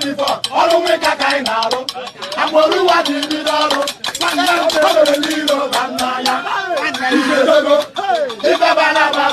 Before, all the way back I know. I'm going to watch the video. One man to the little Banaya. If I go,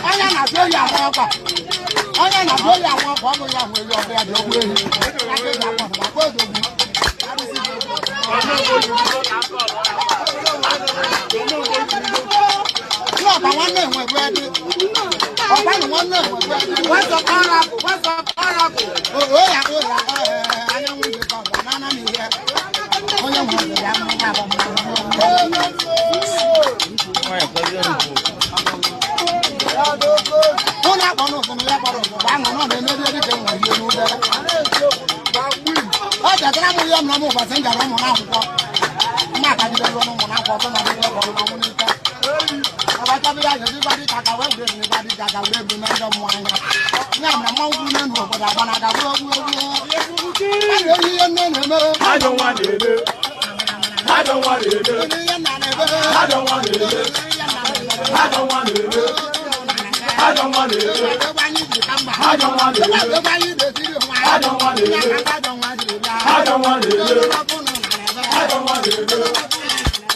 Anya na so ya won Anya na so ya won ko mo ya mo yo be ado we. Ake ja ko ba ko do. No, ba won na we be. O ba ni won na we be. What's the paraku? Oh ya. Anya mo be ko na na mi here. Onya mo ya mo na ba mo. Oya ko yo ni. Una kono kono ya paro ba ngono be ne de ke mo yi nu de o ja tra mo yo mo ba se nja mo na ko ma ka di be lo mo na ko to na de ko mo mo ni ka ba ta bi ya je ba di ka ka we be ni ba di ka ka we be na do mo anya nya na mo wu na no ko da ba na da wo I don't want it. I don't want it. I don't want it. I don't want it. I don't want it. I don't want it. I don't want it. I don't want it. I don't want it.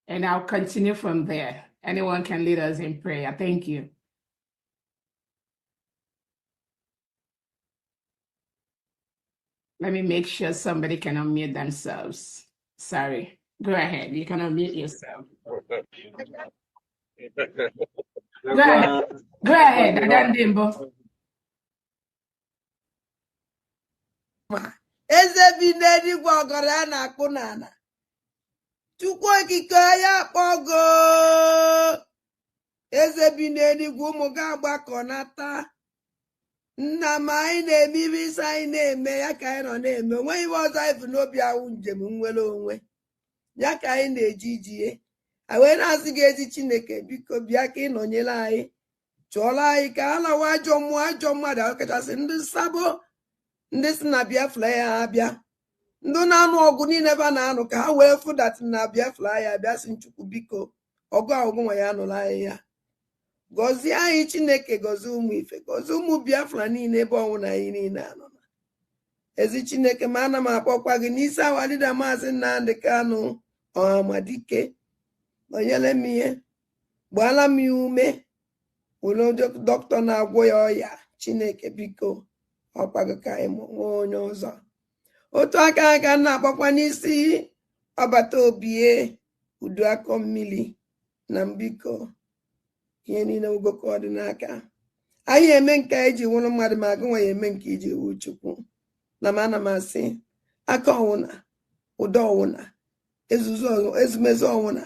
And I'll continue from there. Anyone can lead us in prayer. Thank you. Let me make sure somebody can unmute themselves. Sorry. Go ahead. You can unmute yourself. Go ahead. Go ahead, Adandimbo. Eze bi n'eluigwe ọgọrọ a na-akpụ n'ala. Chukwu okike ya kpọgo. Eze bi n'eluigwe ụmụ gị agbakọnata. Nna m anyị na-eme ibe isi anyị na-eme ya ka anyị nọ na-eme. Onweghị ihe ọzọ anyị bụ n'obi awụ njem nwere onwe. Ya ka anyị na-eji ijie. Anyị wee na-asị gị ezi Chineke biko bịa ka ị nọnyere anyị. Chụọrọ anyị ka a lawa ajọ mmụọ ajọ mmadụ ọkachasị ndị nsabo. Ndị si na Biafra ya abịa ndị na-anụ ọgụ niile ebe a na-anụ ka ha wee fụdatị na Biafra ya abịa si Chukwu biko ọgụ ọgụ nwa ya anụrụ anyị ya gọzie anyị Chineke gọzie ụmụ ife gọzie ụmụ Biafra niile ebe ọnwụ na anyị niile anọ na ezi Chineke ma ana m akpọkwa gị n'isi awalida Maazị Nnamdi Kanu Ọhamadike nọnyere m ihe gbaala m ya ume ụlọ dọkịta na-agwọ ya ọya Chineke biko ọkwago ka anyị nwee onye ọzọ otu aka aka na-akpọkwa n'isi ọbata obie udu akọ mmiri na mbiko ihe niile ugoko ọdịnaka anyị eme nke iji wụrụ mmadụ ma agụ nwa ya eme nke iji wu Chukwu na m ana m asị aka ọwụna ụdọ ọwụna ezumezi ọwụna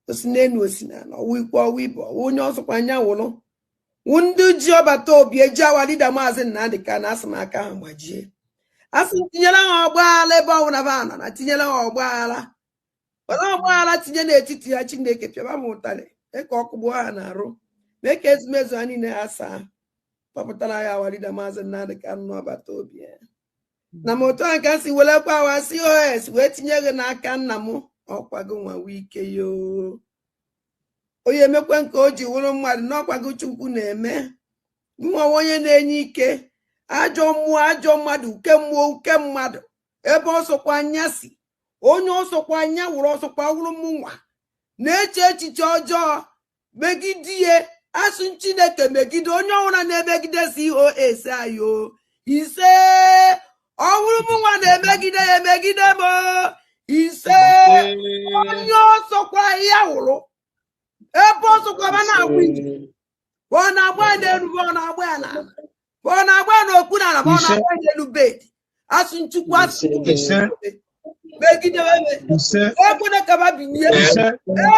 osi n'elu osi n'ala ọwụ ikwu ọwụ ibe ọwụ onye ọsọkwa anya wụrụ Undu Jobato Biejawa leader Mazin Nadika Nasamaka Waji. As in Tinyala or Bala Bonavana, a Tinyala or Bala. Well, Bala Tinyana Titia Chindeke Pamotale, a cockbuana room. Make as mezani asa. Papatala, our leader Mazin Nadika Nobatobia. Namoto kasi wala pa wa COS wetinye na aka nna m ọkwago nwa wike yo onye mekwe nke o ji wụrụ mmadụ n'ọkwago Chukwu na-eme nwa onye na-enye ike ajọ mmadụ uke mmadụ ebe ọsọkwa anya si onye ọsọkwa anya wụrụ ọsọkwa wụrụ mụnwa na-eche echiche ọjọọ megide asụ Chineke megide onye ọwụra na-emegide COS ayo ise ọwụrụ mụnwa na-emegide ya emegide m ise onye ọsọkwa ya wụrụ ebe ọsọkwa ma na-agba ije ọ na-agba n'elu ọ na-agba ala ọ na-agba n'okpuru ala ọ na-agba n'elu bed asụ Chukwu asụ megide ekwene ka ba binye ekwene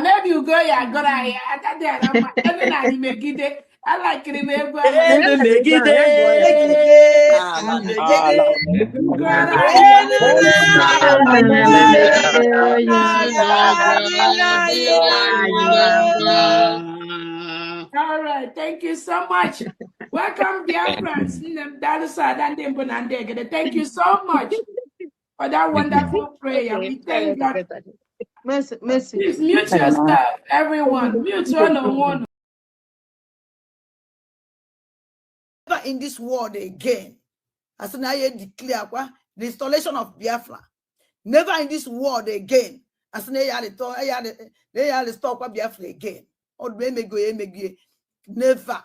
maybe you go ya gora ya megide I like it all right, thank you so much. Welcome, dear friends. Thank you so much for that wonderful prayer. We thank God. Please mute yourself, everyone. Mute one. Never in this world again. As soon as I declare the installation of Biafra. Never in this world again. As soon as I stop Biafra again. Or never.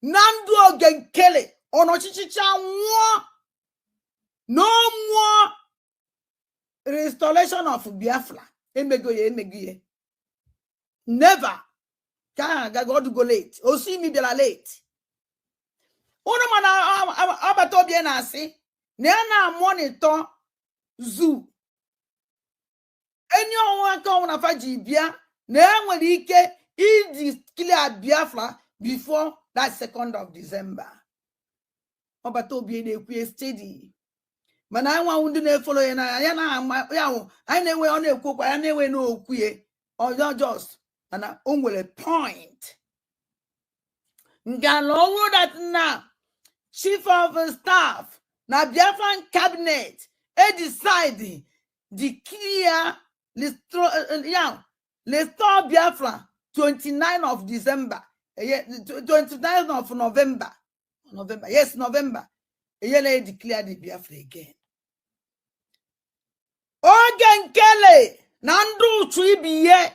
Nando again Kelly. No more restoration of Biafra. Emegoye. Never. God go late. Oh, see me be late. Ono mana abato bien asi. Ne na monitor zoo. Enyo nwa ka ona faji bia na enwere ike clear Biafra before that 2nd of December. Abato bien ekwe steady. Mana nwa undu na follow ya na ya I na-enwe ọ na-ekwu kwa ya na-enwe na okwue or just and onwere point. Ngalo that now Chief of Staff na Biafran cabinet decide declare restore Biafra 29th of December 29th of November yes November declare the Biafra again. Ogen Kele Nandu Tribiye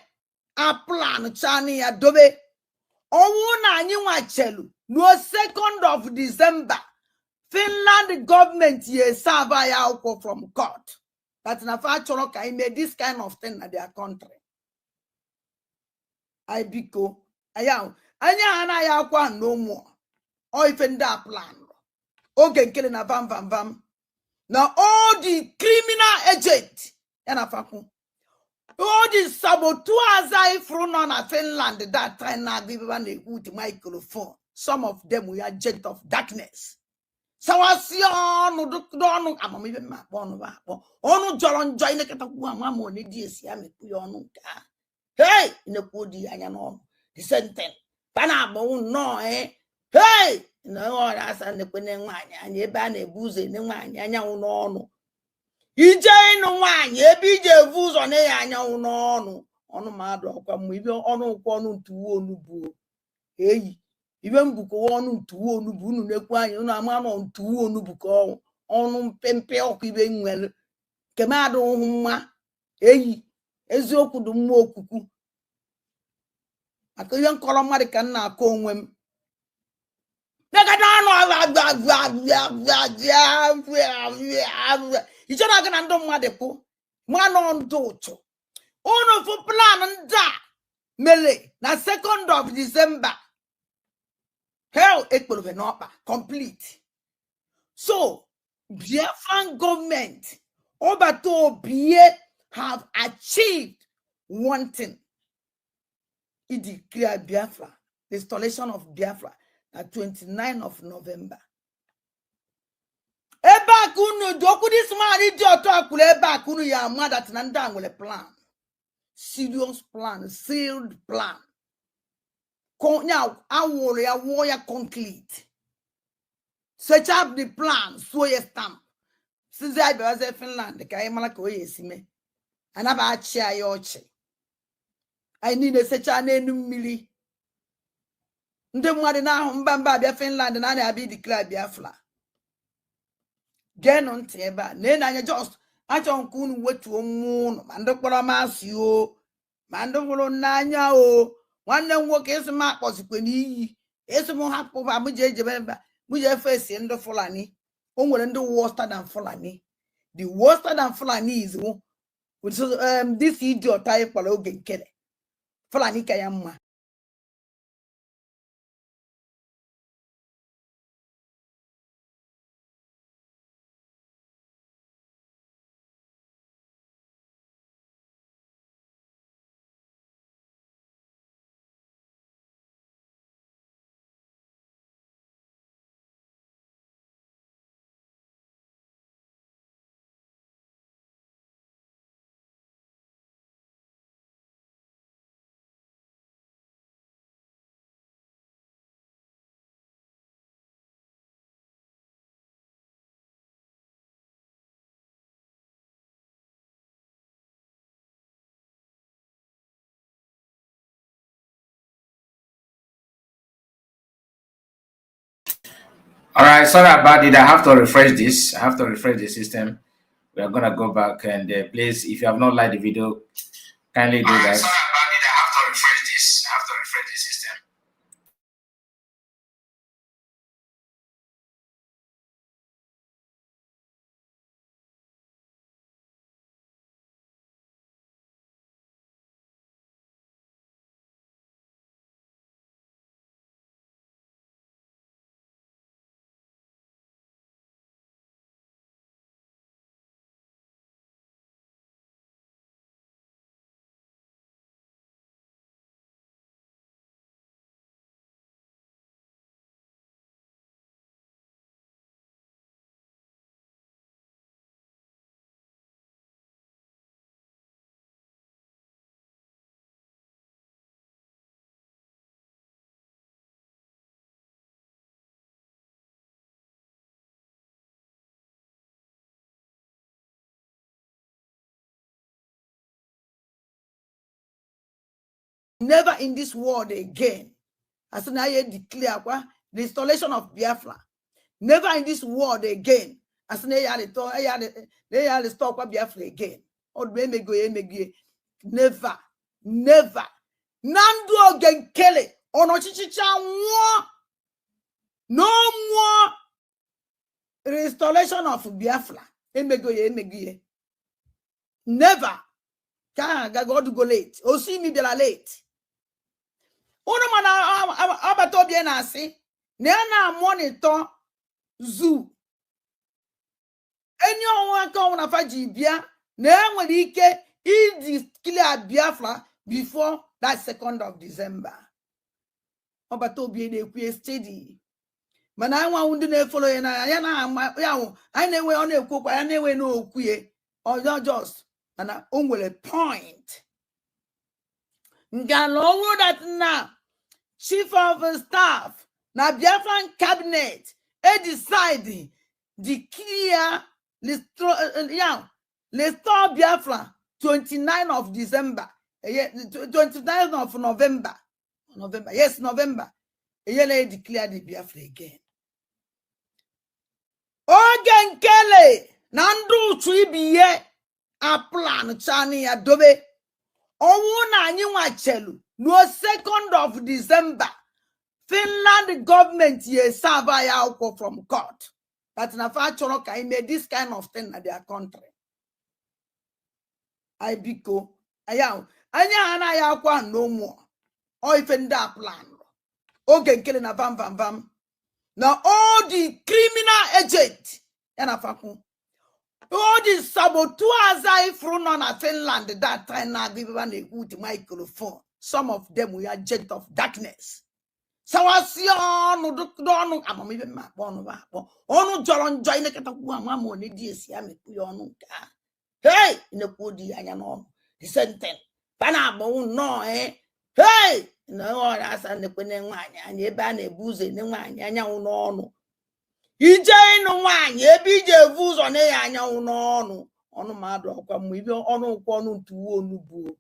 a plan chani adobe Owuna anyi wachelu no 2nd of December Finland government ye serve ya from court that na factual can made this kind of thing in their country. I biko anya ana ya kwa no more or if in that plan okay killing a vam now all the criminal agent and afaku all the saboteurs I from on Finland that time now give one a good microphone. Some of them were agents of darkness. Sawasion no amami be ma pon ba pon onu joro njoy ne kataku amamo ne di esi ame ku yo no ka hey ne ku di anya no the same thing bana bo no hey na o asa ne ku ne nwanya anya ebe a na ebuze ne nwanya anya wo no no ije no nwanya ebe ije evuzo ne ya anya wo no no onu ma do kwa mu ibe onu kwa onu ntuwo onubu eyi ibe mbuko onu ntuwo onubu unu nekwu anya unu ama no ntuwo onubu ko onu mpempe okwu ibe nwele keme adu mma eyi eziokwu du mma okuku aka ihe nkọrọ mmadụ ka nna aka onwe m negada anụ ichere aga na ndị mmadụ kwụ mmanụ ndụ ụtụ unu fụ plan ndị a mele na 2nd of December hell ekporobe n'ọkpa complete so Biafran government Obie have achieved one thing. It declared Biafra, the installation of Biafra, on 29th of November. Eba kunu doku this man idiot akule eba kunu ya mother tinanda with a plan. Serious plan, sealed plan. Now, I warrior concrete. Search up the plan, so ye stamp. Since I was in Finland, the Kayamala Sime. And about chair your che. I need a search a name milli. The mother now, Mbamba, Finland, and I be declared Biafra. Gen on Teba, then I just I don't kun wait to a moon, Mandoporamas you, Mandovolo Nanya, one then work as a map was when he is a more happy of Abuja, which I face in the Fulani, only in the worse than Fulani. The worst than Fulani is which this idiot type of Logan Kelly. Fulani Kayama. All right, sorry about it. I have to refresh this. I have to refresh the system. We are gonna go back and please, if you have not liked the video, kindly do that. Sorry about it. I have to refresh this. I have to refresh the system. Never in this world again. As soon as I declare the installation of Biafra. Never in this world again. As soon as I stop Biafra again. Or never, never. Nando again Kelly. Ono chichicha no more restoration of Biafra. Never. God go late. O see me be late. Uno mana abato bien asi. Ne na monitor zoo. Enyo one ka una faji bia. Ne nwere ike idi clear Biafra before that 2nd of December. Abato bien ekwe steady. mana I want to follow you na ya na ya I na-ewe ọ na-ekwu kwa ya na-ewe na okwu ye ọ just mana o nwere point ngalo that na chief of staff na Biafran cabinet decide declare restore Biafra 29th of December 29th of November yes November they declare the Biafra again. Oge nkele na ndu uchu ibiye a plan chani ya dobe owu na anyi nwachelu no 2nd of December Finland government ye serve ya akwụkwọ from court that na fa chọrọ ka ime this kind of thing na their country. I biko anya ha na ya akwa no more o ife ndị a plan oge nkele na vam now all the criminal agent and all the saboteurs I from on Finland that time now give one a good microphone. Some of them were agents of darkness. So I see on don't I'm even my one on John join the one money this hey in the podi and on the sentence. Panabo no hey no that's and the winning wine and ye ban a booze in the wine and no ije no wine ye be je booze on a anya no on mad come with your honor one to one boo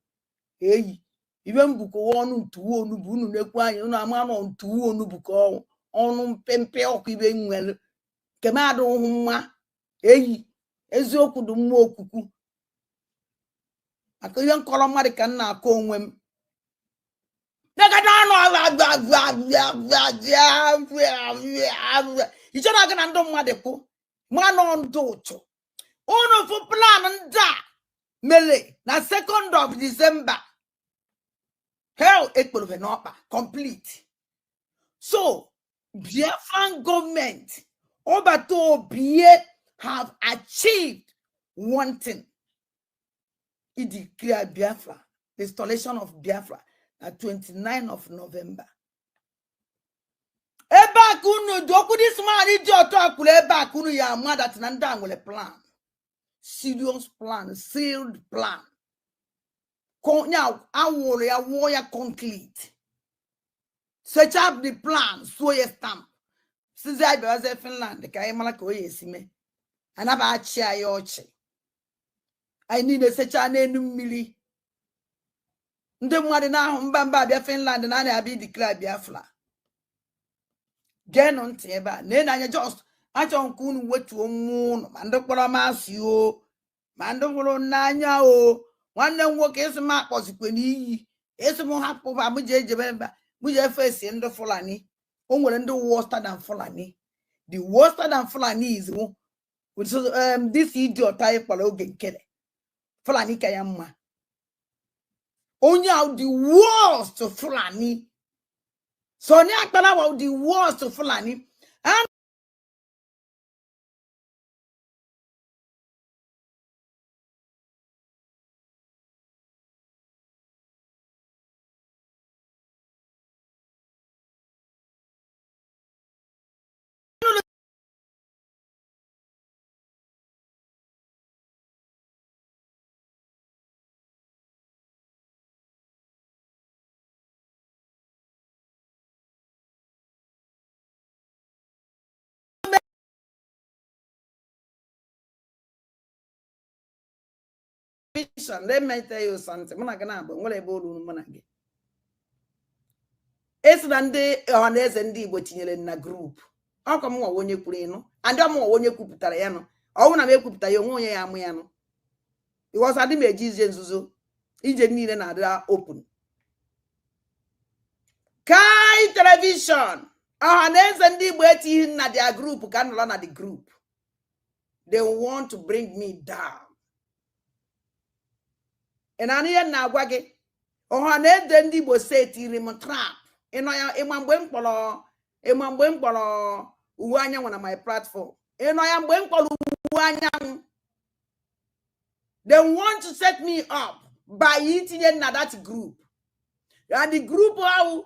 hey even book one to one boo no kwany no man on to one book on pempe o even well kemado huma hey ezioku do mo okuku akoyan kolomari kan na ko onwem you just not gonna do what man on docho. Ono for plan da mele na 2nd of December. Hell, it will be not complete. So, Biafran government Obato Bie have achieved one thing. It declared Biafra, the installation of Biafra. At 29th of November. Eba kunu doku this man idiot talk eba kunu ya mad that nanda will a plan. Serious plan, sealed plan. Now I warrior concrete. Search up the plan, so ye stamp. Since I was in Finland, the Kayamalako yesime. And I've chair yoche. I need a search an enemy. Ndị mmadụ na ahụ mba bịa Finland na na-abịa declare Biafra. Gee ntị ebe a na anya just achọ nke unu wetuo mmụọ unu ma ndị kpọrọ masị o ma ndị hụrụ n'anya o nwanne m nwoke esi m akpọzikwe n'iyi esi m hapụ ba m je ejebe mba m je fesi ndị Fulani o nwere ndị worse than Fulani. The worse than Fulani is this idiot anyị kpọrọ oge nkele Fulani ka ya mma. Only out the worst to Fulani. So now the worst to Fulani. And let me tell you something. It's than the honest and the botinyere in a group. How come one you put in? And I'm one you could tariano. I want to make up the young yamiano. It was a dimage Jesus. He didn't need another open. Kai television. Honest and the waiting at their group can run at the group. They want to bring me down. And I need now waggy. Oh, I need then the was say to him trap. And I am Wempolo, Uanya on my platform. And I am Wempolo Uanya. They want to set me up by eating in that group. And the group all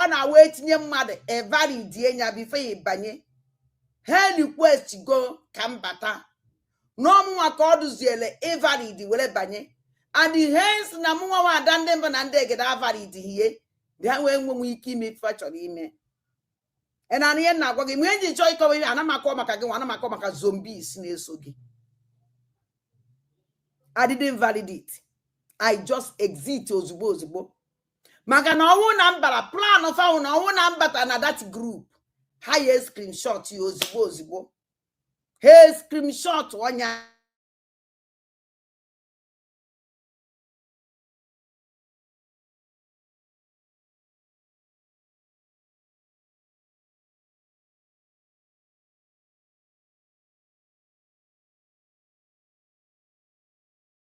na waiting your mother a valid enya before you banye. Hell request go kambata. No more accordus yele a valid will banye. And the hands na mwa dandem and they get a valid here. Then when we keep me factor ime. And I near now when you joy coming and I'm a comaka zombies nesogi. I didn't validate. I just exit ozugbo. Maka na owu number plan of our owu number na that group. High screenshot you ozugbo. Hey screenshot onya.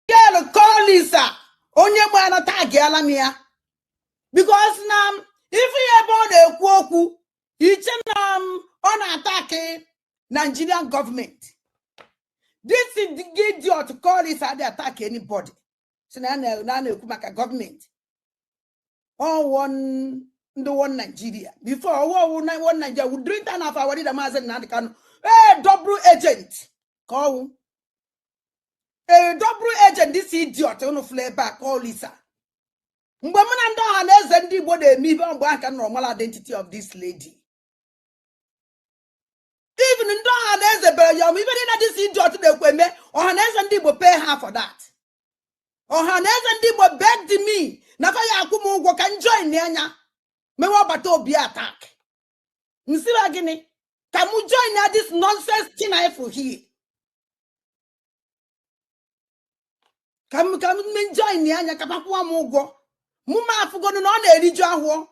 Girl call Lisa. Onye gba na tag ala mi ya. Because now, if you about a kwoku, each on attack Nigerian government. This is the idiot to call this and attack anybody. So now kumaka government. All one Nigeria. Before one Nigeria would drink and half our leader Mazen Nadikan. Double agent. Call a double agent, this idiot on the flare back, call Lisa. Normal identity of this lady. Even in even in this idiot or will pay her for that. Or will begged me. Nafaya can join Nyanya. Mewabato be attack. Gini. Can you join this nonsense thing I for here? Come join Nyanya Kapakwa Mogo. Muma forgotten on the Elijah.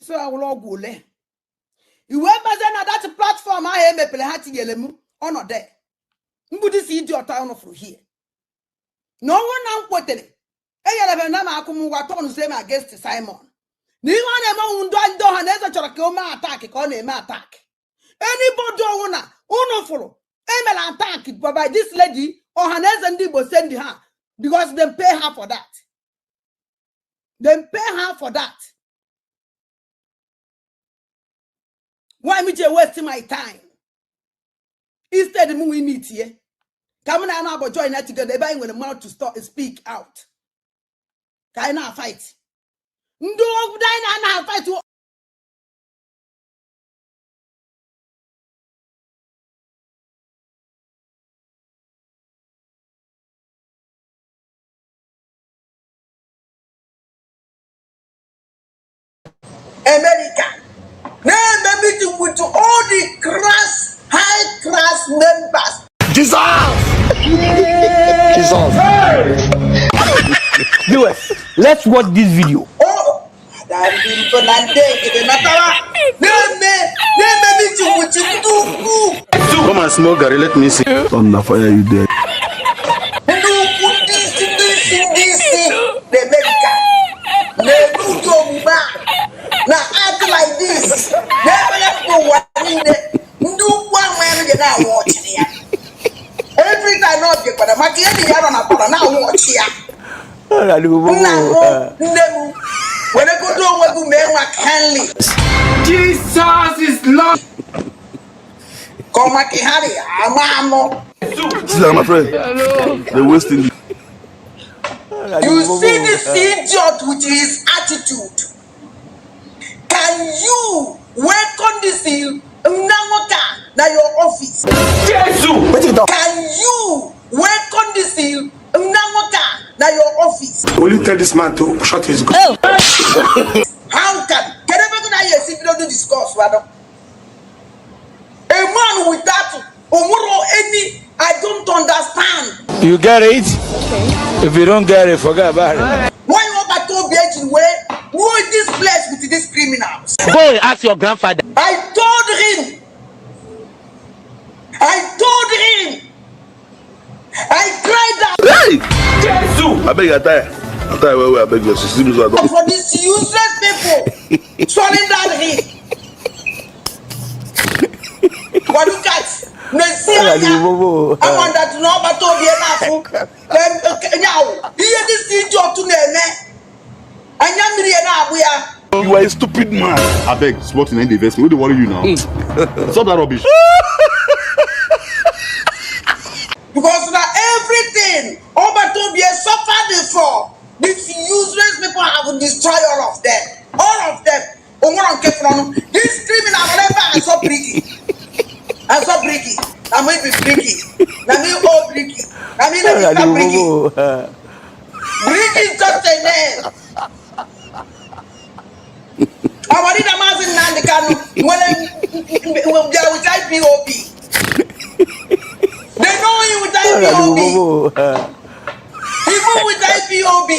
So I will all go there. You went by that platform. I am a pelahati yelemu or not there. Mbudi see your town through here. No one now quoted it. Ayalabanama Akumuwaton same against Simon. Niwan among do and as a choracoma attack on a attack. Anybody owner, follow. Emel attack it by this lady or Hanez and Dibo send her. Because they pay her for that. They pay her for that. Why me just wasting my time? Instead of we meet here. Come on now, but join that together. They buying with the mouth to stop and speak out. Can I fight? No, I fight to America. Now the meeting with all the high class members. Jesus! Jesus! Viewers, let's watch this video. Oh, that is for meeting with you. Come and smoke, Gary, let me see. On the fire, you there. The America. Now act like this. Never go what in the do one man you now watch here. Every time not get but I'm getting here on a now watch here. When I go to what you men were kindly. Jesus is Lord. Come back here, I'm See that, my friend? They're wasting you. You see this idiot with his attitude. Can you work on this na your office? Can you work on this na your office? Will you tell this man to shut his gun? How can I see if you don't discuss, madam? A man with that any I don't understand. You get it? Okay. If you don't get it, forget about it. Why not I told the way? Who is this place with these criminals? Go and ask your grandfather. I told him. I cried out. Hey! Jesus! I beg you, I beg you. For these useless people, swallowing down him. But look at I want that to know about all the enough. Now, here this idiot to name. I am You are a stupid man. I beg, sport in the investment. What do worry you now? Stop that rubbish. Because now everything over to be suffered before. These useless people have destroyed all of them. All of them. This criminal whatever I saw bricky. I saw bricky. I may be bricky. I mean all bricky. I mean let me bricky. Bricky is just a name. I want it a man in Nandikano. Well, with IPOB. They know you with IPOB. People with IPOB.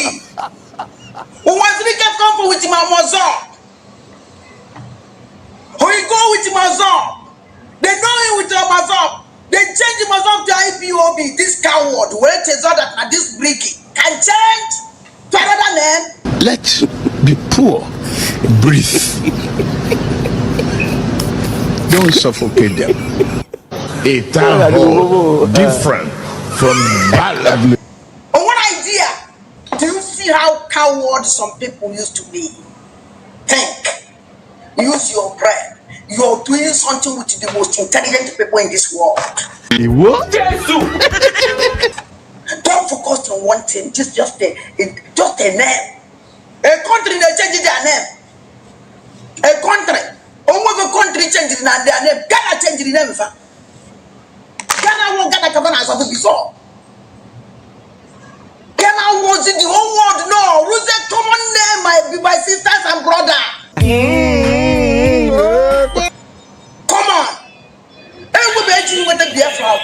Who wants to get comfort with my mozon? Who you go with Mazon? They know you with your Mazon. They change the Mazon to IPOB. This coward, where it is all that this bricky can change to another name. Let's be poor. Breathe. Don't suffocate them. A town hall different from that. What idea? Do you see how coward some people used to be? Think. Use your brain. You're doing something with the most intelligent people in this world. What? Don't focus on one thing. Just a name. A country they change their name. A country. Almost a country changes their name. Ghana change the name. Ghana won't get a cabana as of before. Ghana was in the whole world. No, who's a common name, my sisters and brother. Come on. Everybody with the beer from.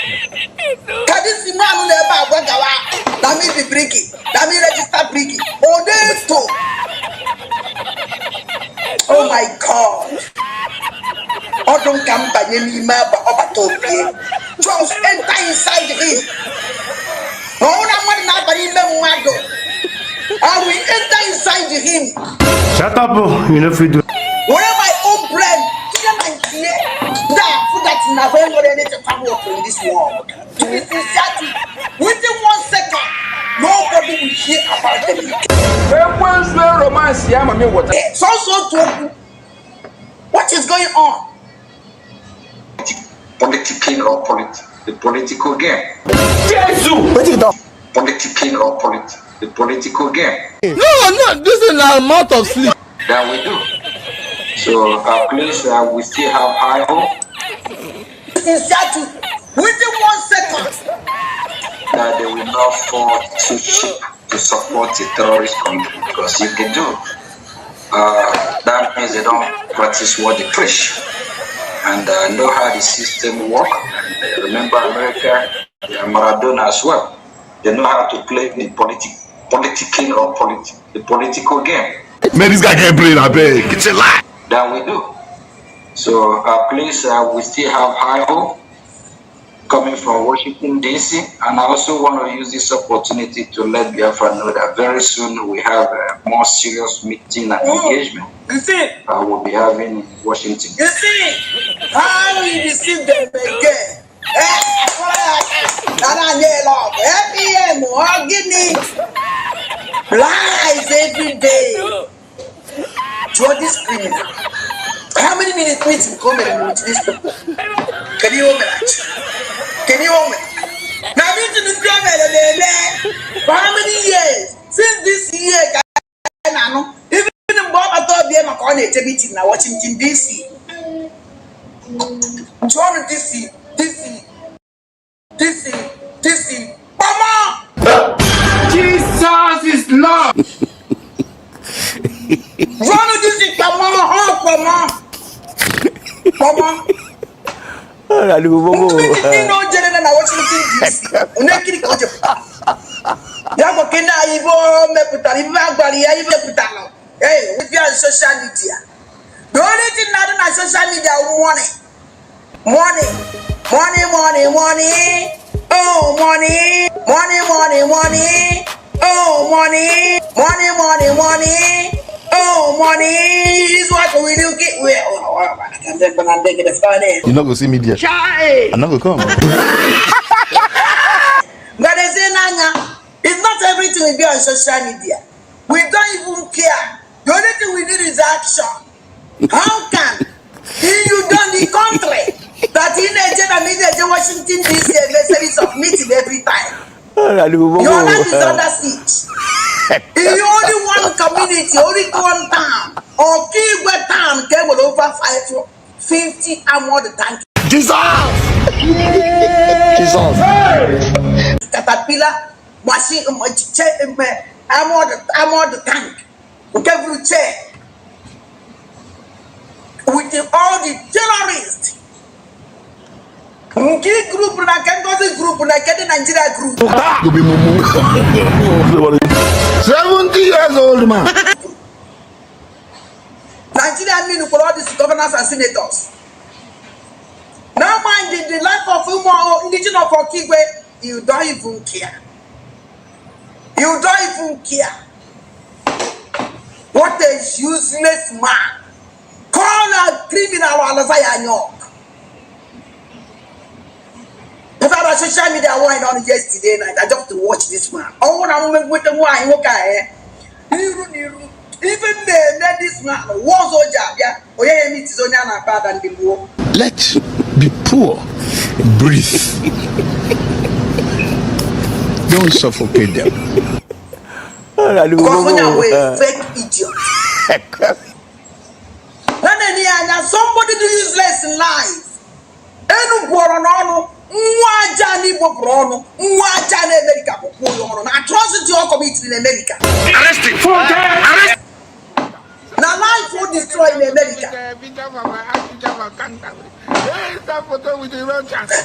Can this man never work out? That means be bricky. That means register bricky. Oh, there's two. Oh my God. Odon campaign in Maba Obatopie. Just enter inside him. No one not but in the window. I will enter inside him. Shut up, you know if you do. Whatever my own brain, hear my clear. That food that's never ready to come up in this world. To be sincere, within 1 second, nobody will hear about them. What is going on? Politicking or the political game. Politicking or the political game. No, this is an amount of sleep. That we do. So please, we still have high hope. Within 1 second, that they will not fall too cheap to support a terrorist country, because if they do, that means they don't practice what they preach and know how the system works. And remember, America, they are Maradona as well. They know how to play the politicking or the political game. Man, this guy can't play that big. It's a lie. That we do. So please, we still have high hope coming from Washington, D.C. And I also want to use this opportunity to let Biafra know that very soon we have a more serious meeting and engagement we'll be having in Washington. You see how we deceive them again. Lies every day. To this criminal. How many minutes meeting come with this people? Can you open it? Can you open it? Now meeting is for how many years? Since this year, even in Bob I thought they are on a meeting now Washington DC. John DC. Mama! Jesus is Lord. John DC, Mama. Hey, if you are on social media, the only thing not on social media is money. Oh, money. Oh, money is what we do get. You're not going to see me there. I'm not going to come. But they say, Nanya, it's not everything we be on social media. We don't even care. The only thing we reaction. How can you done the country that in Washington DC series of meeting every time? Your land is under siege. In only one community, only one town, or Kigwe town came with over 50 armored tanks. Jesus! Jesus! Caterpillar machine, armored tank. Every chair. With all the terrorists. Group na Kengozi group na Kedi Nigeria group. 70 years old man. Nigeria mean for all these governors and senators. Now mind the life of indigenous of Kigwe, you don't even care. You don't even care. What a useless man. Call a criminal Alazayanyok. If I was social media wine on yesterday night, I just to watch this man. Oh, when I'm with the wine, okay. Even this man was on job, yeah. Oh, yeah, it's on your bad and the war. Let be poor. Breathe. Don't suffocate them. Because when you're fake idiot. Somebody do useless in life. Enu Borono, Mwajani Bobrono, Mwajani America, atrocity all committed in America. Arrest him. Arrest. Now life will destroy in America.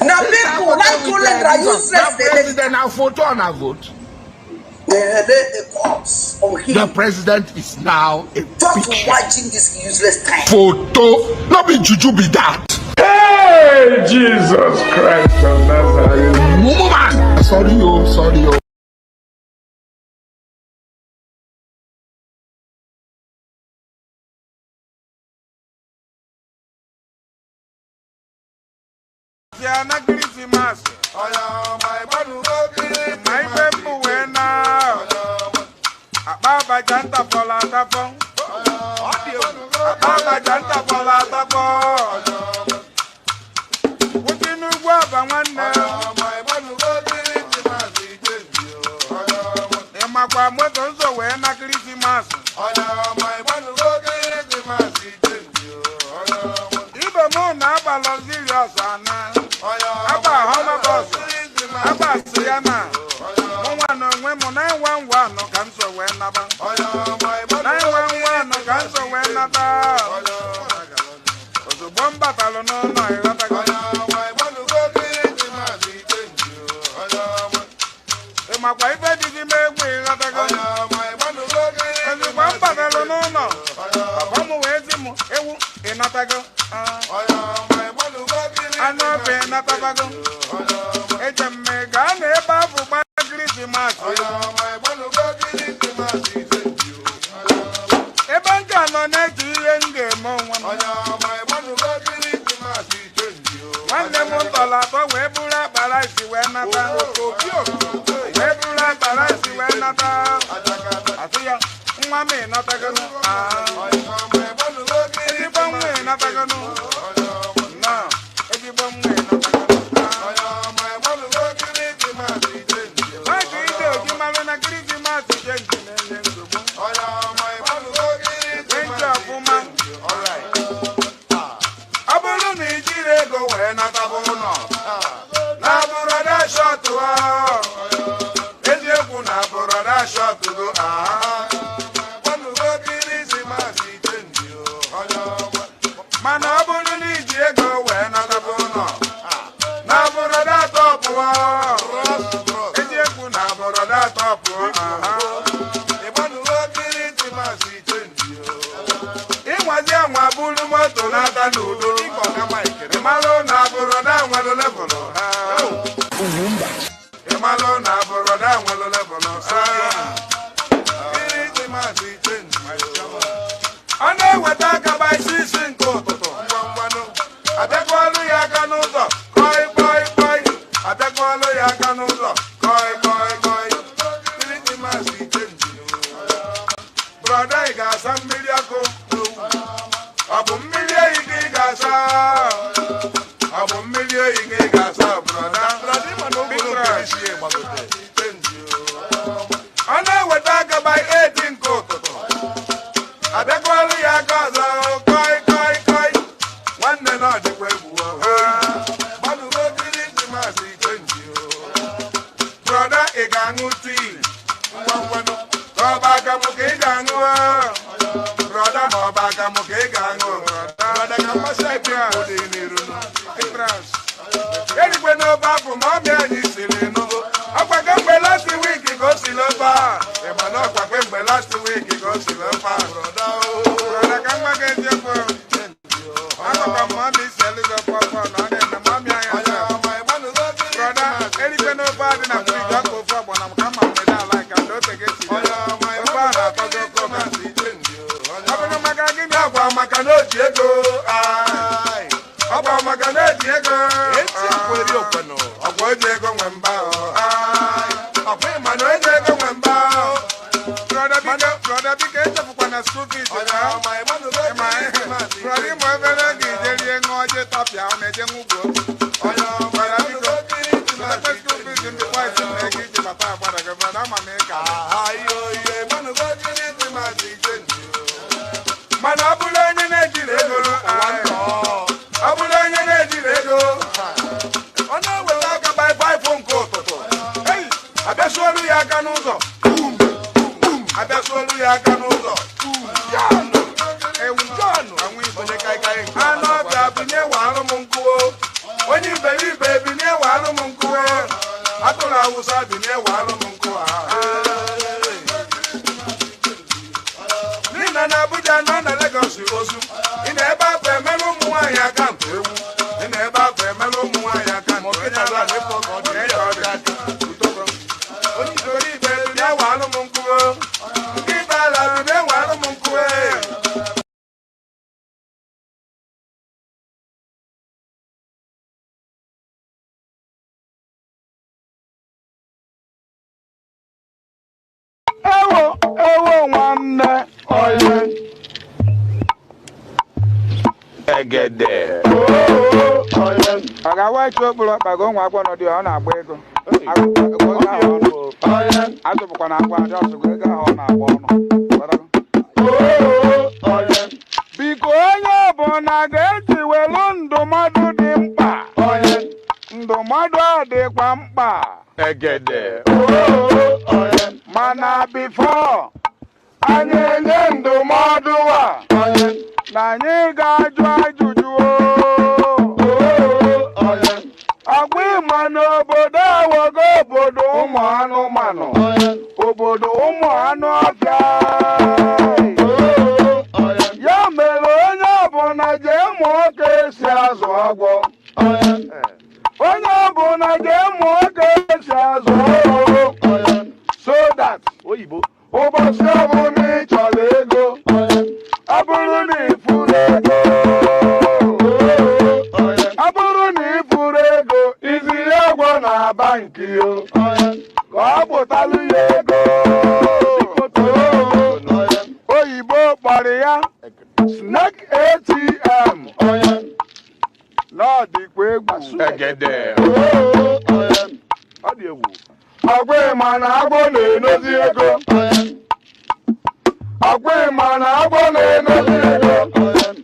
Now people like children are useless in America. Now photo on a vote. The cops on him. The president is now a Just watching this useless time. photo. Not be juju be that. Hey, Jesus Christ of Nazareth. Woman. Sorry, oh, sorry, oh. Baba janta fola tapo. Baba janta fola tapo. Wutinu gwa ba nwanne. Ema kwa moto nzo we na Christmas. Ibe mo na aba lo serious ana. Aba hono boss. Aba siyana. Mwana nwe mo 911 no kan so we na ba. 911 no kan so we na ba. Ozo bomba talo no no irata go. E ma kwa ife di me gbe irata go. Ozo bomba talo no no. Baba mo we ti mo ewu inata go. Ano be inata ba go. E jemme ga na e ba fu ba Christmas. Ebanka no na ti enge mo won. Wande mo tola to we bura bara si we nata. We bura bara si we nata. Atiya nwa me nata ganu. Eji bom me nata ganu. Na, eji bom me nata ganu. Brother, I got some miracle. Abu million igi gasa. Abu million igi gasa, brother. Brother, man, no big rush. I know what I got by 18 cocoa. I don't call you a gaza. Koi. One day not the way. But you go to the mercy, brother, a gang of tea. Go back up, okay, gang. Brother, no back up, okay, gang. Brother, come and say, anyway, no back from mommy and you see no. I got my last week, you go see the bar. If I know my last week, you go see the bar. Brother, come again, your phone. I got my mommy selling the papa, and the mommy I am. Brother, anyway, no bad in a free gun for fun when I'm coming with that like I don't take it. My father, I go come and see you. I'm going to give you a macano, Diego. About Magana Diego, it's a open. A boy Diego when bow. A pay man, Diego when bow. Brother, became the one that stood it. My mother, my brother, my brother, Gillian, or just up down at the move. Oh, no, but I think the stupid in the white and make it to my father, but I'm a maker. I man, go to my teaching. Manabula and Nigeria. Abulanya Nigeria. Oh no, we talk about 5 phone calls. Hey, I bet you only I can also. I bet you only I can also. John, and we for the guy. I know that we never want Munko. When you baby, near Walla Munko. I thought I was out near Walla Munko. Nina Nabuja, none of Lagos, in the back, Melo Muaya can't do. In the back, Melo Muaya can't do. In the back, get there. I got white trouble up by going one of the honor break. I don't want to just go on our one. Because you're born again, you will learn the mother dimpa. The mother de Pampa. I get there. Mana before. And then the mother. Nani got juju. Agwe mano boda wago bodo mano. Obodo mano afya. Ya melonya bona jemo kesi azwagwo. Onya bona jemo kesi azwagwo. So that Oyibo. Oba sabo ni chalego. Aburu ni furego. Aburu ni furego. Izi yagwa na banki yo. Kwa botalu yego. Oyibo paria. Snack ATM. No dikwe gbasu. Egede. Adiewu. Agwe mana agbo na enozi ego. Agwe mana agbo na enozi ego.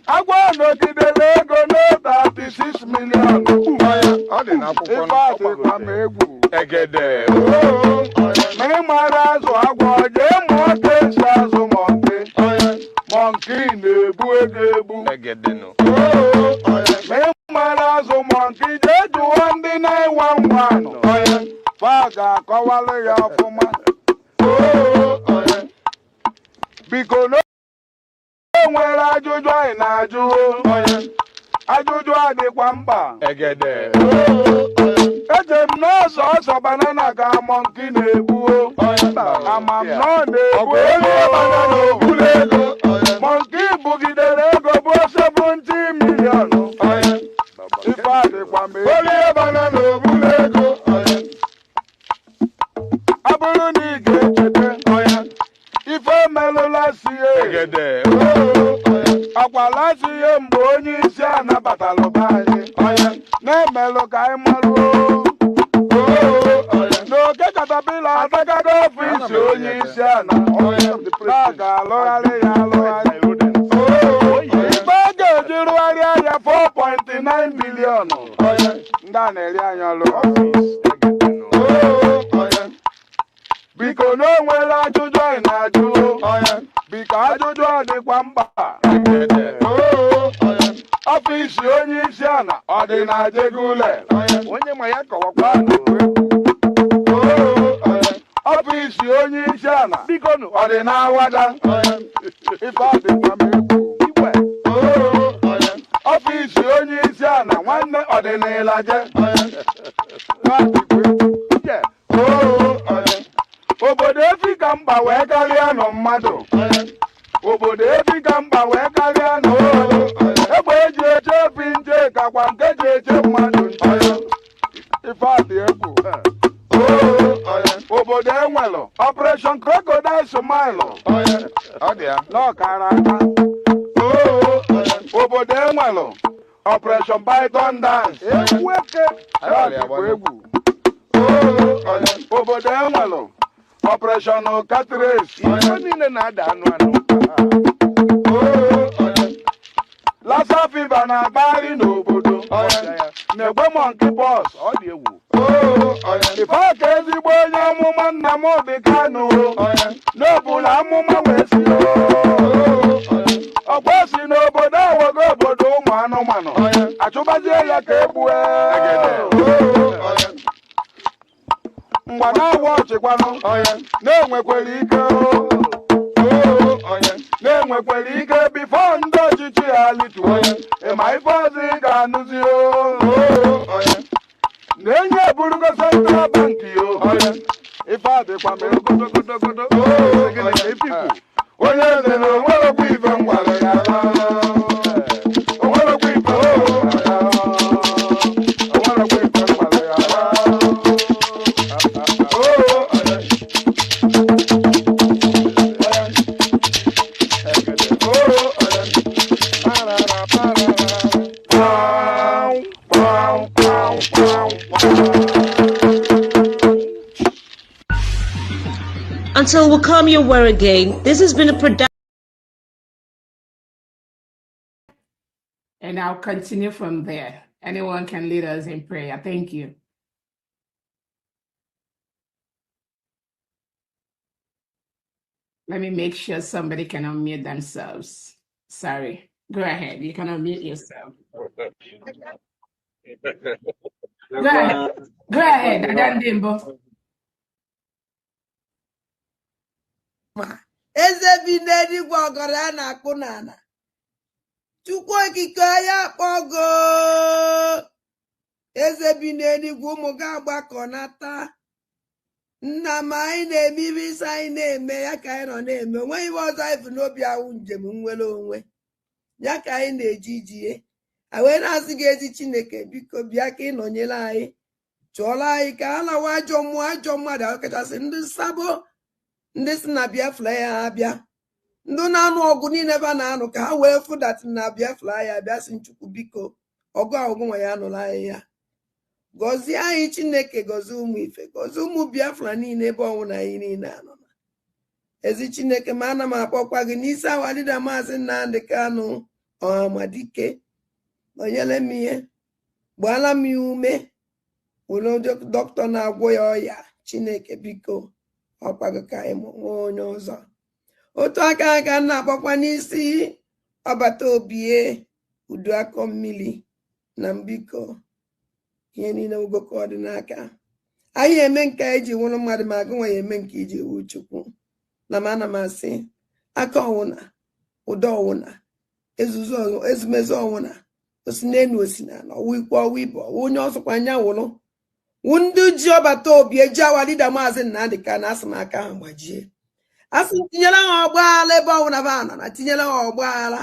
Agbo no kidele ego no 36 million. Adi na akwụkwọ n'ọkwa egwu. Egede. Mmiri mara azụ agwọ jee mụọ ka esi azụ mọnki. Mọnki na-ebu ego ebu. Egede no. Mmiri mara azụ mọnki jee jụọ ndị 911. Faga akọwalụ ya ọfụma. Biko no nwere ajụjụ anyị na-ajụ. Ajụjụ adịkwa mkpa. Egede. Eje m n'ọsọ banana ka mọnki na-ebu. Ama m nọ na-ebu onye banana obulu ego. Mọnki bugidere ego bụ 70 million. Ife adịkwa m onye banana obulu ego. Abụrụ na ị ga-echete ife melụla sie. Egede. akwalasi ihe mgbe onye isi anabatalụ be anyị na-emelụ ka anyị malụ n'oke katapila atagago ọfisi onye isi ana na-aga alụgharị ya alụgharị ikpe ga-eji rụgharịa ya 4.9 bilion ndị a na-eri anya ọlụ biko na o nwere ajụjụ anyị na-ajụ biko ajụjụ ọ dịkwa mkpa ọfisi onye isi ala ọ dị na Jegule onye ma ya kọwakwa ọfisi onye isi ala biko ọ dị na Awada ife ọ dịkwa m igwe ọfisi onye isi ala nwanne ọ dị na Ịlaje obodo efi ka mkpa wee karịa nọ mmadụ obodo efi ka mkpa wee karịa nọ egbe eji eche efi nche kakwa nke ji eche mmadụ nche ife adị egwu obodo enwelụ Operation Crocodile Smile n'ọkara aka obodo enwelụ Operation Python Dance egwu egwu obodo enwelụ Operation Catrace ihe niile na-ada anụ Lassa fever na-agbagharị n'obodo na-egbe monkeypox ọ dị egwu ife aka ezigbo onye amụma Nnamdi Kanu n'obula amụma wee si ọgba si n'obodo awogo obodo ụmụ anụmanụ achụbazie ya ka egbue ngwa na-awa ọchịkwanụ na-enwekwara ike na-enwekwara ike bifo ndị ọchịchị ha lituo ịma ife ọzọ ị ga-anụzi na-enye eburugo Central Bank ife adịkwa m ogodogodogodo onye eze na onwerokwa ife ngwara ya onwerokwa ife Until we come your way again, this has been a production. And I'll continue from there. Anyone can lead us in prayer. Thank you. Let me make sure somebody can unmute themselves. Sorry. Go ahead. You can unmute yourself. Go ahead. Go ahead, Adandimbo. eze bi n'eluigwe ọgọrọ a na-akpụ n'ala Chukwu okike ya kpọgo eze bi n'eluigwe ụmụ gị agbakọnata nna m anyị na-eme ibe isi anyị na-eme ya ka anyị nọ na-eme onweghị ibe ọzọ anyị bụ n'obi awụ njem nwere onwe ya ka anyị na-eji ijie wee na-asị gị ezi Chineke biko bịa ka ị nọnyere anyị chụọrọ anyị ka a lawa ajọ mmụọ ajọ mmadụ ahụ kachasị ndị nsabo ndị si na Biafra ya abịa ndị na-anụ ọgụ niile ebe a na-anụ ka ha wee fụdatị na Biafra ya abịa si Chukwu biko ọgụ ọgụ nwa ya nụrụ anyị ya gọzie anyị Chineke gọzie ụmụ ife gọzie ụmụ Biafra niile ebe ọnwụ na anyị niile anọ na ezi Chineke ma ana m akpọkwa gị n'isi awalida maazị Nnamdi Kanu Ọhamadike nọnyere m ihe gbaala m ya ume were dọkịta na-agwọ ya ọya Chineke biko ọkwago ka anyị nwee onye ọzọ otu aka aka na-akpọkwa n'isi ọbata obie udu akọ mmiri na mbiko ihe niile ugoko ọ dị n'aka anyị eme nke anyị ji nwụrụ mmadụ ma agụ nwa ya eme nke iji wu Chukwu na m ana m asị aka ọnwụna ụdọ ọnwụna ezumezu ọnwụna osi n'elu osi na ọwụ ikwu ọwụ ibe ọwụ onye ọsọkwa anya wụrụ wu ndị ji ọbata obi eji awalida maazị Nnamdi Kanu asị m aka ha gbajie asị m tinyere ha ọgbaghara ebe ọnwụna ba nọ na tinyere ha ọgbaghara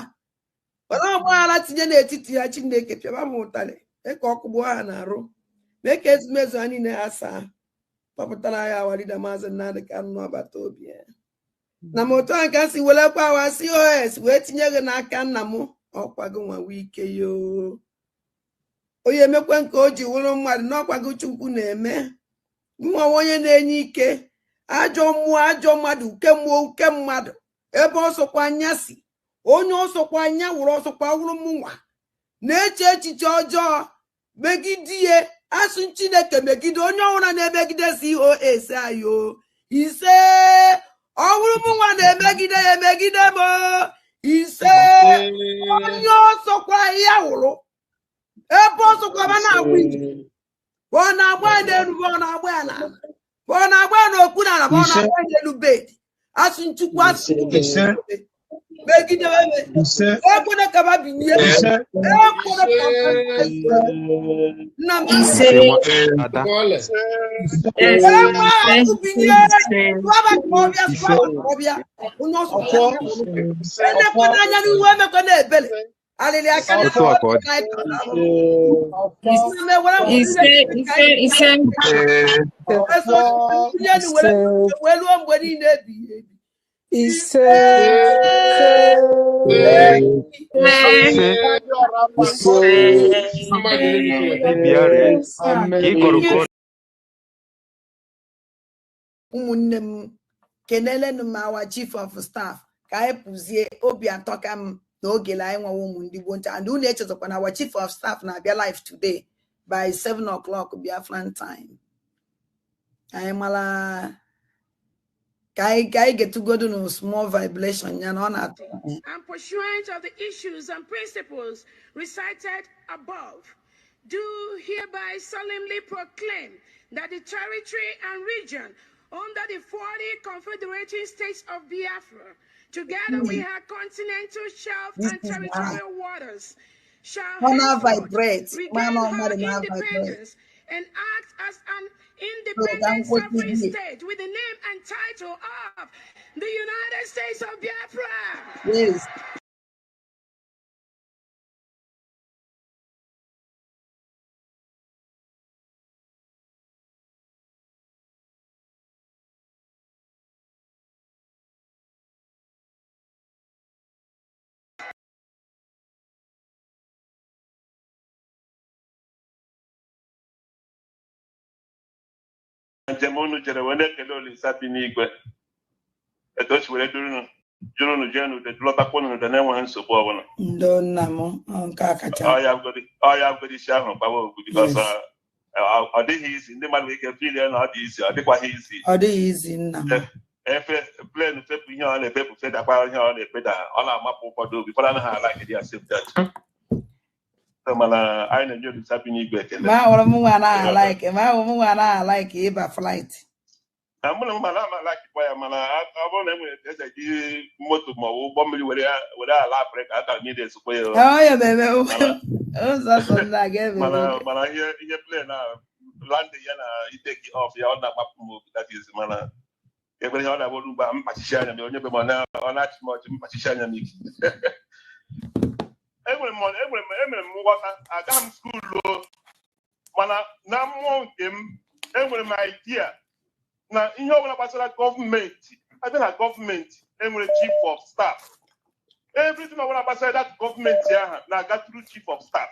were ọgbaghara tinye n'etiti ha Chineke pịaba m ụtarị mee ka ọkụ gbuo ha na-arụ mee ka ezumezu ha niile ha saa kpọpụtara ya awalida maazị Nnamdi Kanu n'ọbata obi ya na moto nka si wele kwa wa COS wee tinye gị n'aka nna m ọkwago nwa wike yo onye emekwe nke o ji wụrụ mmadụ n'ọkwago Chukwu na-eme nwa onye na-enye ike ajọ mmụọ ajọ mmadụ uke mmụọ uke mmadụ ebe ọsọkwa anya si onye ọsọkwa anya wụrụ ọsọkwa wụrụ mụnwa na-eche echiche ọjọọ megide asụ Chineke megide onye ọbụla na-emegide COS ayo ise ọwụrụ mụnwa na-emegide ya emegide m ise onye ọsọkwa ya wụrụ ebe ọsọkwa ma na-agba ije ọ na-agba ya n'elu ọ na-agba ya n'ala ọ na-agba ya n'okpu n'ala ọ na-agba ya n'elu bedi asụ Chukwu asụ megide ekwene ka ba binye ekwene ka nna m binye ọbịa onye ọsọ enekwena anya n'ihu emekọ na-ebele alịlị aka wee luo mgbe niile ebighị ebi ụmụnne m kenelenu m awa chief of staff ka anyị pụzie obi atọ ka m n'oge la anyị nwewa ụmụ ndị gboo ncha and unu echetụkwana awa chief of staff na-abịa live today by 7 o'clock Biafran time anyị mara I get to go to no small vibration, you know, not. And pursuant of the issues and principles recited above, do hereby solemnly proclaim that the territory and region under the 40 confederating states of Biafra, together with her continental shelf and territorial waters, shall vibrate, regain her independence and act as an independent sovereign state with the name and title of the United States of Biafra. Yes. njem unu jere wee na-ekele Olisa bi n'igwe etu o si were jụrụ unu jee n'udo lọtakwa n'udo na-enweghị nsogbu ọbụla ndo nna m nke a kacha ọ ya bụgodi isi ahụ gbawa ogwu bikọs ọ dịghị izi ndị mmadụ ike filie na ọ dị izi ọ dịkwaghị izi ọ dịghị izi nna m efe plen fepụ ihe ọ na-efepụ fedakwa ihe ọ na-efeda ọ na-amapụ ụfọdụ obi ụfọdụ anaghị ala gị ya sefdat mana anyị na-enye Olisa bi n'igwe ekele ma hụrụ m nwa na-alaike ịba flight mụ na mma na-amalakikwa ya mana ọ bụrụ na e nwere eze ji moto ma ọ bụ ụgbọ mmiri were ala Afrịka aka niile esokwa ya mana ihe plen na landị ya na iteki ọf ya ọ na-agbapụ m obi datiz mana ekwere ihe ọ na-abụrụ ugbo mkpachichi anya m onye be m ọ na-achị m ọchị mkpachichi anya m ike emere m nghọta agaghị m skuulu mana na mmụọ nke m enwere m idea na ihe ọbụla gbasara gọọmenti abịa na gọọmenti enwere chief of staff everything ọbụla gbasara that gọọmenti ahụ na-aga through chief of staff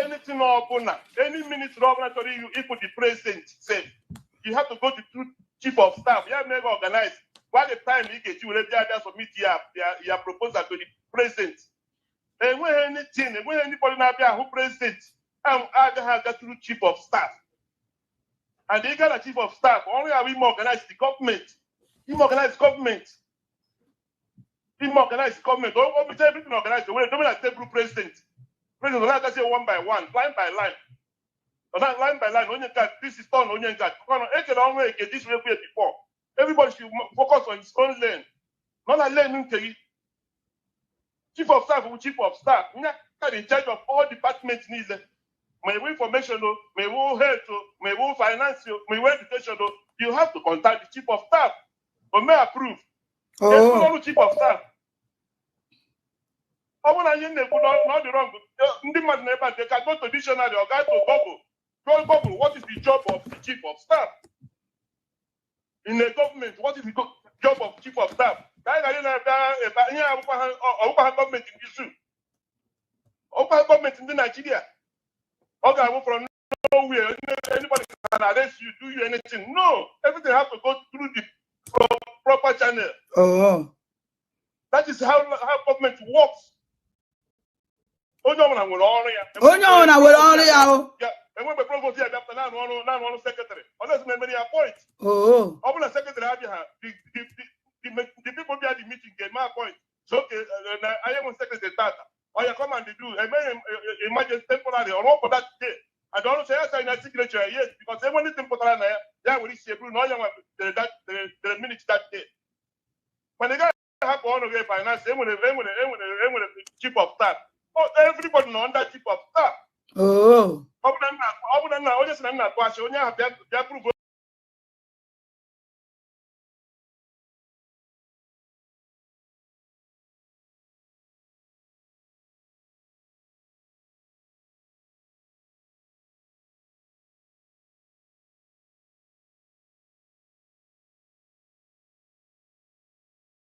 anything ọbụla any ministry ọbụla chọrọ ịkpụ the president safe you have to go to through chief of staff ya mere organize by the time ị ga-eji were bịa submit ya proposal to the president enweghị enweghị anybody na-abịa ahụ president agaghị aga through chief of staff and ị gaa na chief of staff ọrụ ya bụ ime organize the government o bicha everything organize were dobe na table president ọ na-agazi one by one line by line onye nke this is turn onye nke ekele ọrụ eke this way before everybody should focus on his own lane not na lane nke gị chief of staff bụ chief of staff nya in charge of all departments niile ma iwu information ma iwu health ma iwu finance ma iwu education you have to contact the chief of staff o may approve ọrụ chief of staff ọ bụrụ na ihe na-ekwu na ọ dị wrong ndị mmadụ na-ebe a ka go to dictionary or go to Google what is the job of the chief of staff in a government. What is the job of chief of staff. Government in issue. Government in Nigeria. Okay, from nowhere, anybody can arrest you, do you anything. No, everything has to go through the proper channel. Oh. That is how government works. Onye ọbụla nwere ọrụ ya. Yeah, and when the provost here, after now, one secretary, unless many appoint. Oh. Open a secretary, the people be at the meeting get my point. So, okay, I am a secretary starter. Or you come and do a emergency temporary or all for that day. I don't say I a signature, yes, because everyone is temporary, they will receive no the minutes that day. When the guy have one of their finance, they will chief of staff. Oh, everybody know that chief of staff. Oh.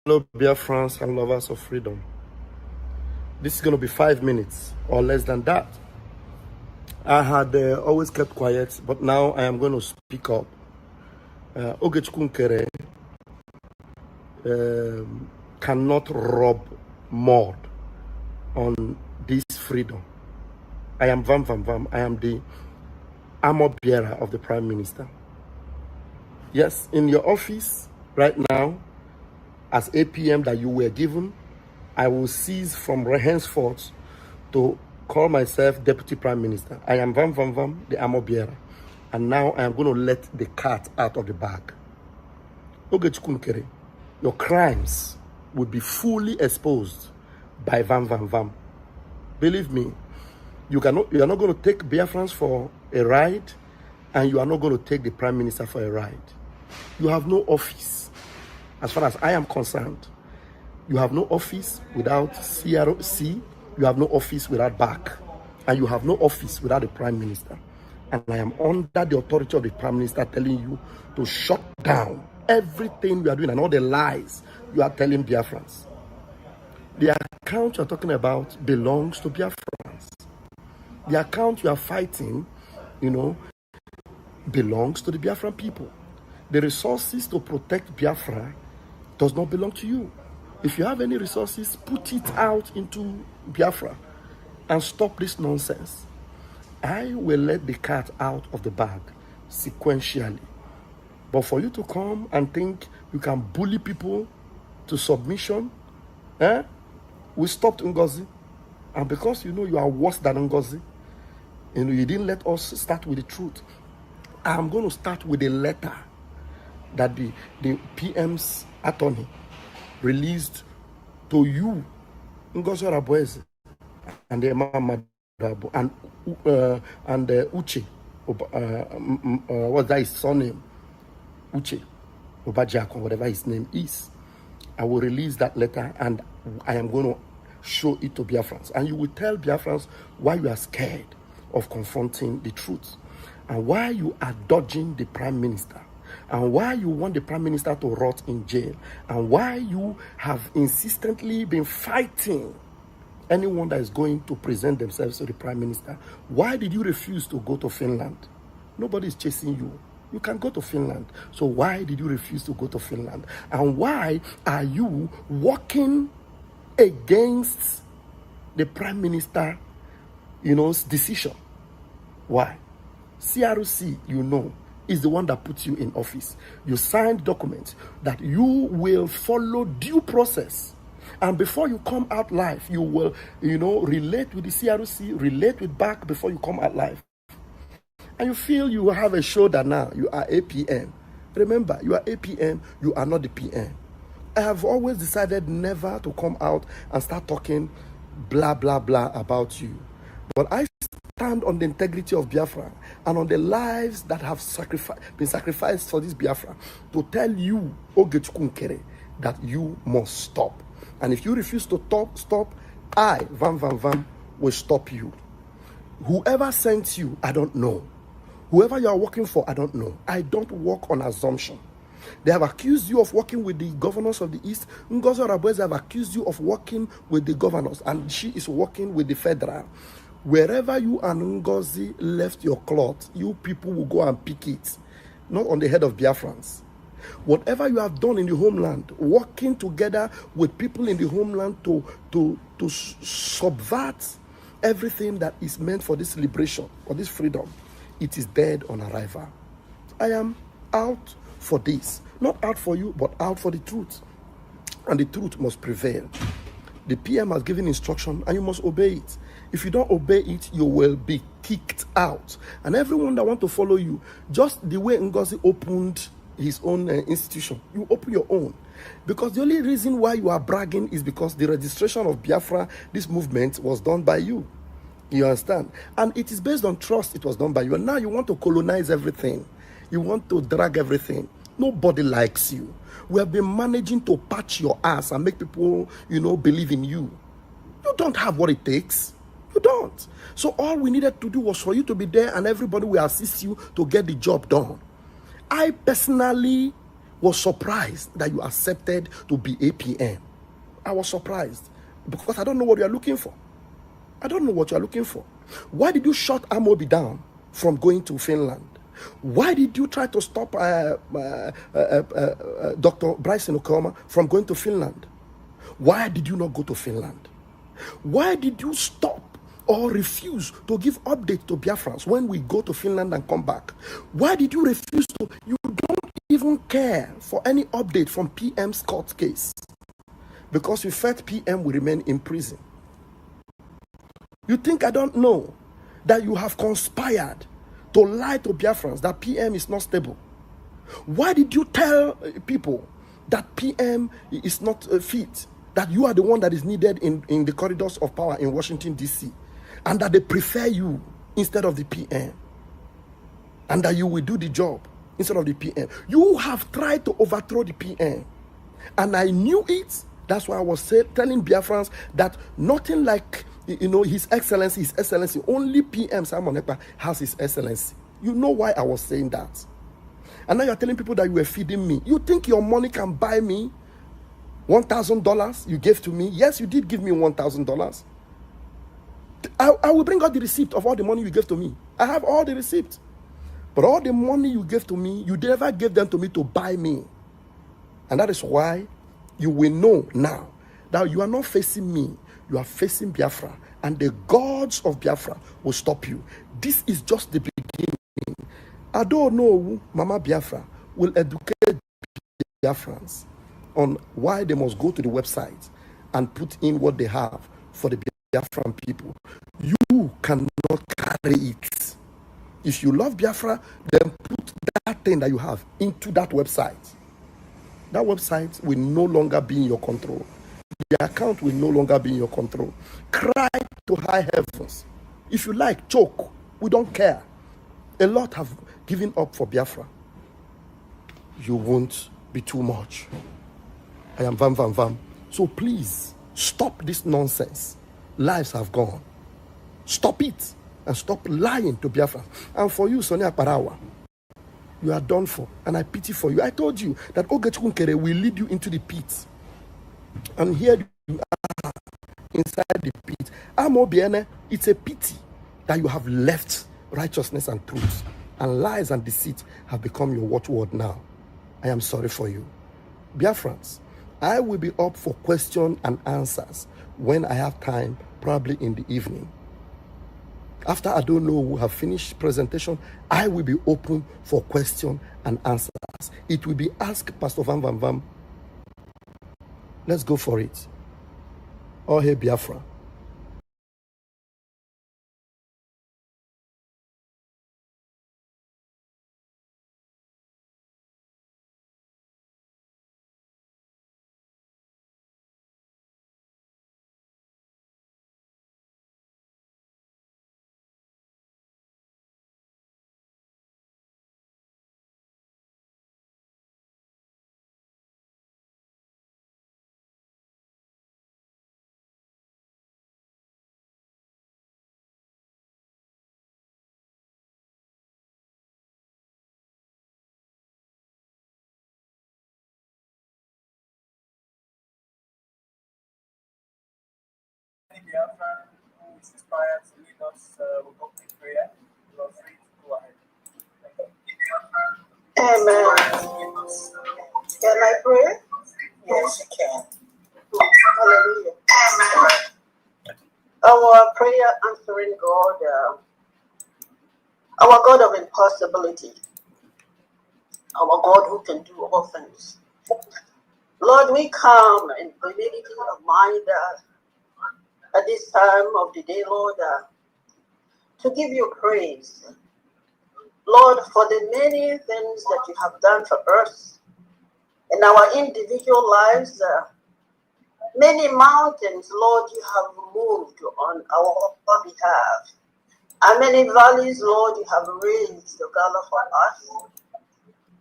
Hello, dear friends and lovers of freedom. This is going to be 5 minutes or less than that. I had always kept quiet, but now I am going to speak up. Ogechkunkere cannot rub mud on this freedom. I am Vam Vam Vam. I am the armor bearer of the Prime Minister. Yes, in your office right now, as APM that you were given, I will cease from henceforth to call myself Deputy Prime Minister. I am Vam Vam Vam, the armor bearer. And now I am going to let the cat out of the bag. Ogechkunkere, your crimes will be fully exposed by Vam Vam Vam. Believe me, you are not going to take Biafrans for a ride, and you are not going to take the Prime Minister for a ride. You have no office. As far as I am concerned, you have no office without CRC, you have no office without BAC, and you have no office without the Prime Minister. And I am under the authority of the Prime Minister telling you to shut down everything you are doing and all the lies you are telling Biafrans. The account you are talking about belongs to Biafrans. The account you are fighting, belongs to the Biafran people. The resources to protect Biafra does not belong to you. If you have any resources, put it out into Biafra and stop this nonsense. I will let the cat out of the bag sequentially. But for you to come and think you can bully people to submission, we stopped Ngozi. And because you are worse than Ngozi, you didn't let us start with the truth. I'm going to start with a letter that the PM's attorney released to you, Ngozi Arabueze, and the Imam and Uche, what's that his surname? Uche Obajak, or whatever his name is. I will release that letter and I am going to show it to Biafrans. And you will tell Biafrans why you are scared of confronting the truth and why you are dodging the Prime Minister, and why you want the Prime Minister to rot in jail, and why you have insistently been fighting anyone that is going to present themselves to the Prime Minister. Why did you refuse to go to Finland? Nobody is chasing you. You can go to Finland. So why did you refuse to go to Finland? And why are you working against the Prime Minister, decision? Why? CRC, is the one that puts you in office. You signed documents that you will follow due process. And before you come out live, you will, relate with the CRC, relate with BAC before you come out live. And you feel you have a shoulder now. You are APM. Remember, you are APM, you are not the PM. I have always decided never to come out and start talking blah, blah, blah about you. But I stand on the integrity of Biafra and on the lives that have been sacrificed for this Biafra to tell you, Ogechkunkere, that you must stop. And if you refuse to stop, I, Vam Vam Vam, will stop you. Whoever sent you, I don't know. Whoever you are working for, I don't know. I don't work on assumption. They have accused you of working with the governors of the East. Ngozi Orabueze have accused you of working with the governors, and she is working with the federal. Wherever you and Ngozi left your cloth, you people will go and pick it, not on the head of Biafrans. Whatever you have done in the homeland, working together with people in the homeland to subvert everything that is meant for this liberation or this freedom, it is dead on arrival. I am out for this. Not out for you, but out for the truth. And the truth must prevail. The PM has given instruction and you must obey it. If you don't obey it, you will be kicked out. And everyone that wants to follow you, just the way Ngozi opened his own institution, you open your own. Because the only reason why you are bragging is because the registration of Biafra, this movement, was done by you. You understand? And it is based on trust. It was done by you. And now you want to colonize everything. You want to drag everything. Nobody likes you. We have been managing to patch your ass and make people, believe in you. You don't have what it takes. You don't. So all we needed to do was for you to be there, and everybody will assist you to get the job done. I personally was surprised that you accepted to be APM. I was surprised because I don't know what you are looking for. I don't know what you are looking for. Why did you shut Amobi down from going to Finland? Why did you try to stop Dr. Bryson Okoma from going to Finland? Why did you not go to Finland? Why did you stop or refuse to give updates to Biafrans when we go to Finland and come back? Why did you refuse to? You don't even care for any update from PM's court case because you felt PM will remain in prison. You think I don't know that you have conspired to lie to Biafrans that PM is not stable? Why did you tell people that PM is not fit, that you are the one that is needed in the corridors of power in Washington, D.C., and that they prefer you instead of the PM, and that you will do the job instead of the PM? You have tried to overthrow the PM, and I knew it. That's why I was telling Biafrans that nothing like His Excellency, only PM Simon Ekpa has His Excellency. You know why I was saying that. And now you're telling people that you were feeding me. You think your money can buy me $1,000 you gave to me? Yes, you did give me $1,000. I will bring out the receipt of all the money you gave to me. I have all the receipts. But all the money you gave to me, you never gave them to me to buy me. And that is why you will know now that you are not facing me. You are facing Biafra. And the gods of Biafra will stop you. This is just the beginning. I don't know Mama Biafra will educate Biafrans on why they must go to the website and put in what they have for the Biafran people. You cannot carry it. If you love Biafra, then put that thing that you have into that website. That website will no longer be in your control. The account will no longer be in your control. Cry to high heavens. If you like, choke. We don't care. A lot have given up for Biafra. You won't be too much. I am Vam Vam Vam. So please, stop this nonsense. Lives have gone. Stop it. And stop lying to Biafra. And for you, Sonia Parawa, you are done for. And I pity for you. I told you that Ogechikunkere will lead you into the pit. And here you are inside the pit. Amobiene, it's a pity that you have left righteousness and truth, and lies and deceit have become your watchword now. I am sorry for you. Biafrans, I will be up for question and answers when I have time, probably in the evening. After I don't know who have finished presentation, I will be open for question and answers. It will be Ask Pastor Vam Vam Vam. Let's go for it. Oh, hey, Biafra. Biafra, who is inspired to lead us with opening prayer. You are free to go ahead. Amen. Can I pray? Yes, you can. Hallelujah. Amen. Our prayer answering God, our God of impossibility, our God who can do all things. Lord, we come in humility of mind at this time of the day, Lord, to give you praise. Lord, for the many things that you have done for us in our individual lives, many mountains, Lord, you have moved on our behalf. And many valleys, Lord, you have raised the gala for us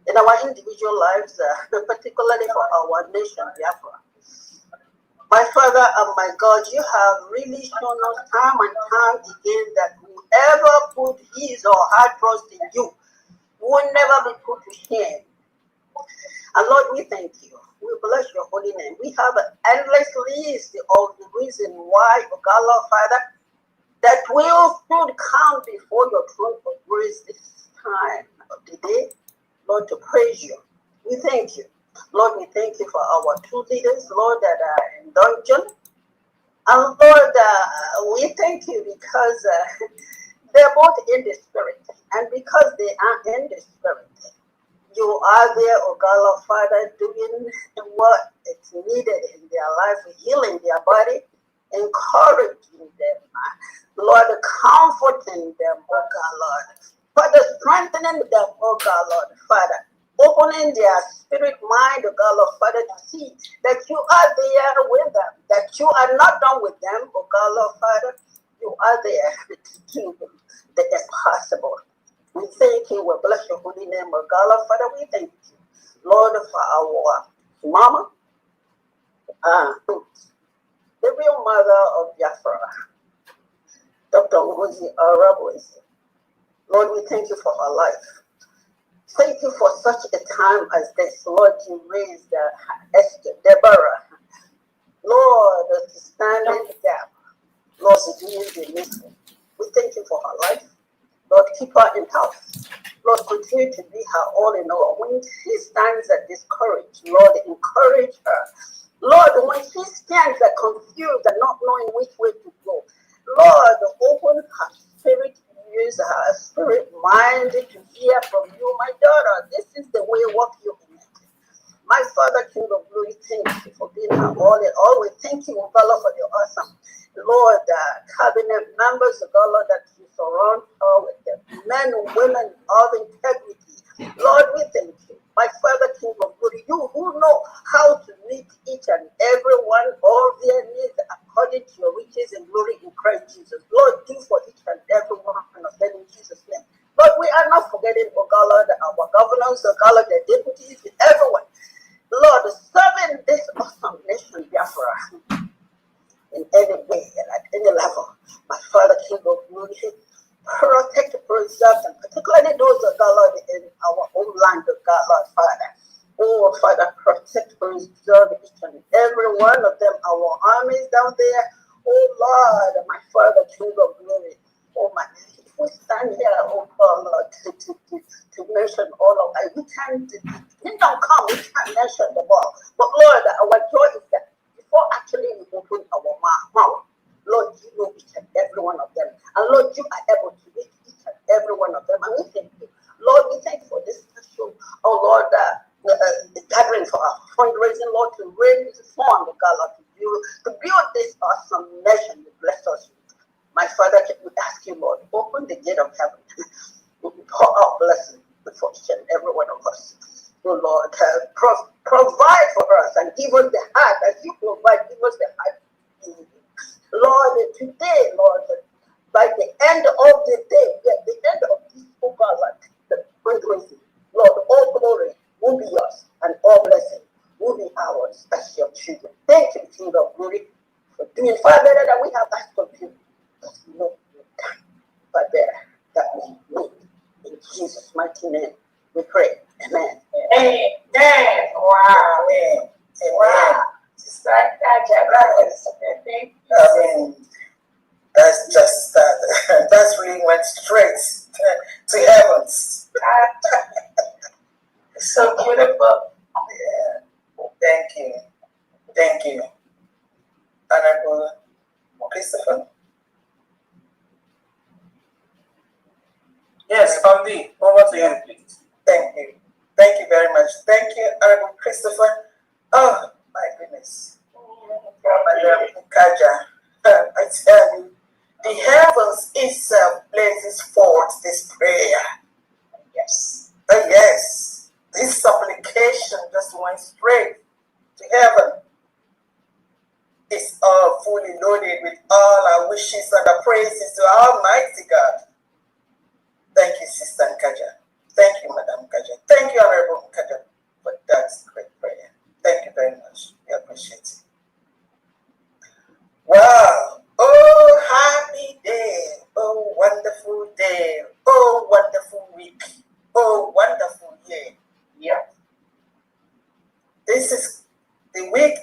in our individual lives, particularly for our nation, Biafra. My Father and my God, you have really shown us time and time again that whoever put his or her trust in you will never be put to shame. And Lord, we thank you. We bless your holy name. We have an endless list of the reason why, oh God, Lord, Father, that we should come before your throne of grace this time of the day, Lord, to praise you. We thank you. Lord, we thank you for our two leaders, Lord, that are in dungeon. And Lord, we thank you because they're both in the spirit. And because they are in the spirit, you are there, oh God, Lord, Father, doing what is needed in their life, healing their body, encouraging them, Lord, comforting them, oh God, Lord, Father, strengthening them, oh God, Lord, Father, opening their spirit, mind, oh God, Lord, Father, to see that you are there with them, that you are not done with them, oh God, Lord, Father, you are there to do the impossible. We thank you. We bless your holy name, oh God, Lord, Father. We thank you, Lord, for our mama, the real mother of Biafra, Dr. Ngozi Araboise. Lord, we thank you for her life. Thank you for such a time as this. Lord, you raised Esther, Deborah. Lord, to stand in the gap. Lord, to do the mission. We thank you for her life. Lord, keep her in health. Lord, continue to be her all in all. When she stands at discouraged, Lord, encourage her. Lord, when she stands at confused and not knowing which way to go, Lord, open her spirit, use her spirit mind to hear from you. My daughter, this is the way walk you in it. My Father, King of Glory, thank you for being her all in all. We thank you, God, for the awesome Lord, cabinet members, God, Lord, that you surround her with the men and women of integrity. Lord, we thank you. My Father, King of Glory, you who know how to meet each and every one of their needs according to your riches and glory in Christ Jesus. Lord, do for each and every one of them in Jesus' name. Lord, we are not forgetting, oh God, Lord, our governors, oh God, Lord, the deputies, everyone. Lord, serving this awesome nation, Biafra, in any way and at any level. My Father, King of Glory, protect, preserve them, particularly those of God, Lord, in our own land, of God, Lord, Father. Oh, Father, protect, preserve each and every one of them, our armies down there. Oh, Lord, my Father, King of Glory. Oh, my, if we stand here, oh, God, Lord, to mention all of it, we can't, kingdom come, we can't mention them all. But, Lord, our joy is that before actually we open our mouth, Lord, you know each and every one of them. And Lord, you are able to reach each and every one of them. And we thank you. Lord, we thank you for this special, oh Lord, the gathering for our fundraising, Lord, to raise fund, oh God, Lord, to build this awesome nation. You bless us. My Father, we ask you, Lord, open the gate of heaven. Pour out blessing for each and every one of us. Oh Lord, provide for us and give us the heart as you provide, give us the heart. Lord, today, Lord, by the end of the day, at the end of this, oh God, the fundraising, Lord, all glory will be yours and all blessing will be ours as your children. Thank you, King of Glory, for doing far better than we have asked of you. Because we know you've done far better than we need. In Jesus' mighty name, we pray. Amen. Amen. Wow. Amen. Wow. Sister, thank you. That's just that. That's really went straight to heavens. So beautiful. Yeah. Thank you, Honorable Christopher. Yes, Pamdi, over to you, please. Thank you very much. Thank you, Honorable Christopher. Oh my goodness, Madam Kaja, I tell you, the heavens itself blazes forth this prayer. Yes. Oh yes, this supplication just went straight to heaven. It's all fully loaded with all our wishes and our praises to Almighty God. Thank you, Sister Kaja. Thank you, Madam Kaja. Thank you, Honorable Kaja, for that great prayer. Thank you very much. We appreciate it. Wow. Oh, happy day. Oh, wonderful day. Oh, wonderful week. Oh, wonderful year. Yeah. This is the week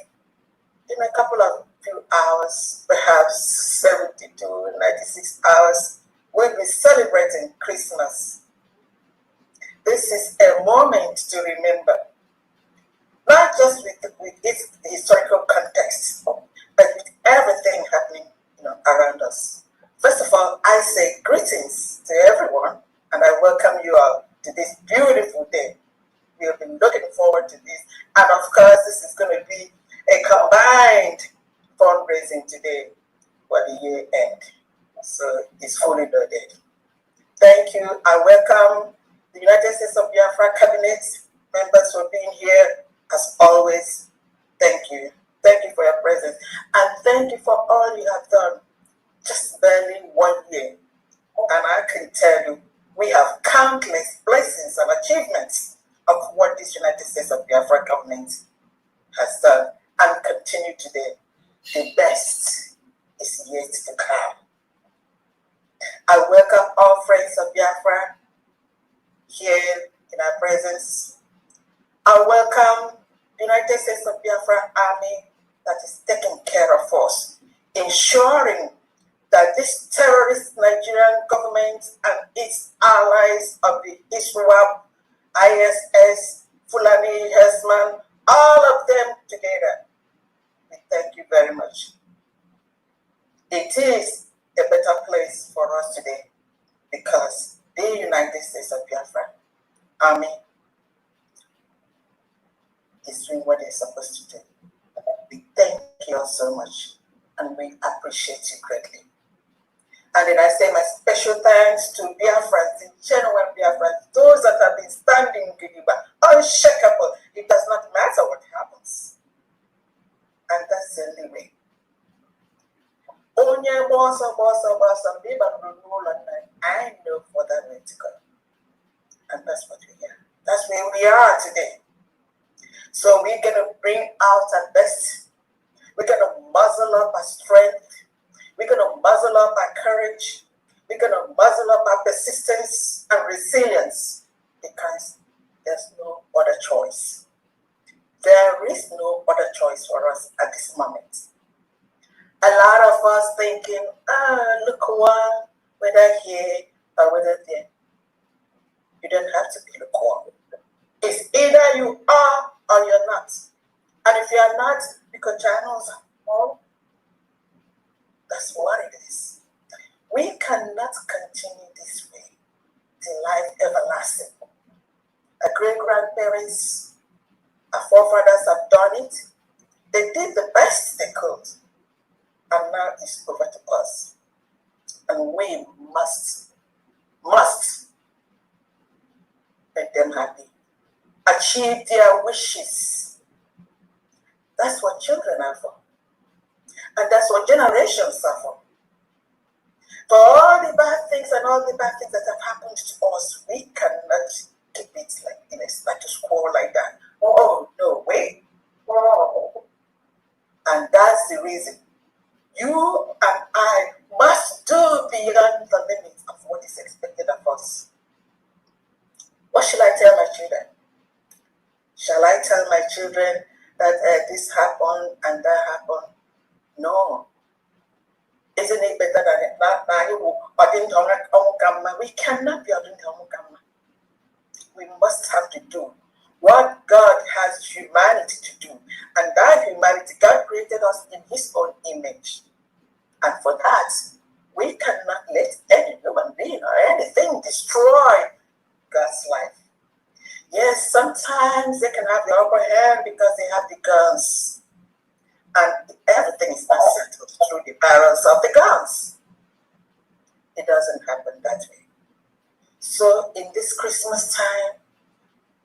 in a couple of few hours, perhaps 72, 96 hours, we'll be celebrating Christmas. This is a moment to remember, not just with its historical context, but with everything happening around us. First of all, I say greetings to everyone, and I welcome you all to this beautiful day. We have been looking forward to this, and of course, this is going to be a combined fundraising today for the year end. So it's fully loaded. Thank you. I welcome the United States of Biafra Cabinet members for being here. As always, thank you. Thank you for your presence. And thank you for all you have done. Just barely 1 year. And I can tell you, we have countless blessings and achievements of what this United States of Biafra government has done and continue today. The best is yet to come. I welcome all friends of Biafra here in our presence. I welcome the United States of Biafra Army that is taking care of us, ensuring that this terrorist Nigerian government and its allies of the ISWAP, ISS, Fulani, Hesman, all of them together. We thank you very much. It is a better place for us today because the United States of Biafra Army is doing what they're supposed to do. We thank you all so much and we appreciate you greatly. And then I say my special thanks to Biafrans, the genuine Biafrans, those that have been standing unshakable. It does not matter what happens. And that's the only way. I know for that way to go. And that's what we are. That's where we are today. So we're going to bring out our best. We're going to muzzle up our strength. We're going to muzzle up our courage. We're going to muzzle up our persistence and resilience because there's no other choice. There is no other choice for us at this moment. A lot of us thinking, look one, whether here or whether there. You don't have to be lukewarm. It's either you are or you're not. And if you are not, because channels are that's what it is. We cannot continue this way till life everlasting. Our great-grandparents, our forefathers have done it. They did the best they could. And now it's over to us. And we must make them happy. Achieve their wishes. That's what children are for. And that's what generations are for. For all the bad things and all the bad things that have happened to us, we cannot keep it like in a status quo like that. Oh, no way. Oh. And that's the reason. You and I must do beyond the limits of what is expected of us. What shall I tell my children? Shall I tell my children that this happened and that happened? No. Isn't it better than We cannot be Odintomukama. We must have to do what God has humanity to do. And that humanity, God created us in his own image. And for that, we cannot let any human being or anything destroy God's life. Yes, sometimes they can have the upper hand because they have the guns. And everything is not settled through the barrels of the guns. It doesn't happen that way. So in this Christmas time,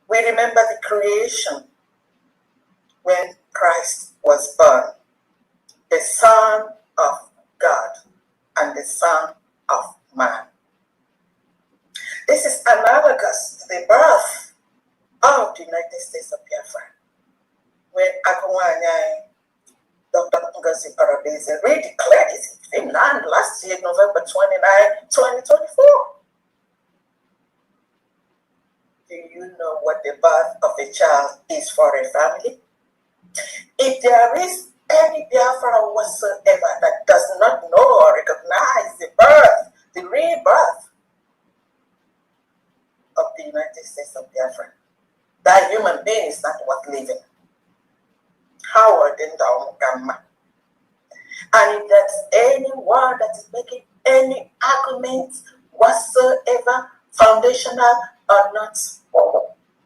we remember the creation when Christ was born, the Son of God and the Son of Man. This is analogous to the birth of the United States of Biafra, when Akumanya, Dr. Ngozi Orodeze redeclared it in Finland last year, November 29, 2024. Do you know what the birth of a child is for a family? If there is any Biafra whatsoever that does not know or recognize the birth, the rebirth of the United States of Biafra, that human being is not worth living. Howard in Gamma. And if there's anyone that is making any argument whatsoever, foundational or not,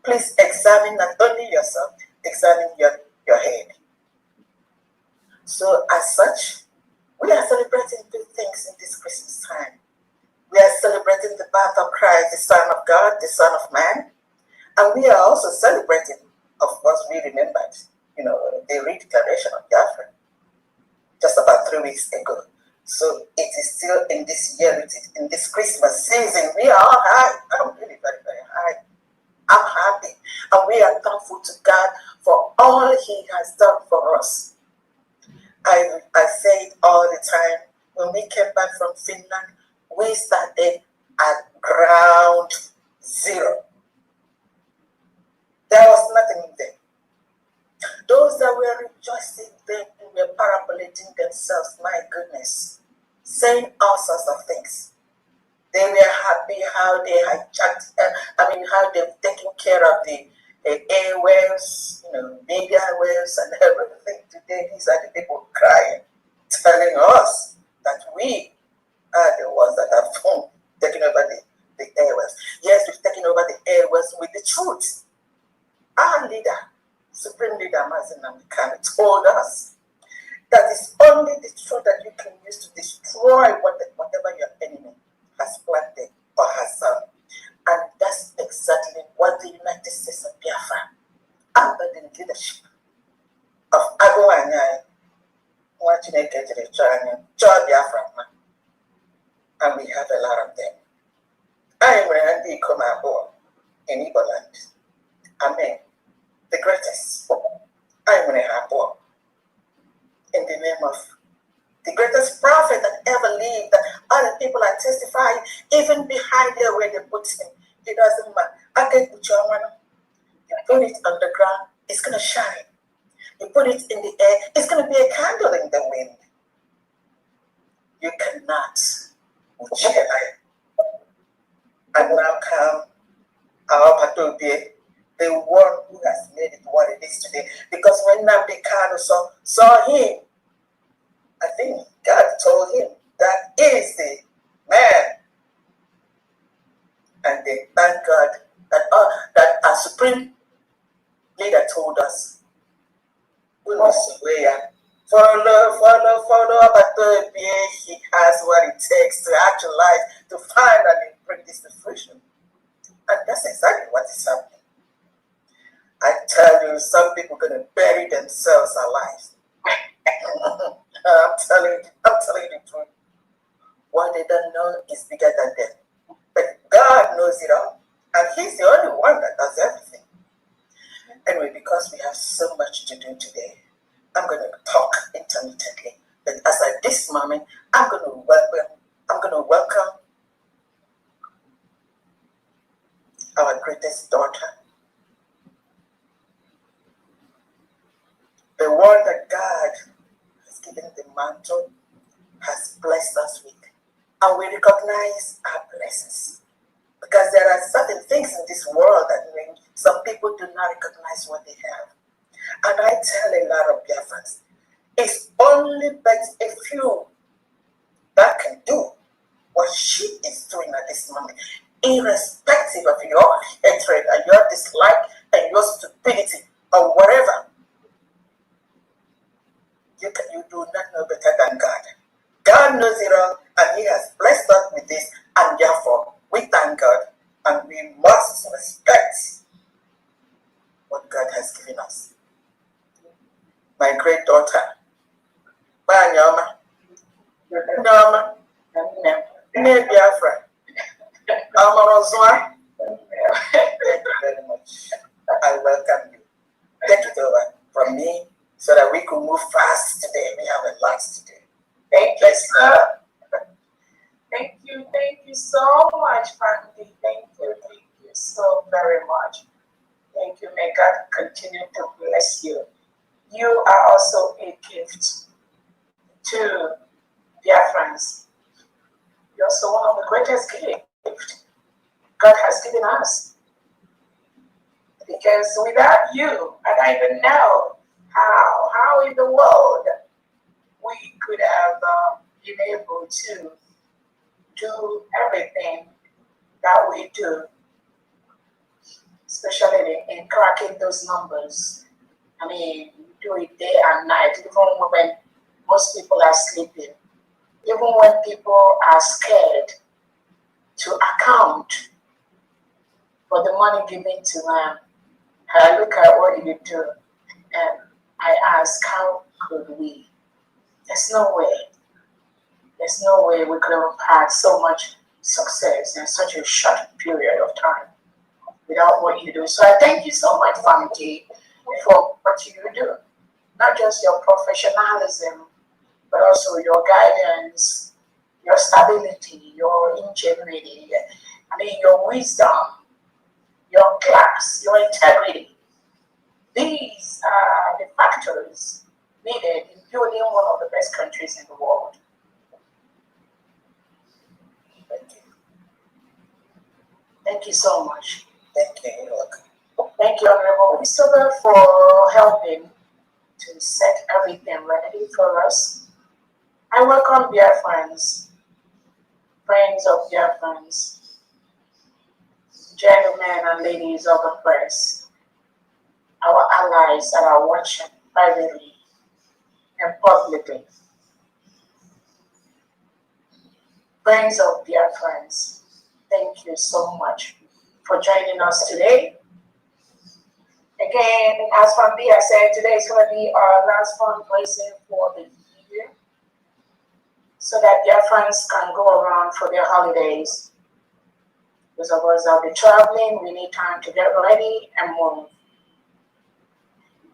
please examine not only yourself, examine your head. So as such, we are celebrating two things in this Christmas time. We are celebrating the birth of Christ, the Son of God, the Son of Man. And we are also celebrating, of course, we remembered, the redeclaration of Biafra just about 3 weeks ago. So it is still in this year, in this Christmas season. We are all high. I'm really very, very high. I'm happy. And we are thankful to God for all he has done for us. I say it all the time. When we came back from Finland, we started at ground zero. There was nothing there. Those that were rejoicing, they were parapolating themselves, my goodness, saying all sorts of things. They were happy how they had how they've taken care of the airwaves, media waves and everything. Today, these are the people crying, telling us that we are the ones that have taken over the airwaves. Yes, we've taken over the airwaves with the truth. Our leader, Supreme Leader Mazin Namikani, told us that it's only the truth that you can use to destroy whatever your enemy has planted or has done. And that's exactly what the United States of Biafra, under the leadership of Agu Anyai, Biafra, and we have a lot of them. I am Randy Komabo in Igbo land. Amen. The greatest. I am Randy in the name of the greatest prophet that ever lived, that other people are testifying, even behind there where they put him. It doesn't matter. I can put your one. You put it on the ground, it's going to shine. You put it in the air, it's going to be a candle in the wind. You cannot. And now come our Patobie, the one who has made it what it is today. Because when Nnamdi Kanu saw him, I think God told him that is the man. And they thank God that our supreme leader told us, we must follow, but he has what it takes to actualize, to finally bring this to fruition. And that's exactly what is happening. I tell you, some people are going to bury themselves alive. I'm telling you the truth. What they don't know is bigger than them. But God knows it all. And he's the only one that does everything. Anyway, because we have so much to do today, I'm going to talk intermittently. But as at this moment, I'm going to welcome our greatest daughter, the one that God has given the mantle, has blessed us with, and we recognize our blessings. Because there are certain things in this world that some people do not recognize what they have. And I tell a lot of Biafrans, it's only but a few that can do what she is doing at this moment, irrespective of your hatred and your dislike and your stupidity or whatever. You do not know better than God. God knows it all, and He has blessed us with this, and therefore we thank God, and we must respect what God has given us. My great daughter, Banyama, Nama, Ne Biafra, Amarozwa. Thank you very much. I welcome you. Take it over from me so that we can move fast today. We have a lot to do. Thank you, sir. Thank you so much, family. Thank you so very much. Thank you. May God continue to bless you. You are also a gift to Biafrans. You're also one of the greatest gifts God has given us. Because without you, I don't even know how in the world we could have been able to do everything that we do, especially in cracking those numbers. I mean, we do it day and night, even when most people are sleeping, even when people are scared to account for the money given to them. I look at what you do, and I ask, how could we? There's no way. There's no way we could have had so much success in such a short period of time without what you do. So I thank you so much, family, for what you do. Not just your professionalism, but also your guidance, your stability, your ingenuity, I mean, your wisdom, your class, your integrity. These are the factors needed in building one of the best countries in the world. Thank you. Thank you so much. Thank you. You're welcome. Thank you, Honorable Christopher, for helping to set everything ready for us. I welcome Biafrans, friends of Biafrans, gentlemen and ladies of the press, our allies that are watching privately and publicly. Friends of Biafrans, thank you so much for joining us today. Again, as Fambia said, today is going to be our last fundraising for the year so that Biafrans can go around for their holidays. Those of us that will be traveling, we need time to get ready and move.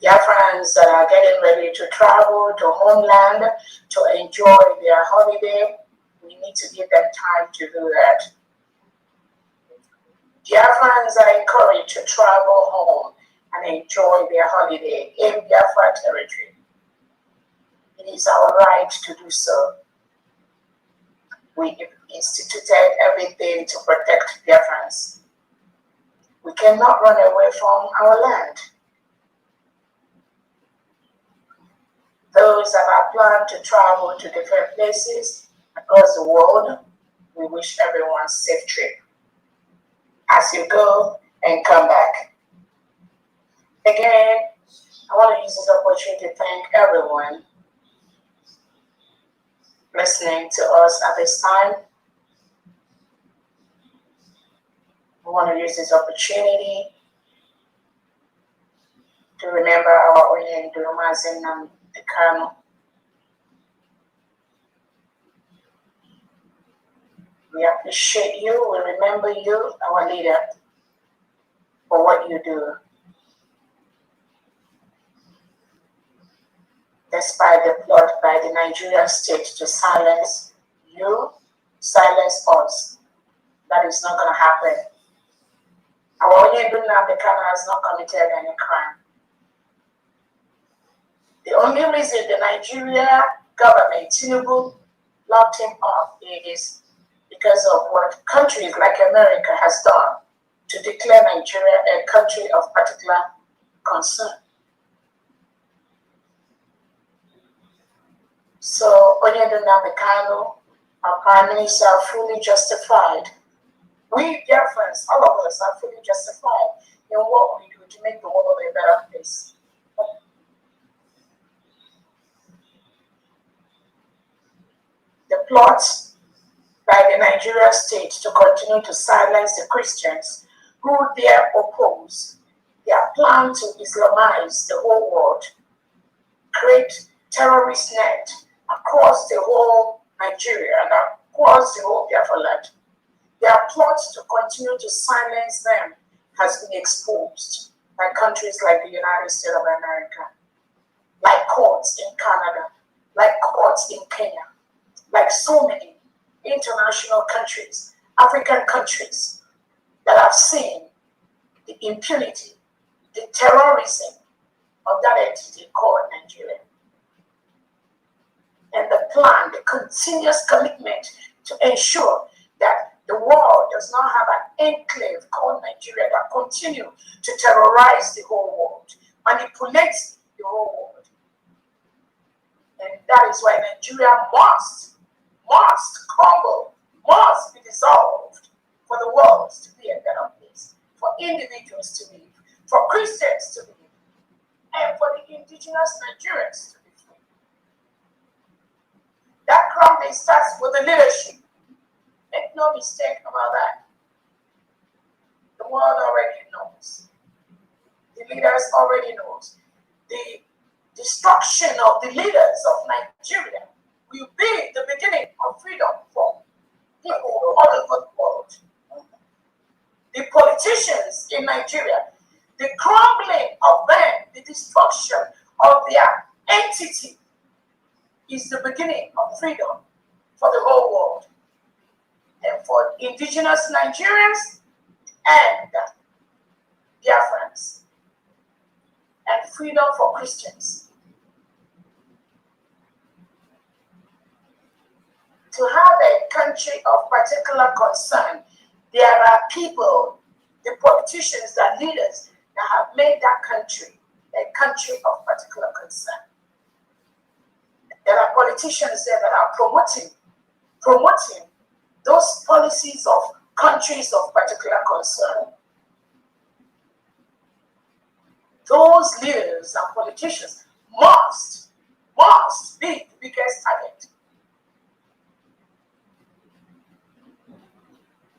Biafrans that are getting ready to travel to homeland to enjoy their holiday, we need to give them time to do that. Biafrans are encouraged to travel home and enjoy their holiday in Biafra territory. It is our right to do so. We instituted everything to protect Biafrans. We cannot run away from our land. Those that are planned to travel to different places across the world, we wish everyone a safe trip as you go and come back. Again, I want to use this opportunity to thank everyone listening to us at this time. We want to use this opportunity to remember our Onye Ndurumazi Nnamdi Kanu. We appreciate you, we remember you, our leader, for what you do. Despite the plot by the Nigerian state to silence you, silence us, that is not going to happen. Our Onye Ndurumazi Kanu has not committed any crime. The only reason the Nigeria government, Tinubu, locked him up is because of what countries like America has done to declare Nigeria a country of particular concern. So, Onyedona Mekano, our Prime Minister, are fully justified. We, dear friends, all of us are fully justified in what we do to make the world a better place. The plot by the Nigerian state to continue to silence the Christians who dare oppose their plan to Islamize the whole world, create terrorist net across the whole Nigeria and across the whole Biafra land. Their plot to continue to silence them has been exposed by countries like the United States of America, like courts in Canada, like courts in Kenya, like so many international countries, African countries that have seen the impunity, the terrorism of that entity called Nigeria. And the plan, the continuous commitment to ensure that the world does not have an enclave called Nigeria that continue to terrorize the whole world, manipulate the whole world. And that is why Nigeria must crumble, must be dissolved for the world to be a better place, for individuals to live, for Christians to live, and for the indigenous Nigerians to be free. That crumbling starts with the leadership. Make no mistake about that. The world already knows. The leaders already knows. The destruction of the leaders of Nigeria will be the beginning of freedom for people all over the world. The politicians in Nigeria, the crumbling of them, the destruction of their entity is the beginning of freedom for the whole world. And for indigenous Nigerians and Biafrans, and freedom for Christians. To have a country of particular concern, there are people, the politicians, the leaders that have made that country a country of particular concern. There are politicians there that are promoting those policies of countries of particular concern. Those leaders and politicians must be the biggest target.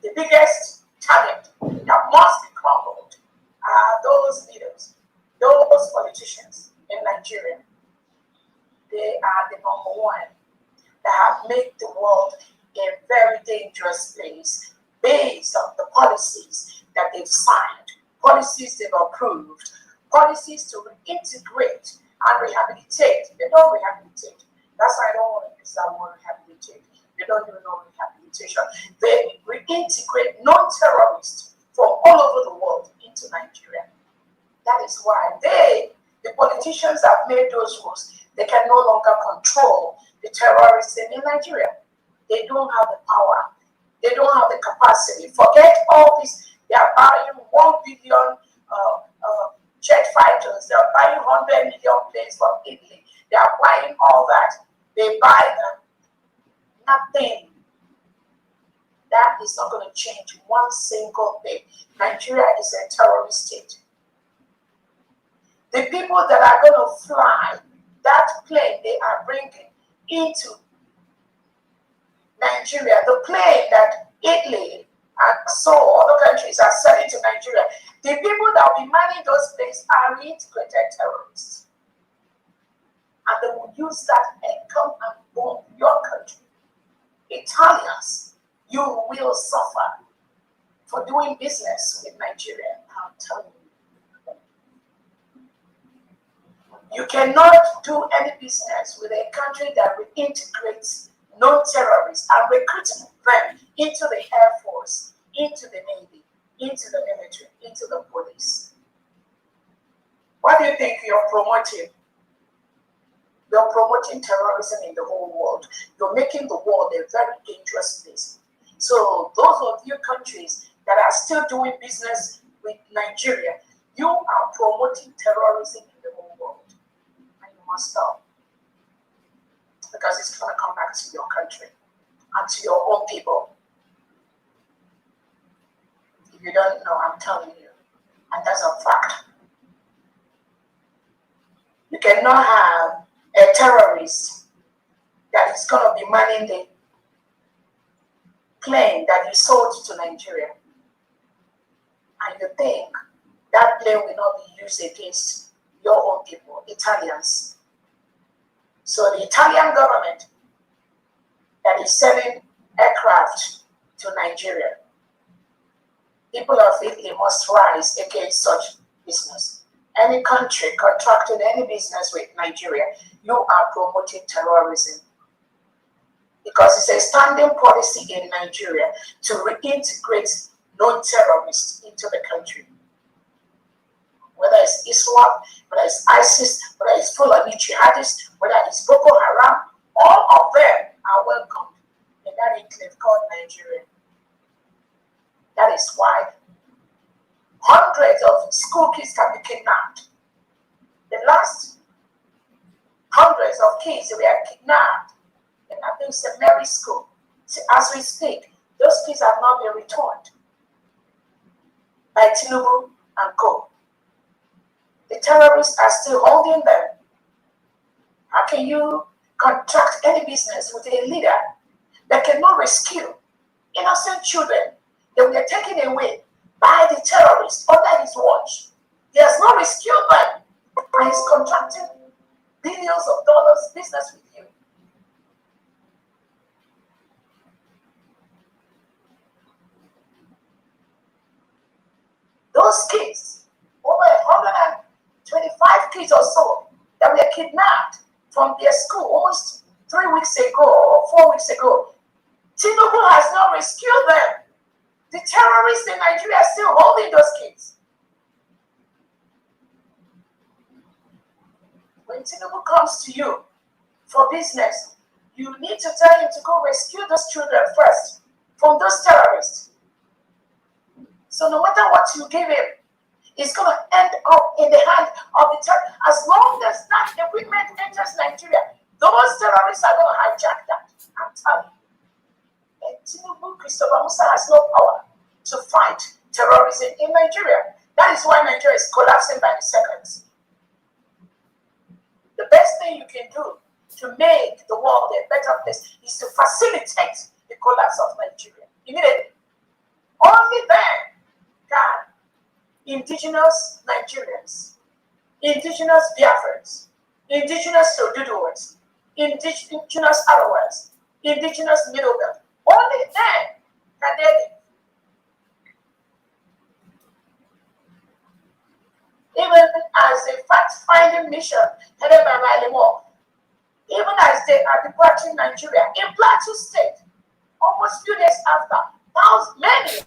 The biggest target that must be crumbled are those leaders, those politicians in Nigeria. They are the number one that have made the world a very dangerous place based on the policies that they've signed, policies they've approved, policies to reintegrate and rehabilitate. They don't rehabilitate. That's why I don't want to use that word rehabilitate. They don't do no rehabilitation. They reintegrate non-terrorists from all over the world into Nigeria. That is why the politicians have made those rules. They can no longer control the terrorism in Nigeria. They don't have the power. They don't have the capacity. Forget all this. They are buying 1 billion jet fighters. They are buying 100 million planes from Italy. They are buying all that. They buy them. Nothing. That is not going to change one single thing. Nigeria is a terrorist state. The people that are going to fly that plane they are bringing into Nigeria, the plane that Italy and so other countries are selling to Nigeria, the people that will be manning those planes are reintegrated terrorists. And they will use that and come and bomb your country. Italians, you will suffer for doing business with Nigeria. I'm telling you. You cannot do any business with a country that reintegrates non-terrorists and recruits them into the Air Force, into the Navy, into the military, into the police. What do you think you're promoting? You're promoting terrorism in the whole world. You're making the world a very dangerous place. So those of you countries that are still doing business with Nigeria, you are promoting terrorism in the whole world. And you must stop. Because it's going to come back to your country and to your own people. If you don't know, I'm telling you. And that's a fact. You cannot have a terrorist that is going to be manning the plane that you sold to Nigeria. And you think that plane will not be used against your own people, Italians. So the Italian government that is selling aircraft to Nigeria, people of Italy must rise against such business. Any country contracting any business with Nigeria, you are promoting terrorism. Because it's a standing policy in Nigeria to reintegrate non-terrorists into the country. Whether it's Islam, whether it's ISIS, whether it's Fulani jihadists, whether it's Boko Haram, all of them are welcomed in that enclave called Nigeria. That is why hundreds of school kids can be kidnapped. The last hundreds of kids were kidnapped in I think St. Mary's School. See, as we speak, those kids have not been returned by Tinubu and co. The terrorists are still holding them. How can you contract any business with a leader that cannot rescue innocent children that were taken away by the terrorists under his watch? He has not rescued them, and he's contracting billions of dollars business with you. Those kids, over 125 kids or so, that were kidnapped from their school almost 3 weeks ago or 4 weeks ago, Tinubu has not rescued them. The terrorists in Nigeria are still holding those kids. When Tinubu comes to you for business, you need to tell him to go rescue those children first from those terrorists. So no matter what you give him, it's going to end up in the hand of the terrorists. As long as that equipment enters Nigeria, those terrorists are going to hijack that. I'm telling you. And Tinubu, Christopher Musa has no power to fight terrorism in Nigeria. That is why Nigeria is collapsing by the seconds. The best thing you can do to make the world a better place is to facilitate the collapse of Nigeria immediately. Only then can indigenous Nigerians, indigenous Biafrans, indigenous Oduduwas, indigenous Arawas, indigenous Middle Belt, only then can they live. Even as a fact-finding mission headed by Riley Moore, even as they are departing Nigeria, in Plateau State, almost few days after, many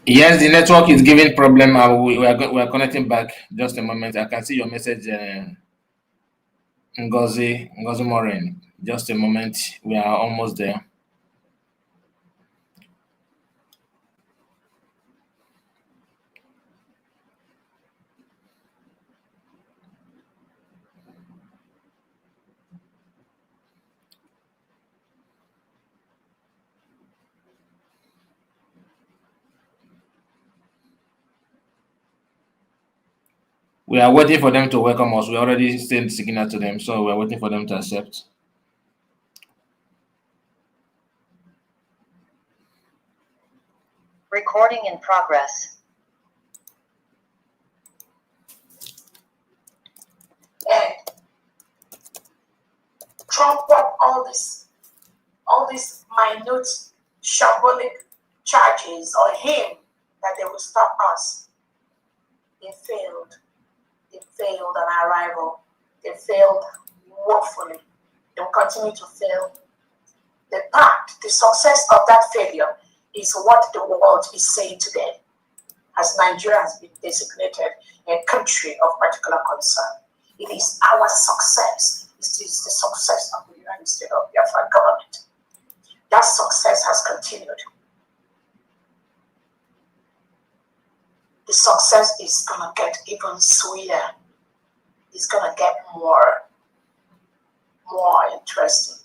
Yes, the network is giving problem. We are connecting back. Just a moment. I can see your message, Ngozi Morin. Just a moment. We are almost there. We are waiting for them to welcome us. We already sent signal to them, so we are waiting for them to accept. Recording in progress. And trump up all these minute shambolic charges on him that they will stop us. They failed. They failed on arrival. They failed woefully. They will continue to fail. The success of that failure is what the world is saying today, as Nigeria has been designated a country of particular concern. It is our success. It is the success of the United States of Biafra government. That success has continued. The success is going to get even sweeter. It's going to get more interesting.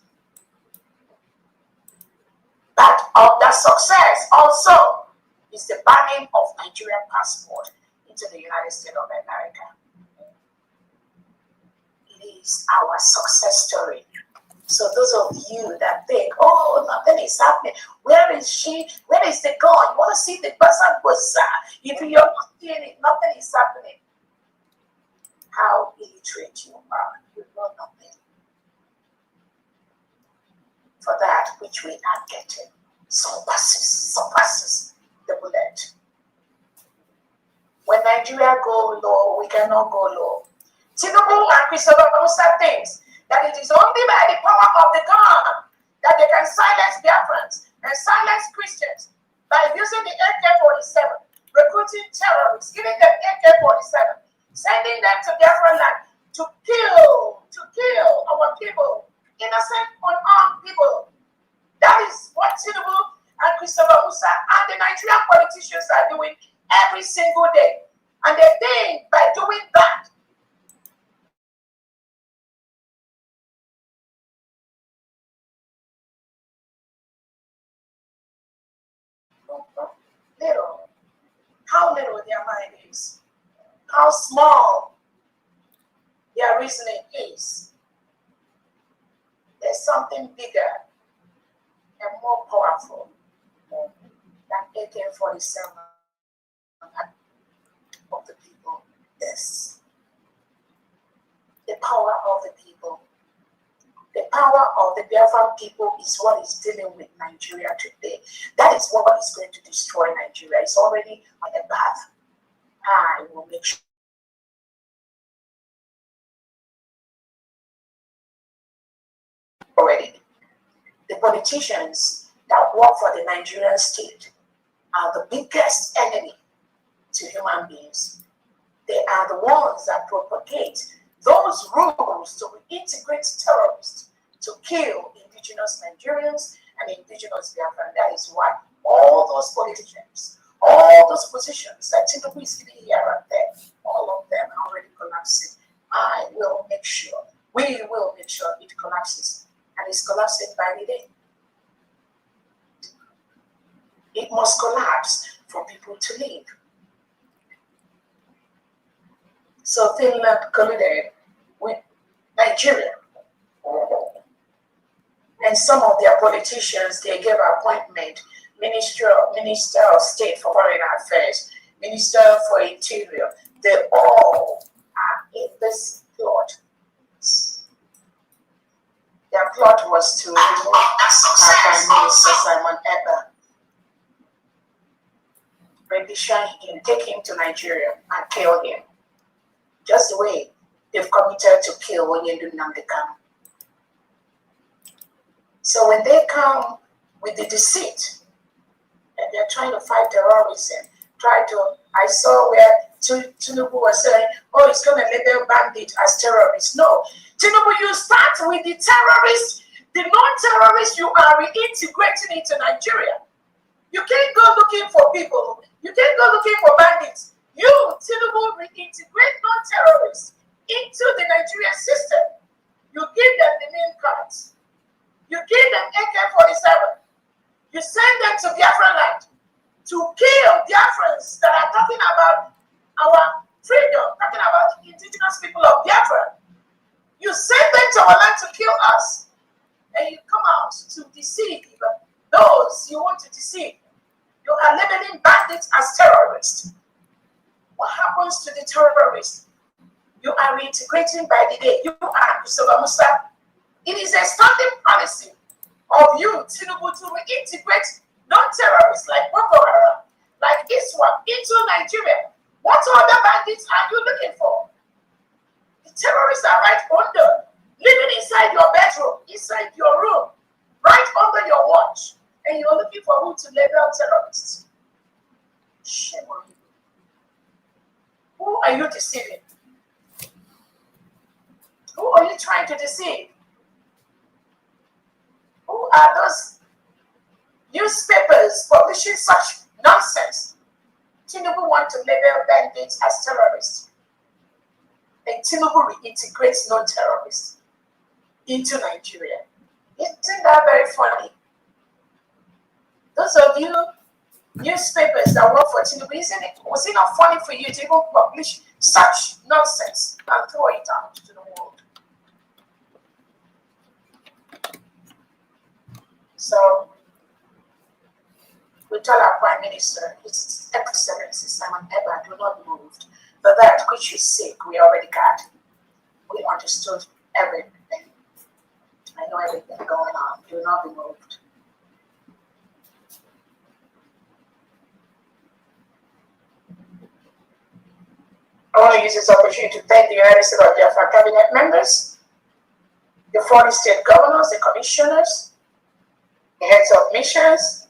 Part of that success also is the banning of Nigerian passport into the United States of America. It is our success story. So those of you that think, oh, nothing is happening. Where is she? Where is the God? You want to see the person was if you're not seeing it, nothing is happening. How illiterate you are. You know nothing. For that which we are getting surpasses the bullet. When Nigeria go low, we cannot go low. Tinubu and Christopher Musa thinks that it is only by the power of the gun that they can silence Biafrans and silence Christians by using the AK-47, recruiting terrorists, giving them AK-47, sending them to Biafran land to kill our people, innocent, unarmed people. That is what Tinubu and Christopher Musa and the Nigerian politicians are doing every single day. And they think by doing that, how little their mind is, how small their reasoning is. There's something bigger and more powerful than AK-47 of the people. Yes. The power of the people. The power of the Biafran people is what is dealing with Nigeria today. That is what is going to destroy Nigeria. It's already on the path. I will make sure. Already. The politicians that work for the Nigerian state are the biggest enemy to human beings. They are the ones that propagate those rules to integrate terrorists, to kill indigenous Nigerians and indigenous Biafran. That is why all those politicians, all those positions that Tinubu is giving here and there, all of them are already collapsing. I will make sure, we will make sure it collapses. And it's collapsing by the day. It must collapse for people to live. So Finland colluded with Nigeria. And some of their politicians, they gave appointment, Minister of State for Foreign Affairs, Minister for Interior. They all are in this plot. Their plot was to remove our Prime Minister Simon Ekpa, rendition him, take him to Nigeria and kill him. Just the way they've committed to kill Onyedu Nnamdi Kanu. So when they come with the deceit they're trying to fight terrorism. I saw where Tinubu was saying, oh, it's going to label bandit as terrorists. No. Tinubu, you start with the terrorists, the non-terrorists, you are reintegrating into Nigeria. You can't go looking for people. You can't go looking for bandits. You, Tinubu, reintegrate non-terrorists into the Nigerian system. You give them the name cards. You give them AK-47. You send them to Biafra land to kill Biafrans that are talking about our freedom, talking about the indigenous people of Biafra. You send them to our land to kill us. And you come out to deceive those you want to deceive. You are labeling bandits as terrorists. What happens to the terrorists? You are reintegrating by the day. You are Christopher Musa. It is a standing policy of you, Tinubu, to reintegrate non-terrorists like Boko Haram, like ISWAP, into Nigeria. What other bandits are you looking for? The terrorists are right under, living inside your bedroom, inside your room, right under your watch, and you're looking for who to label terrorists. Shame on you. Who are you deceiving? Who are you trying to deceive? Who are those newspapers publishing such nonsense? Tinubu want to label bandits as terrorists. And Tinubu reintegrates non-terrorists into Nigeria. Isn't that very funny? Those of you newspapers that work for Tinubu, was it not funny for you to even publish such nonsense and throw it out to the world? So, we tell our Prime Minister, His Excellency Simon Ekpa, do not be moved. For that which is sick, we already got. We understood everything. I know everything going on. Do not be moved. I want to use this opportunity to thank the United States of Biafra cabinet members, the 40 state governors, the commissioners, the heads of missions,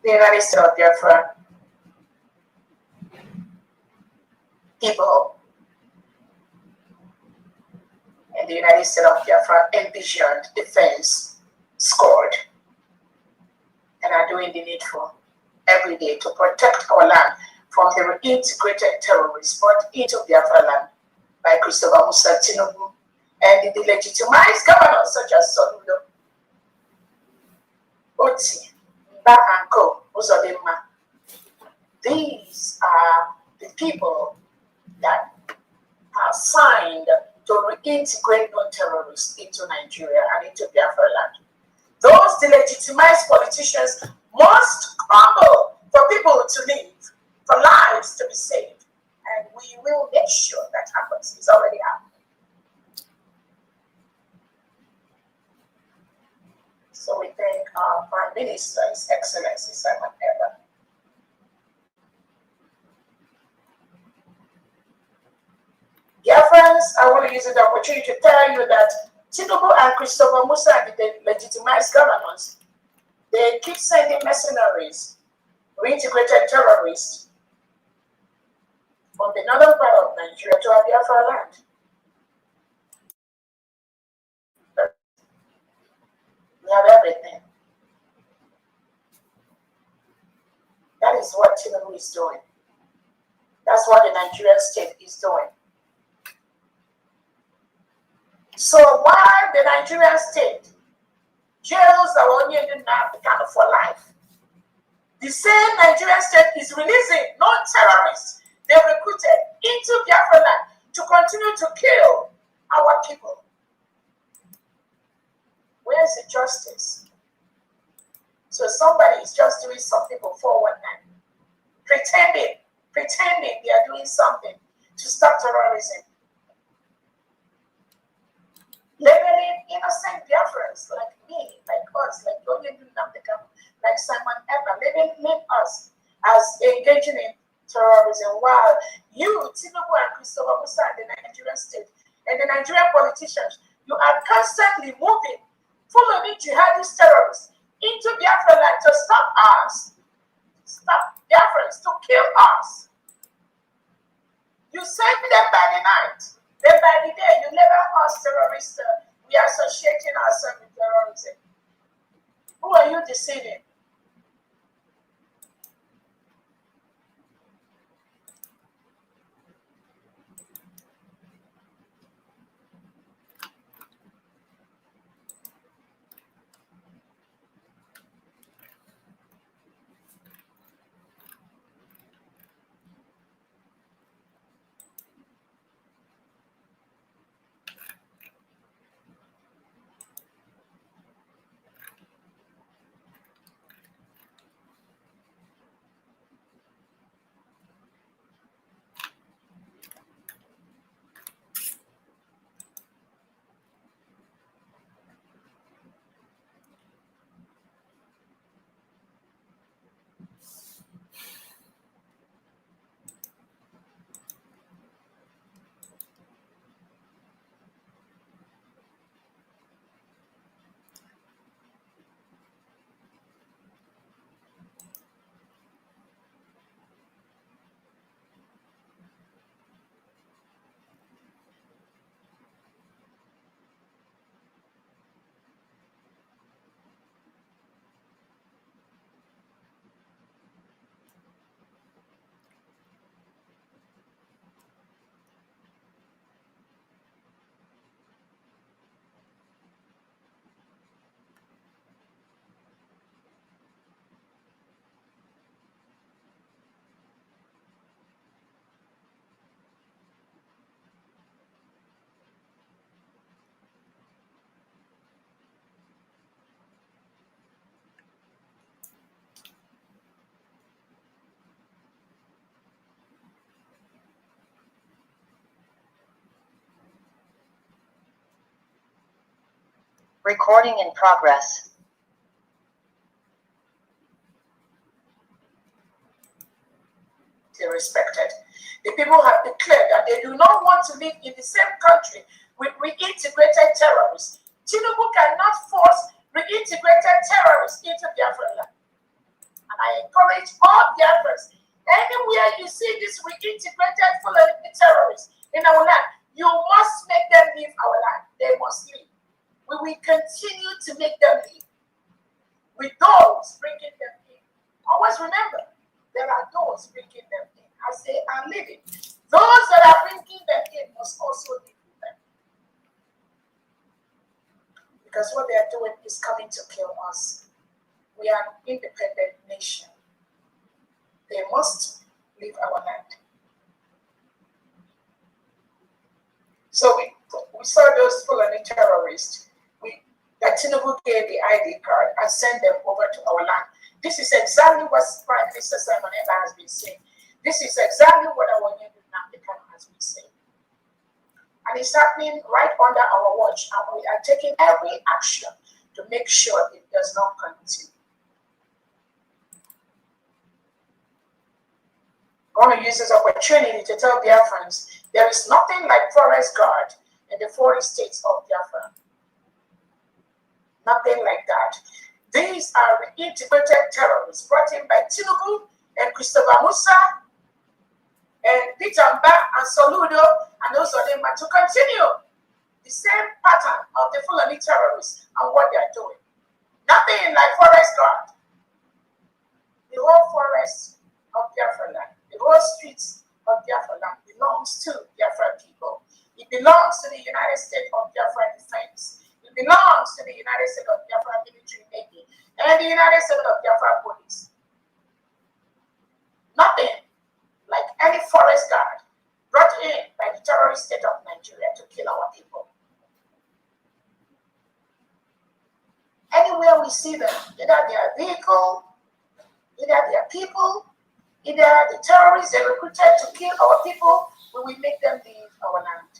the United States of Biafra people, and the United States of Biafra envisioned defense squad, and are doing the needful every day to protect our land from the reintegrated terrorists brought into Biafra land by Christopher Musa Tinubu and the delegitimized governors such as Soludo, Oti, Mba and Co, Uzodema. These are the people that are signed to reintegrate non-terrorists into Nigeria and into Biafra land. Those delegitimized politicians must crumble for people to live, for lives to be saved. And we will make sure that happens. It's already happening. So we thank our Prime Minister, His Excellency Simon Ekpa. Dear friends, I want to use the opportunity to tell you that Tinubu and Christopher Musa and the legitimized governors, they keep sending mercenaries, reintegrated terrorists from the northern part of Nigeria to our Biafra land. We have everything. That is what Tinubu is doing. That's what the Nigerian state is doing. So while the Nigerian state jails our only Nnamdi for life, the same Nigerian state is releasing non-terrorists they recruited into Biafra land to continue to kill our people. Where's the justice? So somebody is just doing something for 419, pretending they are doing something to stop terrorism. Labeling innocent Biafrans like me, like us, like like Simon Ekpa, labeling us as engaging in terrorism, while you, Tinubu and Christopher Musa, and the Nigerian state and the Nigerian politicians, you are constantly moving, following jihadist terrorists terrorists. We are associating ourselves with terrorism. Who are you deceiving? Recording in progress. They respected. The people have declared that they do not want to live in the same country with reintegrated terrorists. Tinubu cannot force reintegrated terrorists into Biafra land. And I encourage all Biafrans, anywhere you see this reintegrated Fulani terrorists in our land, you must make them leave our land. They must leave. We will continue to make them leave. With those bringing them in. Always remember, there are those bringing them in as they are leaving. Those that are bringing them in must also leave with them. Because what they are doing is coming to kill us. We are an independent nation. They must leave our land. So we saw those Fulani terrorists. That Tinubu gave the ID card and sent them over to our land. This is exactly what Prime Minister Simon Ekpa has been saying. This is exactly what our new African has been saying. And it's happening right under our watch, and we are taking every action to make sure it does not continue. I want to use this opportunity to tell Biafrans there is nothing like forest guard in the 40 states of Biafra. Nothing like that. These are reintegrated terrorists brought in by Tinubu and Christopher Musa and Peter Mba and Soludo and those of them to continue the same pattern of the Fulani terrorists and what they are doing. Nothing like forest guard. The whole forest of Biafra land, the whole streets of Biafra land belongs to Biafra people. It belongs to the United States of Biafra Defense. It belongs to the United States of Biafra Military Navy and the United States of Biafra Police. Nothing like any forest guard brought in by the terrorist state of Nigeria to kill our people. Anywhere we see them, either their vehicle, either their people, either the terrorists they recruited to kill our people, we will make them leave our land.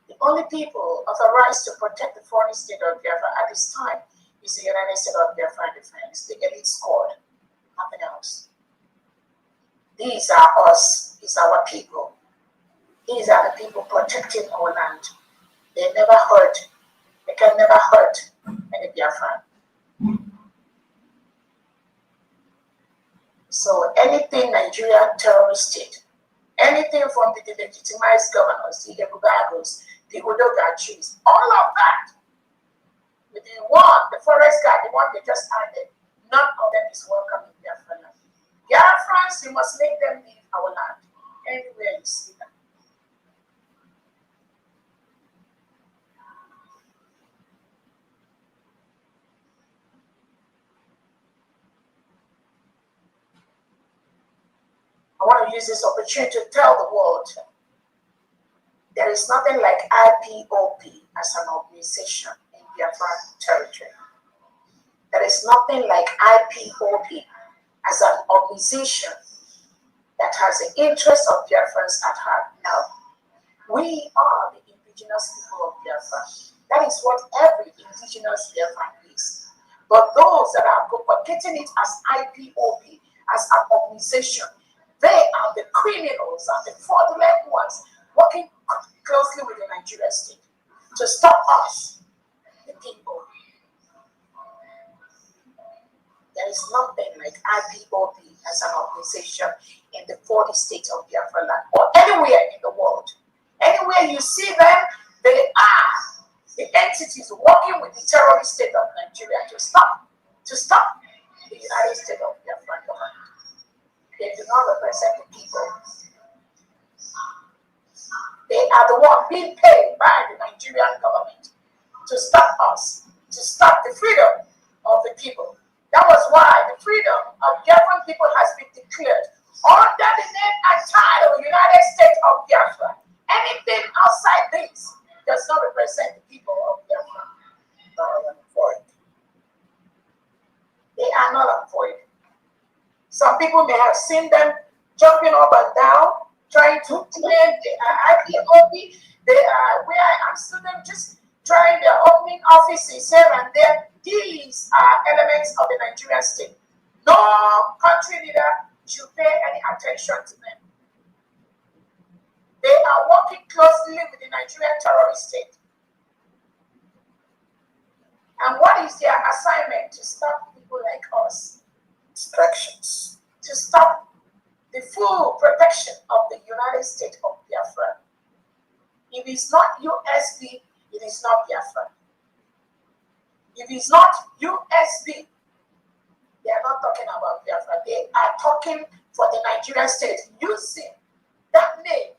The only people authorized to protect the foreign state of Biafra at this time is the United States of Biafra Defense, the elite squad, nothing else. These are us, these are our people. These are the people protecting our land. They never hurt, they can never hurt any Biafran. So anything Nigerian terrorist state, Anything from the delegitimized governors, the Ebubagos, the Odogachis, all of that. With the one, the forest guard, the one they just added, none of them is welcome in Biafra land. Biafrans, you must make them leave our land. Anywhere you see them. I want to use this opportunity to tell the world there is nothing like IPOP as an organization in Biafra territory. There is nothing like IPOP as an organization that has the interests of Biafrans at heart. Now, we are the indigenous people of Biafra. That is what every indigenous Biafran is. But those that are propagating it as IPOP, as an organization, they are the criminals and the fraudulent ones working closely with the Nigerian state to stop us, the people. There is nothing like IPOP as an organization in the 40 states of Biafra land or anywhere in the world. Anywhere you see them, they are the entities working with the terrorist state of Nigeria to stop the United States of Biafra government. They do not represent the people. They are the one being paid by the Nigerian government to stop us, to stop the freedom of the people. That was why the freedom of Biafran people has been declared under the name and title United States of Biafra. Anything outside this does not represent the people of Biafra. They are not void. Some people may have seen them jumping up and down, trying to claim they are IPOP. They are where I am student, just trying their opening offices here and there. These are elements of the Nigerian state. No country leader should pay any attention to them. They are working closely with the Nigerian terrorist state. And what is their assignment? To stop people like us? Distractions. To stop the full protection of the United States of Biafra. If it's not USB, it is not Biafra. If it's not USB, they are not talking about Biafra. They are talking for the Nigerian state, using that name,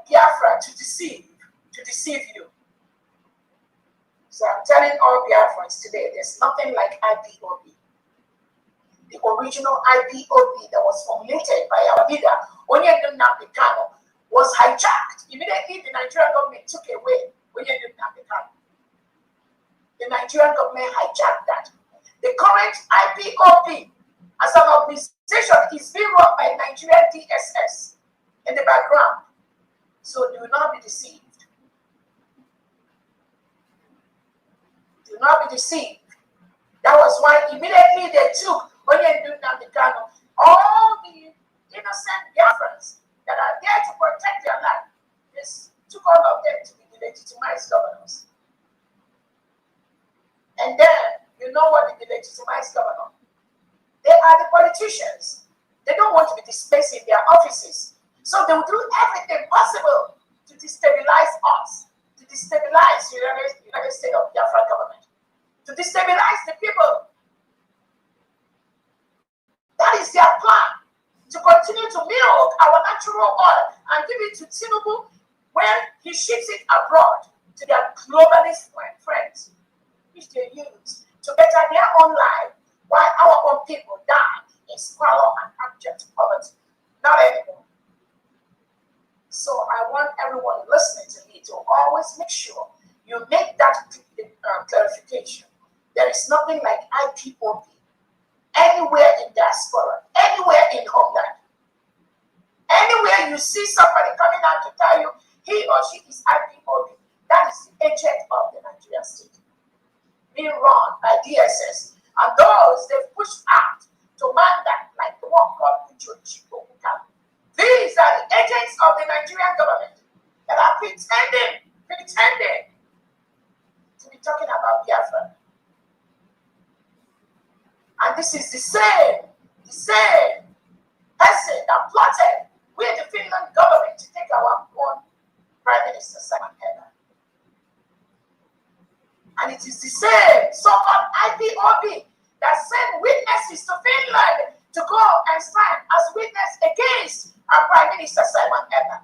Biafra, to deceive you. So I'm telling all Biafrans today, there's nothing like IPOB. The original IPOB that was formulated by our leader, Onyedum Nambikano, was hijacked. Immediately, the Nigerian government took away Onyedum Nambikano. The Nigerian government hijacked that. The current IPOB as an organization is being run by Nigerian DSS in the background. So do not be deceived. Do not be deceived. That was why immediately they took all the innocent Biafrans that are there to protect their land. They took all of them to be the legitimized governors. And then, you know what the legitimized governor? They are the politicians. They don't want to be displaced in their offices. So they will do everything possible to destabilize us, to destabilize the United States of Biafra government, to destabilize the people. That is their plan, to continue to milk our natural oil and give it to Tinubu when he ships it abroad to their globalist friends, which they use to better their own life while our own people die in squalor and abject poverty. Not anymore. So I want everyone listening to me to always make sure you make that clarification. There is nothing like IPOB. Anywhere in diaspora, anywhere in homeland, anywhere you see somebody coming out to tell you he or she is IPOB, that is the agent of the Nigerian state, being run by DSS, and those they push out to man that like the one called Ucho Chico. These are the agents of the Nigerian government that are pretending to be talking about Biafra. And this is the same person that plotted We, the Finland government, to take our own Prime Minister Simon Hedda. And it is the same so-called IPOB that sent witnesses to Finland to go and stand as witness against our Prime Minister Simon Hedda.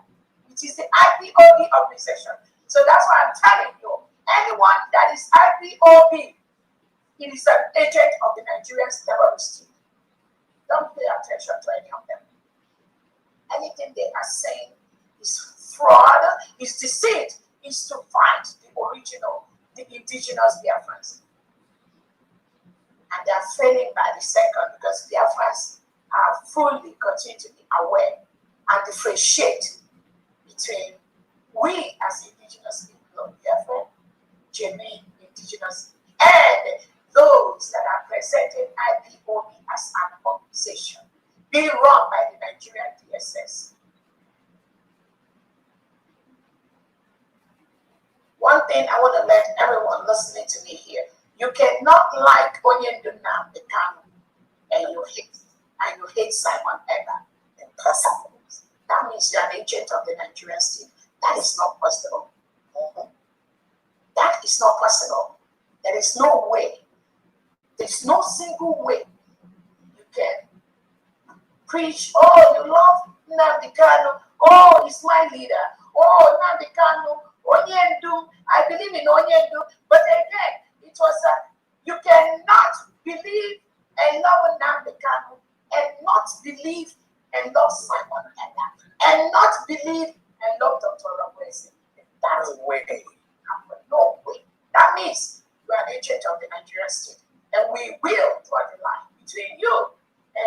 It is the IPOB organization. So that's why I'm telling you, anyone that is IPOB, it is an agent of the Nigerian terrorist team. Don't pay attention to any of them. Anything they are saying is fraud, is deceit, is to fight the original, the indigenous Biafrans. And they are failing by the second because Biafrans are fully continue to be aware and differentiate between we as indigenous people of Biafra, genuine indigenous, and those that are presenting IPOB as an organization being run by the Nigerian DSS. One thing I want to let everyone listening to me here, you cannot like Onyendu Nnamdi Kanu and you hate Simon Hedda in person. That means you're an agent of the Nigerian state. That is not possible. That is not possible. There is no way. There's no single way you can preach, oh, you love Nnamdi Kanu, oh, he's my leader, oh, Nnamdi Kanu, Onyendu, I believe in Onyendu, but again, it was you cannot believe and love Nnamdi Kanu and not believe and love Simon Hedda and not believe and love Dr. Rabwesi. That's way. No way. That means you are an agent of the Nigerian state. And we will draw the line between you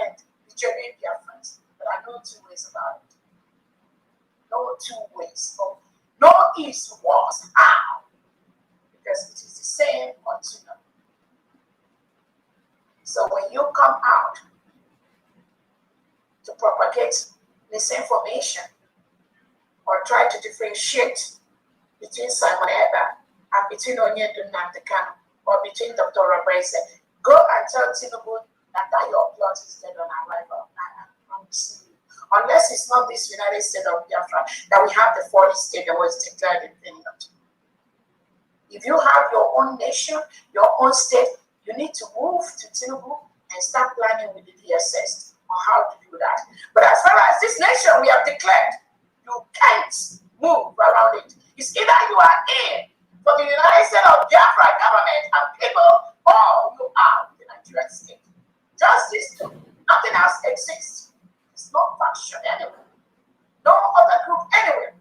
and the genuine Biafrans. But I know two ways about it. No two ways. No east was how. Because it is the same continuum. So when you come out to propagate misinformation or try to differentiate between Simon Hedda and between Onyendu Nnamdi Kanu or between Dr. Rabwesi, go and tell Tinubu that your plot is dead on arrival. Unless it's not this United States of Biafra that we have the 40 state that was declared in Finland. If you have your own nation, your own state, you need to move to Tinubu and start planning with the DSS on how to do that. But as far as this nation we have declared, you can't move around it. It's either you are in for the United States of Biafra government and people, or you are the Nigerian state. Justice, nothing else exists. It's no faction anywhere. No other group anywhere.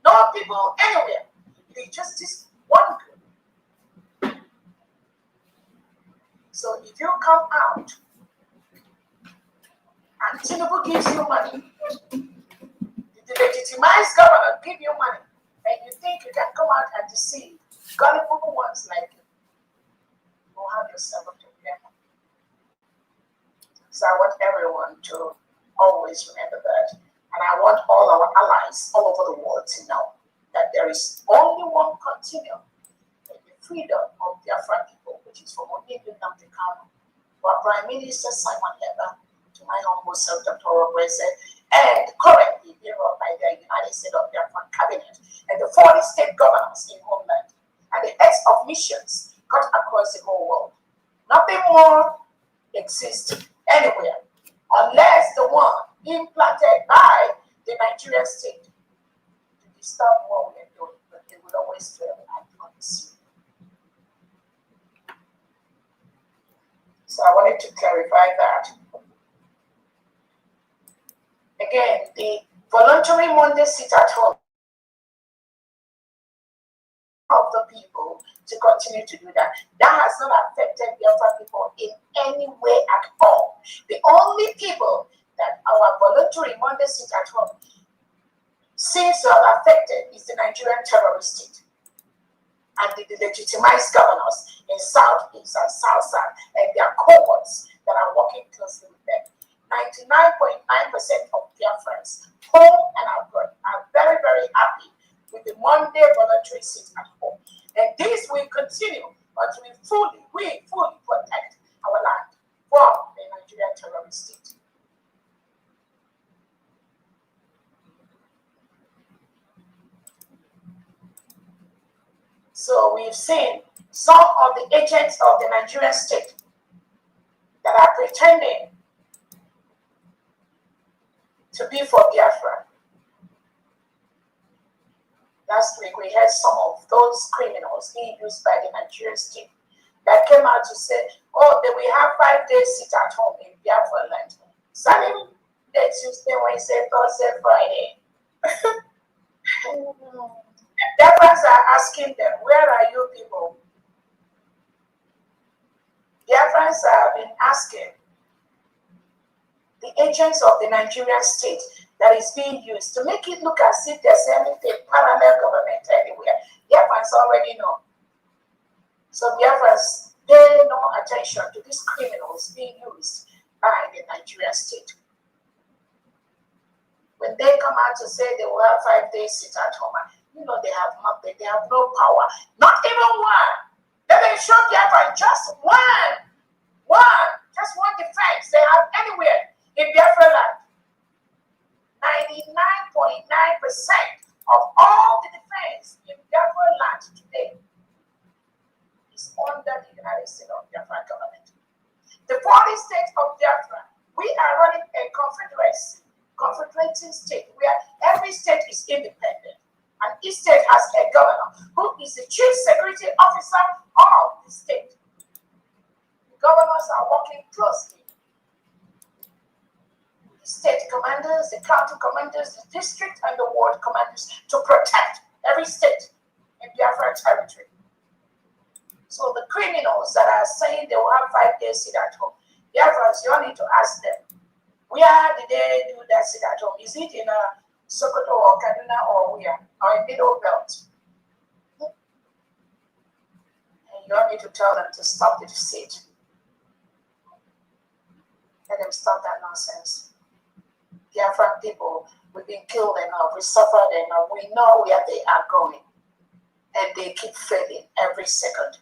No people anywhere. It is just this one group. So if you come out and Tinubu gives you money, the legitimized governor give you money, and you think you can come out and deceive gullible ones like you, you have yourself to blame. So I want everyone to always remember that. And I want all our allies all over the world to know that there is only one continuum in the freedom of the Afro people, which is from Onyendu Nnamdi Kanu, to our Prime Minister Simon Hedda, to my humble self, Dr. Rabwesi, and currently being run by the United States of the Afro cabinet and the 40 state governors in homeland and the heads of missions cut across the whole world. Nothing more exists anywhere unless the one implanted by the Nigerian state to disturb what we are doing, but they will always fail, I promise you. So I wanted to clarify that. Again, the voluntary Monday sit at home of the people to continue to do that. That has not affected the other people in any way at all. The only people that our voluntary Monday sit at home seems to have affected is the Nigerian terrorist state and the legitimized governors in Southeast and South and their cohorts that are working closely with them. 99.9% of Biafrans, home and abroad, are very, very happy with the Monday voluntary sit at home. And this will continue until we fully protect our land from the Nigerian terrorist state. seen some of the agents of the Nigerian state that are pretending to be for Biafra. Last week, we had some of those criminals being used by the Nigerian state that came out to say, oh, that we have 5 days sit at home in Biafra land. Sunday, Tuesday, Wednesday, Thursday, Friday. Biafrans are asking them, where are you people? Biafrans have been asking the agents of the Nigerian state that is being used to make it look as if there's anything parallel government anywhere. Biafrans already know. So Biafrans pay no attention to these criminals being used by the Nigerian state. When they come out to say they will have 5 days sit at home, you know they have nothing, they have no power, not even one. They will show Biafra just just one defense they have anywhere in Biafra land. 99.9% of all the defense in Biafra land today is under the United States of Biafra government. The 40 states of Biafra, we are running a confederating state where every state is independent and each state has a governor who is the chief security officer of the state. The governors are working closely with the state commanders, the county commanders, the district and the ward commanders to protect every state in Biafra territory. So the criminals that are saying they will have 5 days sit at home, Biafrans, you all need to ask them, where did they do that sit at home? Is it in Sokoto or Kaduna or where? Or in Middle Belt? And you all need to tell them to stop the deceit. Let them stop that nonsense. Biafran people, we've been killed enough, we suffered enough, we know where they are going. And they keep failing every second.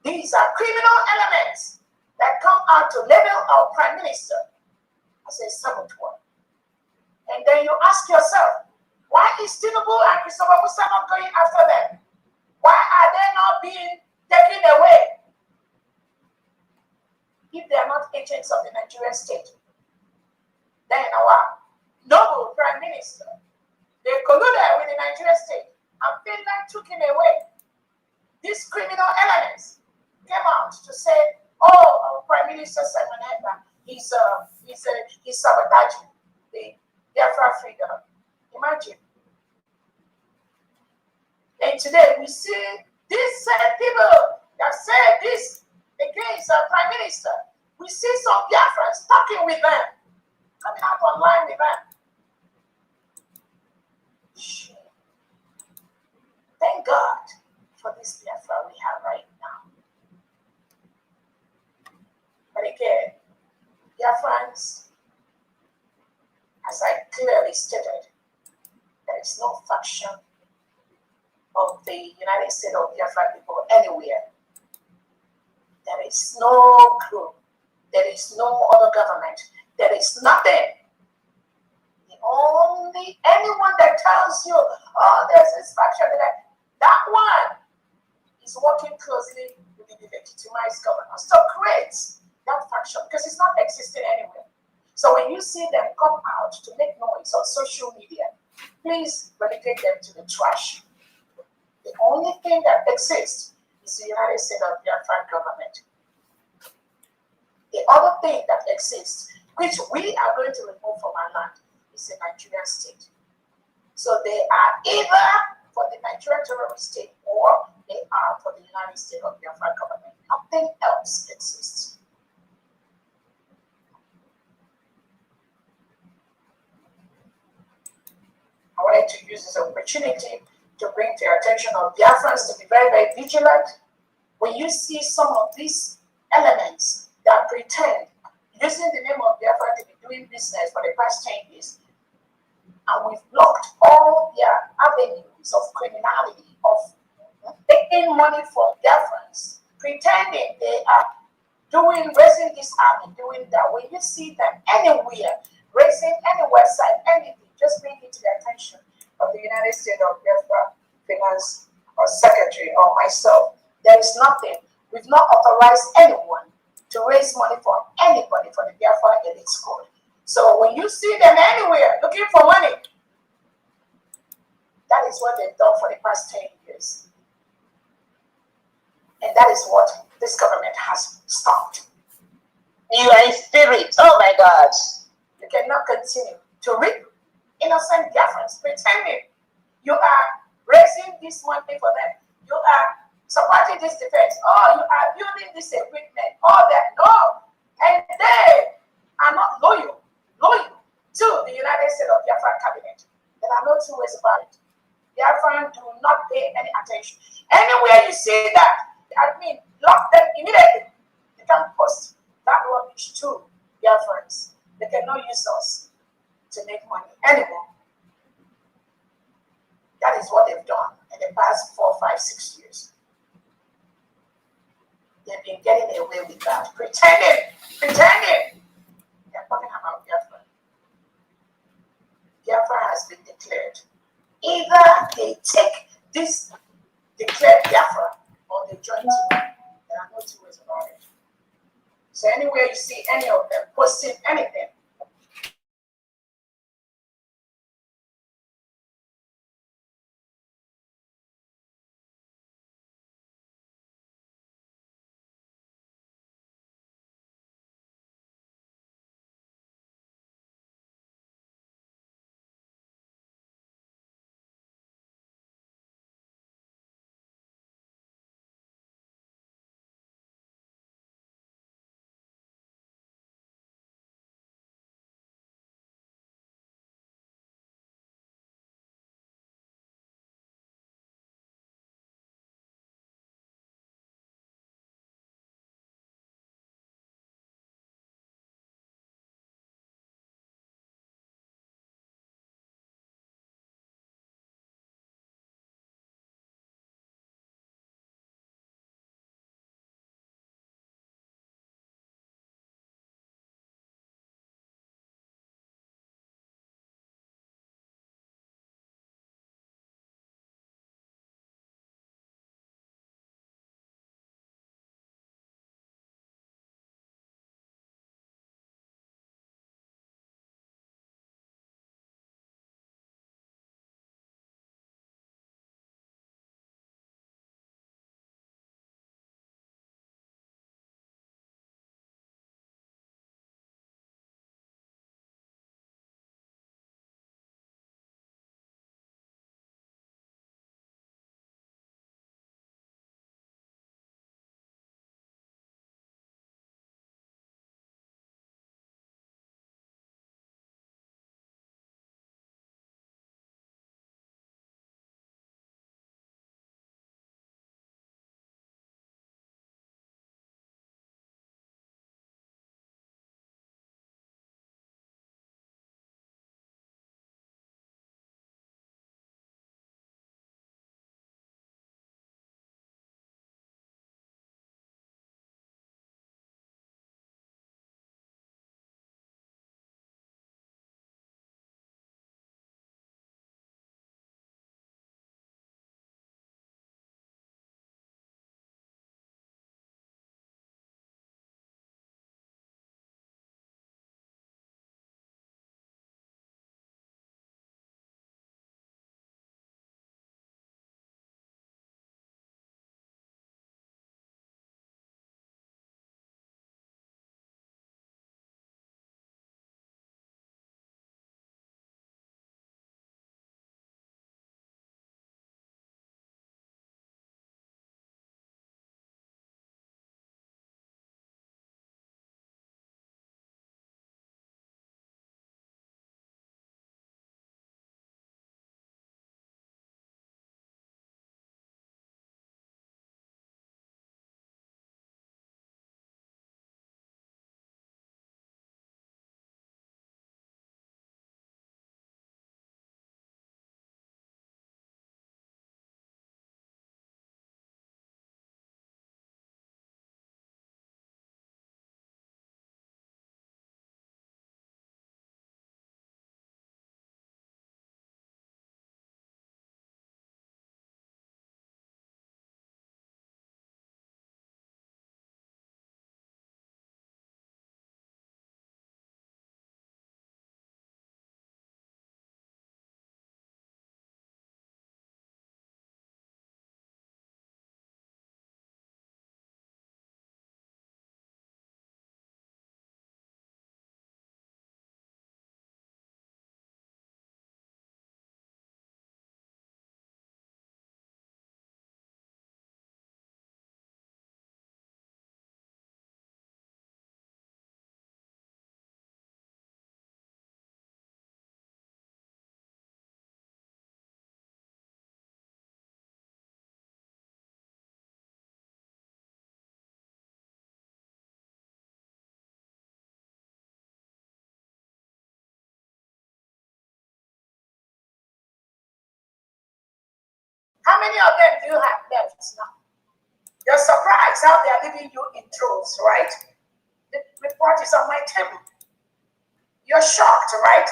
These are criminal elements that come out to label our Prime Minister as a saboteur. And then you ask yourself, why is Tinubu and Christopher Musa not going after them? Why are they not being taken away? If they are not agents of the Nigerian state, then our noble Prime Minister, they colluded with the Nigerian state and Finland took him away. These criminal elements came out to say, oh, our Prime Minister Simon Ekpa, he's sabotaging the Biafra freedom. Imagine. And today we see these same people that say this against our Prime Minister. We see some Biafrans talking with them, coming out online with them. Thank God for this Biafra we have right now. But again, Biafrans, as I clearly stated, there is no faction of the United States of Biafra people anywhere. There is no group. There is no other government. There is nothing. Anyone that tells you, oh, there's this faction, that one is working closely with the legitimized governors to create that faction because it's not existing anywhere. So when you see them come out to make noise on social media, please relegate them to the trash. The only thing that exists is the United States of Biafra government. The other thing that exists, which we are going to remove from our land, is the Nigerian state. So they are either for the Nigerian terrorist state or they are for the United States of Biafra government. Nothing else exists. I wanted to use this opportunity to bring to your attention of Biafrans to be very, very vigilant. When you see some of these elements that pretend using the name of Biafra to be doing business for the past 10 years, and we've blocked all their avenues of criminality, of taking money from Biafrans, pretending they are raising this army, doing that. When you see them anywhere, raising any website, anything, just bring it to the attention of the United States of Biafra Finance or Secretary or myself. There is nothing. We've not authorized anyone to raise money for anybody for the Biafra Elite Squad. So when you see them anywhere looking for money, that is what they've done for the past 10 years. And that is what this government has stopped. You are in spirit. Oh my God. You cannot continue to reap innocent Biafrans pretending you are raising this money for them. You are supporting this defense. Oh, you are building this equipment. All that. No. And they are not loyal to the United States of Biafra cabinet. There are no two ways about it. Biafran do not pay any attention. Anywhere you see that, admin, lock them immediately. They can post that rubbish to Biafrans. They cannot use us to make money anymore. That is what they've done in the past 4, 5, 6 years. They've been getting away with that, pretending. They're talking about Biafra. Biafra has been declared. Either they take this declared Biafra or they join to. There are no two ways about it. So anywhere you see any of them posting anything, How many of them do you have left now? You're surprised how they are leaving you in droves, right? The report is on my table. You're shocked, right?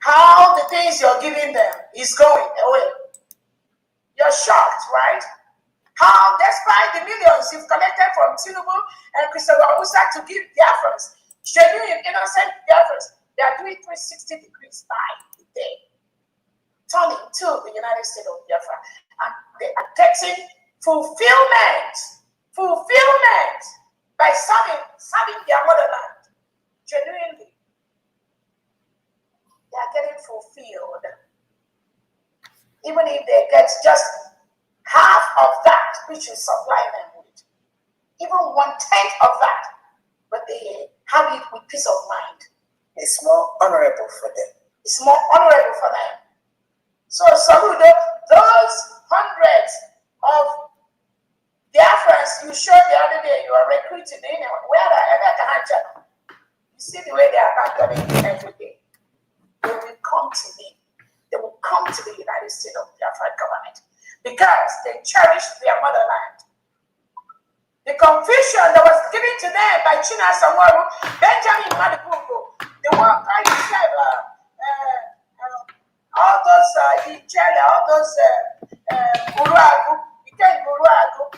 How the things you're giving them is going away. You're shocked, right? How, despite the millions you've collected from Tinubu and Christopher Musa to give Biafrans, genuine, innocent Biafrans, they are doing 360 degrees by the day, turning to the United States of Biafra. And they are getting fulfillment by serving their motherland. Genuinely, they are getting fulfilled. Even if they get just half of that which you supply them with, even 1/10 of that, but they have it with peace of mind. It's more honorable for them. It's more honorable for them. So Saludo, those hundreds of Biafrans you showed the other day, you are recruiting anyone. Where are they? You see the way they are battling every day. They will come to me. They will come to the United States of Biafra government because they cherish their motherland. The confusion that was given to them by China Samaru, Benjamin Madibuko, the one guy who said, all those all those Guruagu, you can't Guruagu.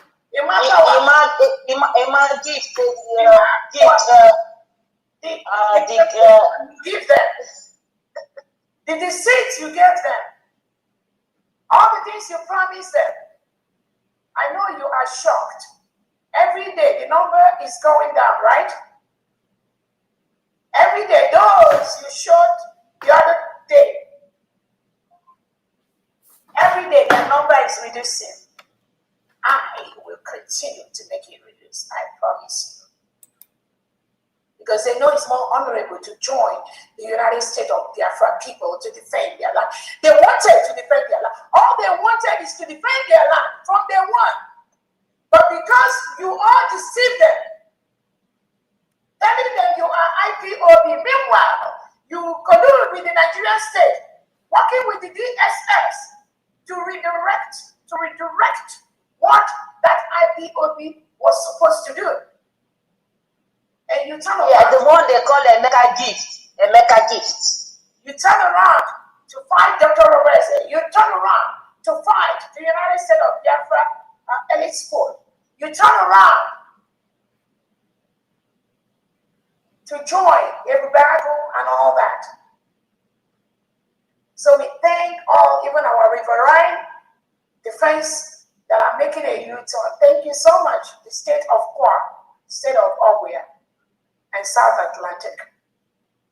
Give them. The deceit you gave them, all the things you promised them, I know you are shocked. Every day the number is going down, right? Every day, those you showed the other day, every day the number is reducing. I will continue to make it reduce, I promise you. Because they know it's more honorable to join the United States of Biafra people to defend their land. They wanted to defend their land. All they wanted is to defend their land from day one. But because you all deceived them, telling them you are IPOB, meanwhile, you collude with the Nigerian state, working with the DSS to redirect what that IPOB was supposed to do. And you turn around. Yeah, the one they call a mega gift. You turn around to fight Dr. Robese. You turn around to fight the United States of Biafra elite school. You turn around to join Erubago and all that. So we thank all, even our riverine defense that are making a U-turn. Thank you so much, the state of Kwa, state of Obuya, and South Atlantic.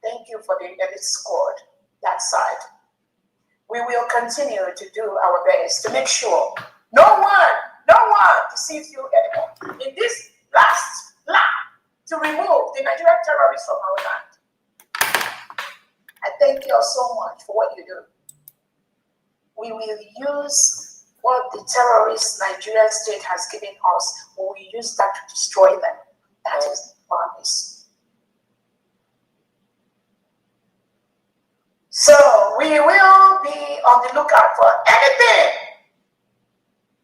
Thank you for the elite squad, that side. We will continue to do our best to make sure no one deceives you anymore. In this last plan to remove the Nigerian terrorists from our land, I thank you all so much for what you do. We will use what the terrorist Nigerian state has given us, we will use that to destroy them. That is the promise. So we will be on the lookout for anything,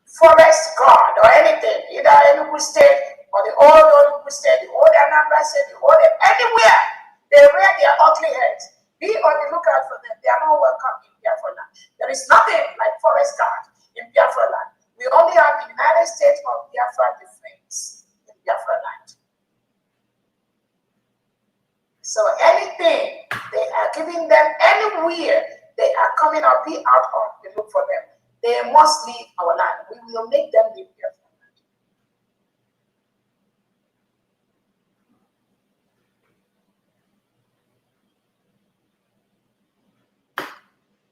forest guard or anything, either Enugu State or the old Enugu State, the old Anambra State, the old anywhere they rear their ugly heads. Be on the lookout for them. They are not welcome in Biafra land. There is nothing like forest guard in Biafra land. We only have the United States of Biafra defense in Biafra land. So anything they are giving them anywhere, they are coming up, be out of the look for them. They must leave our land. We will make them leave their land.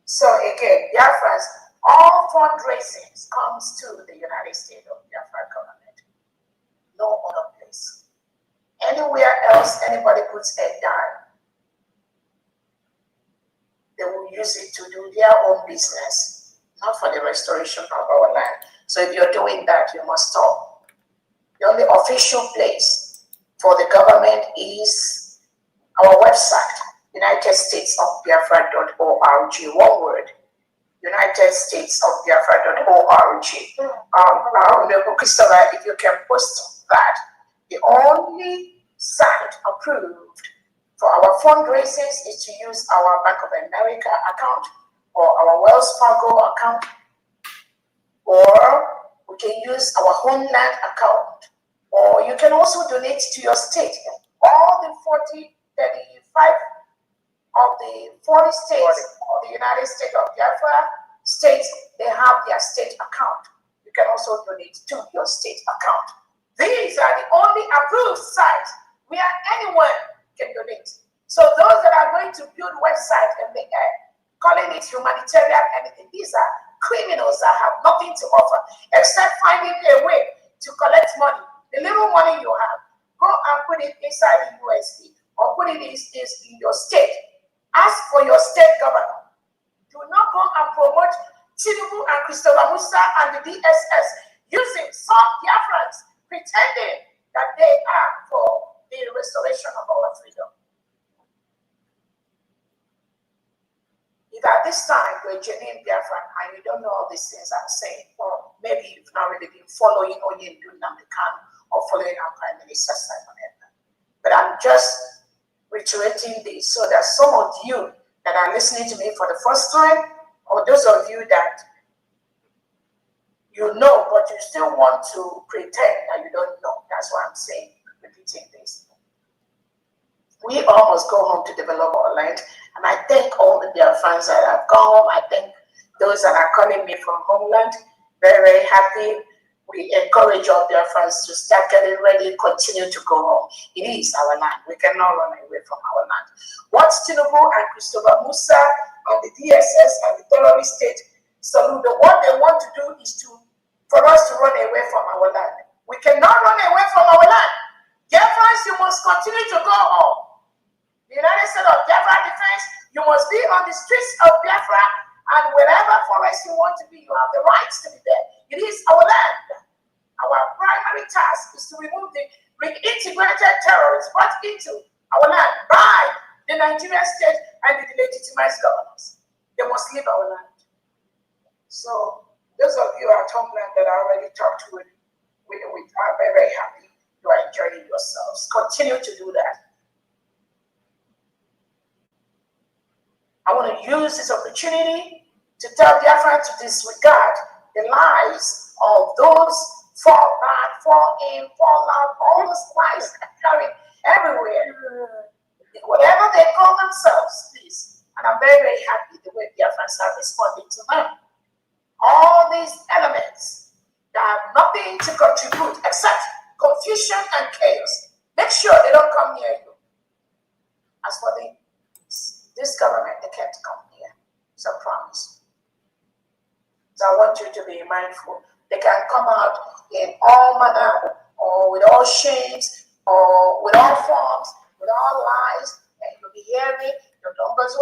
So again, Biafra's all fundraising comes to the United States of Biafra government. No other place. Anywhere else anybody puts a dime, they will use it to do their own business, not for the restoration of our land. So if you're doing that, you must stop. The only official place for the government is our website, UnitedStatesOfBiafra.org, one word, United States of Biafra.org. Christopher, if you can post that, the only site approved for our fundraisers is to use our Bank of America account or our Wells Fargo account, or we can use our Homeland account, or you can also donate to your state. All the 35 of the 40 states of the United States of Biafra states, they have their state account. You can also donate to your state account. These are the only approved sites where anyone can donate. So those that are going to build websites and they are calling it humanitarian anything, these are criminals that have nothing to offer except finding a way to collect money. The little money you have, go and put it inside the USB or put it in your state. Ask for your state governor. Do not go and promote Tinubu and Christopher Musa and the DSS using some Biafrans pretending that they are for the restoration of our freedom. If at this time you're genuine Biafran and you don't know all these things I'm saying, or maybe you've not really been following Onye Nnamdi Kanu or following our Prime Minister Simon Ekpa. But I'm just reiterating this so that some of you that are listening to me for the first time, or those of you that you know but you still want to pretend that you don't know, that's why I'm saying, repeating this. We all must go home to develop our land. And I thank all the Biafrans that have gone home. I thank those that are calling me from homeland. Very, very happy. We encourage all Biafrans to start getting ready, continue to go home. It is our land. We cannot run away from our land. What Tinubu and Christopher Musa and the DSS and the terrorist state salute, what they want to do is for us to run away from our land. We cannot run away from our land. Biafrans, you must continue to go home. The United States of Biafra defense, you must be on the streets of Biafra, and wherever forest you want to be, you have the rights to be there. It is our land. Our primary task is to remove the reintegrated terrorists brought into our land by the Nigerian state and the legitimate governors. They must leave our land. So those of you at homeland that I already talked with are very, very happy. You are enjoying yourselves. Continue to do that. I want to use this opportunity to tell Biafra to disregard the lies of those fall back, fall in, fall out, all those lies carried everywhere. Whatever they call themselves, please. And I'm very, very happy the way Biafrans are responding to them. All these elements that have nothing to contribute except confusion and chaos. Make sure they don't come near you. As for this government, they can't come here. It's a promise. So I want you to be mindful. They can come out in all manner, or with all shades, or with all forms, with all lies, and you'll be hearing your numbers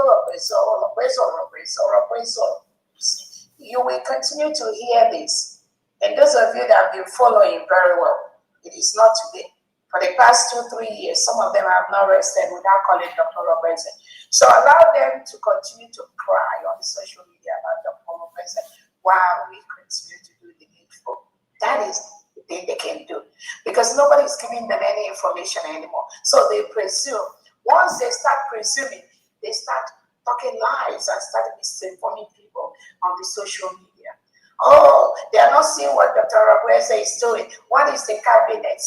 you will continue to hear this. And those of you that have been following very well, it is not today. For the past 2-3 years, some of them have not rested without calling Dr. Robertson. So allow them to continue to cry on the social media about Dr. Robertson while we continue to do the needful. That is the thing they can do. Because nobody is giving them any information anymore. So they presume. Once they start presuming, they start talking lies and start misinforming people on the social media. Oh, they are not seeing what Dr. Robertson is doing. What is the cabinet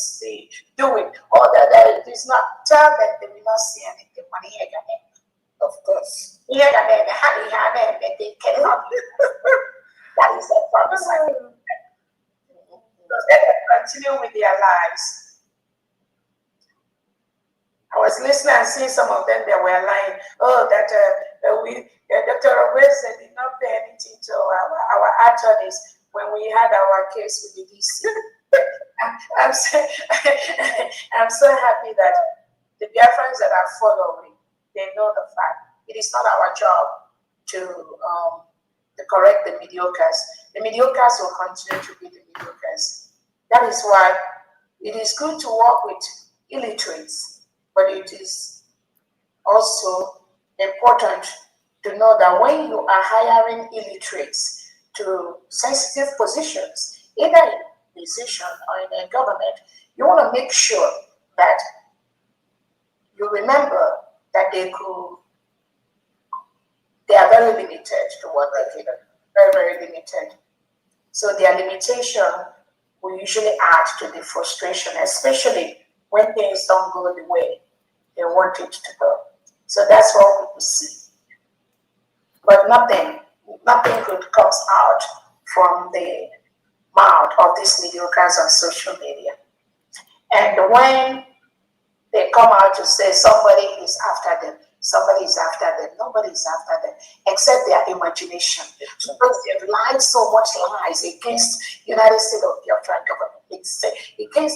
doing? Or that it is not. Tell them they will not see anything. Of course. They cannot. That is a promise. Let them continue with their lives. I was listening and seeing some of them that were lying. Oh, that Dr. Robertson did not pay anything to our attorneys when we had our case with the DC. I'm so happy that the Biafrans that are following, they know the fact. It is not our job to correct the mediocres. The mediocres will continue to be the mediocres. That is why it is good to work with illiterates, but it is also important to know that when you are hiring illiterates to sensitive positions, either in a musician or in a government, you want to make sure that you remember that they are very limited to what they can, very, very limited. So their limitation will usually add to the frustration, especially when things don't go the way they want it to go. So that's what we see. But nothing good comes out from the mouth of these mediocres on social media. And when they come out to say somebody is after them, nobody is after them, except their imagination. Because they've lied so much lies against the United States of Biafra government, against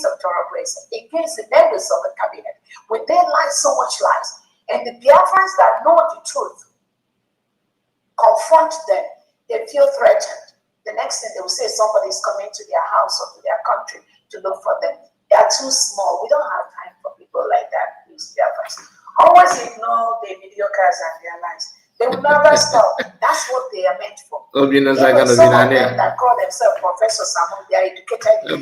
the Torah-Brazen, against the members of the cabinet. When they lie so much lies, and the Biafrans that know the truth confront them, they feel threatened. The next thing they will say, somebody is coming to their house or to their country to look for them. They are too small. We don't have time for people like that, please, Biafrans. Always ignore the mediocres and their lies. They will never stop. That's what they are meant for. Even some of them that call themselves professors, they are educated. To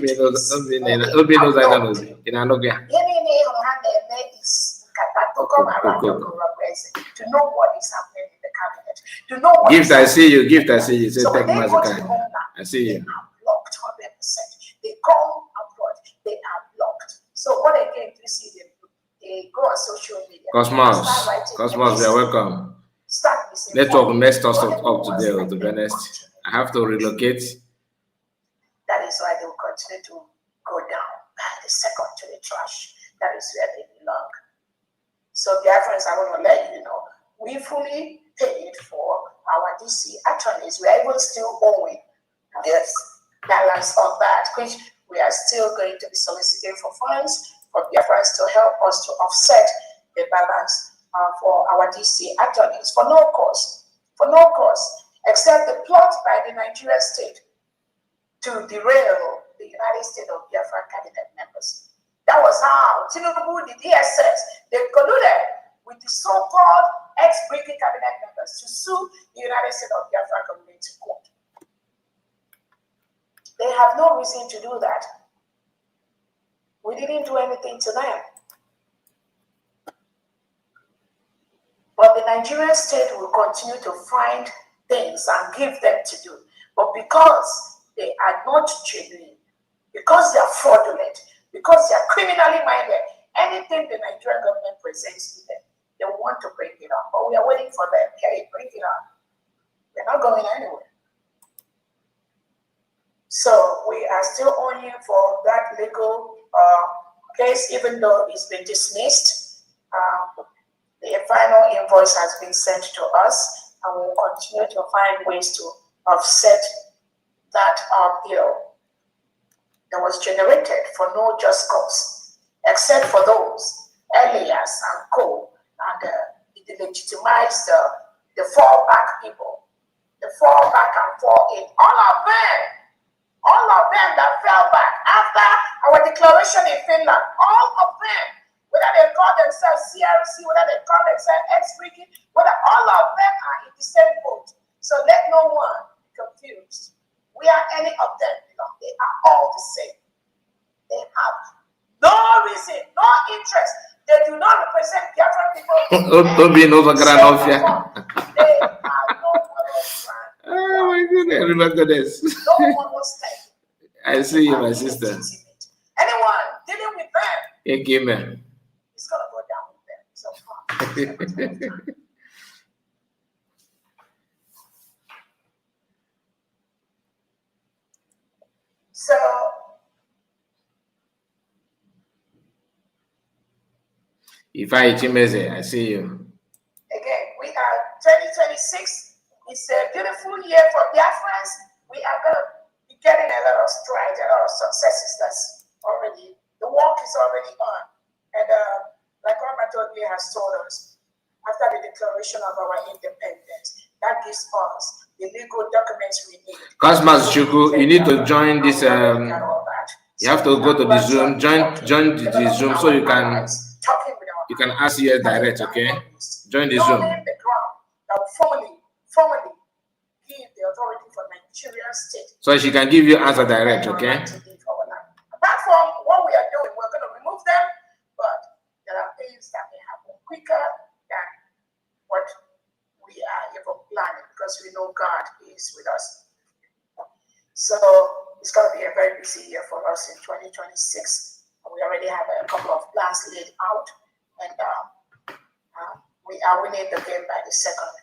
know what is happening in the cabinet, to know what gift, I see you, gift, I see you. So take my I see you. They are blocked 100%. They come abroad, they are blocked. So what again do you see them do? They go on social media. Cosmos, you're welcome. Network messed us up today, to be honest. I have to relocate. That is why they will continue to go down the second to the trash. That is where they belong. So, Biafrans, I want to let you know, we fully paid for our DC attorneys. We are even still owing this balance of that, which we are still going to be soliciting for funds for Biafrans to help us to offset the balance for our DC attorneys for no cost, except the plot by the Nigerian state to derail the United States of Biafra cabinet members. That was how Tinubu, the DSS, they colluded with the so-called ex-British cabinet members to sue the United States of Biafra government to court. They have no reason to do that. We didn't do anything to them. But the Nigerian state will continue to find things and give them to do. But because they are not genuine, because they are fraudulent, because they are criminally minded, anything the Nigerian government presents to them, they want to bring it on. But we are waiting for them. Okay, bring it on. They're not going anywhere. So we are still on you for that legal case, even though it's been dismissed. The final invoice has been sent to us, and we'll continue to find ways to offset that bill that was generated for no just cause, except for those Elias and co, and it legitimized the fallback people, the fallback and fall in. All of them that fell back after our declaration in Finland, all of them, whether they call themselves CRC, whether they call themselves ex-Brigade, whether all of them are in the same boat. So let no one be confused. We are any of them, they are all the same. They have no reason, no interest. They do not represent Biafran people. Don't be no They have no moral plan. Oh my goodness, remember this. No one will stay. I see you, my sister. Anyone dealing with them, Okay, man. it's going to go down with them. So far. So, If I Chimeze, I see you. Again, we are 2026. It's a beautiful year for Biafrans. We are going to be getting a lot of strides, a lot of successes. That's already, the work is already on. And like Ramatogli has told us, after the declaration of our independence, that gives us the legal documents we need. Cosmas Chuku, you need to join this. You have to go to the Zoom, join the Zoom so you can ask US direct, okay? Join the Zoom. The ground that will formally give the authority for Nigerian state. So she can give you answer direct, okay? Apart from what we are doing, we're going to remove them, but there are things that may happen quicker than what we are even planning, because we know God is with us. So it's going to be a very busy year for us in 2026. We already have a couple of plans laid out, and we are winning the game by the second.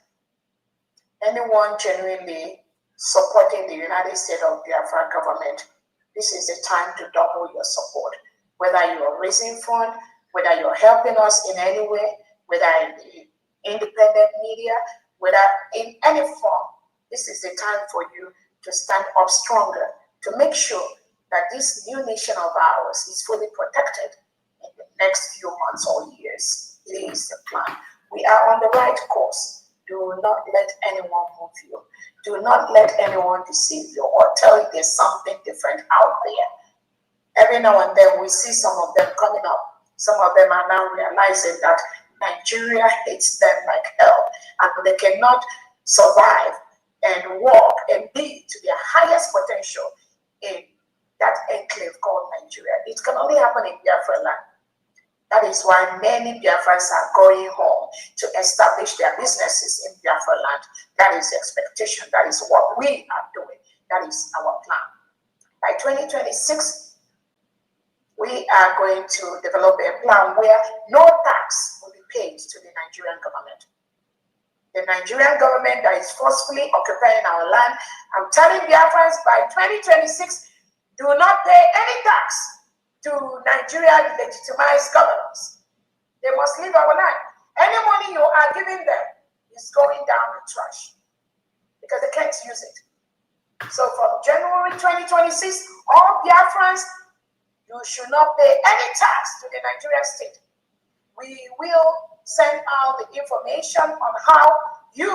Anyone genuinely supporting the United States of Biafra government, this is the time to double your support. Whether you're raising funds, whether you're helping us in any way, whether in the independent media, whether in any form, this is the time for you to stand up stronger, to make sure that this new nation of ours is fully protected in the next few months or years. It is the plan. We are on the right course. Do not let anyone move you. Do not let anyone deceive you or tell you there's something different out there. Every now and then we see some of them coming up. Some of them are now realizing that Nigeria hates them like hell, and they cannot survive and walk and be to their highest potential in that enclave called Nigeria. It can only happen in Biafra land. That is why many Biafrans are going home to establish their businesses in Biafra land. That is the expectation. That is what we are doing. That is our plan. By 2026, we are going to develop a plan where no tax will be paid to the Nigerian government. The Nigerian government that is forcefully occupying our land, I'm telling Biafrans, by 2026, do not pay any tax to Nigeria legitimized governors. They must leave our land. Any money you are giving them is going down the trash because they can't use it. So from January 2026, all Biafrans, you should not pay any tax to the Nigerian state. We will send out the information on how you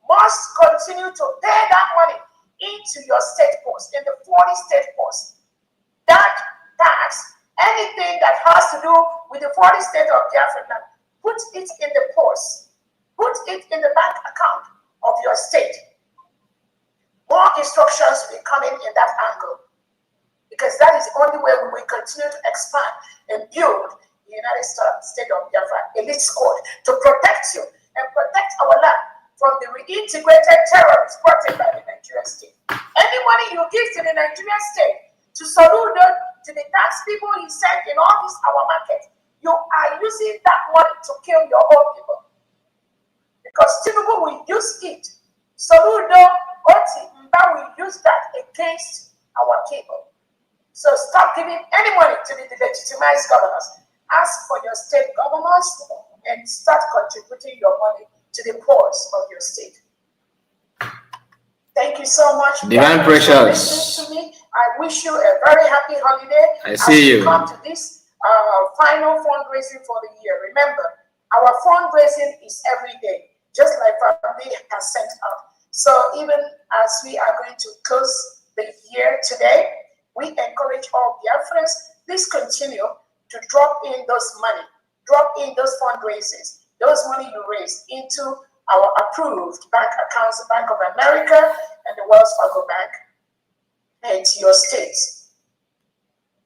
must continue to pay that money into your state post, in the 40 state posts. That tax, anything that has to do with the 40 state of Biafra, put it in the post, put it in the bank account of your state. More instructions will be coming in that angle, because that is the only way we will continue to expand and build the United States of Biafra elite squad to protect you and protect our land from the reintegrated terrorists brought in by the Nigerian state. Any money you give to the Nigerian state, to Soludo, to the tax people he sent in all this our market, you are using that money to kill your own people. Because Tinubu will use it. Soludo, Oti, Mba will use that against our people. So stop giving any money to the legitimized governors. Ask for your state governors and start contributing your money to the poor of your state. Thank you so much. Divine Precious. To me. I wish you a very happy holiday. I see you. Come to this final fundraising for the year. Remember, our fundraising is every day, just like Family has sent out. So even as we are going to close the year today, we encourage all Biafrans, please continue to drop in those money, drop in those fundraisers, those money you raise into our approved bank accounts, Bank of America and the Wells Fargo Bank, and to your states,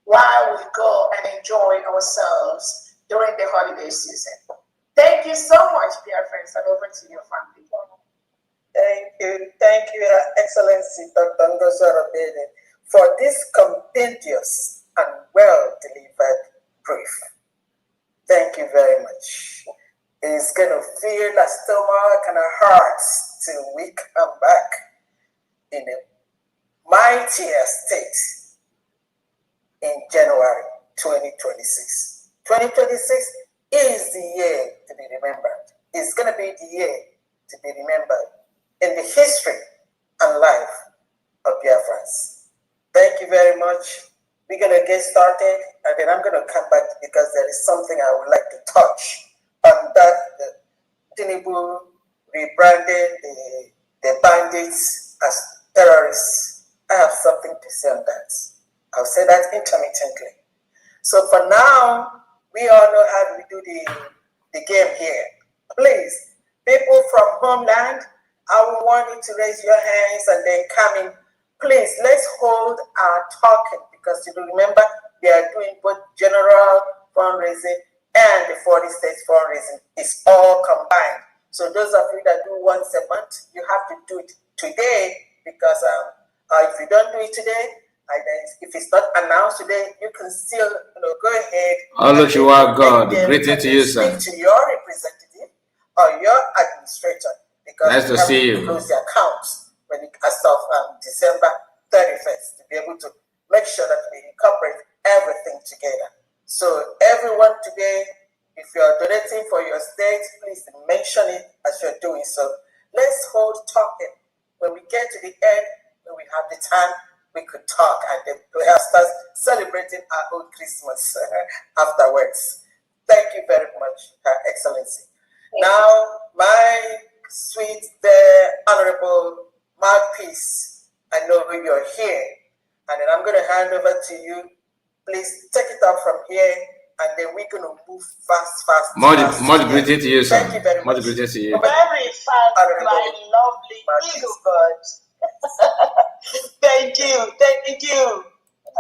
while we go and enjoy ourselves during the holiday season. Thank you so much, dear friends, and over to your family. Thank you, Your Excellency, Dr. Ngozi Orobede, for this compendious and well-delivered brief. Thank you very much. It's going to fill our stomach and our hearts till we come back in a mightier state in January 2026. 2026 is the year to be remembered. It's going to be the year to be remembered in the history and life of Biafrans. Thank you very much. We're going to get started, and then I'm going to come back because there is something I would like to touch on that. Tinubu rebranding the bandits as terrorists. I have something to say on that. I'll say that intermittently. So for now, we all know how we do the game here. Please People from homeland, I will want you to raise your hands and then come in. Please, let's hold our talking because you remember we are doing both general fundraising and the 40 states fundraising. It's all combined. So those of you that do once a month, you have to do it today because if you don't do it today, if it's not announced today, you can still go ahead. Oh, you are God. Greeting to you, sir. Speak to your representative or your administrator because nice to see you. Close the accounts as of December 31st to be able to make sure that we incorporate everything together. So everyone today, if you are donating for your state, please mention it as you're doing so. Let's hold talking. When we get to the end, when we have the time, we could talk and then we'll start celebrating our own Christmas afterwards. Thank you very much, Her Excellency. Now, my sweet, honorable mouthpiece, I know you're here, and then I'm going to hand over to you. Please take it up from here, and then we're going to move fast. Much greeting to you, sir. Thank you very much. Much greeting to you. Very fast, my lovely eagle bird. Thank you.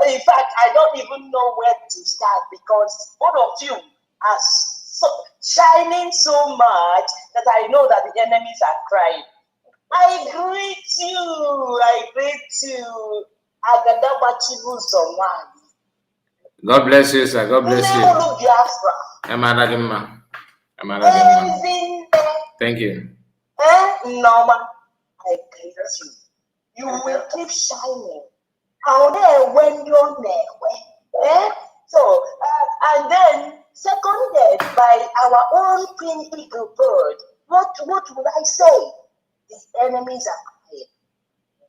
In fact, I don't even know where to start because both of you are so shining so much that I know that the enemies are crying. I greet you. God bless you, sir. God bless you. Thank you. Norma, I greet you. You will keep shining. When you're there. So, and then seconded by our own Queen Eagle Bird. What would I say? The enemies are crying.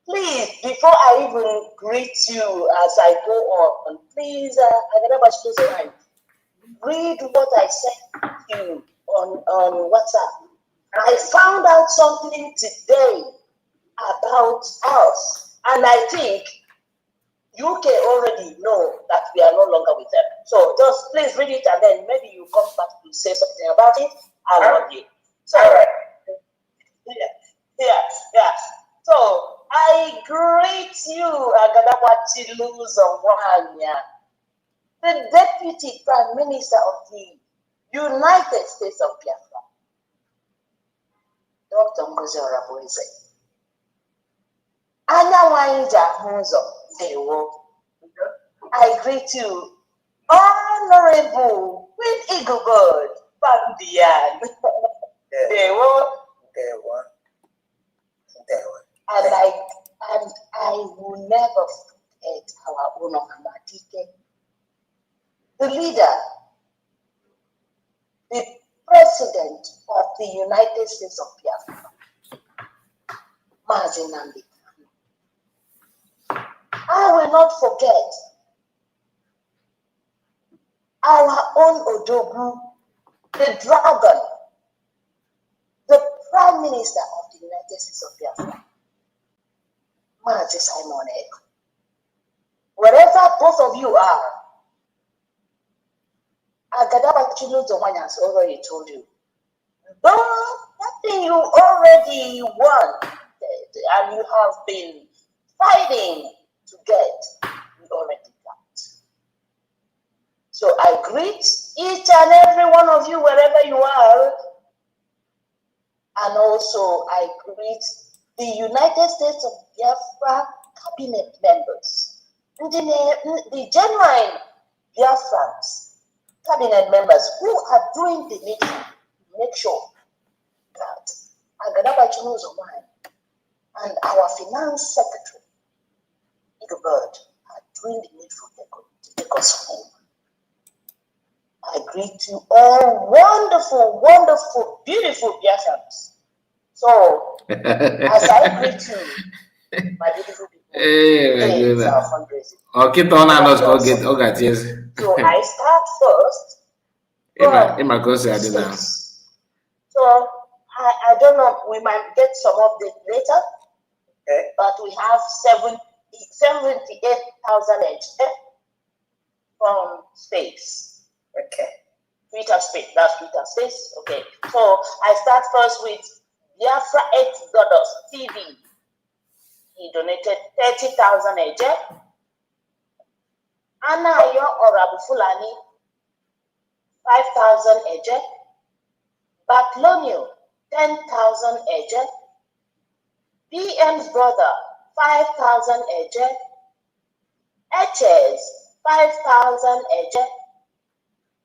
Please, before I even greet you as I go on, please, read what I sent to you on WhatsApp. I found out something today about us, and I think UK already know that we are no longer with them. So just please read it, and then maybe you come back to say something about it. I love you. So, yeah. So I greet you, Agadawachilu Zongwanya, the Deputy Prime Minister of the United States of Biafra, Dr. Ngozi Oraboeze. I greet you, Honorable Queen Eagle Bird, Bandian. And I will never forget our own Amadike, the leader, the President of the United States of Biafra, Mazi Nnamdi. I will not forget our own Odogwu, the dragon, the Prime Minister of the United States of Biafra, Mazi Simon Ekpa. Wherever both of you are, Agadabachilu Zongwanya has already told you. That thing you already won and you have been fighting to get, we already got. So I greet each and every one of you wherever you are, and also I greet the United States of Biafra cabinet members, and the genuine Biafrans cabinet members who are doing the needful to make sure that Agadabachilu Zongwanya and our finance secretary, Eagle Bird, are doing the needful to take us home. I greet you all wonderful, beautiful Biafrans. So, as I greet you, my beautiful people, today is our fundraising. So I start first. So I don't know, we might get some update later, but we have 78,000 from space. Okay. Twitter space. That's Twitter space. Okay. So I start first with Biafra Exodus TV. He donated 30,000 eje. Anayo Orabu Fulani 5,000 eje. Bartholomew 10,000 eje. PM's brother 5,000 eje. Eches 5,000 eje.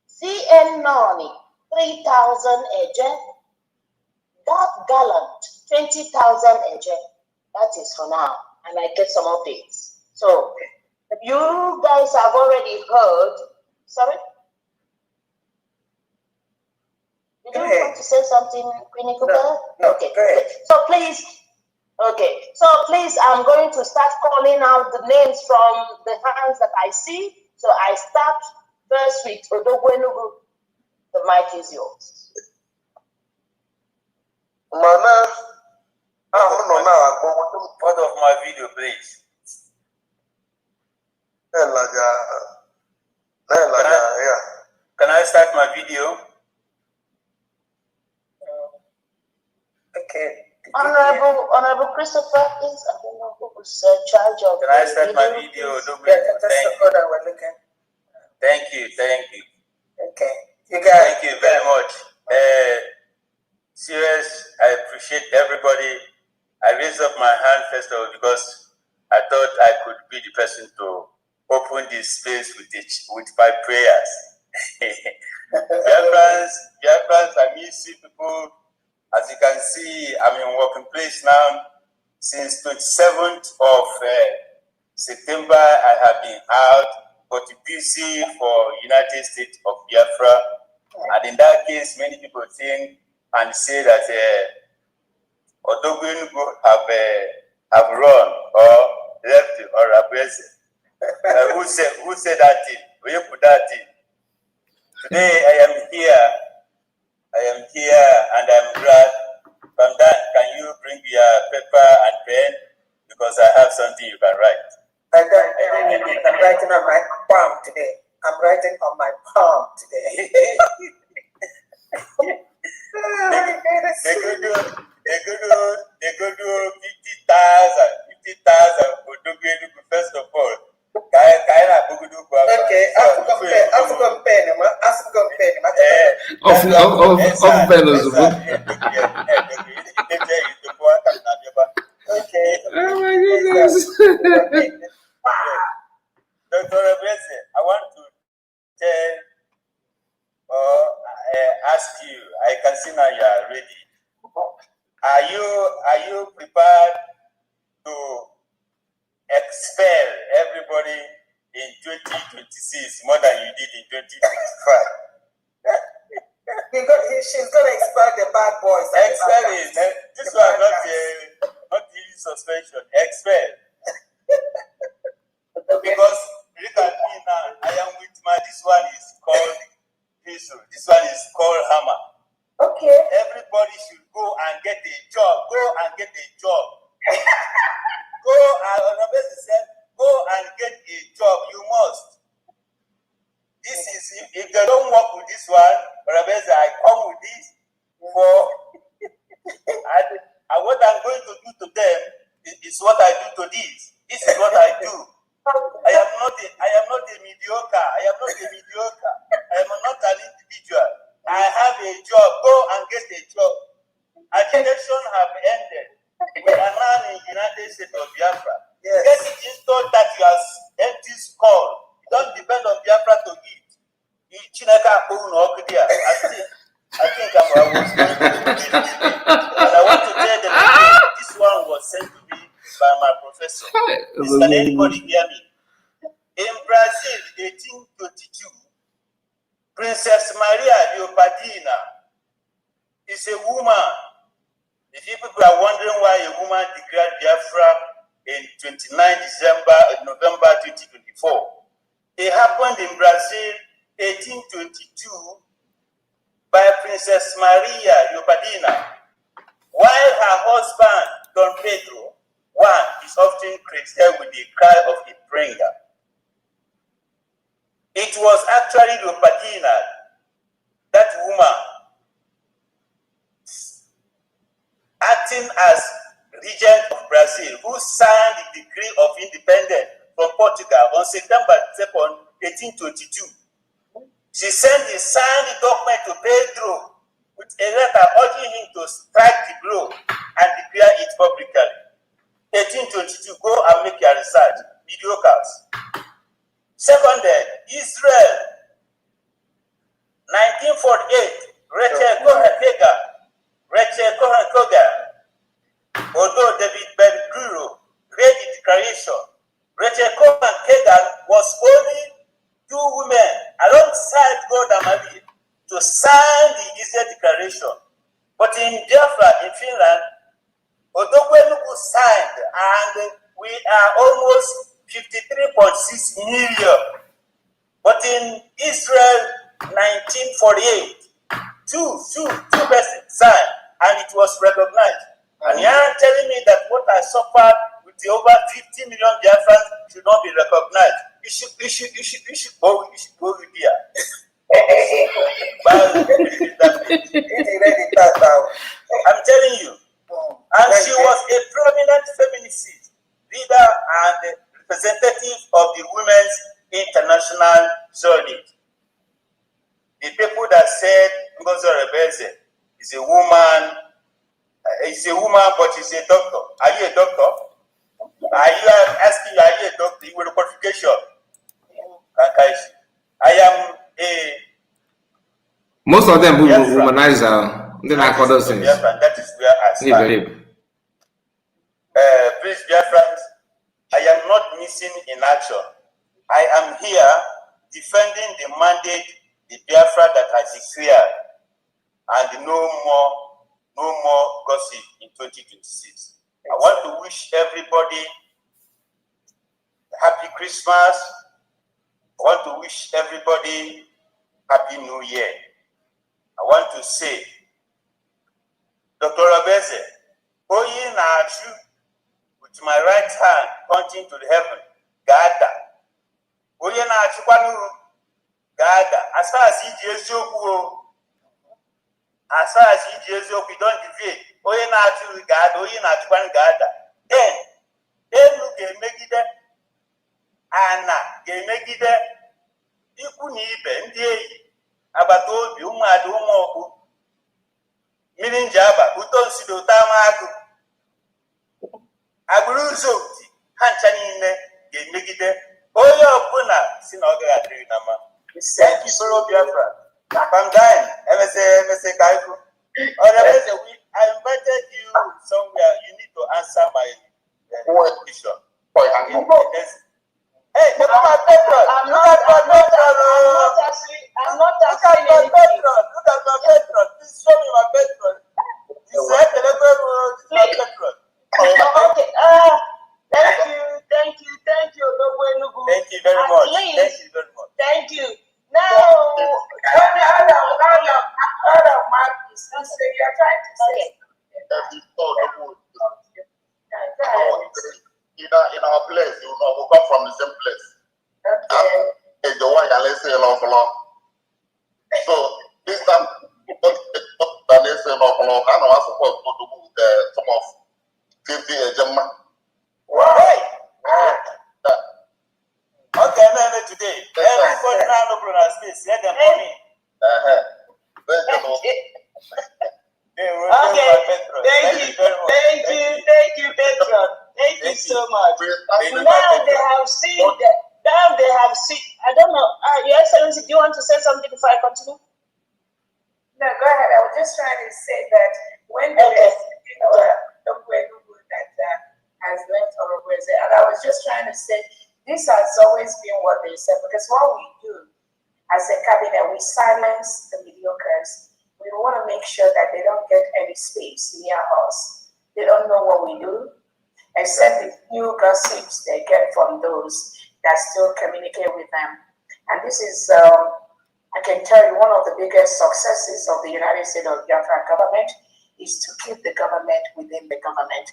CN Noni 3,000 eje. That Gallant 20,000 eje. That is for now, and I get some updates. So you guys have already heard. Sorry. Did you want to say something, Queenie Cooper? No, okay, go ahead. So please, I'm going to start calling out the names from the hands that I see. So I start first with Odogwenugu. The mic is yours. Mana, part of my video, please. Can I start my video? Okay. Honorable Christopher is, I don't know who was charge of. Can I start my video? Thank you. Okay. Thank you very much. Serious, I appreciate everybody. I raised up my hand first of all because I thought I could be the person to open this space with my prayers. Biafrans, I miss you people. As you can see, I'm in working place now. Since 27th of September, I have been out, but busy for United States of Biafra. And in that case, many people think and say that Odogwenugu have run or left or absent. Who said that thing? Where you put that thing? Today I am here and I'm glad. From that, can you bring your paper and pen? Because I have something you can write. I'm writing on my palm today. They could do 50,000 for Odogwenugu first of all. Okay, African Oh my goodness. Dr. Rebese, I want to tell or ask you, I can see now you are ready. Are you prepared to expel everybody in 2026 more than you did in 2025? She's going to expel the bad boys. Expel it. This one not really suspension. Expel. Because look at me now. I am with this one is called Pistol. This one is called Hammer. Okay. Everybody should go and get a job. Go and get a job. Go and get a job. You must. This is if they don't work with this one, I come with this for and what I'm going to do to them is what I do to this. This is what I do. I am not a mediocre. I am not an individual. I have a job. Go and get a job. Agitation have ended. We are now in the United States of Biafra. Yes. Get it installed that you have empty skull. You don't depend on Biafra to eat. I think I was going to do it. And I want to tell them this one was sent to me by my professor. Can anybody hear me? In Brazil, 1822, Princess Maria Leopoldina is a woman. If you people are wondering why a woman declared Biafra in 29 November 2024, it happened in Brazil, 1822, by Princess Maria Leopoldina, while her husband, Don Pedro I, is often credited with the cry of a bringer. It was actually Leopoldina acting as regent of Brazil, who signed the decree of independence from Portugal on September 2nd, 1822. She sent the signed document to Pedro with a letter urging him to strike the blow and declare it publicly. 1822, go and make your research. Mediocres. Second, Israel, 1948, Rachel Cohen-Koga, although David Ben-Gurion read the declaration, Rachel Cohen-Koga was only two women alongside God and Mary to sign the Israel declaration. But in Biafra, in Finland, although we signed, and we are almost 53.6 million. But in Israel, 1948, two persons signed, and it was recognized. And you are telling me that what I suffered with the over 50 million Biafrans should not be recognized. You should go with here. I'm telling you. And she was a prominent feminist leader and representative of the Women's International Unit. The people that said Ngozi Rebeze is a woman, but she's a doctor. Are you a doctor? Are you asking, are you a doctor? You will qualification. I am a. Most of them will womanize her. That is where I stand. Please, dear friends, I am not missing in action. I am here defending the mandate, the Biafra that I declared, and no more gossip in 2026. I want to wish everybody happy Christmas. I want to wish everybody happy New Year. I want to say, Dr. Rebeze, Oyi na-achụ with my right hand pointing to the heaven, Gada. Oyi na-achụkwanụ Gada. As far as he is you don't deviate. Oyi na-achụ Gada, Oyi na-achụkwanụ Gada. Then, elu ga-emegide, ana ga-emegide, ikwu na ibe, ndị enyi, agbata obi, ụmụada, ụmụọkpụ, mmiri njaba, uto nsido, ụta amaagụ, agbụrụ ụzọ okti, ha ncha niile ga-emegide onye ọbụla si na ọ gaghị adịrị na mma. Thank you for Biafra. Pangain, MSA Kaiku. I invited you somewhere. You need to answer my question. Hey, look at my patron. Look at my patron. Look at my patron. Please show me my patron. You said the level is my patron. Okay. Thank you. Thank you very much. Thank you. Now, you're trying to say. In our place, we come from the same place. Okay. The one that let's say so this time, let's say I know I suppose to do some of 50 Gemma. Right. Okay, no, today. Everybody now look at our space. Let them come in. Okay. Thank you, Petron. Thank you so much. Now they have seen. I don't know. Your Excellency, do you want to say something before I continue? No, go ahead. I was just trying to say that when there is, that has left Orobeze, and I was just trying to say this has always been what they said, because what we do as a cabinet, we silence the mediocres. We want to make sure that they don't get any space near us. They don't know what we do, except the few gossips they get from those that still communicate with them. And this is, I can tell you, one of the biggest successes of the United States of Biafra government is to keep the government within the government.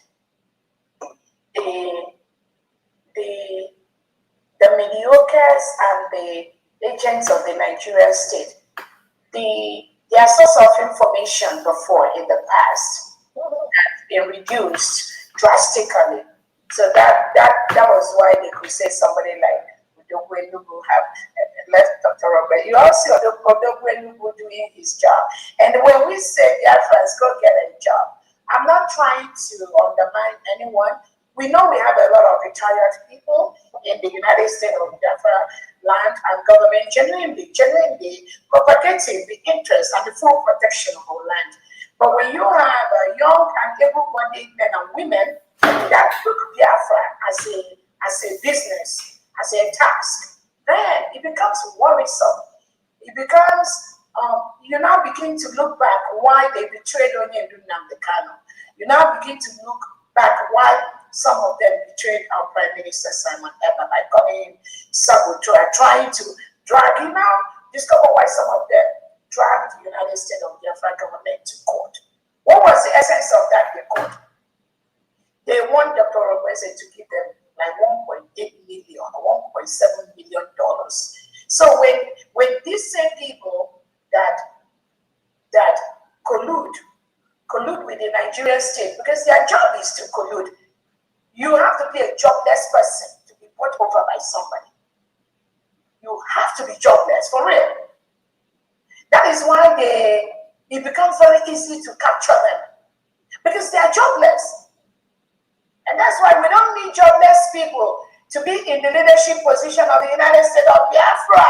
The mediocres and the agents of the Nigerian state, their source of information before in the past, that been reduced drastically. So that was why they could say somebody like Odogwu Enugu have left Dr. Robert. You also see Odogwu Enugu doing his job. And when we say Biafrans go get a job, I'm not trying to undermine anyone. We know we have a lot of retired people in the United States of Biafra land and government genuinely propagating the interest and the full protection of our land. But when you have young and able-bodied men and women that look Biafra as a business, as a task, then it becomes worrisome. It becomes, you now begin to look back why they betrayed Onyedu Nnamdi Kanu. You now begin to look back why some of them betrayed our Prime Minister Simon Ekpa by coming in saboteur, trying to drag him out. Discover why some of them dragged the United States of Biafra government to court. What was the essence of that court? They want Dr. Robese to give them like $1.8 million or $1.7 million. So when these same people that collude with the Nigerian state, because their job is to collude, you have to be a jobless person to be bought over by somebody. You have to be jobless, for real. That is why it becomes very easy to capture them, because they are jobless. And that's why we don't need jobless people to be in the leadership position of the United States of Biafra.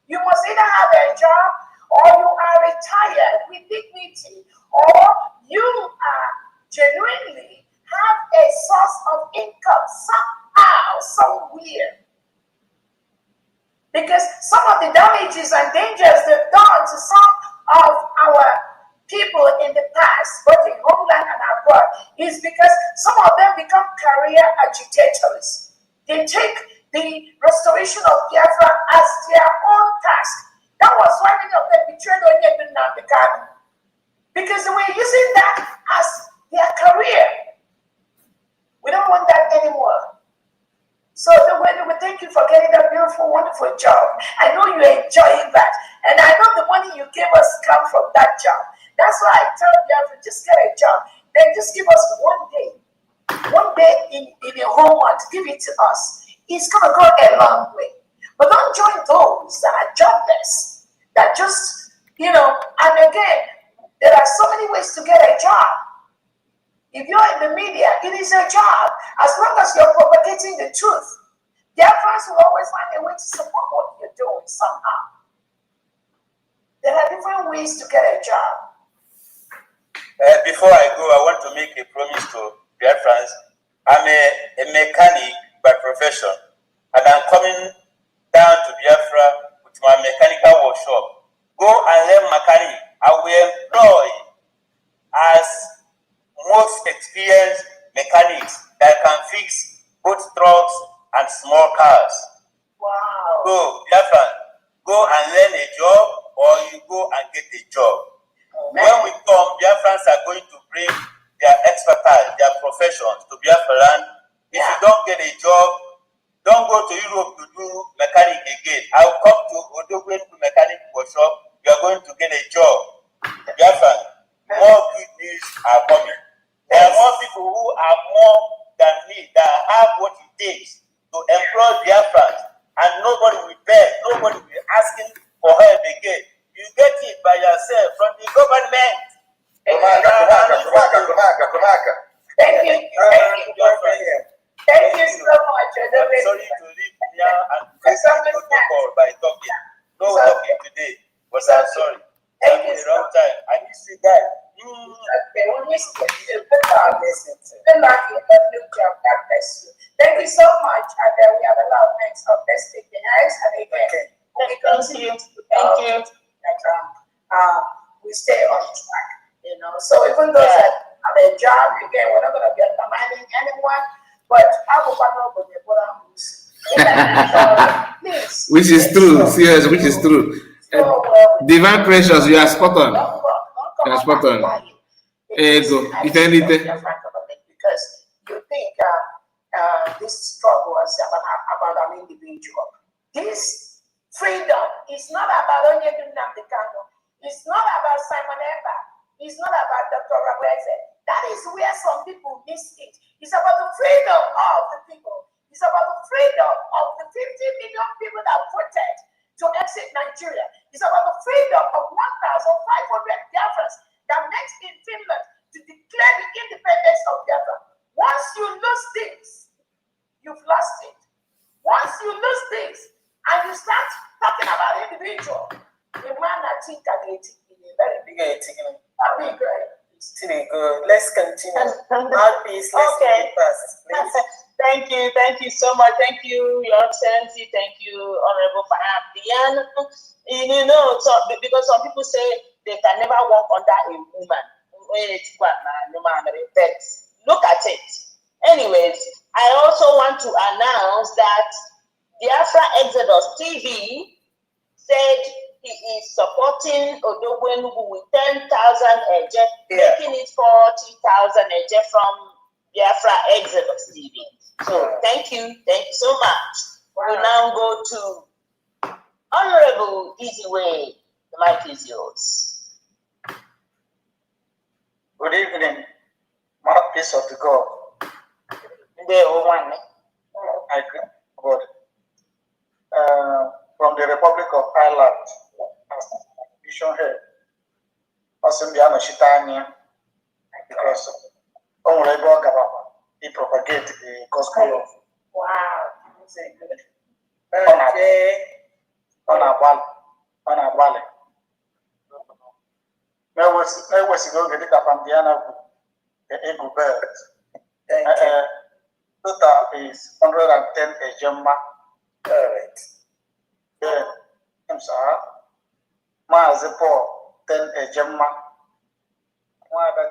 You must either have a job, or you are retired with dignity, or you are genuinely have a source of income somehow, somewhere. Because some of the damages and dangers they've done to some of our people in the past, both in homeland and abroad, is because some of them become career agitators. They take the restoration of Biafra as their own task. That was why many of them betrayed Onyedu Nnamdi Kanu, because they were using that as their career. We don't want that anymore. So we thank you for getting that beautiful, wonderful job. I know you're enjoying that. And I know the money you gave us come from that job. That's why I tell you to just get a job. Then just give us one day in a whole month. Give it to us. It's going to go a long way. But don't join those that are jobless. That just, and again, there are so many ways to get a job. If you're in the media, it is a job. As long as you're propagating the truth, their friends will always find a way to support what you're doing somehow. There are different ways to get a job. Before I go, I want to make a promise to dear friends. I'm a mechanic by profession, and I'm coming down to Biafra with my mechanical workshop. Go and learn mechanic. I will employ as most experienced mechanics that can fix both trucks and small cars. Wow. So, Biafra, go and learn a job, or you go and get a job. When we come, Biafrans are going to bring their expertise, their professions to Biafra land. If you don't get a job, don't go to Europe to do mechanic again. I'll come to Odogwu Enugu mechanic workshop. You are going to get a job. Biafra, more good news are coming. There are more people who are more than me that have what it takes to employ Biafrans, and nobody will beg, nobody will be asking for help again. You get it by yourself from the government. Thank you. Thank you so much. I'm sorry to leave here and protocol by talking. No talking today, but I'm sorry. Thank you. Wrong time. I miss you guys. Okay, we miss you. Good luck. God bless you. Thank you so much. And we have a lot of thanks of Let's Take the Hands. And again, we continue to we stay on track, So even those that have a job, again, we're not going to be undermining anyone, but I will not go which is true, serious, which is true. Divine Precious, you are spot on. You are spot on. Ego, if anything. Because you think this struggle is about an individual. This freedom is not about Onyedu Nnamdi Kanu. It's not about Simon Ekpa. It's not about Dr. Rabweze. That is where some people miss it. It's about the freedom of the people. It's about the freedom of the 50 million people that voted to exit Nigeria. It's about the freedom of 1,500 Biafrans that met in Finland to declare the independence of Biafra. Once you lose this, you've lost it. Once you lose this, and you start talking about individual, the man that think that very big, that'd be great. Still good. Let's continue. Mouthpiece, let's okay. Thank you so much. Thank you, Your Excellency. Thank you, Honorable Fabian. You know, so because some people say they can never walk under a woman. But look at it. Anyways, I also want to announce that Biafra Exodus TV said he is supporting Odogwenugu with 10,000 eje, making it 40,000 eje from Biafra Exodus TV. So thank you so much. Wow. We'll now go to Honorable Easyway. The mic is yours. Good evening, mouthpiece of the God. From the Republic of Ireland, mission head, Osimbiano Shitania, because he propagate the gospel of wow, that's a good. On a valley. I was going to get up on the ego bird. Total is 110 ejemma. Correct. Then, I'm sorry. Mazepo 10 ejemma.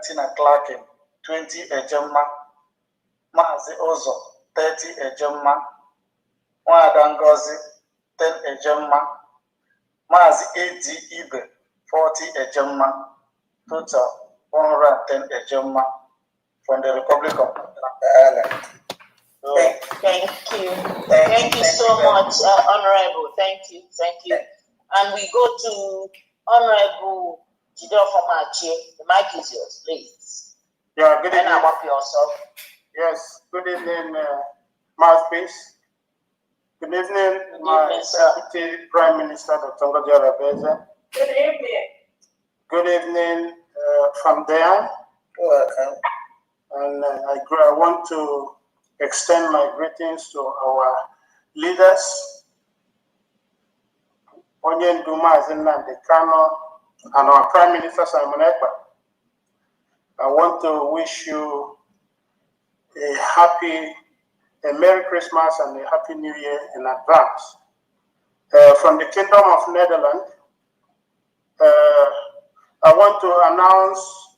Tina Clarkin 20 ejemma. Mazi Ozo 30 ejemma. Ngozi 10 ejemma. Mazi Edi Ibe 40 ejemma. Total 110 ejemma from the Republic of Ireland. So, thank you. Thank you so much, Honorable. Thank you. And we go to Honorable Jidofa Machi. The mic is yours, please. Yeah, good evening. And up yourself. Yes, good evening, Mouthpiece. Good evening, my Deputy Prime Minister, Dr. Ngozi Arabeze. Good evening. Good evening from there. Welcome. And I want to extend my greetings to our leaders, Onyen Duma Zinandi Kano, and our Prime Minister Simon Ekpa. I want to wish you a Merry Christmas and a Happy New Year in advance. From the Kingdom of Netherlands, I want to announce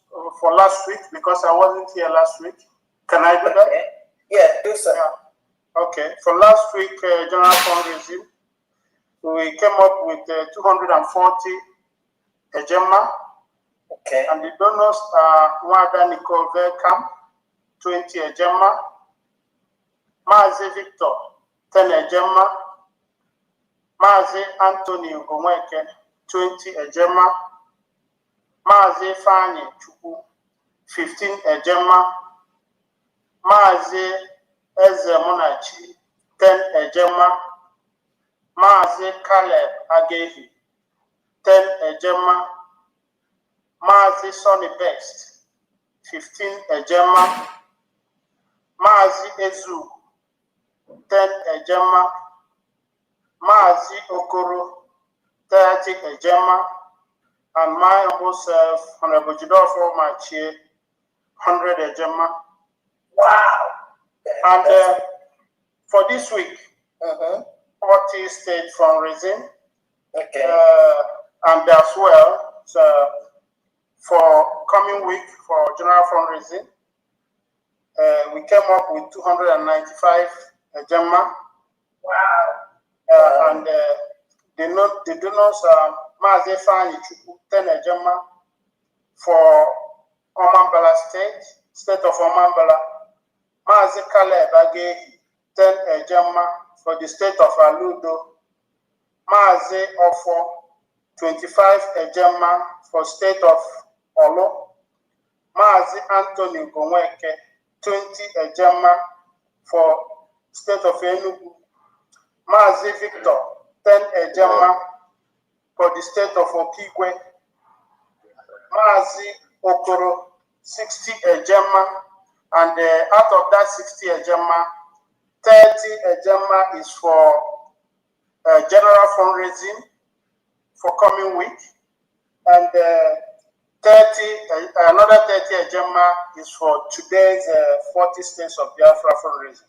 for last week, because I wasn't here last week. Can I do that? Yeah, do so. Yeah. Okay. For last week, General Fundraising, we came up with 240 ejemma. Okay. And the donors are Wada Nicole Verkamp, 20 ejemma. Mazi Victor, 10 ejemma. Mazi Anthony Ugomweke, 20 ejemma. Mazi Fanny Chukwu, 15 ejemma. Mazi Eze Munachi, 10 ejemma. Mazi Caleb Agehi, 10 ejemma. Mazi Sonny Best, 15 ejemma. Mazi Ezu, 10 ejemma. Mazi Okoro, 30 ejemma. And my humble self, Honorable Jidofo Machie, 100 ejemma. Wow. And for this week, 40 state fundraising. Okay. And as well, so for coming week for general fundraising, we came up with 295 ejemma. Wow. And the donors are Mazi Fanny Chukwu, 10 ejemma for Omambala state of Omambala. Mazi Caleb Agehi, 10 ejemma for the state of Aludo. Mazi Ofo, 25 ejemma for state of Olo. Mazi Anthony Goweke, 20 Ejema for State of Enugu. Mazi Victor, 10 Ejema for the State of Okigwe. Mazi Okoro, 60 Ejema, and out of that 60 Ejema, 30 Ejema is for general fundraising for coming week, and another 30 Ejema is for today's 40 States of Biafra fundraising.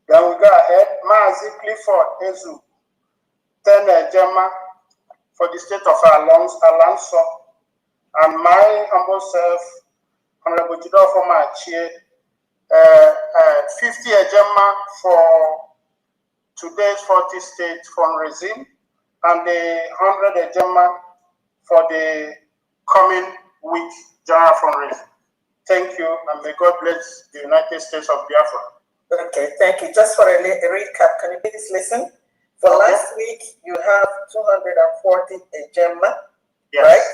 Then we go ahead. Mazi Clifford Ezu, 10 Ejema for the state of Alonso, and my humble self, Honorable Jidofo Machie, 50 Ejema for today's 40 state fundraising, and the 100 Ejema for the coming week general fundraising. Thank you, and may God bless the United States of Biafra. Okay, thank you. Just for a recap, can you please listen? For last week, you have 240 Ejema, yes. Right?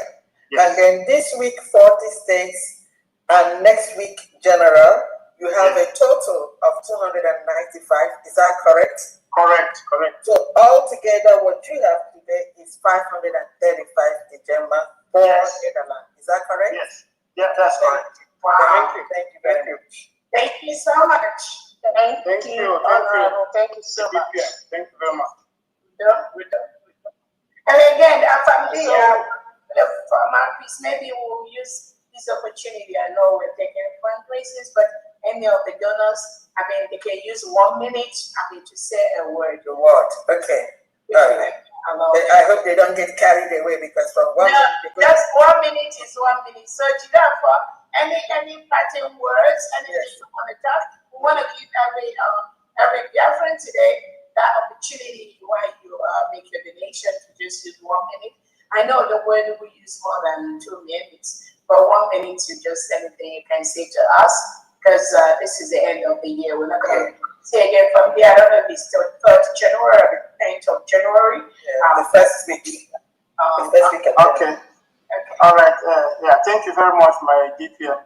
Yes. And then this week, 40 states, and next week, general, you have a total of 295. Is that correct? Correct. So altogether, what you have today is 535 Ejema for Netherlands. Is that correct? Yes. Yeah, that's correct. Wow. Thank you very much. Thank you so much. Thank you. Honorable. Thank you so much. Thank you very much. We're done. And again, family, for my piece, maybe we'll use this opportunity. I know we're taking fundraisers, but any of the donors, they can use 1 minute, to say a word. Okay. All right. I hope they don't get carried away because from 1 minute. Just 1 minute is 1 minute. So, therefore, any parting words, anything you want to talk, we want to give every Biafran today that opportunity while you make your donation to just use 1 minute. I know the word we use more than 2 minutes, but 1 minute to just anything you can say to us, because this is the end of the year. We're not going to say again from here. I don't know if it's still 3rd January or the 10th of January. The first week. Okay. All right. Thank you very much, my DPM.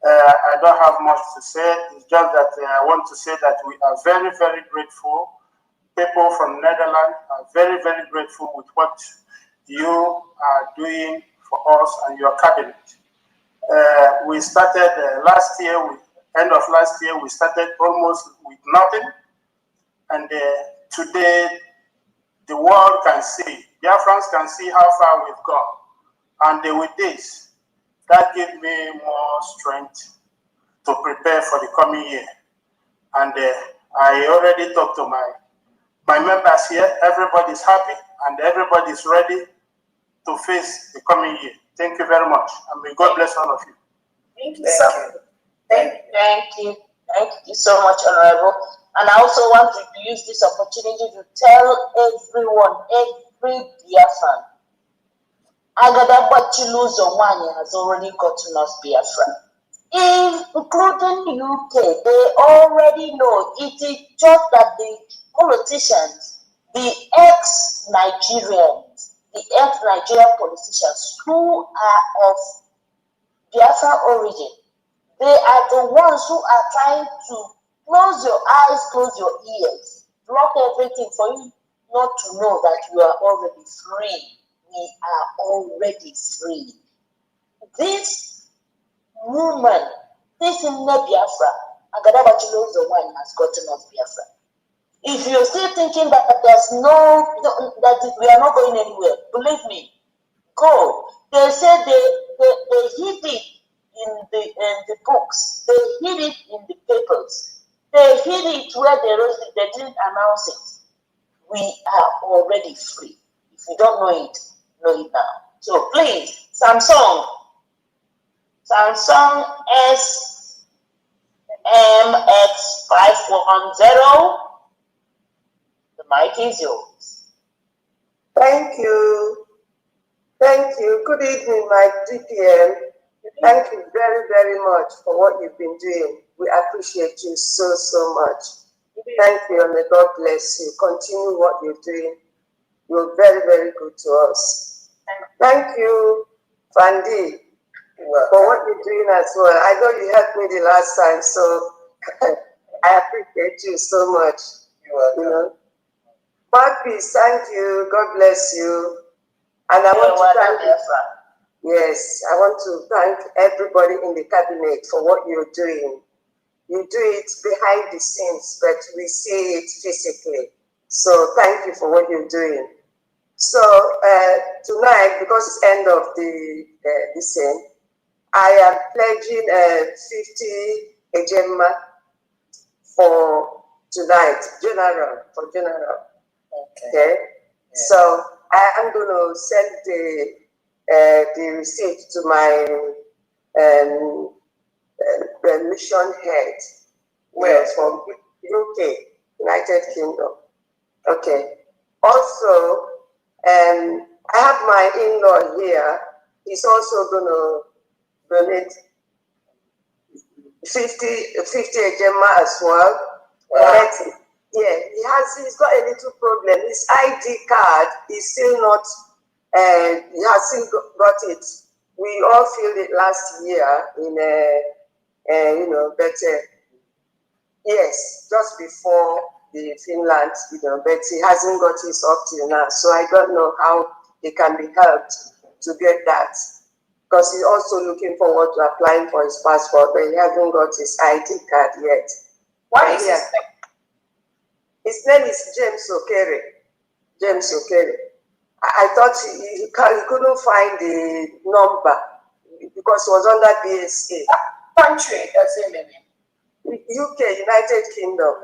I don't have much to say. It's just that I want to say that we are very, very grateful. People from Netherlands are very, very grateful with what you are doing for us and your cabinet. We started last year, end of last year, we started almost with nothing. And today, the world can see, Biafrans can see how far we've gone. And with this, that gave me more strength to prepare for the coming year. And I already talked to my members here. Everybody's happy and everybody's ready to face the coming year. Thank you very much. And may God bless all of you. Thank you so much. Thank you. Thank you so much, Honorable. And I also want to use this opportunity to tell everyone, every Biafran, Agada Bachiluzo Wanya has already gotten us Biafran. Including UK, they already know. It is just that the politicians, the ex-Nigerians, the ex-Nigerian politicians who are of Biafran origin, they are the ones who are trying to close your eyes, close your ears, block everything for you not to know that you are already free. We are already free. This woman, this in Biafra, Agadabachilo's the one has gotten us Biafra. If you're still thinking that there's that we are not going anywhere, believe me, go. They said they hid it in the books. They hid it in the papers. They hid it where they didn't announce it. We are already free. If you don't know it now. So please, Samsung SMX510. The mic is yours. Thank you. Good evening, my DPM. Thank you very, very much for what you've been doing. We appreciate you so, so much. Thank you, and may God bless you. Continue what you're doing. You're very, very good to us. Thank you, Fandi. for what you're doing as well. I know you helped me the last time, so I appreciate you so much. You're welcome. You know. God peace, thank you. God bless you. And I want to thank you. Yes, I want to thank everybody in the cabinet for what you're doing. You do it behind the scenes, but we see it physically. So thank you for what you're doing. So tonight, because it's end of the scene, I am pledging 50 ejema for tonight, for general. Okay. So I am going to send the receipt to my mission head. Where? From UK, United Kingdom. Okay. Also, I have my in-law here. He's also going to donate 50 ejema as well. Wow. Yeah, he's got a little problem. His ID card is still not, he hasn't got it. We all filled it last year in, but yes, just before the Finland, but he hasn't got his up till now. So I don't know how he can be helped to get that. Because he's also looking forward to applying for his passport, but he hasn't got his ID card yet. What is his name? His name is James Okere. James Okere. I thought he couldn't find the number because he was under BSA. Country does he live in? UK, United Kingdom.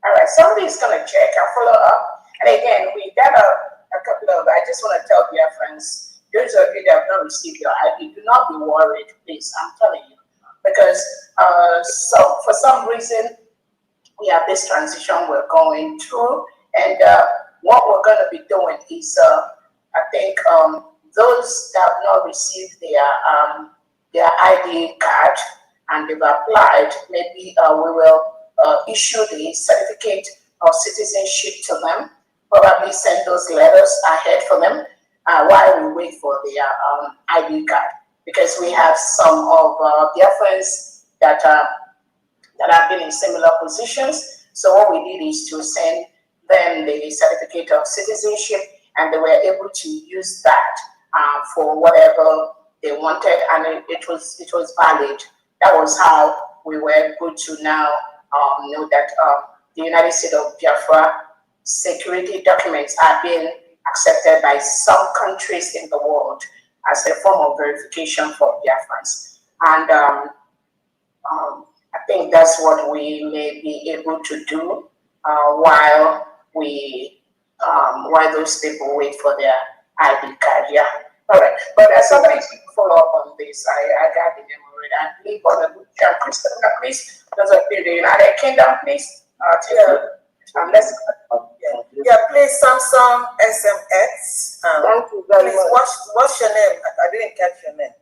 All right, somebody's going to check. I'll follow up. And again, we got a couple of, I just want to tell dear friends, those of you that have not received your ID, do not be worried, please. I'm telling you. Because for some reason, we have this transition we're going through, and what we're going to be doing is, I think, those that have not received their ID card and they've applied, maybe we will issue the certificate of citizenship to them, probably send those letters ahead for them while we wait for their ID card, because we have some of their friends that have been in similar positions. So what we did is to send them the certificate of citizenship, and they were able to use that for whatever they wanted, and it was valid. That was how we were able to now know that the United States of Biafra security documents are being accepted by some countries in the world as a form of verification for Biafrans. And I think that's what we may be able to do while those people wait for their ID card. Yeah. All right. But somebody can follow up on this. I got the name already. I believe on the Christina, please. Those of you in the United Kingdom, please. Please, Samsung SMX. Thank you very much. What's your name? I didn't catch your name.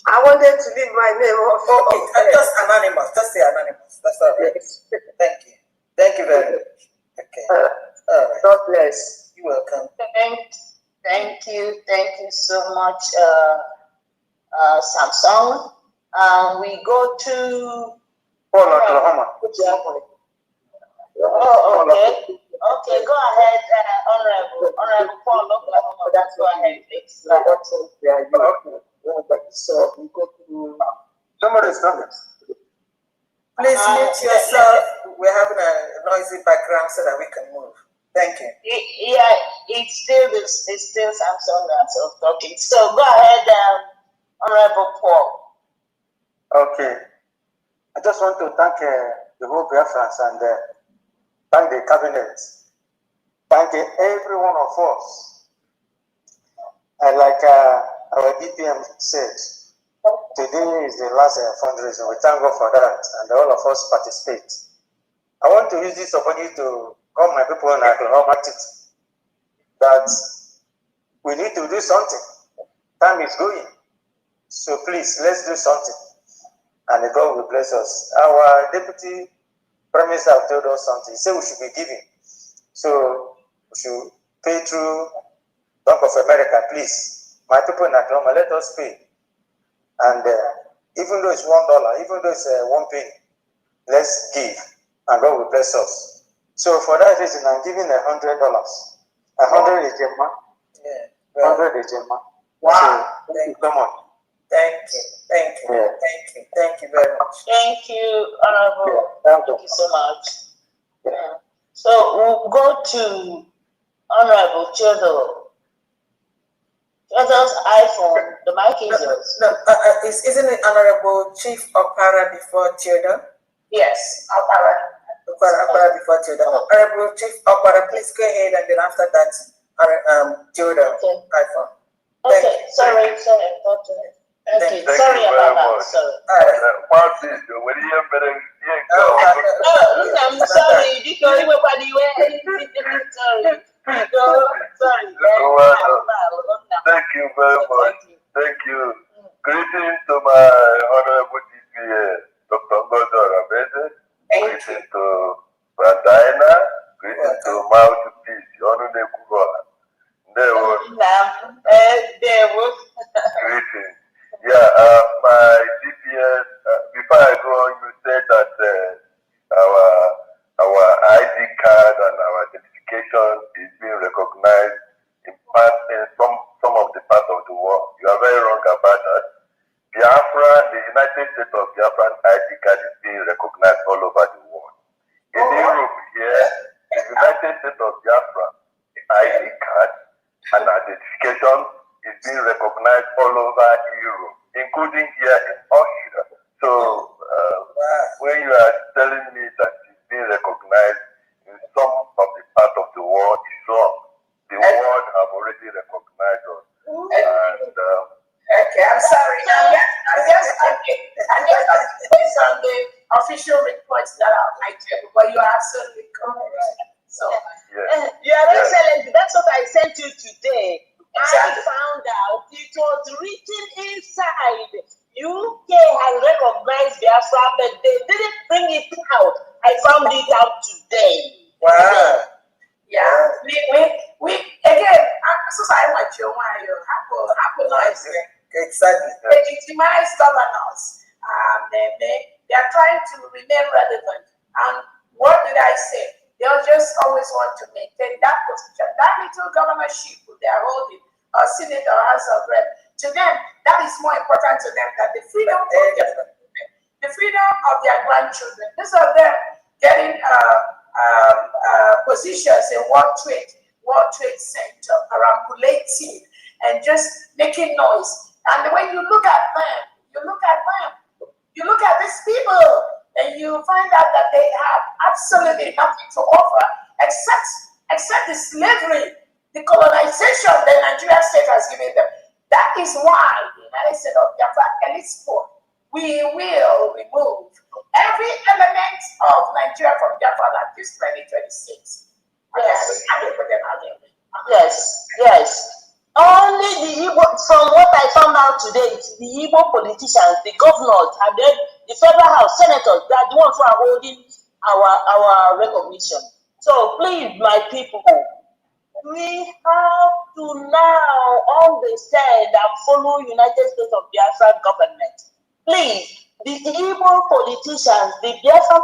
I wanted to leave my name off. Okay, just anonymous. Just say anonymous. That's all right. Yes. Thank you. Thank you very much. Okay. All right. God bless. You're welcome. Thank you so much, Samsung. We go to Oklahoma. Oh, okay. Okay, go ahead, Honorable Paul, Oklahoma. Go ahead, please. So we go to somebody's coming. Please mute yourself. We're having a noisy background so that we can move. Thank you. It's still Samsung that's talking. So go ahead, Honorable Paul. Okay. I just want to thank the whole Biafrans and thank the cabinet. Thank every one of us. And like our DPM said, today is the last fundraiser. We thank God for that, and all of us participate. I want to use this opportunity to call my people in Oklahoma that we need to do something. Time is going. So please, let's do something. And God will bless us. Our deputy prime minister told us something. He said we should be giving. So we should pay through Bank of America, please. My people in Oklahoma, let us pay. And even though it's $1, even though it's 1 penny, let's give, and God will bless us. So for that reason, I'm giving $100. 100 is Gemma. Yeah. 100 is Gemma. Wow. So, thank you so much. Thank you. Thank you. Yeah. Thank you. Thank you very much. Thank you, Honorable. Yeah. Thank you so much. Yeah. So we'll go to Honorable Theodore. Theodore's iPhone, the mic is yours. No, isn't it Honorable Chief Okpara before Theodore? Yes, Okpara. Okpara before Theodore. Honorable Chief Okpara, please go ahead, and then after that, Theodore iPhone. Okay, sorry. Okay, sorry about that. Sorry. I'm sorry because everybody sorry. Thank you very much. Thank you. Greetings to my honorable GPA, Dr. Ngozi Orabeze. Greetings to Brandina. Greetings to Mouthpiece, Honorable Kugola. Greetings. Yeah, my GPS, before I go on, you said that our ID card and our identification is being recognized in some of the parts of the world. You are very wrong about that. Biafra, the United States of Biafran ID card is being recognized all over the world. In Europe here, the United States of Biafra ID card and identification is being recognized all over Europe, including here in Austria. So when you are telling me that it's being recognized in some of the part of the world, it's wrong. The world have already recognized us. And, okay, I'm sorry. I'm just based on the official reports that are on my table, but you are absolutely correct. So, you are excellent. That's what I sent you today. I found out it was written inside. UK has recognized Biafra, but they didn't bring it out. I found it out today. Wow. Yeah. We again, so I want you Apple noise. Exactly. Legitimize governors. They are trying to remain relevant. And what did I say? They'll just always want to maintain that position, that little governorship they are holding, or Senate or House of Rep. To them, that is more important to them than the freedom of their grandchildren. These are them getting positions in World Trade Center, perambulating and just making noise. And when you look at them, you look at these people, and you find out that they have absolutely nothing to offer except the slavery, the colonization the Nigerian state has given them. That is why the United States of Biafra elite sport, we will remove every element of Nigeria from Biafra at this 2026. Yes. Only the Igbo, from what I found out today, it's the Igbo politicians, the governors, and then the federal house senators, they are the ones who are holding our recognition. So please, my people, we have to now understand and follow United States of Biafra government. Please, the Igbo politicians, the Biafra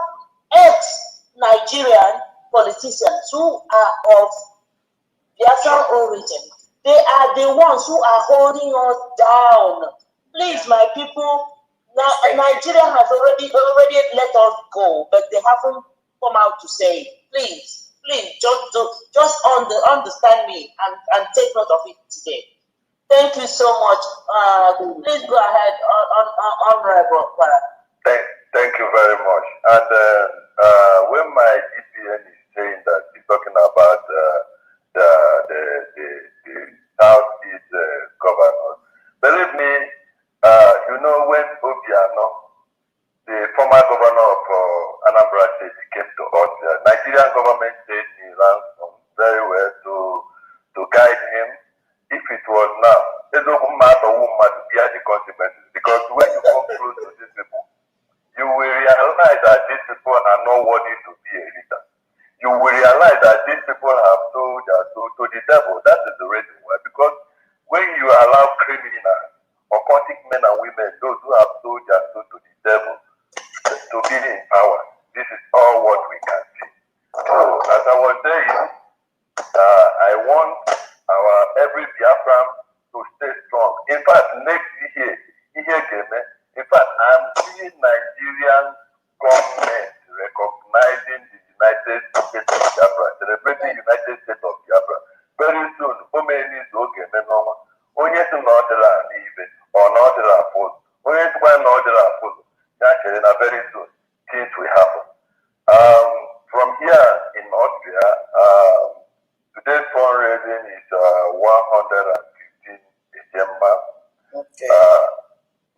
ex-Nigerian politicians who are of Biafran origin, they are the ones who are holding us down. Please, my people, Nigeria has already let us go, but they haven't come out to say, please, just understand me and take note of it today. Thank you so much. Please go ahead, Honorable Kwara. Thank you very much. And when my GPN is saying that he's talking about the Southeast governors, believe me, you know, when Obiano, the former governor of Anambra State, came to us, Nigerian government stayed in ransom very well to guide him. If it was now, it doesn't matter who must bear the consequences, because when you come close to these people, you will realize that these people are not worthy to be a leader. You will realize that these people have sold their soul to the devil. That is the reason why. Because when you allow criminals, occultic men and women, those Biafran to stay strong. In fact, next year, in fact, I'm seeing Nigerian government recognizing the United States of Biafra, celebrating United States of Biafra. Very soon, onye si na ọ dịla n'ibe or na ọ dịla afụzụ, onye sikwa na ọ dịla afụzụ, ya chere na very soon things will happen. From here in Austria, today's fundraising is 115 Ejemma. Okay.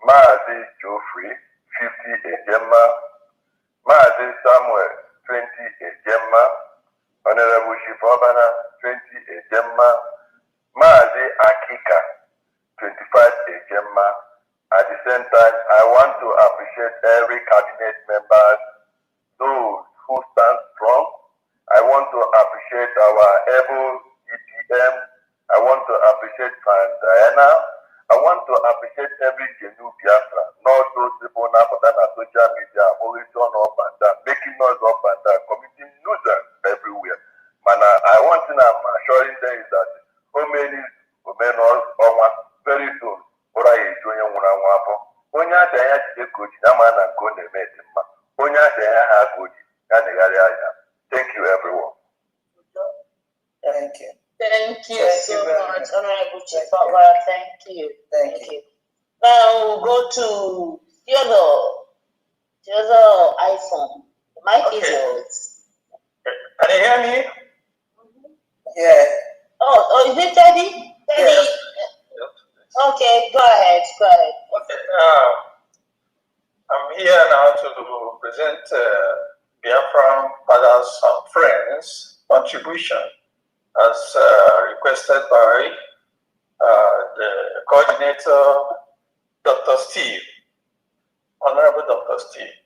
Maazi Geoffrey, 50 Ejemma. Maazi Samuel, 20 Ejemma. Honorable Shifobana, 20 Ejemma. Maazi Akika, 25 Ejemma. At the same time, I want to appreciate every cabinet member, those who stand strong. I want to appreciate our able EPM. I want to appreciate Diana. I want to appreciate every genuine Biafra, not those people now on social media, always on up and down, making noise up and down, committing nuisance everywhere. Man, I want to know, I'm assuring them is that how many women or very soon, what I is doing when I want to. When you are there, you could, I'm going to make him. When you are there, I could. Thank you, everyone. Thank you. Thank you so much, Honorable Chief Okpara. Thank you. Thank you. Now we'll go to Theodore. Theodore iPhone. The mic is yours. Can you hear me? Yeah. Oh, is it Teddy? Teddy? Yes. Okay, go ahead. Okay. I'm here now to present Biafran Fathers and Friends contribution as requested by the coordinator, Dr. Steve, Honorable Dr. Steve.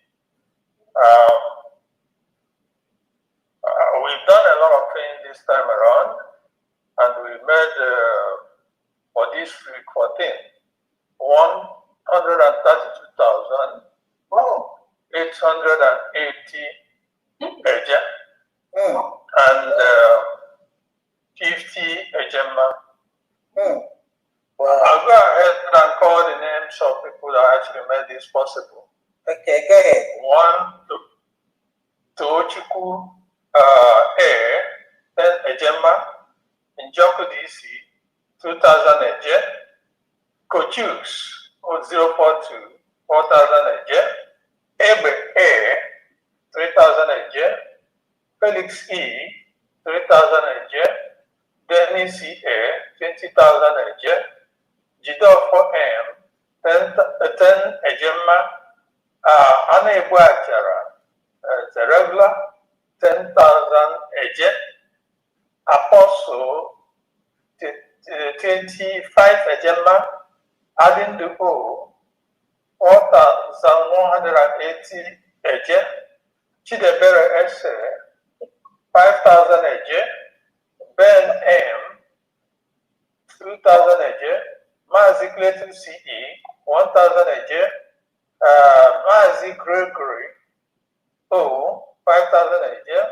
We've done a lot of things this time around, and we made for this week 14, 132,880 Eja and 50 Ejemma. Wow. I'll go ahead and call the names of people that actually made this possible. Okay, go ahead. One, Tochiku A, 10 Ejemma, Njoku DC, 2,000 Eje, Kochus 042, 4,000 Eje, Ebe A, 3,000 Eje, Felix E, 3,000 Eje, Dennis E, 20,000 Eje, Jidofo M, 10 Ejemma, Ana Ibuachara, the regular, 10,000 Eje, Apostle, 25 Ejemma, adding the O, 4,180 Eje, Chidebere Ese, 5,000 Eje, Ben M, 2,000 Eje, Mazi Clayton CE, 1,000 Eje, Mazi Gregory O, 5,000 Eje,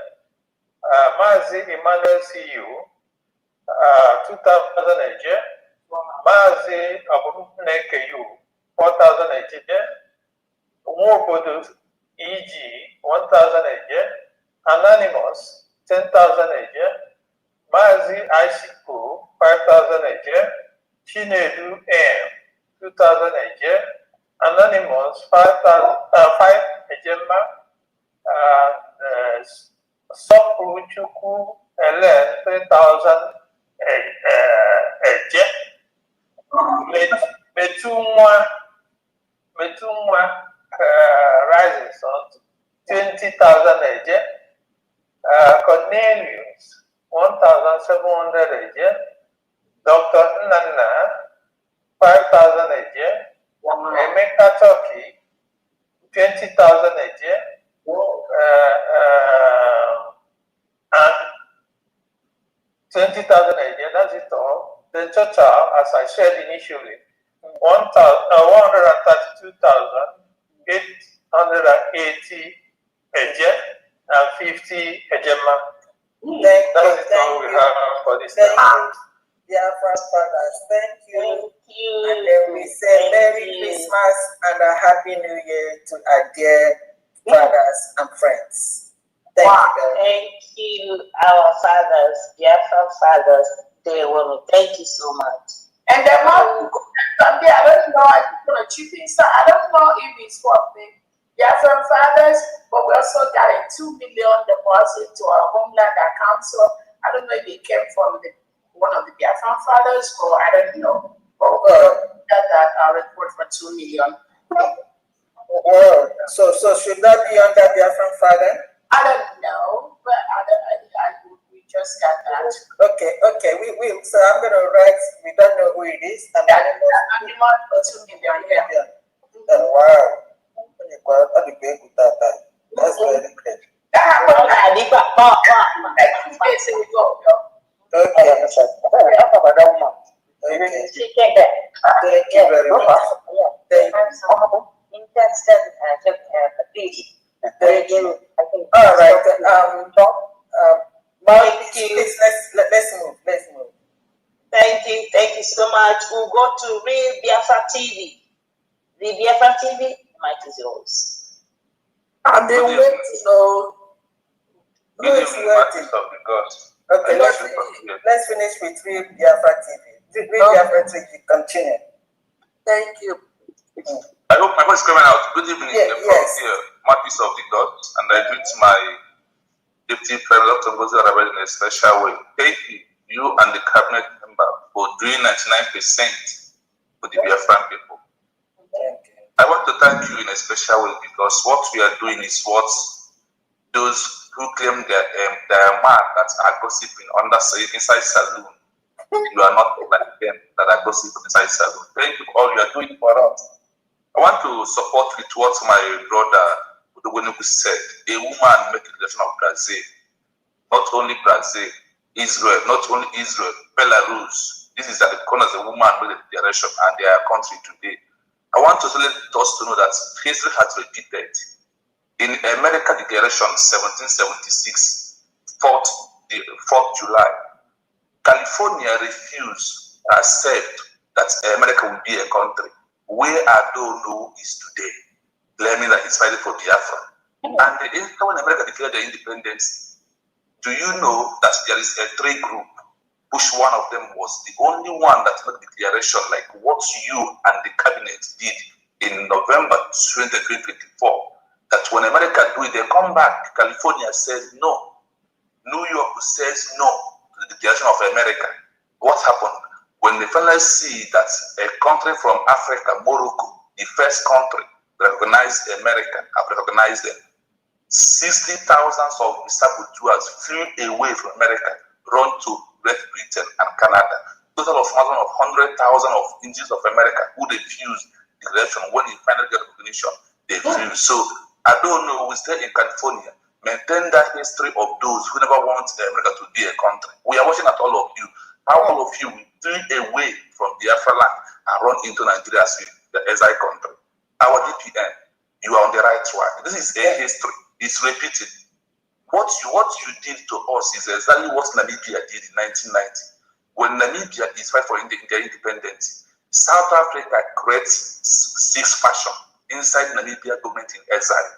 Mazi Emmanuel CU, 2,000 Eje, Mazi Abuneke U, 4,000 Eje, Wobodo EG, 1,000 Eje, Anonymous, 10,000 Eje, Mazi Aishiko, 5,000 Eje, Chinedu M, 2,000 Eje, Anonymous, 5 Ejemma, Sopu Chuku Ellen, 3,000 Eje, Metumwa Rising Sun, 20,000 Eje, Cornelius, 1,700 Eje, Dr. Nana, 5,000 Eje, Emeka Turkey, 20,000 Eje, and 20,000 Eje, that's it all. The total, as I said initially, 132,880 Eje and 50 Ejemma. That is all we have for this time. Biafran fathers, thank you. And then we say Merry Christmas and a Happy New Year to our dear fathers and friends. Thank you, our fathers, Biafran fathers. They will thank you so much. And the man someday, I don't know, I think on a chiefing star, I don't know if it's for the Biafran fathers, but we also got a 2 million deposit to our homeland account. So I don't know if it came from one of the Biafran fathers, or I don't know. But we got that report for 2 million. Well, so should that be under Biafran father? I don't know, but we just got that. Okay. So I'm gonna write. We don't know who it is. And animal for 2 million. Yeah. Oh, wow. That's very great. That happened. Thank you very much. Thank you. All right. Let's move. Thank you so much. We'll go to Real Biafra TV. The Biafra TV, mic is yours. I've been waiting to know who is waiting. Okay, let's finish with Real Biafra TV. Real Biafra TV, continue. Thank you. I hope my voice is coming out. Good evening from here, Marquis of the Gods, and I greet my Deputy President, Dr. Ngozi Arabel, in a special way. Thank you and the cabinet member for doing 99% for the Biafran people. I want to thank you in a special way because what we are doing is what those who claim their man that are gossiping inside saloon. You are not like them that are gossiping inside saloon. Thank you for all you are doing for us. I want to support with what my brother Udogonuku said. A woman making the declaration of Brazil. Not only Brazil, Israel, not only Israel, Belarus. This is at the corner of the woman making the declaration and their country today. I want to let us to know that history has repeated. In American Declaration 1776, 4th July, California refused to accept that America will be a country. Where Adolo is today, claiming that he's fighting for Biafra. And when America declared their independence, do you know that there is a trade group, which one of them was the only one that made the declaration like what you and the cabinet did in November 2024, that when America do it, they come back. California says no. New York says no to the declaration of America. What happened? When they finally see that a country from Africa, Morocco, the first country recognized America, have recognized them, 60,000 of Sabotuas flew away from America, run to Great Britain and Canada. Total of 100,000 of indigenous of America who refused the election when he finally got recognition, they flew. So I don't know who is there in California. Maintain that history of those who never want America to be a country. We are watching at all of you. How all of you will flee away from Biafra land and run into Nigeria as the SI country. Our DPN, you are on the right track. This is a history. It's repeated. What you did to us is exactly what Namibia did in 1990. When Namibia is fighting for their independence, South Africa creates 6 factions inside Namibia government in exile.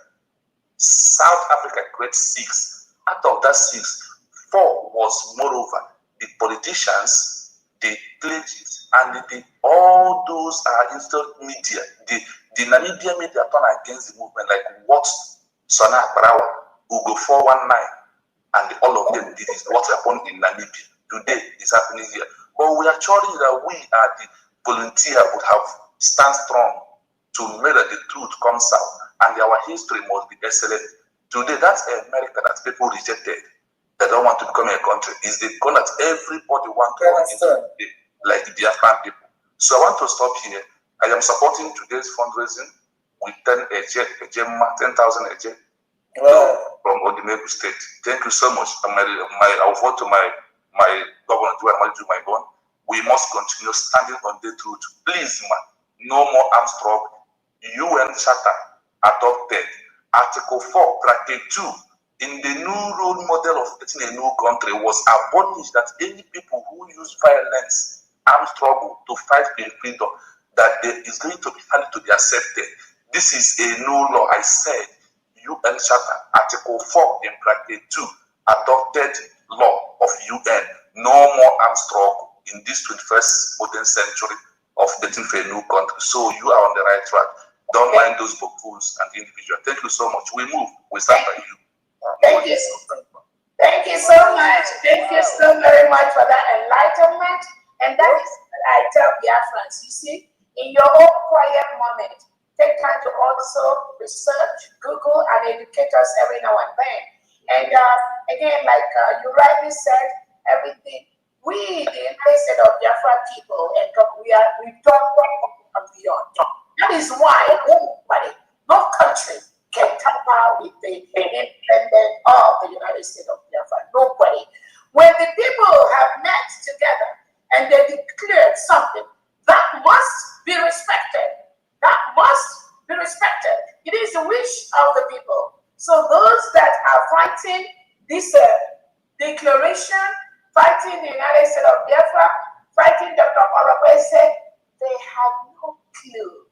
South Africa creates 6. Out of that 6, 4 was moreover the politicians, the clergies, and all those are instant media. The Namibia media turn against the movement, like what Sona Akbarawa, Ugo 419, and all of them did is what happened in Namibia. Today is happening here. But we are sure that we are the volunteer would have stand strong to make that the truth comes out, and our history must be excellent. Today, that's America that people rejected. They don't want to become a country. Is the country that everybody wants to run into today, like the Biafran people. So I want to stop here. I am supporting today's fundraising with 10,000 eje from Odimegu State. Thank you so much. I'll vote to my governor to my bond. We must continue standing on the truth. Please, man, no more arms struggle. UN Charter adopted Article 4, Bracket 2. in the new role model of getting a new country was abolished, that any people who use violence, armed struggle to fight for freedom, that there is going to be value to be accepted. This is a new law. I said, UN Charter, Article 4 in bracket 2, adopted law of UN. No more armed struggle in this 21st modern century of getting for a new country. So you are on the right track. Don't mind those buffoons and the individual. Thank you so much. We move. We start by you. Thank you. Thank you so much. Thank you so very much for that enlightenment. And that is what I tell Biafrans. You see, in your own quiet moment, take time to also research, Google, and educate us every now and then. And again, like you rightly said, everything we, the United States of Biafra people, and we've done and beyond. That is why nobody, no country can tamper with the independence of the United States of Biafra. Nobody. When the people have met together and they declared something, that must be respected. That must be respected. It is the wish of the people. So those that are fighting this declaration, fighting the United States of Biafra, fighting Dr. Orabese, they have no clue.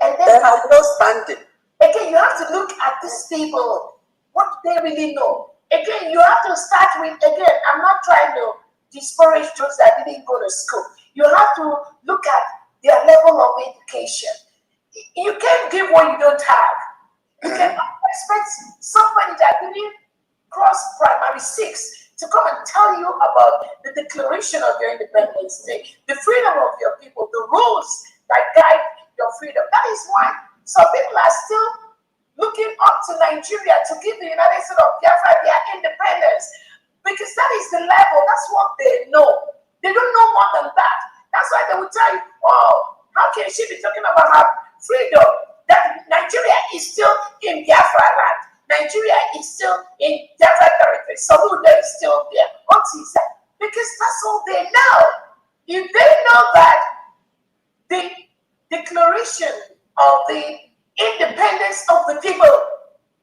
And they have no standing. Again, you have to look at these people, what they really know. Again, you have to start with, again, I'm not trying to discourage those that didn't go to school. You have to look at their level of education. You can't give what you don't have. You cannot expect somebody that didn't cross primary 6 to come and tell you about the declaration of your Independence Day, the freedom of your people, the rules that guide your freedom. That is why some people are still looking up to Nigeria to give the United States of Biafra their independence, because that is the level. That's what they know. They don't know more than that. That's why they will tell you, oh, how can she be talking about her freedom? That Nigeria is still in Biafra land. Nigeria is still in Biafra territory. Saluda is still there. What is that? Because that's all they know. If they know that the declaration of the independence of the people,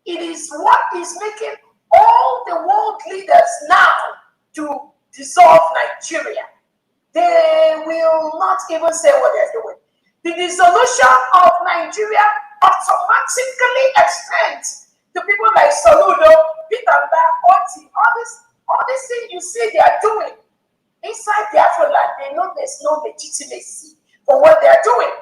it is what is making all the world leaders now to dissolve Nigeria. They will not even say what they're doing. The dissolution of Nigeria automatically extends to people like Saludo, Pitamba, Oti, all these things you see they are doing inside the Afroland. They know there's no legitimacy for what they are doing.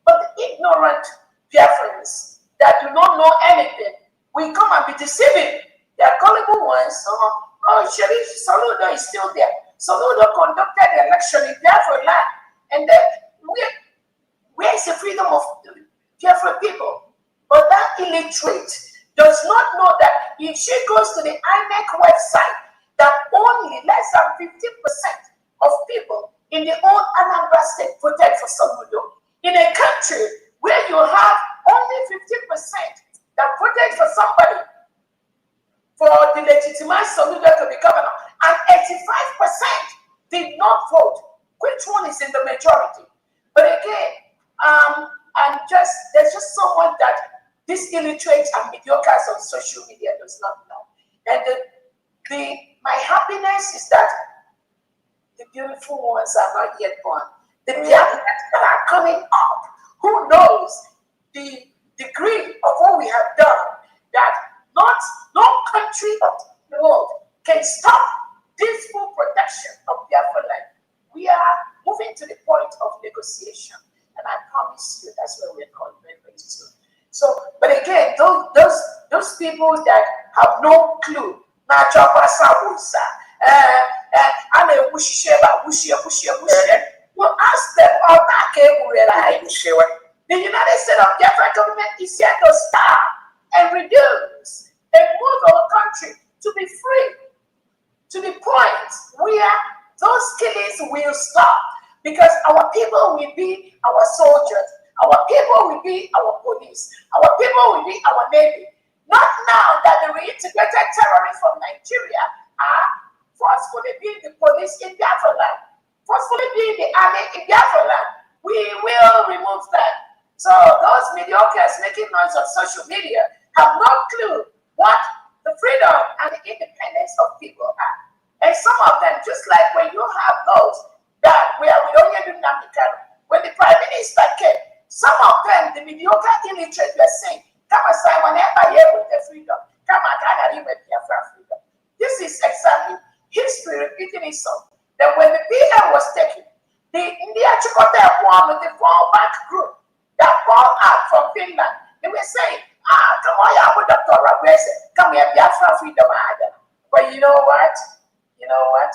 But the ignorant Biafrans that do not know anything will come and be deceiving. They are gullible ones. Oh, Sheriff Saludo is still there. Saludo conducted the election in Biafra land. And then where is the freedom of Biafra people? But that illiterate does not know that if she goes to the INEC website, that only less than 15% of people in the old Anambra state voted for Saludo. In a country where you have only 15% that voted for somebody for the legitimate Saludo to be governor, and 85% did not vote, which one is in the majority? But again, there's just so much that these illiterates and mediocres on social media does not know. And my happiness is that the beautiful ones are not yet born. The Biafrans that are coming up, who knows the degree of what we have done, that no country of the world can stop this full protection of Biafra land. We are moving to the point of negotiation, and I promise you that's where we're going very soon. So, but again, those people that have no clue, we'll ask them, the United States of Biafra government is here to stop and reduce and move our country to be free to the point where those killings will stop, because our people will be our soldiers, our people will be our police, our people will be our navy. Not now that the reintegrated terrorists from Nigeria are forcefully being the police in Biafra land, forcefully being the army in Biafra land. We will remove that. So those mediocres making noise on social media have no clue what the freedom and the independence of people are. And some of them, just like when you have those that where we don't get to when the Prime Minister came, some of them, the mediocre illiterate, were saying, come aside whenever here with the freedom, come and carry with freedom. This is exactly history repeating itself. That when the PM was taken, the India Chukota one with the fallback group that fall out from Finland, they were saying, come on, yeah, with Dr. Rabese, come here, Biafra freedom. But you know what? You know what?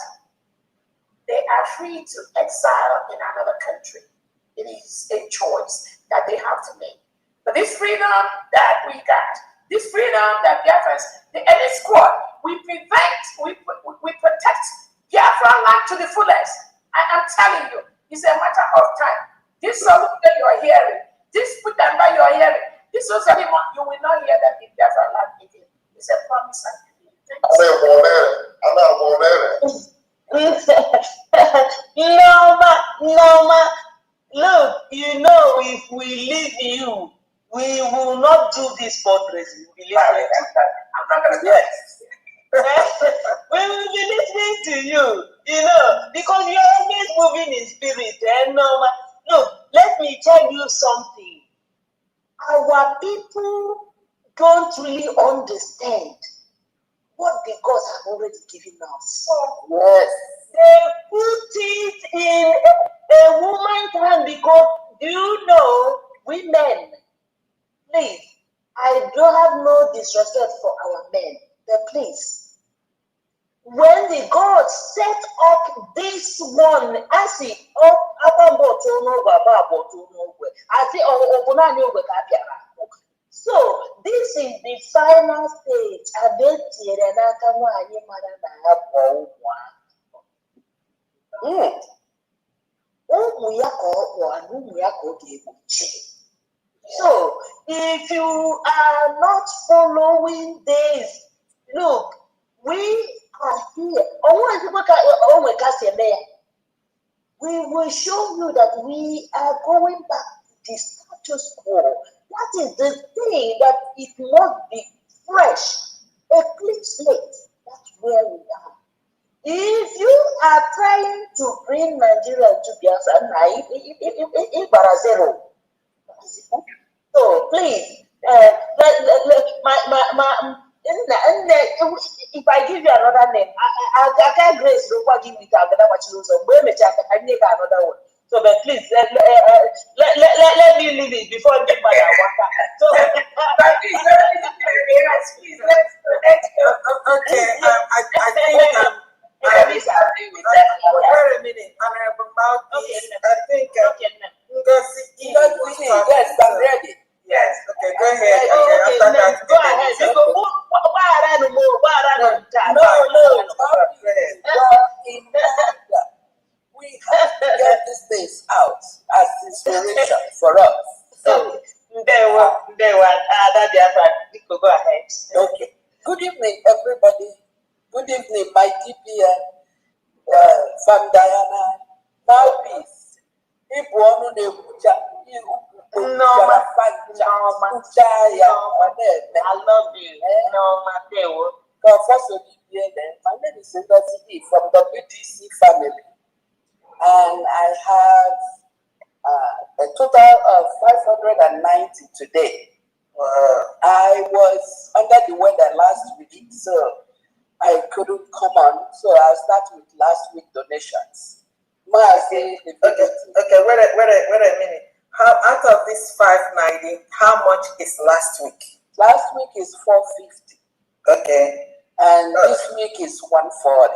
They are free to exile in another country. It is a choice that they have to make. But this freedom that we got, this freedom that Biafrans, the elite squad, we protect Biafra land to the fullest. I am telling you, it's a matter of time. This song that you are hearing, this put that by you are hearing, this was anyone, you will not hear that in Biafra land again. It's a promise. Norma, look, you know, if we leave you, we will not do this fundraising. Yes. We will be listening to you, you know, because you're always moving in spirit. Norma, look, let me tell you something. Our people don't really understand what the gods have already given us. Yes. They put it in a woman's hand because, do you know, women, please, I don't have no disrespect for our men, but please, when the gods set up this one, I see, so this is the final stage. So if you are not following this, look, we are here. We will show you that we are going back to the status quo. That is the thing that it must be fresh, a clean slate. That's where we are. If you are trying to bring Nigeria to Biafra, zero. So please, if I give you another name, I can't grace don't give me another one. So but please let me leave it before I get my so okay, I think wait a minute, Honorable Mouthpiece. I think Ngozi, yes, I'm ready. Yes, okay, go ahead. Okay, after that, go ahead. You go, we have to get these things out as inspiration for us. So, go ahead. Okay. Good evening, everybody. Good evening, my DPN, Fan Diana, Mouthpiece. I love you. My name is Ngozi from the BTC family, and I have a total of 590 today. I was under the weather last week, so I couldn't come on. So I'll start with last week donations. Okay, wait a minute. Out of this 590, how much is last week? Last week is 450. Okay. And this week is 140.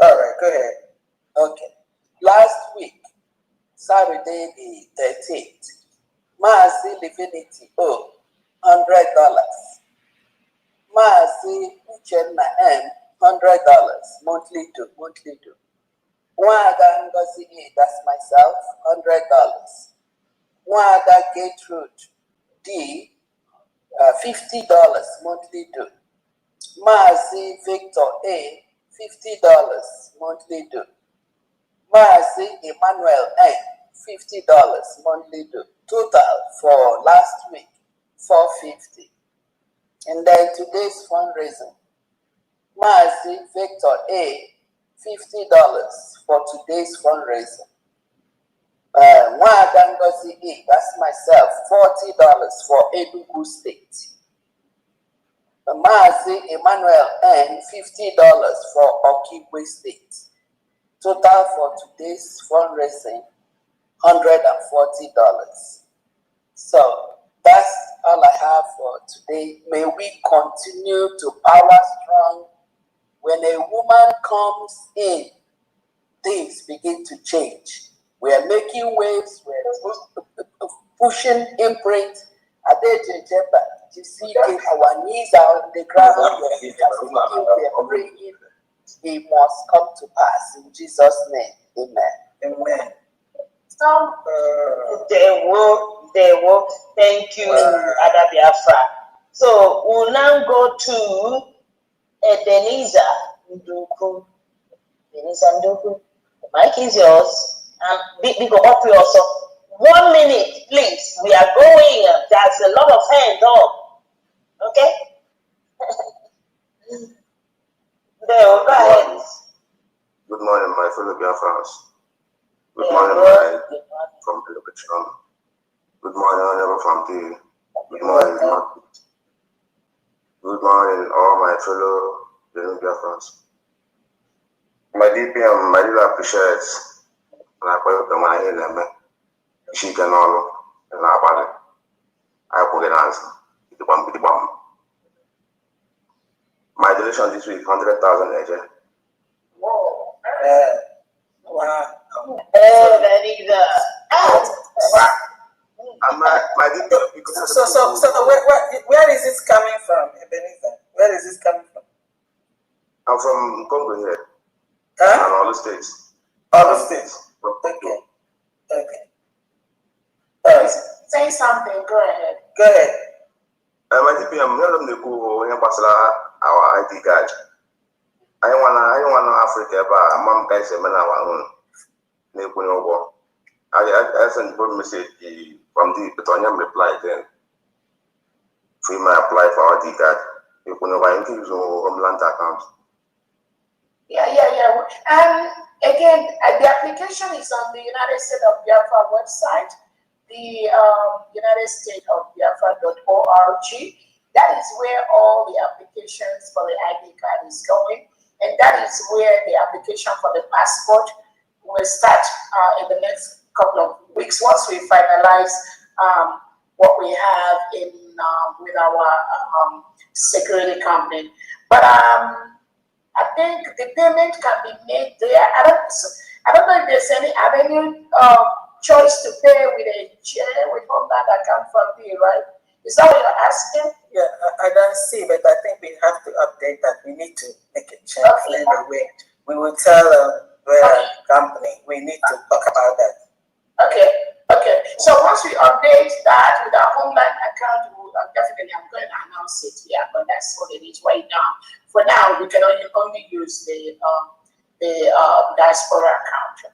All right, go ahead. Okay. Last week, Saturday the 13th, Mazi Divinity $100. Mazi Uchenna M $100 monthly due. Wada Ngozi E, that's myself, $100. Wada Gertrude D, $50 monthly due. Mazi Victor A, $50 monthly due. Mazi Emmanuel N, $50 monthly due. Total for last week, $450. And then today's fundraising Mazi Victor A, $50 for today's fundraising. Nwadangozi E, that's myself, $40 for Enugu State. Mazi Emmanuel N, $50 for Okigwe State. Total for today's fundraising, $140. So that's all I have for today. May we continue to power strong. When a woman comes in, things begin to change. We are making waves, we're pushing imprint. You see, our knees are on the ground, we're praying. It must come to pass in Jesus' name. Amen. Amen. They will. Thank you, Ada Biafra. So we'll now go to Denisa Nduku. Denisa Nduku, the mic is yours. And big up you also. 1 minute, please. We are going. There's a lot of hands up. Okay? There, go ahead. Good morning, my fellow Biafrans. Good morning, my from the location. Good morning, honorable family. Good morning, Mark. Good morning, all my fellow Biafrans. My DPM, I really appreciate and I pray the money in them. She can all and I bought it. I put it answer. The bomb. My donation this week, 100,000 AJ. Whoa. Wow. That is So where is this coming from, Ebenezer? Where is this coming from? I'm from Congo here. And all the states. All the states. Okay. Say something. Go ahead. Go ahead. My DPM, none of them go our ID card. I want Africa, but mom guys say, man, I want to I sent a message from the Petonium reply then. Free my apply for ID card. You can know why you homeland account. Yeah. Again, the application is on the United States of Biafra website, the United States of Biafra.org. That is where all the applications for the ID card is going, and that is where the application for the passport will start in the next couple of weeks once we finalize what we have in with our security company. But I think the payment can be made there. I don't know if there's any avenue choice to pay with a chair with homeland account from here, right? Is that what you're asking? Yeah, I don't see, but I think we have to update that. We need to make a change anyway. We will tell the company we need to talk about that. Okay. So once we update that with our homeland account, definitely I'm going to announce it. Yeah, but that's what it is right now. For now, we can only use the diaspora account.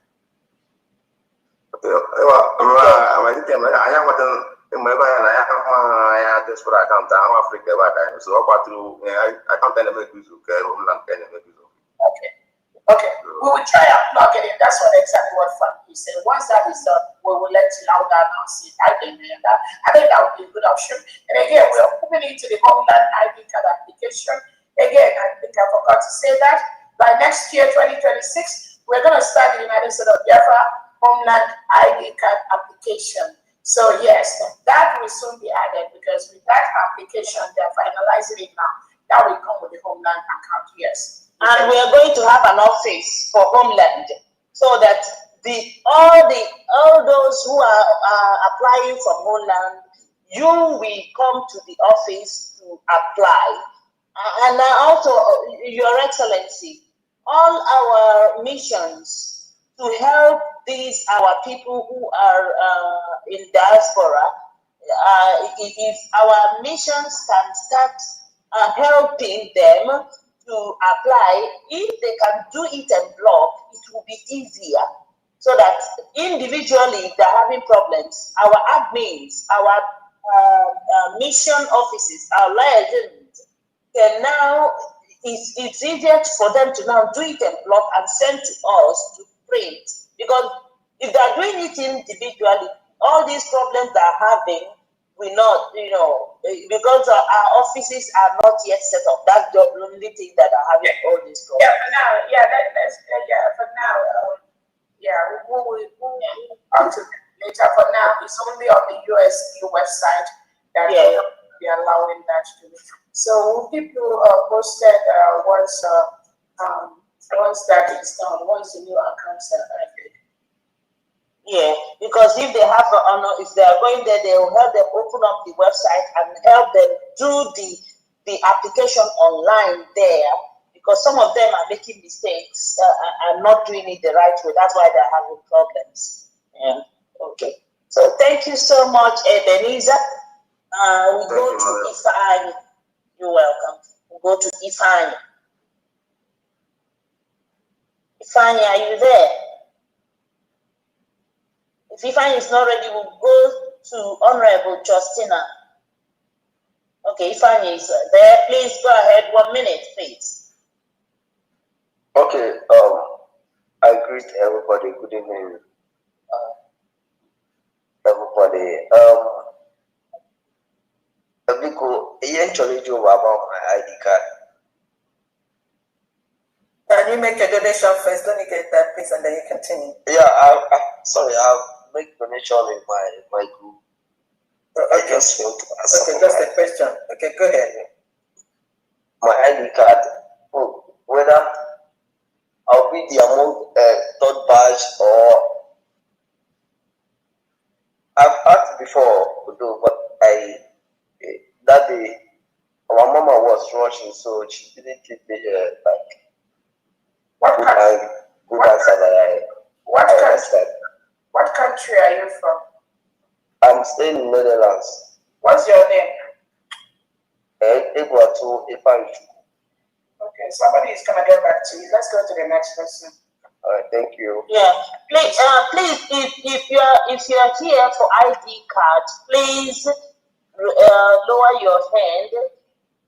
Okay. We will try and plug it in. That's exactly what Frankie said. Once that is done, we will let you know that announce it. I think that would be a good option. And again, we are moving into the homeland ID card application. Again, I think I forgot to say that by next year, 2026, we're going to start the United States of Biafra homeland ID card application. So yes, that will soon be added because with that application, they're finalizing it now. That will come with the homeland account, yes. And we are going to have an office for homeland so that all those who are applying for homeland, you will come to the office to apply. And also, Your Excellency, all our missions to help our people who are in diaspora, if our missions can start helping them to apply, if they can do it en bloc, it will be easier. So that individually, if they're having problems, our admins, our mission offices, our liaisons can now it's easier for them to now do it in block and send to us to print. Because if they're doing it individually, all these problems they're having will not, because our offices are not yet set up. That's the only thing that are having all these problems. Yeah, for now, for now, we'll come to later. For now, it's only on the USD website that they will be allowing that to do. So people posted once that is done, once the new accounts are added. Yeah, because if they have if they are going there, they will help them open up the website and help them do the application online there. Because some of them are making mistakes and not doing it the right way. That's why they're having problems. Yeah. Okay. So thank you so much, Ebenezer. We go to Ifeanyi. You're welcome. We go to Ifeanyi. Ifeanyi, are you there? If Ifeanyi is not ready, we'll go to Honorable Justina. Okay, Ifeanyi is there. Please go ahead. 1 minute, please. Okay, I greet everybody. Good evening, everybody. Biko, eventually you about my ID card. Can you make a donation first? Let me get that, please, and then you continue. Yeah, I'll make donation in my group. I just failed to answer. Okay, just a question. Okay, go ahead. My ID card. Whether I'll be the among third batch or I've asked before, but that day our mama was rushing, so she didn't give me What country are you from? I'm staying in Netherlands. What's your name? Okay, somebody is gonna get back to you. Let's go to the next person. All right, thank you. Yeah, please, if you are here for ID card, please lower your hand.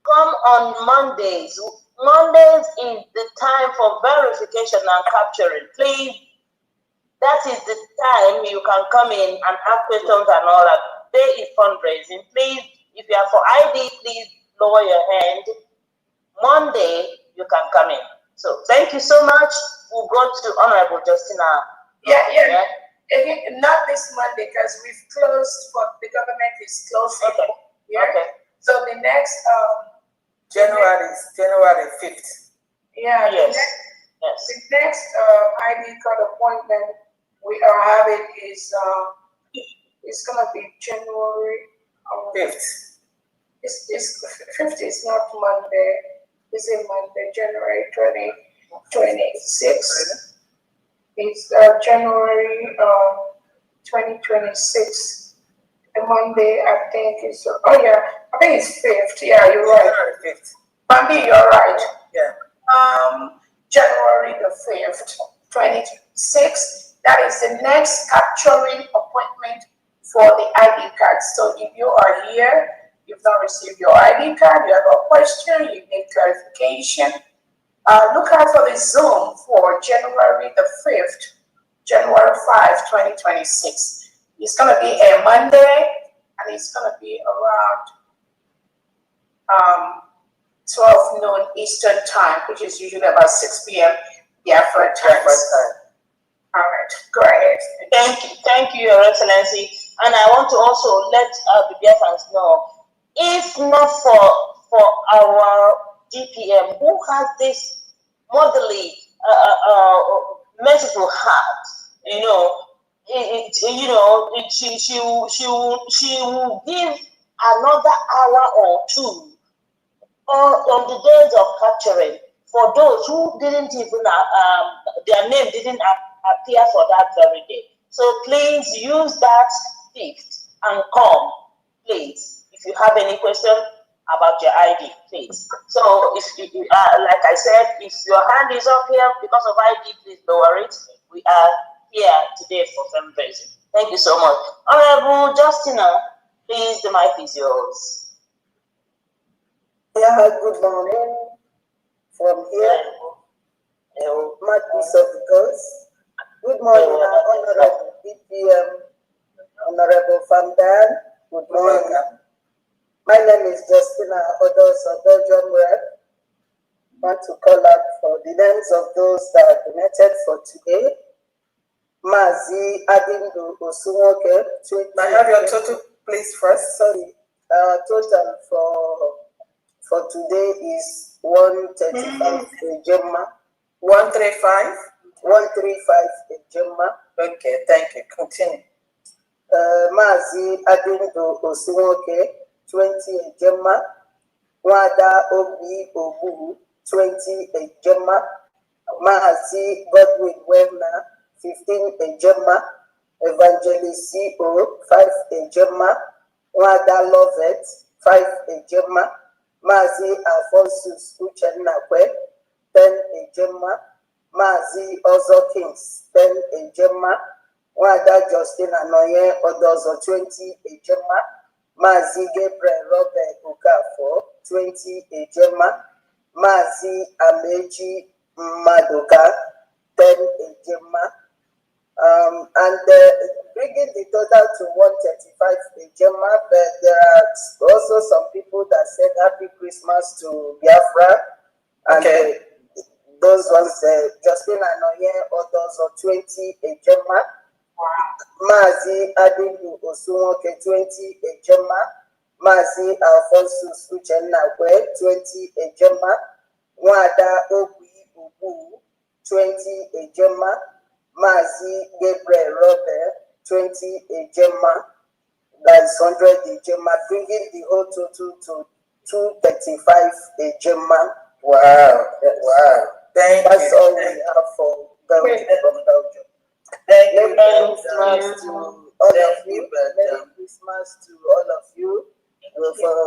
Come on Mondays. Mondays is the time for verification and capturing. Please, that is the time you can come in and ask questions and all that. Today is fundraising. Please, if you are for ID, please lower your hand. Monday, you can come in. So thank you so much. We'll go to Honorable Justina. Yeah. Again, not this Monday because we've closed the government is closed. Okay. Yeah. Okay. So the next January 5th. Yeah. Yes. The next ID card appointment we are having is it's gonna be January 5th. It's 5th is not Monday. It's a Monday, January 2026. It's January 2026. The Monday, I think is I think it's 5th. Yeah, you're right. January 5th. Monday, you're right. Yeah. January the 5th, 2026. That is the next capturing appointment for the ID card. So if you are here, you've not received your ID card, you have a question, you need clarification, look out for the Zoom for January the 5th, January 5, 2026. It's going to be a Monday, and it's going to be around 12 noon Eastern time, which is usually about 6 p.m. Biafra time. All right, go ahead. Thank you, Your Excellency. And I want to also let the Biafrans know, if not for our DPM, who has this motherly, merciful heart, she will give another hour or two on the days of capturing for those who didn't even their name didn't appear for that very day. So please use that 5th and come, please. If you have any question about your ID, please. So if like I said, if your hand is up here because of ID, please lower it. We are here today for fundraising. Thank you so much. Honorable Justina, please, the mic is yours. Yeah, good morning from here, Madness of the Gods. Good morning, Honorable BPM, Honorable Famdan. Good morning. My name is Justina Odos of Belgium Rep. I want to call out for the names of those that are donated for today. Mazi Adindu Osumoke. I have your total, please, first. Sorry. Total for today is 135 Gemma. 135? 135 Gemma. Okay, thank you. Continue. Mazi Adindu Osumoke, 20 Gemma. Wada Obi Obu, 20 Gemma. Mazi Godwin Webner, 15 Gemma. Evangelist CO, 5 Gemma. Wada Lovett, 5 Gemma. Mazi Alphonsus Uchenakwe, 10 Gemma. Mazi Ozo Kings, 10 Gemma. Wada Justin Anoye Odozo, 20 Gemma. Mazi Gabriel Robert Okafor, 20 Gemma. Mazi Ameji Madoka, 10 Gemma. And bringing the total to 135 Gemma, but there are also some people that said Happy Christmas to Biafra. And those ones, Justin Anoye, others are 20 Gemma. Mazi Adindu Osumoke, 20 Gemma. Mazi Alphonsus Uchenakwe, 20 Gemma. Wada Obi Ubu, 20 Gemma. Mazi Gabriel Robert, 20 Gemma. That's 100 Gemma, bringing the whole total to 235 Gemma. Wow. That's all we have for Belgium from Belgium. Thank you very much to all of you. Merry Christmas to all of you for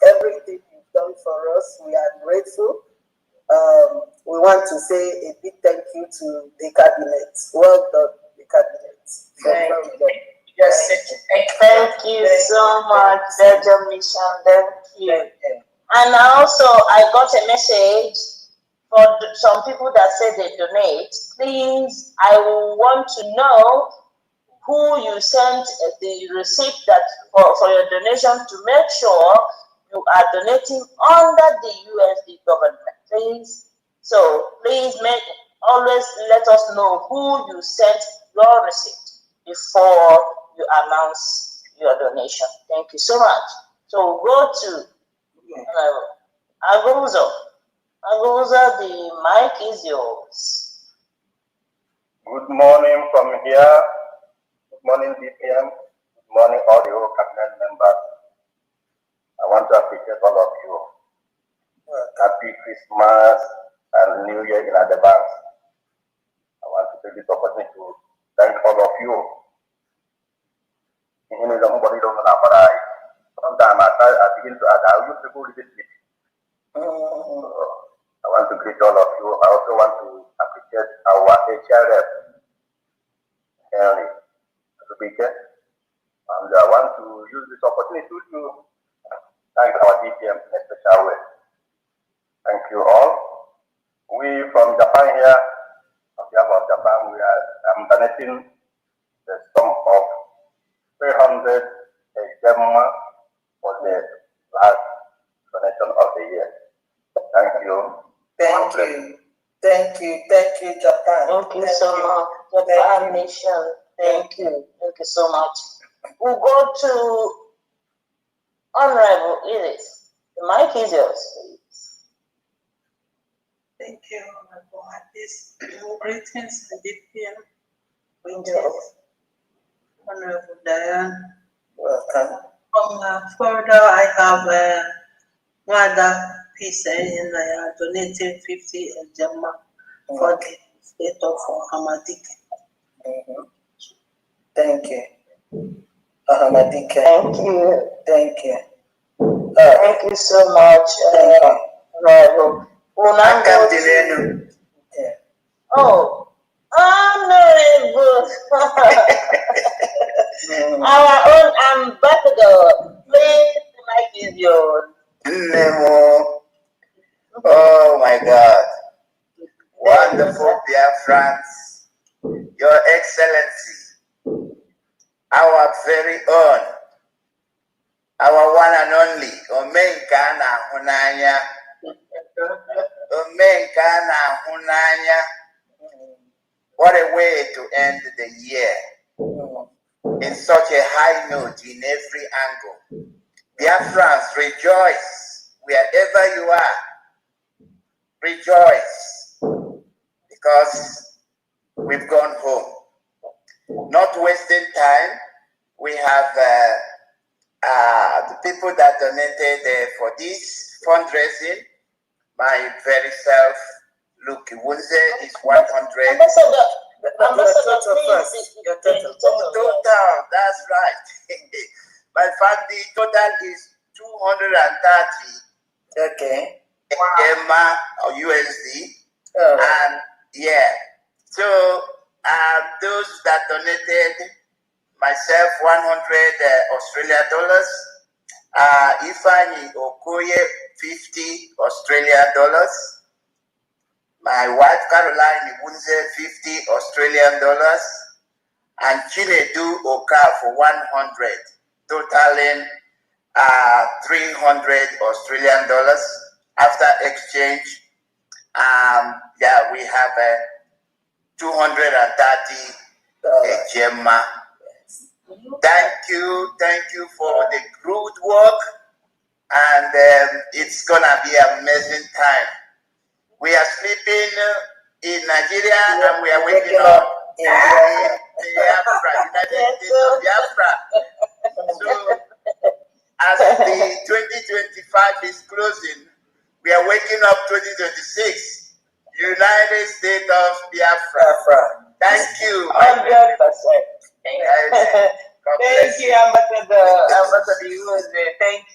everything you've done for us. We are grateful. We want to say a big thank you to the cabinet. Well done, the cabinet. Thank you so much, Belgium Mission. Thank you. And also, I got a message for some people that said they donate. Please, I want to know who you sent the receipt that for your donation to make sure you are donating under the USD government. Please. So please always let us know who you sent your receipt before you announce your donation. Thank you so much. So go to Aguza. Aguza, the mic is yours. Good morning from here. Good morning, DPM. Good morning, all the whole cabinet members. I want to appreciate all of you. Happy Christmas and New Year in advance. I want to take this opportunity to thank all of you. Sometimes I begin to ask, are you people really sleeping? I want to greet all of you. I also want to appreciate our HRF, Henry, and I want to use this opportunity to thank our DPM in a special way. Thank you all. We from Japan here, on behalf of Japan, I'm donating the sum of 300 Gemma for the last donation of the year. Thank you. Thank you, Japan. Thank you so much, Japan Nation. Thank you so much. We'll go to Honorable Iris. The mic is yours, please. Thank you, Honorable Hafiz. Greetings, DPM. Greetings, Honorable Diane. Welcome. Further, I have Wada Peace and I are donating 50 Gemma for the state of Hamadike. Thank you. Hamadike. Thank you. Thank you so much, Honorable. Oh, Honorable. Our own ambassador. Please, the mic is yours. Oh my God. Wonderful Biafrans, Your Excellency, our very own, our one and only, Omenkana Hunanya, Omenkana Hunanya. What a way to end the year in such a high note in every angle. Biafrans, rejoice wherever you are. Rejoice because we've gone home. Not wasting time, we have the people that donated for this fundraising. My very self, Luke Wunze, is 100. Total, that's right. My family total is 230. Okay. Emma or USD. And yeah. So those that donated, myself 100 Australian dollars. Ifani Okoye 50 Australian dollars. My wife Caroline Ibunze 50 Australian dollars. And Chinedu Oka for 100, totaling 300 Australian dollars. After exchange, yeah, we have 230 Gemma. Thank you for the good work, and it's gonna be an amazing time. We are sleeping in Nigeria and we are waking up in Biafra, United States of Biafra. So as the 2025 is closing, we are waking up 2026, United States of Biafra. Thank you. 100%. Thank you, Ambassador Yunze. Thank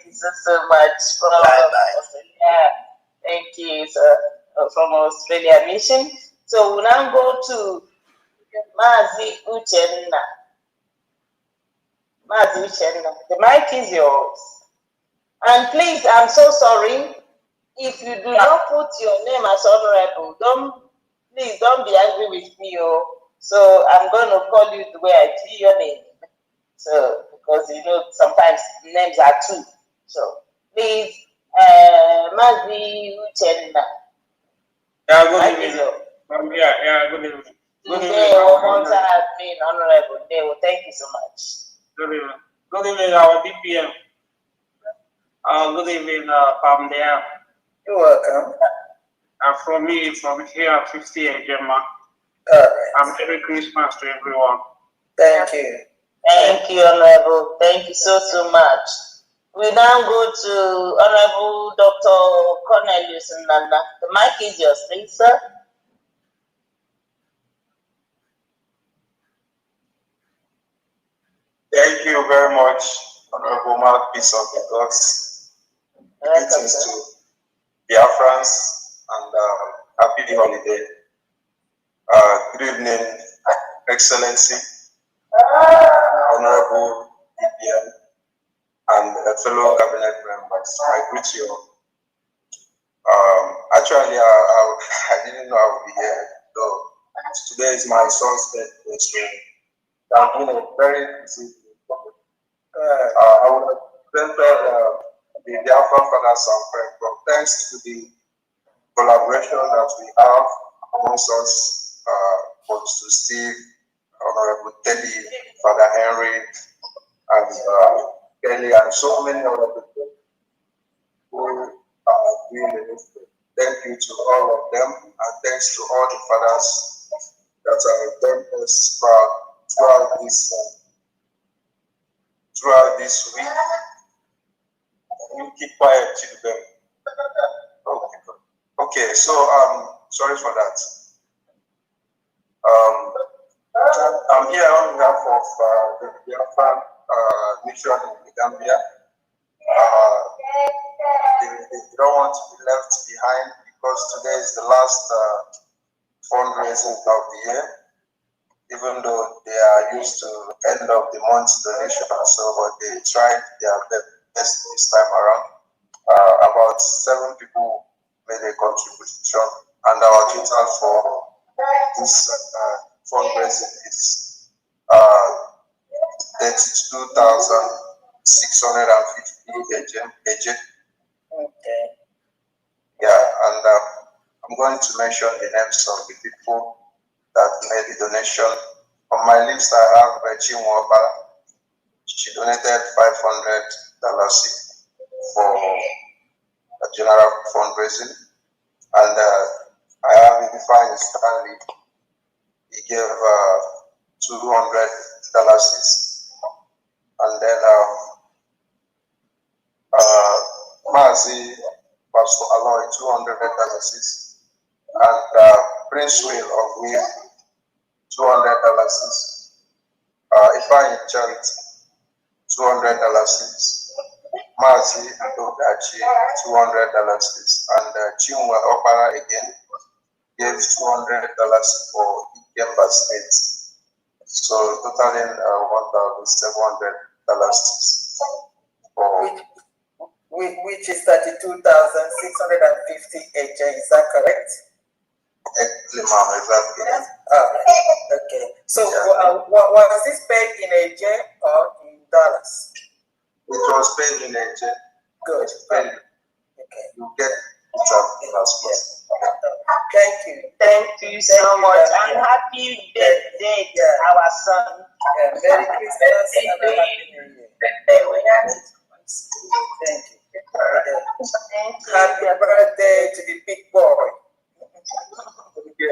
you so much from Australia. Thank you, sir, from Australia Mission. So we now go to Mazi Uchenna. Mazi Uchenna, the mic is yours. And please, I'm so sorry if you do not put your name as honorable. Please don't be angry with me, So I'm going to call you the way I see your name. So because sometimes names are two. So please, Mazi Uchenna. Yeah, good evening. Good evening. Good evening. Been honorable. Thank you so much. Good evening. Good evening, our DPM. Good evening, Pamdea. You're welcome. From here, 50 and Gemma. Merry Christmas to everyone. Thank you. Thank you, Honorable. Thank you so much. We now go to Honorable Dr. Cornelius Nana. The mic is yours, please, sir. Thank you very much, Honorable Mouthpiece of the Gods. Greetings to Biafrans and happy holiday. Good evening, Excellency, Honorable DPM, and fellow cabinet members. I greet you all. Actually, I didn't know I would be here, so today is my son's birthday, so I'm doing a very busy. I would have presented the Biafran Fathers and Friends, but thanks to the collaboration that we have amongst us, both to Steve, Honorable Teddy, Father Henry, and Kelly, and so many other people who are doing the movement. Thank you to all of them, and thanks to all the fathers that have done us proud throughout this week. You keep quiet, children. Okay, so sorry for that. I'm here on behalf of the Biafran mission in the Gambia. They don't want to be left behind because today is the last fundraising of the year, even though they are used to end of the month donation or so, but they tried their best this time around. About 7 people made a contribution, and our total for this fundraising is 32,650 AJ. Okay. Yeah, and I'm going to mention the names of the people that made the donation. On my list, I have Chinwaba. She donated $500 for general fundraising, and I have Ifeanyi Stanley. He gave $200, and then Mazi Pastor Aloy $200, and Prince Will of Will $200. Ifeanyi Charity $200. Mazi Adogachi $200, and Chinwe Opara again gave $200 for Ikemba State. So totaling $1,700 for which is 32,650 AJ. Is that correct? Exactly, ma'am. Exactly. Okay. So was this paid in AJ or in dollars? It was paid in AJ. Good. Okay. You get it as possible. Thank you. Thank you so much. And happy birthday to our son. Merry Christmas and a Happy New Year. Thank you. Happy birthday to the big boy. Thank you.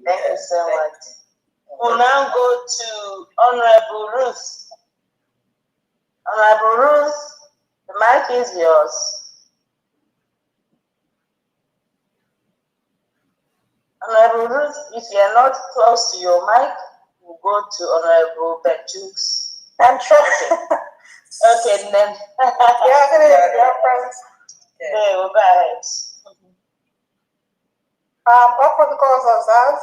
Thank you so much. We'll now go to Honorable Ruth. Honorable Ruth, the mic is yours. Honorable Ruth, if you are not close to your mic, we'll go to Honorable Benchooks. I'm trying. Okay, then. Okay, we'll go ahead. What protocols observed?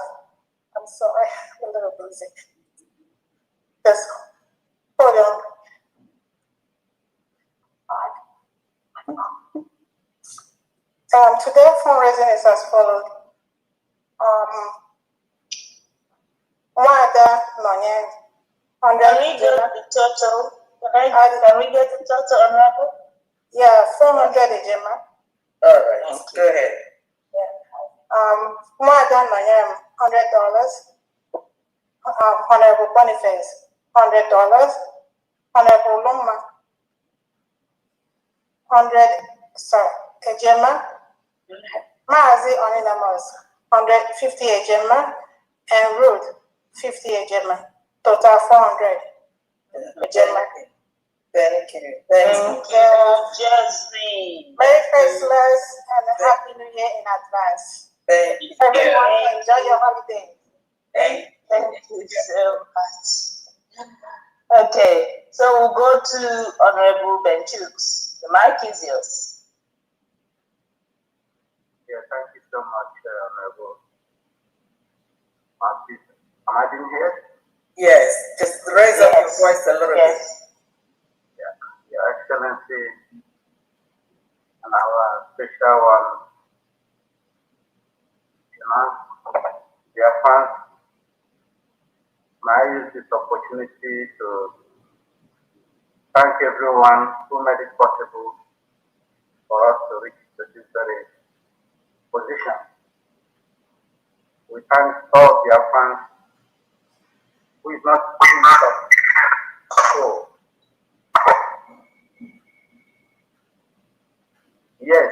I'm sorry, I'm a little busy. Just hold on. Today fundraising is as follows. Can we get the total? Can we get the total, Honorable? Yeah, 400 Ejema. All right, go ahead. $100. Honorable Boniface, $100. Honorable Loma, 100. Ejema. Maazi Anonymous, 150 Ejema, and Ruth, 50 Ejema. Total 400 Ejema. Thank you. Thank you, Jasmine. Merry Christmas and a Happy New Year in advance. Thank you. Everyone, enjoy your holiday. Thank you so much. Okay, so we'll go to Honorable Benchooks. The mic is yours. Yeah, thank you so much, Honorable. Am I being heard? Yes, just raise up your voice a little bit. Yeah, Your Excellency, and our special one, dear fans, may I use this opportunity to thank everyone who made it possible for us to reach this very position. We thank all dear fans who is not giving us so. Yes,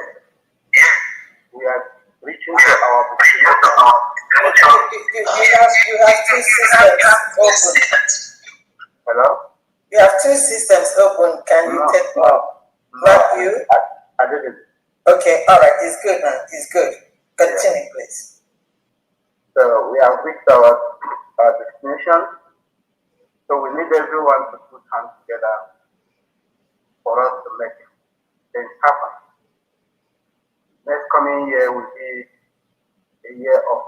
we are reaching to our destination. You have two systems open. Hello? You have two systems open. Can you take one? Not you? I didn't. Okay, all right. It's good now. It's good. Continue, please. So we have reached our destination. So we need everyone to put hands together for us to make things happen. Next coming year will be a year of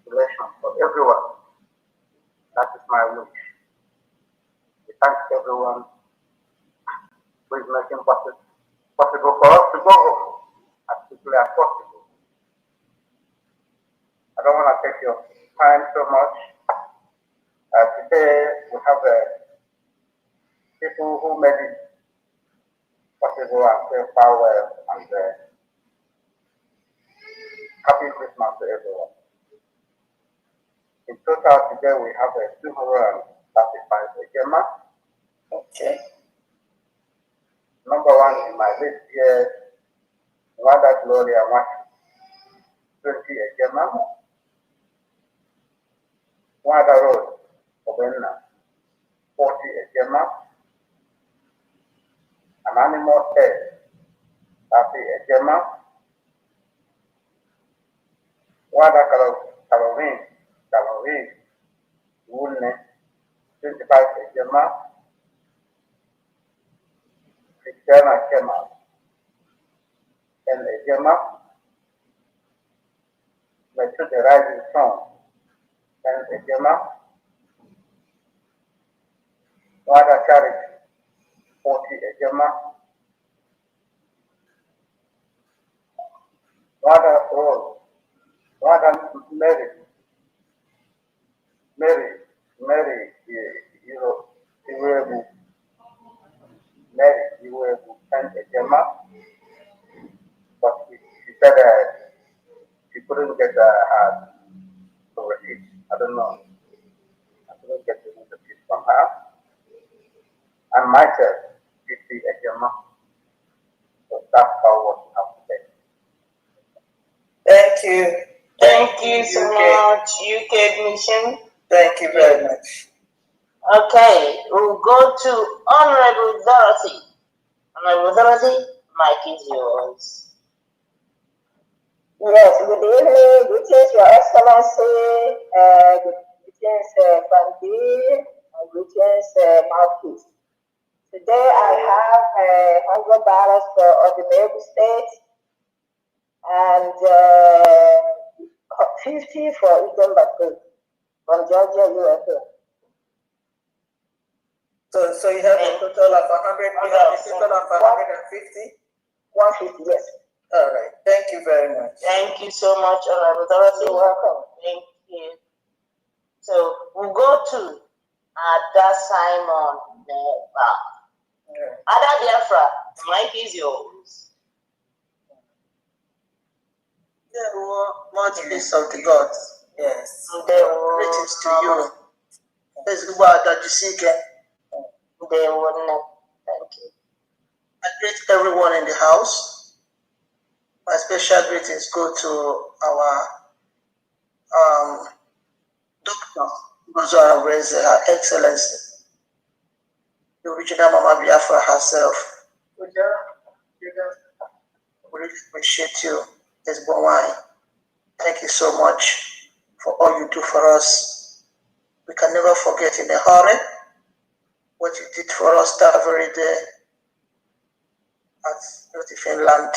celebration for everyone. That is my wish. We thank everyone who is making possible for us to go home as quickly as possible. I don't want to take your time so much. Today we have people who made it possible and say farewell and happy Christmas to everyone. In total today we have 235 Ejema. Okay. Number one in my list here, Wada Gloria Wachi, 20 Ejema. Wada Road, Obenna, 40 Ejema. An animal head, 30 Ejema. Wada Caroline, Wulne, 25 Ejema. Christiana Kema, 10 Ejema. Metro the Rising Sun, 10 Ejema. Wada Charity, 40 Ejema. Wada Rose, Wada Mary, Iwebu, Mary Iwebu, 10 Ejema. But she said she couldn't get her receipt. I don't know. I couldn't get the receipt from her. And myself, 50 Ejema. So that's how what we have to say. Thank you. Thank you so much, UK Admission. Thank you very much. Okay, we'll go to Honorable Dorothy. Honorable Dorothy, mic is yours. Yes, good evening, greetings, Your Excellency, greetings, Bandi, and greetings, Marquis. Today I have $100 for ordinary state and 50 for Eden Baku from Georgia, USA. So you have a total of 100, you have a total of 150? 150, yes. All right, thank you very much. Thank you so much, Honorable Dorothy. You're welcome. Thank you. So we'll go to Ada Simon. Ada Biafra, mic is yours. Much peace of the gods. Yes. Greetings to you. Let's go out that you seek. Thank you. I greet everyone in the house. My special greetings go to our Dr. Gozo Areze, Her Excellency, the original Mama Biafra herself. We really appreciate you, Ms. Bowai. Thank you so much for all you do for us. We can never forget in a hurry what you did for us that very day at North Finland.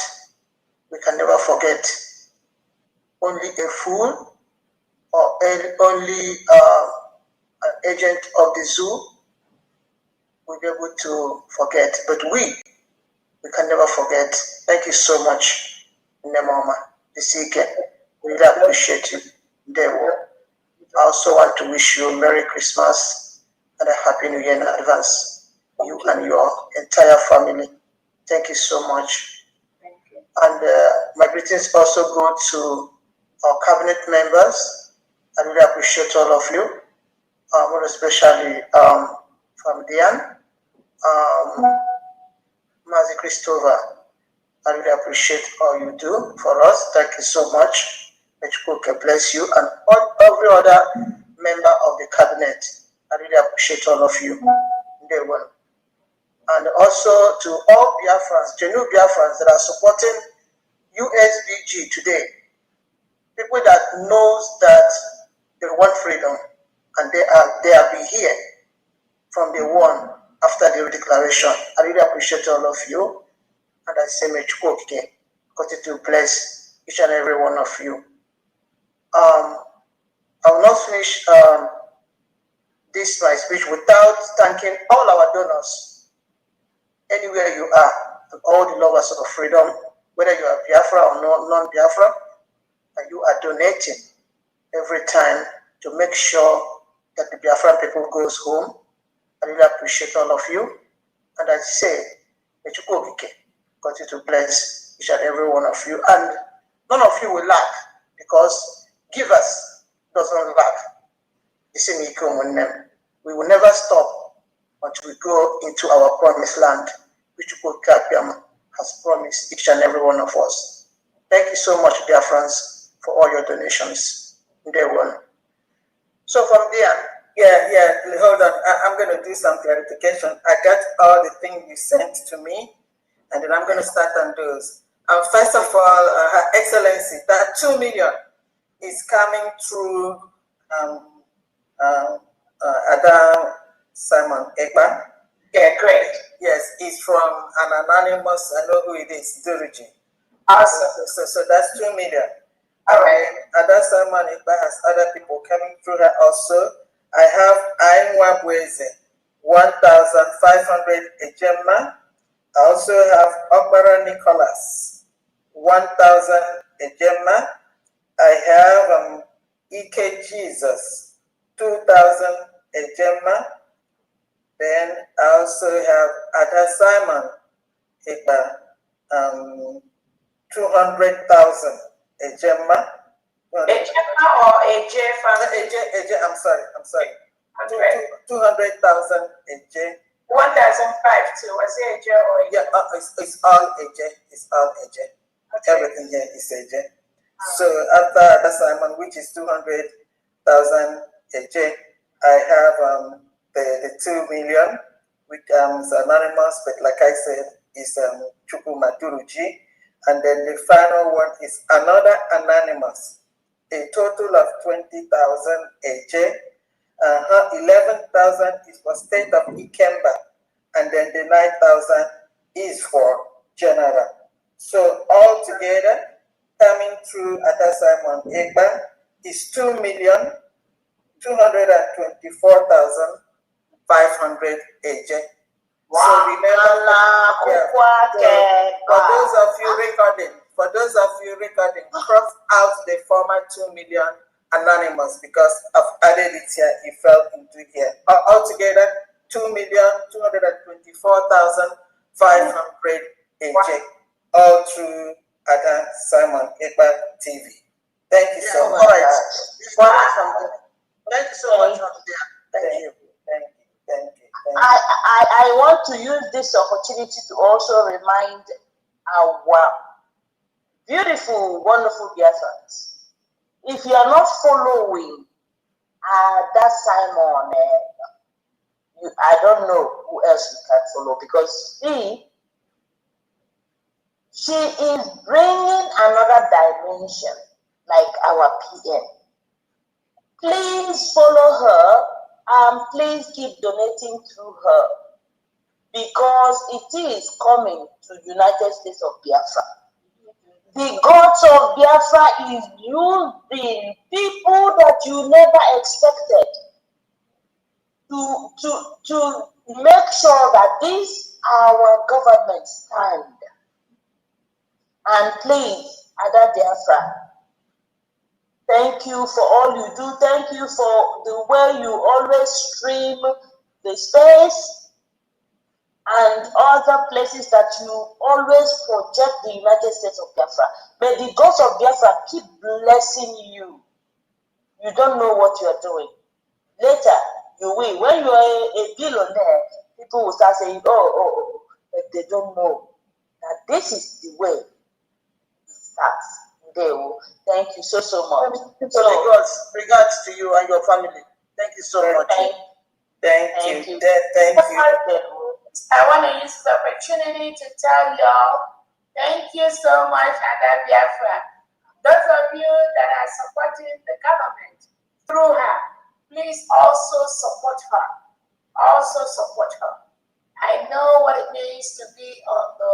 We can never forget. Only a fool or only an agent of the zoo will be able to forget. But we can never forget. Thank you so much, Nemoma, Isike. We really appreciate you. I also want to wish you a Merry Christmas and a Happy New Year in advance. You and your entire family. Thank you so much. Thank you. And my greetings also go to our cabinet members. I really appreciate all of you, more especially from Diane, Mazi Christopher. I really appreciate all you do for us. Thank you so much. May God bless you and every other member of the cabinet. I really appreciate all of you. And also to all Biafrans, genuine Biafrans that are supporting USBG today. People that knows that they want freedom and they have been here from day one after the declaration. I really appreciate all of you. And I say, may God continue to bless each and every one of you. I will not finish this my speech without thanking all our donors. anywhere you are, and all the lovers of freedom, whether you are Biafra or non-Biafra, and you are donating every time to make sure that the Biafran people goes home. I really appreciate all of you. And I say, let you go, continue to bless each and every one of you. And none of you will lack, because givers doesn't lack. We will never stop until we go into our promised land, which has promised each and every one of us. Thank you so much, dear friends, for all your donations. Day one. So from there, hold on. I'm going to do some clarification. I got all the things you sent to me, and then I'm going to start on those. First of all, Her Excellency, that 2 million is coming through Adam Simon Ekban. Yeah, great. Yes, it's from an anonymous, I know who it is, Duruji. Awesome. So that's 2 million. All right. Adam Simon Ekban has other people coming through her also. I have Ainwa Bweze, 1,500 Ejema. I also have Okbara Nicholas, 1,000 Ejema. I have Ike Jesus, 2,000 Ejema. Then I also have Ada Simon Ekba, 200,000 Ejema. Ejema or Eje family? Eje, I'm sorry. 200,000 Eje. 1,005 too. Was it Eje or Eje? Yeah, it's all Eje. It's all Eje. Okay. Everything here is Eje. So after Ada Simon, which is 200,000 Eje, I have the 2 million, which is anonymous, but like I said, is Chukwu Maduruji. And then the final one is another anonymous, a total of 20,000 AJ. 11,000 is for state of Ikemba, and then the 9,000 is for general. So altogether, coming through Ada Simon Ekba is 2,224,500 AJ. Wow. So remember, for those of you recording, cross out the former 2 million anonymous, because I've added it here, it fell into here. Altogether, 2,224,500 AJ, all through Ada Simon Ekba TV. Thank you so much. Thank you so much, Thank you. I want to use this opportunity to also remind our beautiful, wonderful Biafrans. If you are not following that Simon, I don't know who else you can follow, because she is bringing another dimension, like our PM. Please follow her. Please keep donating through her, because it is coming to United States of Biafra. The gods of Biafra is using people that you never expected to make sure that this our government stand. And please, Ada Biafra, thank you for all you do. Thank you for the way you always stream the space and other places that you always project the United States of Biafra. May the gods of Biafra keep blessing you. You don't know what you are doing. Later, you will. When you are a billionaire, people will start saying, oh, but they don't know that this is the way it starts. They will. Thank you so much. So regards to you and your family. Thank you so much. Thank you. I want to use the opportunity to tell y'all, thank you so much, Ada Biafra. Those of you that are supporting the government through her, please also support her. I know what it means to be on the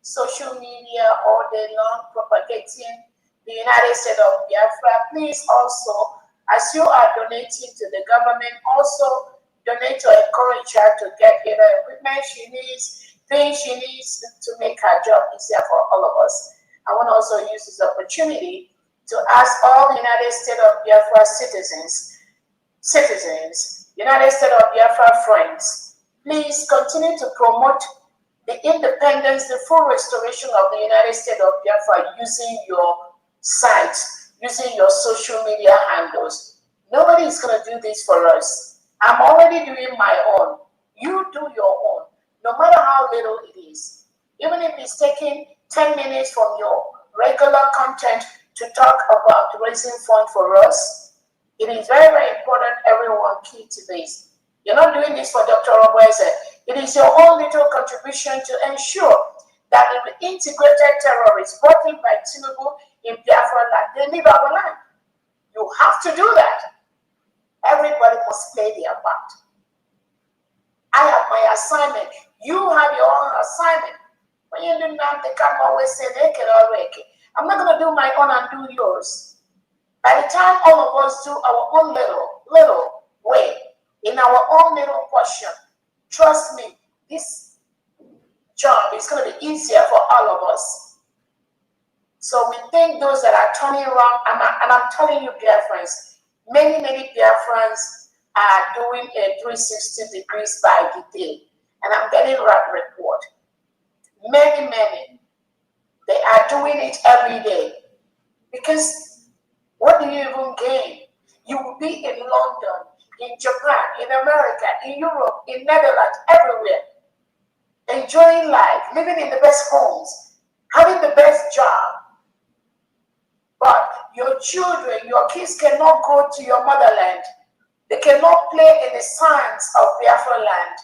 social media all day long propagating the United States of Biafra. Please also, as you are donating to the government, also donate to a encourage her to get the equipment she needs, things she needs to make her job easier for all of us. I want to also use this opportunity to ask all the United States of Biafra citizens, United States of Biafra friends, please continue to promote the independence, the full restoration of the United States of Biafra using your sites, using your social media handles. Nobody is going to do this for us. I'm already doing my own. You do your own, no matter how little it is. Even if it's taking 10 minutes from your regular content to talk about raising funds for us, it is very, very important everyone key to this. You're not doing this for Dr. Roberts. It is your own little contribution to ensure that the integrated terrorists brought in by Tinubu in Biafra land, they leave our land. You have to do that. Everybody must play their part. I have my assignment. You have your own assignment. When you do that, they can always say, I'm not going to do my own and do yours. By the time all of us do our own little way, in our own little portion, trust me, this job is going to be easier for all of us. So we thank those that are turning around, and I'm telling you, Biafrans, many Biafrans are doing a 360 degrees by the day, and I'm getting that report. Many, they are doing it every day. Because what do you even gain? You will be in London, in Japan, in America, in Europe, in Netherlands, everywhere, enjoying life, living in the best homes, having the best job. But your children, your kids cannot go to your motherland. They cannot play in the sands of Biafra land.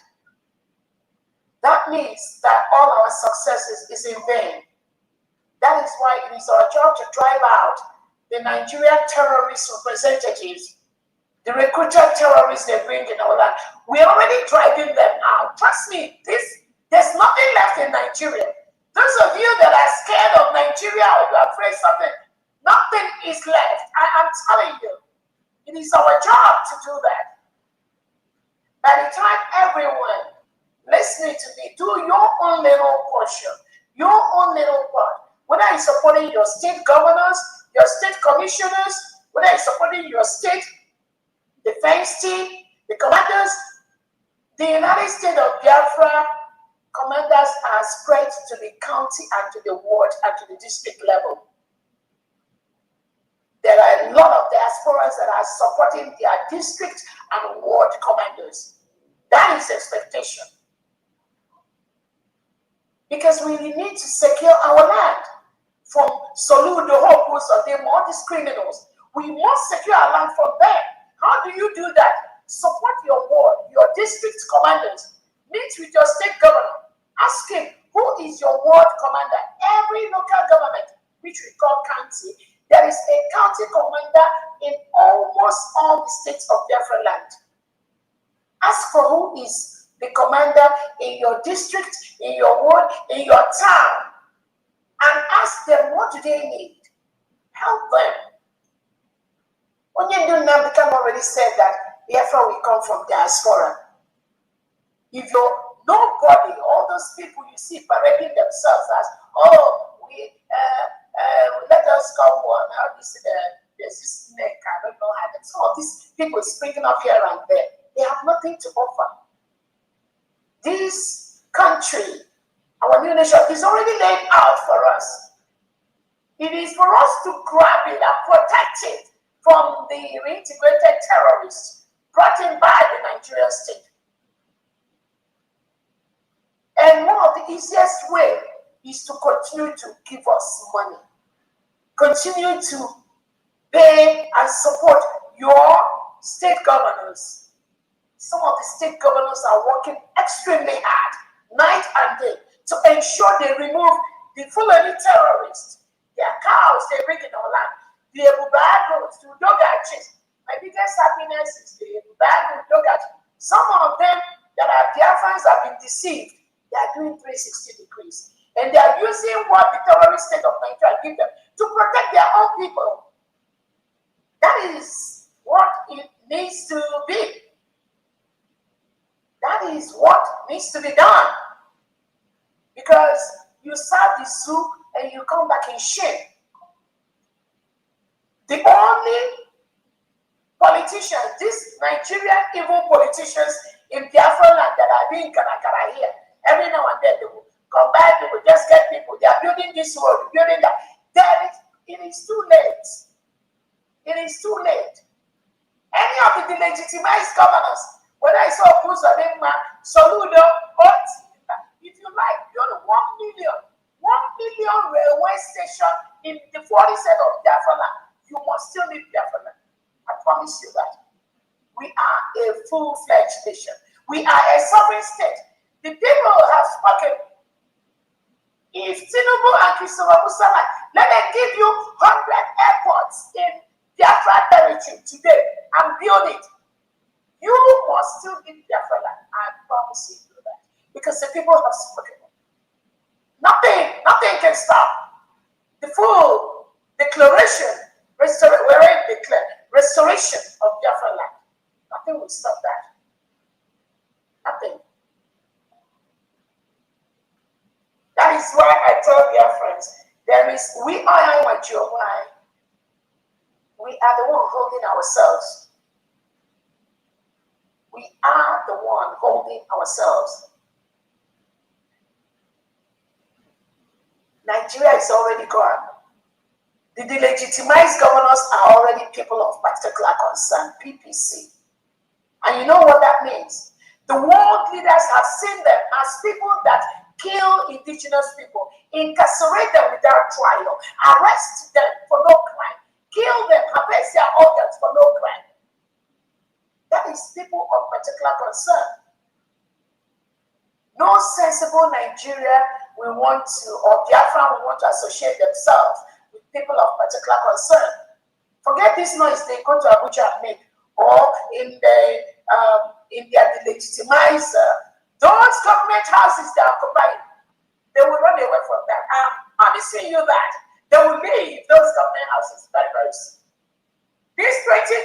That means that all our successes is in vain. That is why it is our job to drive out the Nigerian terrorist representatives, the recruiter terrorists they bring in our land. We're already driving them out. Trust me, there's nothing left in Nigeria. Those of you that are scared of Nigeria or you're afraid of something, nothing is left. I'm telling you, it is our job to do that. By the time everyone listening to me, do your own little portion, your own little part. Whether it's supporting your state governors, your state commissioners, whether it's supporting your state defense team, the commanders, the United States of Biafra commanders are spread to the county and to the ward and to the district level. There are a lot of diasporas that are supporting their district and ward commanders. That is expectation. Because we need to secure our land from Solu, the Hopus, of them, all these criminals. We must secure our land from them. How do you do that? Support your ward, your district commanders. Meet with your state governor. Ask him, who is your ward commander? Every local government, which we call county, there is a county commander in almost all the states of Biafra land. Ask for who is the commander in your district, in your ward, in your town, and ask them, what do they need? Help them. Onye Nnamdi already said that Biafra will come from diaspora. If you're nobody, all those people you see parading themselves as, let us come on, how this, there's this neck, I don't know how, some of these people springing up here and there, they have nothing to offer. This country, our new nation, is already laid out for us. It is for us to grab it and protect it from the reintegrated terrorists brought in by the Nigerian state. And one of the easiest way is to continue to give us money. Continue to pay and support your state governors. Some of the state governors are working extremely hard, night and day, to ensure they remove the Fulani terrorists, their cows they bring in our land, the Ebubagos, the Dogachis. My biggest happiness is the Ebubagos, Dogachis. Some of them that are Biafrans have been deceived. They are doing 360 degrees. And they are using what the terrorist state of Nigeria give them to protect their own people. That is what it needs to be. That is what needs to be done. Because you serve the zoo and you come back in shame. The only politicians, these Nigerian evil politicians in Biafra land that are doing karakara here, every now and then they will combine, they will just get people, they are building this road, building that. It is too late. It is too late. Any of the delegitimized governors, whether it's Okuzodinma, Soludo, or if you like, build 1 million railway station in the 40 state of Biafra land, you must still need Biafra land. I promise you that. We are a full-fledged nation. We are a sovereign state. The people have spoken. If Tinubu and Christopher Musala, let them give you 100 airports in Biafra territory today and build it. You must still need Biafra land. I promise you that. Because the people have spoken. Nothing can stop the full declaration, restoration of Biafra land. Nothing will stop that. Nothing. That is why I tell Biafrans, we are Why? We are the one holding ourselves. We are the one holding ourselves. Nigeria is already gone. The delegitimized governors are already people of particular concern, PPC. And you know what that means? The world leaders have seen them as people that kill indigenous people, incarcerate them without trial, arrest them for no crime, kill them, harvest their organs for no crime. That is people of particular concern. No sensible Nigeria will want to, or Biafra will want to associate themselves with people of particular concern. Forget this noise they go to Abuja and make, or in their delegitimized, those government houses they are occupying, they will run away from that. I'm promising you that. They will leave those government houses very, very soon. This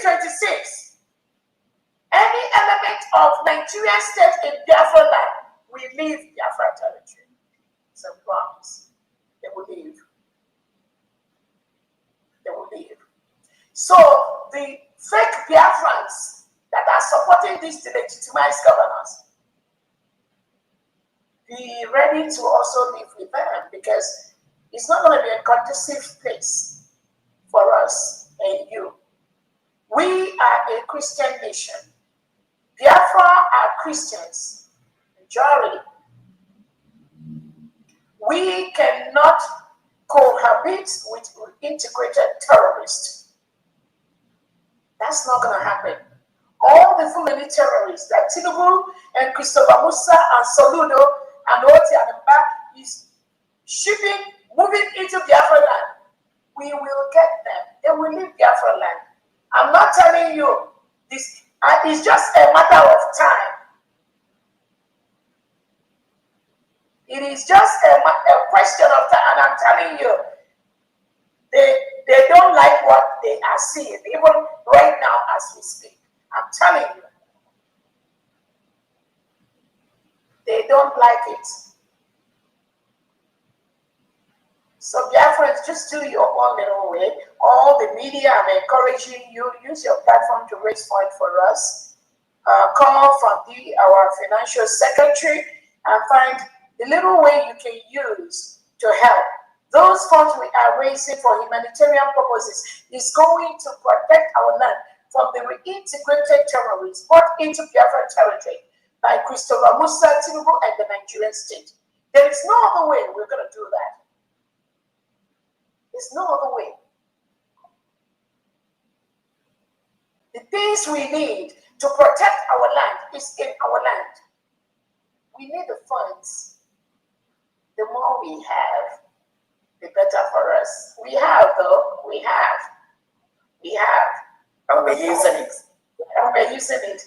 2026, any element of Nigerian state in Biafra land will leave Biafra territory. It's a promise. They will leave. They will leave. So the fake Biafrans that are supporting these delegitimized governors, be ready to also live with them, because it's not going to be a conducive place for us and you. We are a Christian nation. Biafra are Christians, majority. We cannot cohabit with integrated terrorists. That's not going to happen. All the Fulani terrorists that Tinubu and Christopher Musa and Soludo and Oti and Mba is shipping, moving into Biafra land, we will get them. They will leave Biafra land. I'm not telling you this. It's just a matter of time. It is just a question of time, and I'm telling you, they don't like what they are seeing, even right now as we speak. I'm telling you, they don't like it. So Biafrans, just do your own little way. All the media, I'm encouraging you, use your platform to raise funds for us. Call from our financial secretary and find the little way you can use to help. Those funds we are raising for humanitarian purposes is going to protect our land from the reintegrated terrorists brought into Biafra territory by Christopher Musa, Tinubu, and the Nigerian state. There is no other way we're going to do that. There's no other way. The things we need to protect our land is in our land. We need the funds. The more we have, the better for us. We have, though. We have. And we're using it.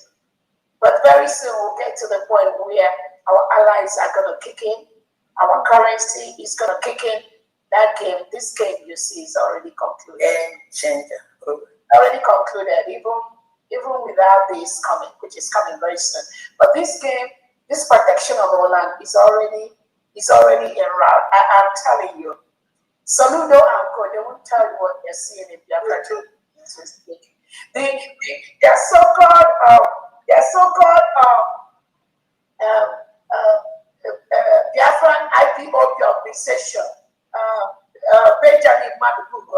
But very soon we'll get to the point where our allies are going to kick in. Our currency is going to kick in. This game you see is already concluded. Already concluded, even without this coming, which is coming very soon. But this game This protection of our land is already en route. I'm telling you. Saludo and Co, they won't tell you what they're seeing in Biafra. Their so-called Biafran IPOB organization, Benjamin Madubugo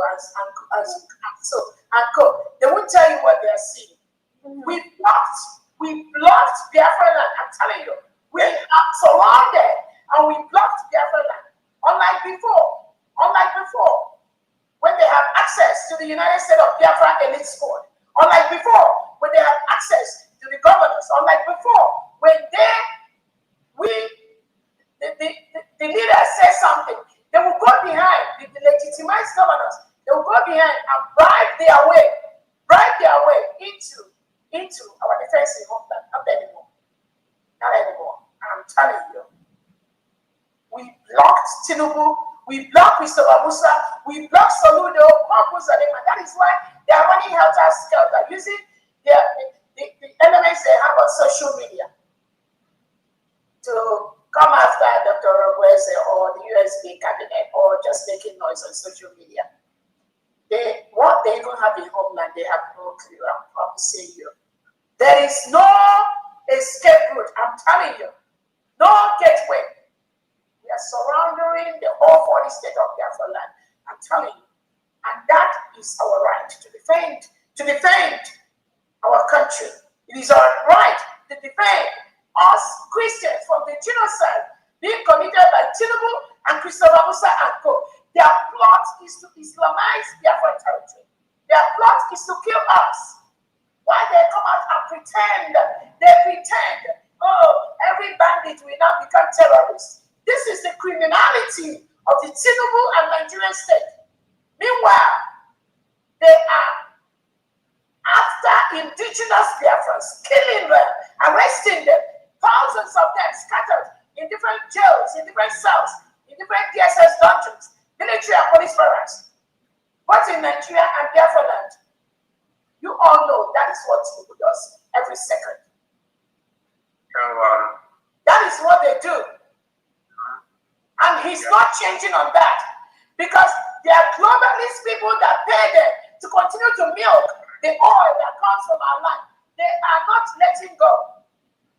and Co. They won't tell you what they are seeing. We blocked Biafra land. I'm telling you, we are surrounded and we blocked Biafra land. Unlike before, when they have access to the United States of Biafra elite squad. Unlike before, when they have access to the governors. Unlike before, when the leader says something, they will go behind the legitimized governors. They will go behind and bribe their way into our defensive homeland. Not anymore. I'm telling you. We blocked Tinubu, we blocked Mr. Babusa, we blocked Soludo, Marcus Adema. That is why they are running helter-skelter using the elements they have on social media to come after Dr. Robuese or the USB cabinet or just making noise on social media. What they don't have in homeland, they have no clue. I'm promising you. There is no escape route. I'm telling you. No gateway. We are surrounding the whole 40 state of Biafra land. I'm telling you. And that is our right to defend our country. It is our right to defend us Christians from the genocide being committed by Tinubu and Christopher Musa and Co. Their plot is to Islamize Biafra territory. Their plot is to kill us. Why they come out and pretend? They pretend, every bandit will now become terrorists. This is the criminality of the Tinubu and Nigerian state. Meanwhile, they are after indigenous Biafrans, killing them, arresting them, thousands of them scattered in different jails, in different cells, in different DSS dungeons, military and police barracks. But in Nigeria and Biafra land, you all know that is what Tinubu does every second. That is what they do. And he's not changing on that because there are globalist people that pay them to continue to milk the oil that comes from our land. They are not letting go.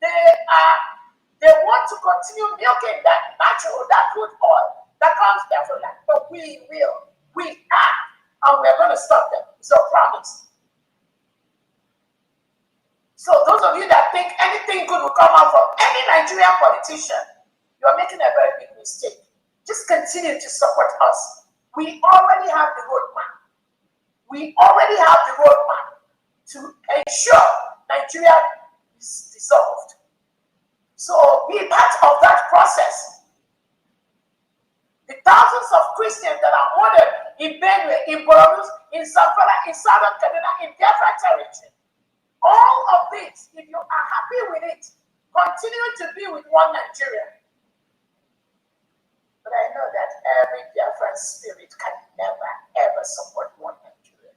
They want to continue milking that natural, that good oil that comes there from land. But we are, and we're going to stop them. It's a promise. So those of you that think anything good will come out from any Nigerian politician, you are making a very big mistake. Just continue to support us. We already have the roadmap. We already have the roadmap to ensure Nigeria is dissolved. So be part of that process. The thousands of Christians that are murdered in Benue, in Borno, in Zamfara, in Southern Kaduna, in Biafra territory. All of this, if you are happy with it, continue to be with one Nigeria. But I know that every Biafran spirit can never, ever support one Nigeria.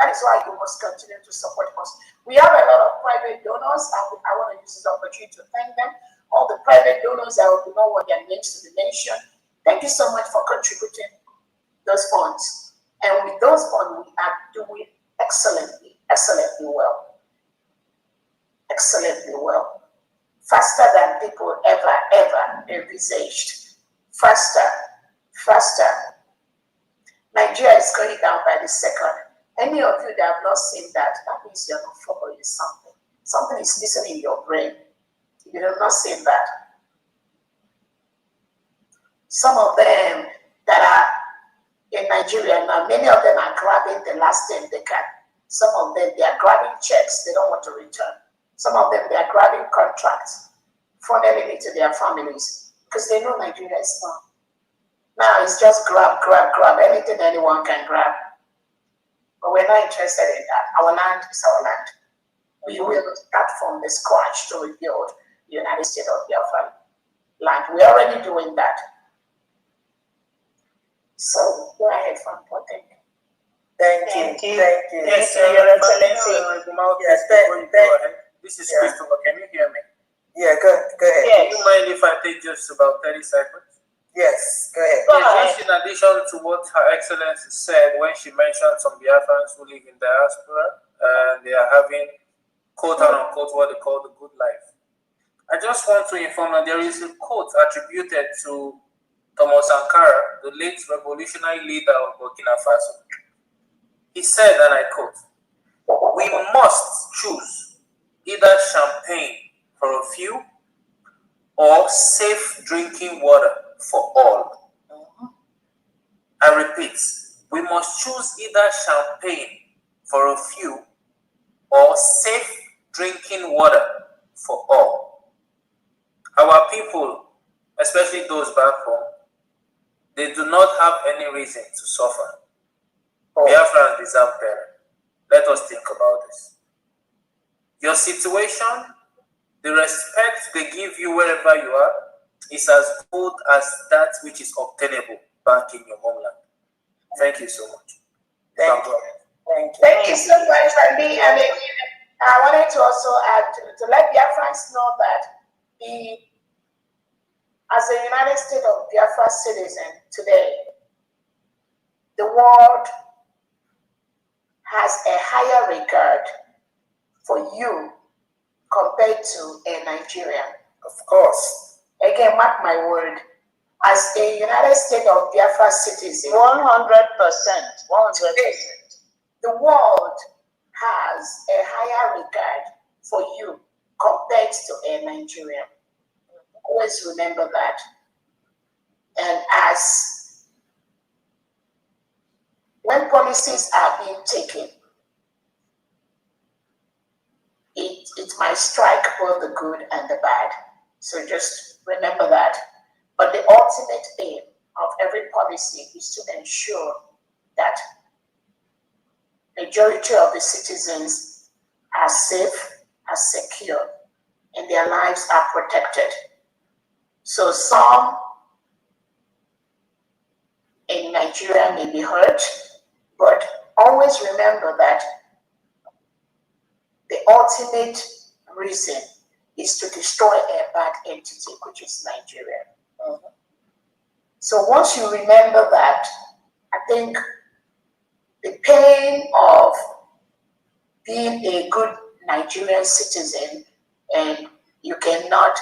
That is why you must continue to support us. We have a lot of private donors, and I want to use this opportunity to thank them. All the private donors, I will know what their names to be mentioned. Thank you so much for contributing those funds. And with those funds, we are doing excellently well. Excellently well. Faster than people ever envisaged. Faster. Nigeria is going down by the second. Any of you that have not seen that means you're not following something. Something is missing in your brain. You have not seen that. Some of them that are in Nigeria now, many of them are grabbing the last thing they can. Some of them, they are grabbing checks they don't want to return. Some of them, they are grabbing contracts, funneling it to their families because they know Nigeria is small. Now it's just grab, anything anyone can grab. But we're not interested in that. Our land is our land. We will start from the scratch to rebuild the United States of Biafra land. We're already doing that. So go ahead, Thank you. Thank you, Your Excellency. Yes, this is Christopher. Can you hear me? Yeah, go ahead. Yes. Do you mind if I take just about 30 seconds? Yes, go ahead. Just in addition to what Her Excellency said when she mentioned some Biafrans who live in diaspora and they are having quote unquote what they call the good life. I just want to inform that there is a quote attributed to Thomas Sankara, the late revolutionary leader of Burkina Faso. He said, and I quote, "We must choose either champagne for a few or safe drinking water for all." I repeat, we must choose either champagne for a few or safe drinking water for all. Our people, especially those back home, they do not have any reason to suffer. Biafrans deserve better. Let us think about this. Your situation, the respect they give you wherever you are, is as good as that which is obtainable back in your homeland. Thank you so much. Thank you. Thank you so much, Randy. And I wanted to also add to let Biafrans know that as a United States of Biafra citizen today, the world has a higher regard for you compared to a Nigerian. Of course. Again, mark my word, as a United States of Biafra citizen, 100%. 100%. The world has a higher regard for you compared to a Nigerian. Always remember that. And as when policies are being taken, it might strike both the good and the bad. So just remember that. But the ultimate aim of every policy is to ensure that majority of the citizens are safe, are secure, and their lives are protected. So some in Nigeria may be hurt, but always remember that the ultimate reason is to destroy a bad entity, which is Nigeria. So once you remember that, I think the pain of being a good Nigerian citizen and you cannot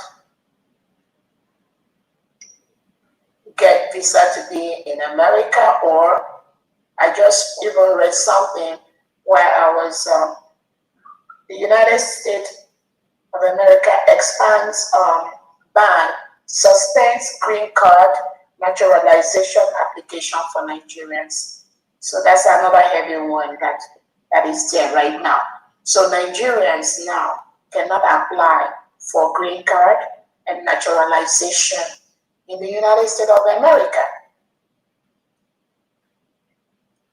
get visa to be in America, or I just even read something where I was, the United States of America expands ban, suspends green card naturalization application for Nigerians. So that's another heavy one that is there right now. So Nigerians now cannot apply for green card and naturalization in the United States of America.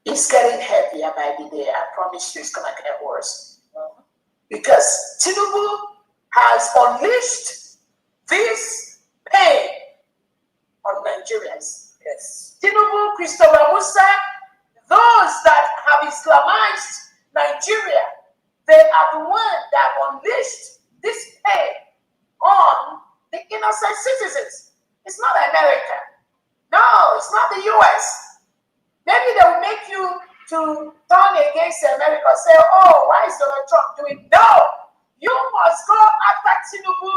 It's getting heavier by the day. I promise you it's gonna get worse. Because Tinubu has unleashed this pain on Nigerians. Yes. Tinubu, Christopher Musa, those that have Islamized Nigeria, they are the ones that have unleashed this pain on the innocent citizens. It's not America. No, it's not the US. Maybe they will make you to turn against America, say, oh, why is Donald Trump doing? No, you must go after Tinubu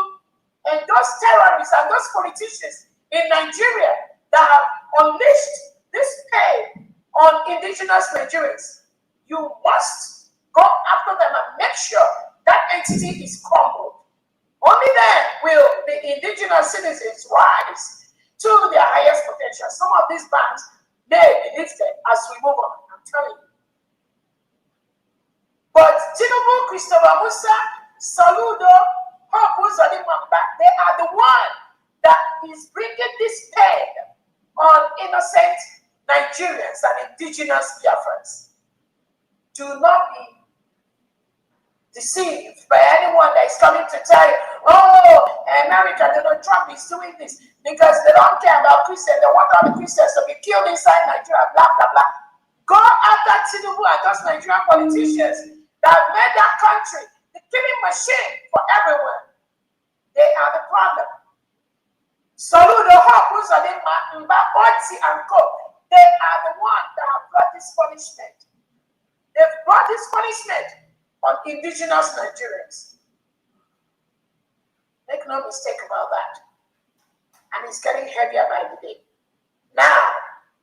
and those terrorists and those politicians in Nigeria that have unleashed this pain on indigenous Nigerians. You must go after them and make sure that entity is crumbled. Only then will the indigenous citizens rise to their highest potential. Some of these bans may be lifted as we move on, I'm telling you. But Tinubu, Christopher Musa, Saludo, they are the one that is bringing this pain on innocent Nigerians and indigenous Biafrans. Do not be deceived by anyone that is coming to tell you, oh, America, Donald Trump is doing this because they don't care about Christians. They want all the Christians to be killed inside Nigeria, blah, blah, blah. Go after Tinubu and those Nigerian politicians that made that country the killing machine for everyone. They are the problem. Saludo, Mba, Oti, and Co. They are the ones that have brought this punishment. They've brought this punishment on indigenous Nigerians. Make no mistake about that. And it's getting heavier by the day. Now,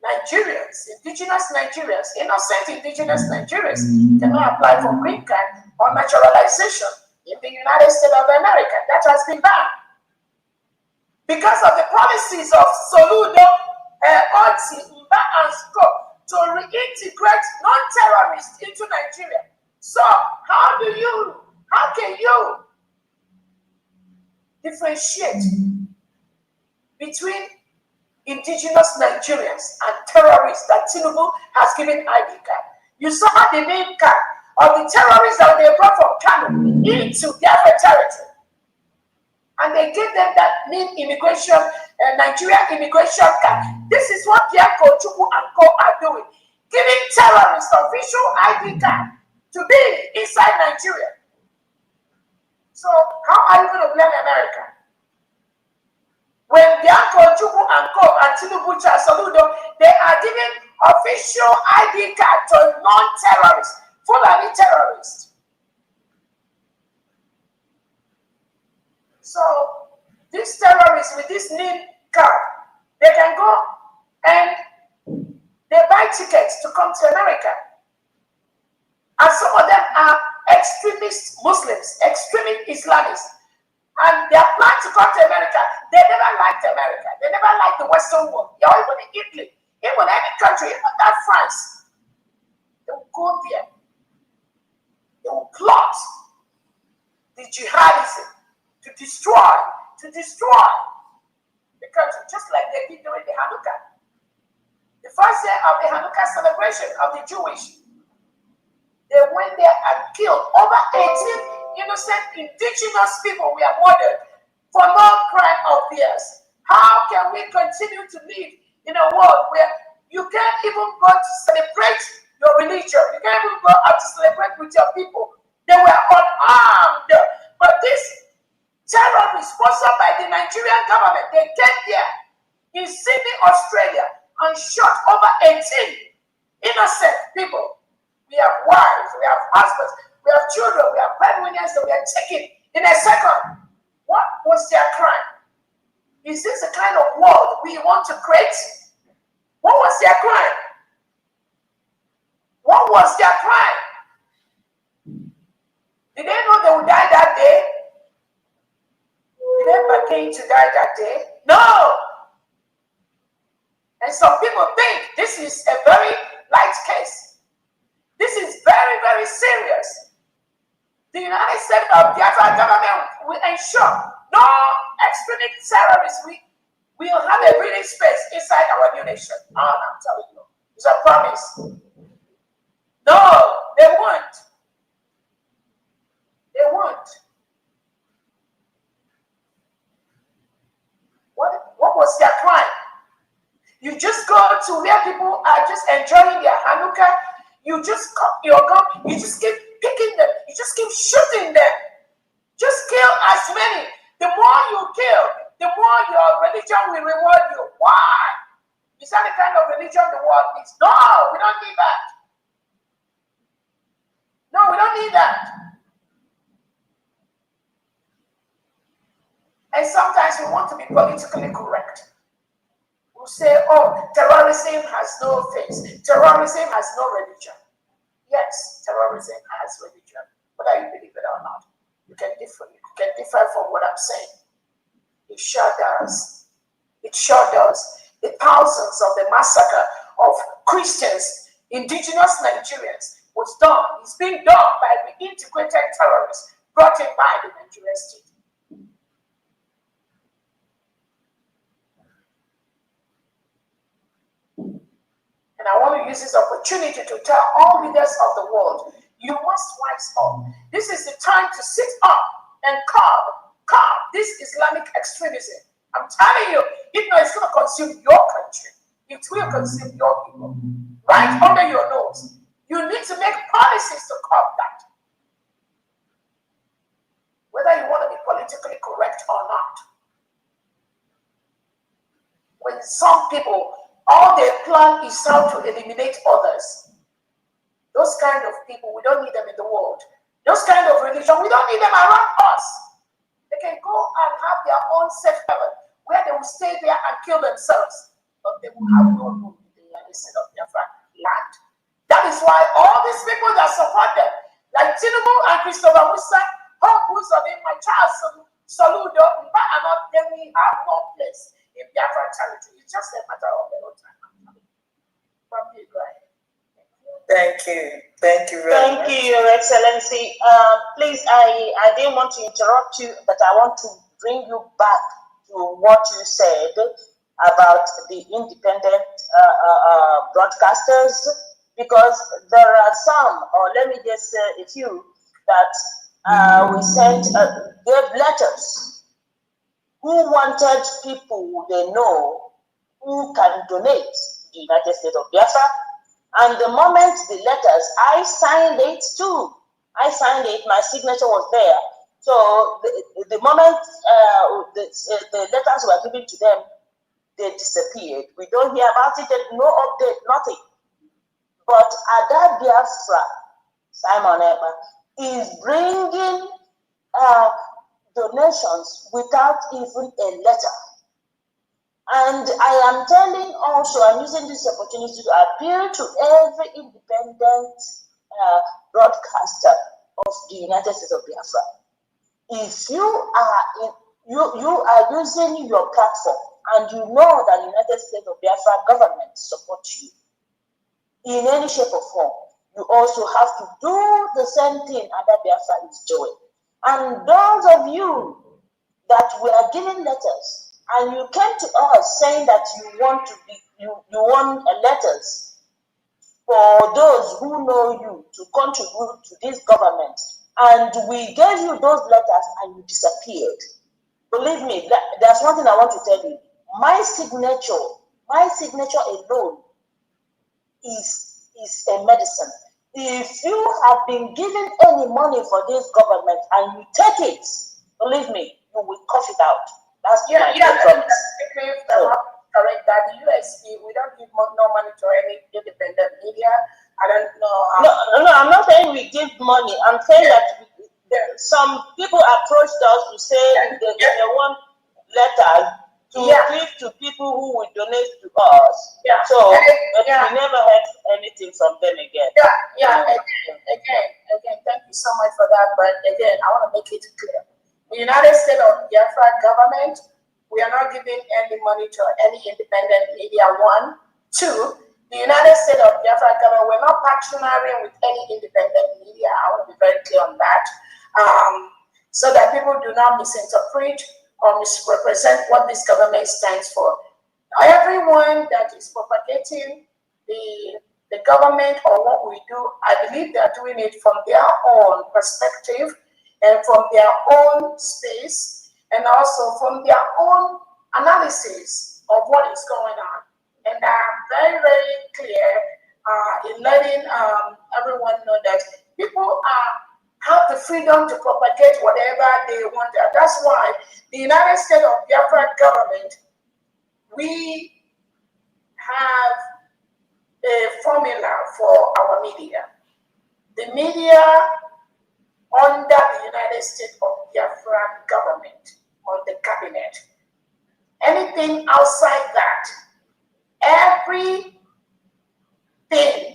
Nigerians, indigenous Nigerians, innocent indigenous Nigerians cannot apply for green card or naturalization in the United States of America. That has been banned. Because of the policies of Soludo, Oti, Mba, and Scope to reintegrate non-terrorists into Nigeria. So, how can you differentiate between indigenous Nigerians and terrorists that Tinubu has given ID card? You saw the name card of the terrorists that they brought from Kano into their territory. And they gave them that name immigration, Nigerian immigration card. This is what Bianco, Chukwu, and Co are doing. Giving terrorists official ID card to be inside Nigeria. So how are you going to blame America? When Bianco, Chukwu, and Co and Tinubu Saludo, they are giving official ID card to non-terrorists, Fulani terrorists. So these terrorists with this name card, they can go and they buy tickets to come to America. And some of them are extremist Muslims, extremist Islamists. And they are planning to come to America. They never liked America. They never liked the Western world. Or even in Italy, even any country, even that France. They will go there. They will plot the jihadism to destroy the country, just like they did during the Hanukkah. The first day of the Hanukkah celebration of the Jewish, they went there and killed over 18 innocent indigenous people we are murdered for no crime of theirs. How can we continue to live in a world where you can't even go to celebrate your religion? You can't even go out to celebrate with your people. They were unarmed. But this terrorists sponsored by the Nigerian government, they came there in Sydney, Australia, and shot over 18 innocent people. We have wives, we have husbands, we have children, we have breadwinners that we are taking in a second. What was their crime? Is this the kind of world we want to create? What was their crime? What was their crime? Did they know they would die that day? Did they begin to die that day? No! And some people think this is a very light case. This is very, very serious. The United States of Biafra government will ensure no extremist terrorists will have a breathing space inside our new nation. And I'm telling you, it's a promise. No, they won't. They won't. What was their crime? You just go to where people are just enjoying their Hanukkah. You just you just keep picking them. You just keep shooting them. Just kill as many. The more you kill, the more your religion will reward you. Why? Is that the kind of religion the world needs? No, we don't need that. No, we don't need that. And sometimes we want to be politically correct. We'll say, oh, terrorism has no face. Terrorism has no religion. Yes, terrorism has religion, whether you believe it or not. You can differ from what I'm saying. It sure does. It sure does. The thousands of the massacre of Christians, indigenous Nigerians, was done. It's being done by the integrated terrorists brought in by the Nigerian state. And I want to use this opportunity to tell all leaders of the world, you must wise up. This is the time to sit up and curb this Islamic extremism. I'm telling you, if not, it's going to consume your country. It will consume your people. Right under your nose. You need to make policies to curb that. Whether you want to be politically correct or not. When some people, all their plan is how to eliminate others. Those kind of people, we don't need them in the world. Those kind of religion, we don't need them around us. They can go and have their own safe haven where they will stay there and kill themselves, but they will have no room in the United States of Biafra land. That is why all these people that support them, like Tinubu and Christopher Musa, Hope Uzodin, my child, Soludo, then we have no place in Biafra territory. It's just a matter of a little time. From you, right? Thank you. Thank you very much. Thank you, Your Excellency. Please, I didn't want to interrupt you, but I want to bring you back to what you said about the independent broadcasters, because there are some, or let me just say a few, that we sent, gave letters who wanted people they know who can donate to the United States of Biafra. And the moment the letters, I signed it too. I signed it, my signature was there. So the moment the letters were given to them, they disappeared. We don't hear about it, no update, nothing. But Ada Biafra, Simon Eber, is bringing donations without even a letter. And I am telling also, I'm using this opportunity to appeal to every independent broadcaster of the United States of Biafra. If you are you are using your platform and you know that the United States of Biafra government supports you in any shape or form, you also have to do the same thing Ada Biafra is doing. And those of you that were given letters, and you came to us saying that you want to be, you want letters for those who know you to contribute to this government, and we gave you those letters and you disappeared. Believe me, there's one thing I want to tell you. My signature alone is a medicine. If you have been given any money for this government and you take it, believe me, you will cough it out. That's correct that the USP, we don't give no money to any independent media. I don't know. No, I'm not saying we give money. I'm saying that some people approached us to say they want letters to give to people who will donate to us. So we never heard anything from them again. Again, thank you so much for that. But again, I want to make it clear. The United States of Biafra government, we are not giving any money to any independent media, one. Two, the United States of Biafra government, we're not partnering with any independent media. I want to be very clear on that. So that people do not misinterpret or misrepresent what this government stands for. Everyone that is propagating the government or what we do, I believe they are doing it from their own perspective and from their own space, and also from their own analysis of what is going on. And I'm very, very clear in letting everyone know that people have the freedom to propagate whatever they want. That's why the United States of Biafra government, we have a formula for our media. The media under the United States of Biafra government, on the cabinet. Anything outside that, everything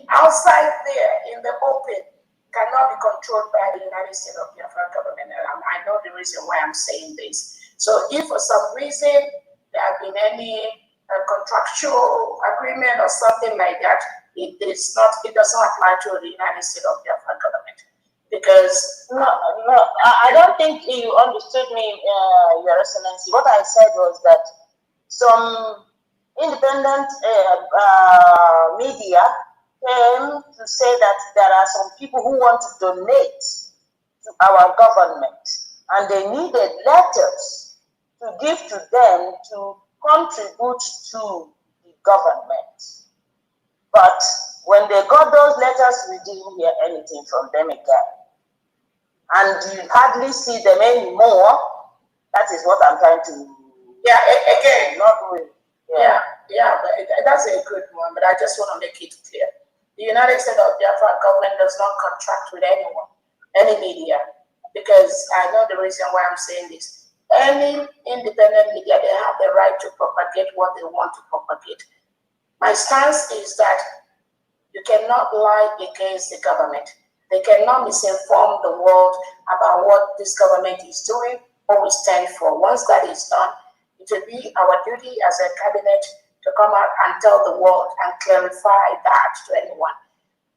outside there in the open cannot be controlled by the United States of Biafra government. And I know the reason why I'm saying this. So if for some reason there have been any contractual agreement or something like that, it does not apply to the United States of Biafra government. Because no, I don't think you understood me, Your Excellency. What I said was that some independent media came to say that there are some people who want to donate to our government, and they needed letters to give to them to contribute to the government. But when they got those letters, we didn't hear anything from them again. And you hardly see them anymore That is what I'm trying to. Yeah, again, not doing. Yeah, but that's a good one. But I just want to make it clear: the United States of Biafra government does not contract with anyone, any media, because I know the reason why I'm saying this. Any independent media, they have the right to propagate what they want to propagate. My stance is that you cannot lie against the government. They cannot misinform the world about what this government is doing, what we stand for. Once that is done, it will be our duty as a cabinet to come out and tell the world and clarify that to anyone.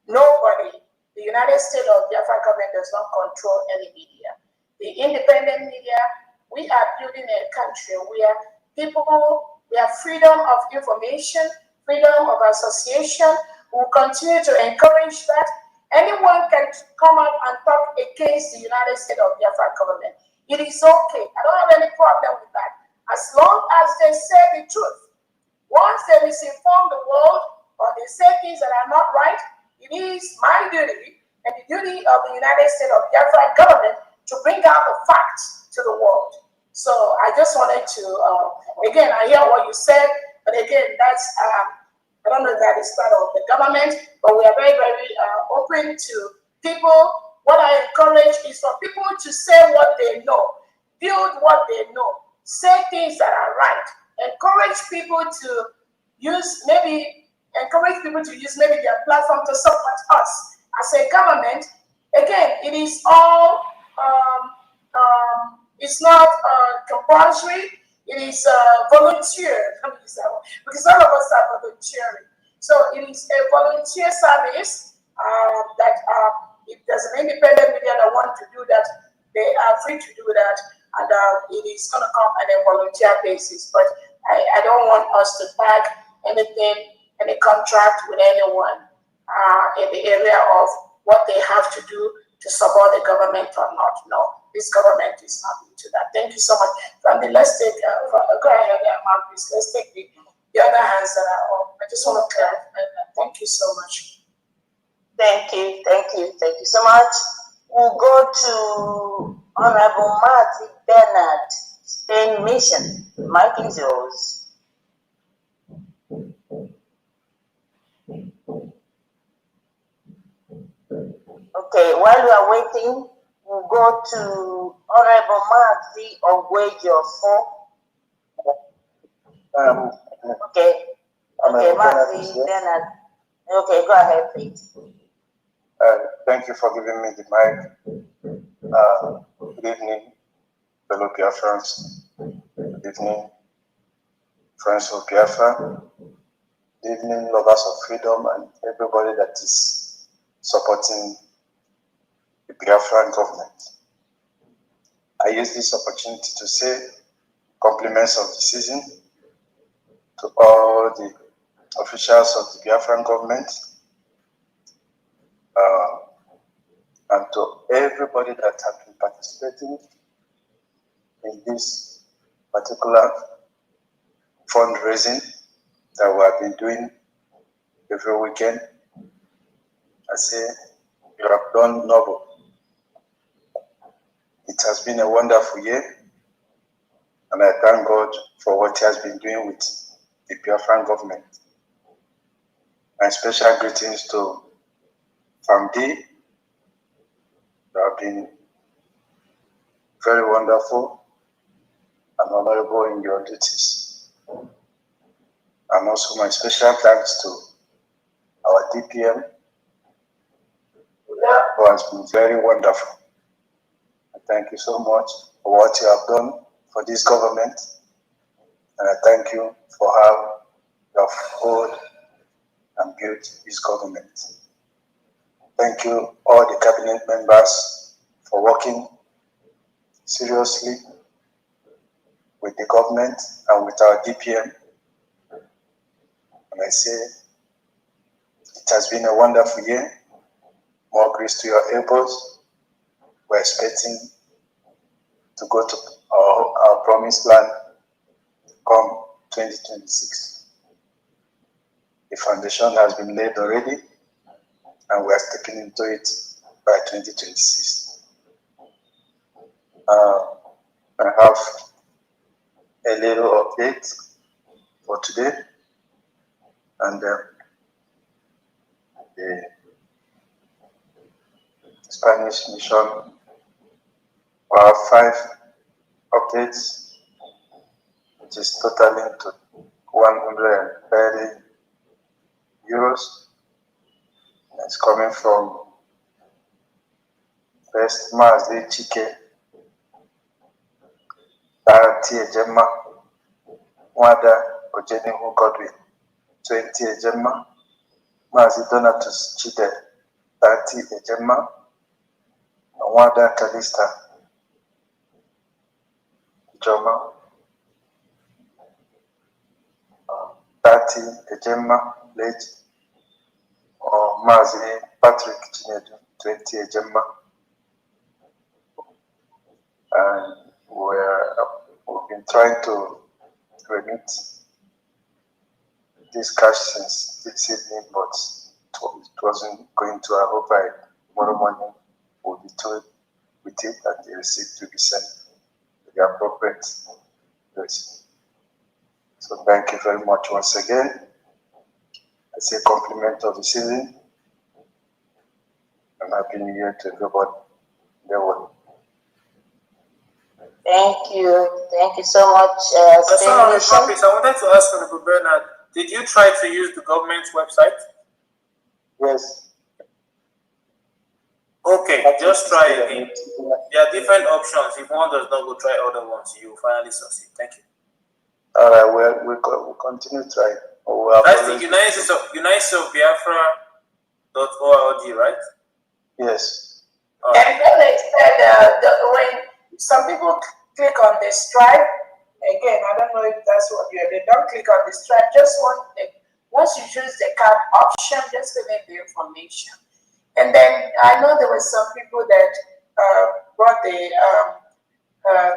Nobody, the United States of Biafra government does not control any media. The independent media, we are building a country where we have freedom of information, freedom of association. We will continue to encourage that. Anyone can come out and talk against the United States of Biafra government. It is okay. I don't have any problem with that. As long as they say the truth. Once they misinform the world or they say things that are not right, it is my duty and the duty of the United States of Biafra government to bring out the facts to the world. So I just wanted to, again, I hear what you said, but again, that's, I don't know if that is part of the government, but we are very, very open to people. What I encourage is for people to say what they know, build what they know, say things that are right, encourage people to use maybe their platform to support us as a government. Again, it is all, it's not compulsory. It is volunteer. Because all of us are volunteering. So it is a volunteer service that if there's an independent media that want to do that, they are free to do that, and it is going to come on a volunteer basis. But I don't want us to tag anything, any contract with anyone in the area of what they have to do to support the government or not. No, this government is not into that. Thank you so much. Family, let's take, go ahead, Marcus. Let's take the other hands that are up. I just want to clarify that. Thank you so much. Thank you so much. We'll go to Honorable Marty Bernard, Spain Mission. The mic is yours. Okay, while we are waiting, we'll go to Honorable Marty Ogwejofor. Okay, Marty Bernard. Okay, go ahead, please. Thank you for giving me the mic. Good evening, fellow Biafrans. Good evening, friends of Biafra. Good evening, lovers of freedom, and everybody that is supporting the Biafran government. I use this opportunity to say compliments of the season to all the officials of the Biafran government, and to everybody that has been participating in this particular fundraising that we have been doing every weekend. I say, you have done noble. It has been a wonderful year, and I thank God for what He has been doing with the Biafran government. My special greetings to Famdi. You have been very wonderful and honorable in your duties. And also my special thanks to our DPM, who has been very wonderful. And thank you so much for what you have done for this government. And I thank you for how you have held and built this government. Thank you, all the cabinet members, for working seriously with the government and with our DPM. And I say, it has been a wonderful year. More grace to your elbows. We're expecting to go to our promised land come 2026. The foundation has been laid already, and we are stepping into it by 2026. I have a little update for today, and the Spanish mission will have 5 updates, which is totaling to 130 euros. It's coming from first Mazi Chike, Darati Ejema, Wada Ojenihu Godwin, 20 Ejema, Mazi Donatus Chide, 30 Ejema, Wada Kalista Joma, 30 Ejema, late, or Mazi Patrick Chinedu, 20 Ejema, and we've been trying to remit this cash since this evening, but it wasn't going to. I hope tomorrow morning we'll be told with it and the receipt to be sent to the appropriate place. So thank you very much once again. I say compliment of the season and Happy New Year to everybody. Thank you so much. So, Papis, I wanted to ask Honorable Bernard, did you try to use the government's website? Yes. Okay, just try again. There are different options. If one does not go, try other ones. You will finally succeed. Thank you. All right, we'll continue trying. That's the United of Biafra.org, right? Yes. And then they said when some people click on the stripe, again, I don't know if that's what you have. They don't click on the stripe. Just once you choose the card option, just fill in the information. And then I know there were some people that brought the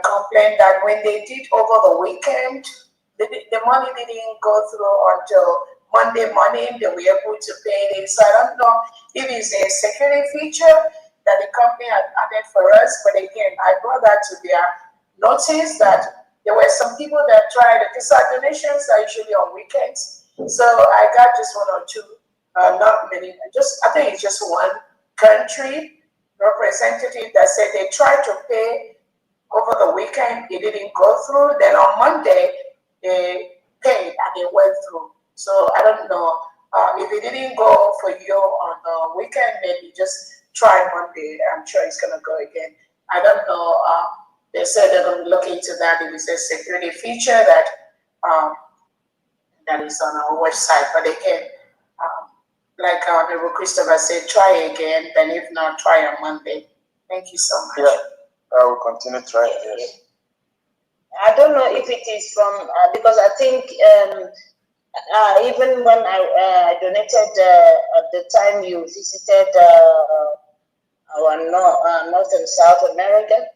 complaint that when they did over the weekend, the money didn't go through until Monday morning. They were able to pay it. So I don't know if it's a security feature that the company had added for us. But again, I brought that to their notice that there were some people that tried it. Because our donations are usually on weekends. So I got just one or two, not many, I think it's just one country representative that said they tried to pay over the weekend, it didn't go through. Then on Monday, they paid and it went through. So I don't know if it didn't go for you on the weekend, maybe just try Monday. I'm sure it's gonna go again. I don't know. They said they're gonna look into that. It is a security feature that that is on our website. But again, like Honorable Christopher said, try again. Then if not, try on Monday. Thank you so much. Yeah, I will continue trying. Yes. I don't know if it is from because I think even when I donated at the time you visited our North and South America,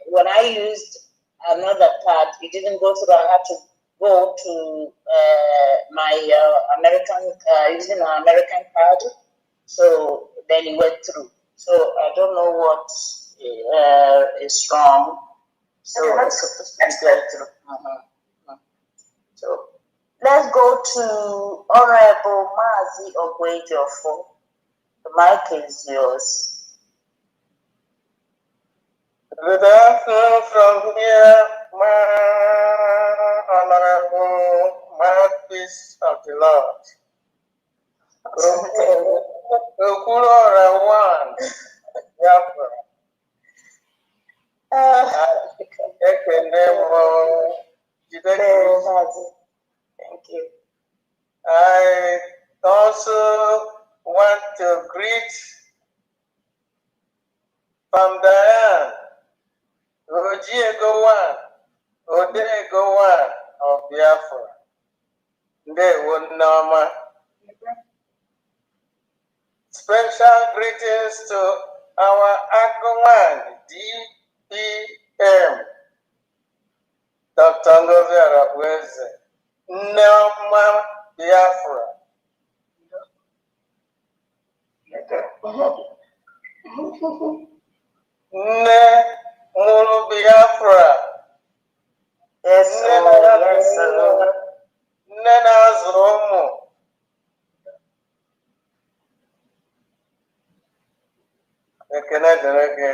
when I used another card, it didn't go through. I had to go to my American using an American card, so then it went through. So I don't know what is wrong. So it's supposed to be going through. So let's go to Honorable Mazi Ogwejofo. The mic is yours. Good afternoon from here, my honorable mouthpiece of the Lord. Thank you. I also want to greet from Diane, Ojiego Odego of Biafra. They would know. Special greetings to our Agwan DPM, Dr. Ngozi Arabweze, Nama Biafra. Ne Mulu Biafra. Yes, Nena Zomo. Ekene dere gị.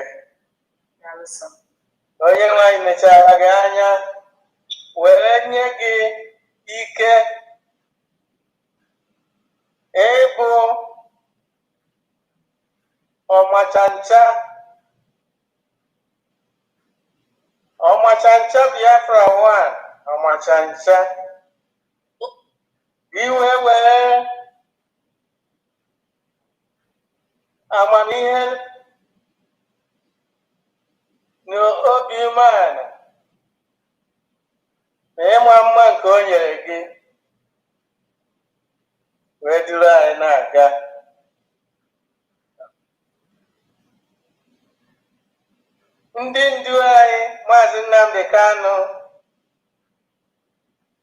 Onye nwanyị mechara gị anya were nye gị ike ịbụ ọmachancha Biafra 1, ọmachancha iwe were amamihe na obi umeala na ịma mma nke o nyere gị wee duru anyị na-aga. Ndị ndu anyị Maazị Nnamdi Kanu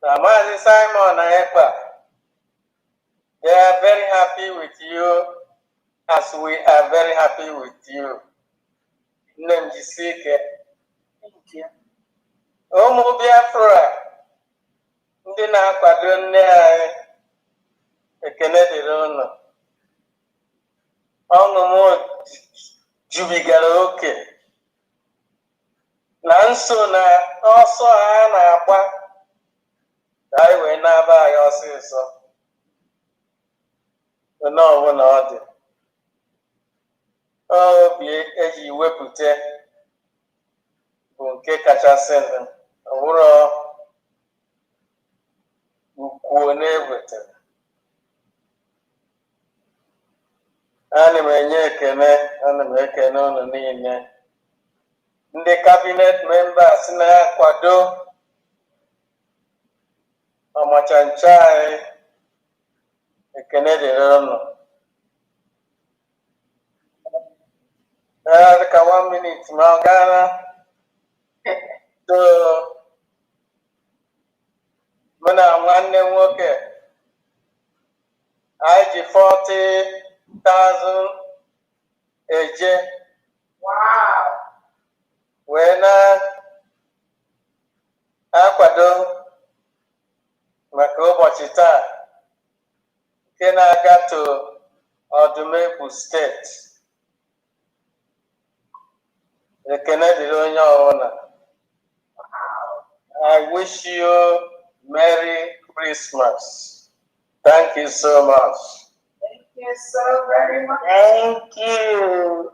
na Maazị Simon Ekpa, they are very happy with you as we are very happy with you. Nne m jisie ike. Ụmụ Biafra ndị na-akwado nne anyị, ekene dịrị unu. Ọṅụ m jubigara oke na nso na ọsọ ha na-agba ka anyị wee na-aba anyị ọsịsọ n'ọbụla ọ dị. Obi eji wepụta bụ nke kachasị ọ bụrụ ukwu onye ewetara. Ana m enye ekene, ana m ekene unu niile. Ndị cabinet members na-akwado ọmachancha anyị, ekene dịrị unu. Dịka 1 minute ma ọ gara so mụ na nwanne m nwoke anyị ji 40,000 eje wee na-akwado maka ụbọchị taa nke na-aga to Ọdụmegwu steeti. Ekene dịrị onye ọbụla. I wish you Merry Christmas. Thank you so much. Thank you so very much. Thank you.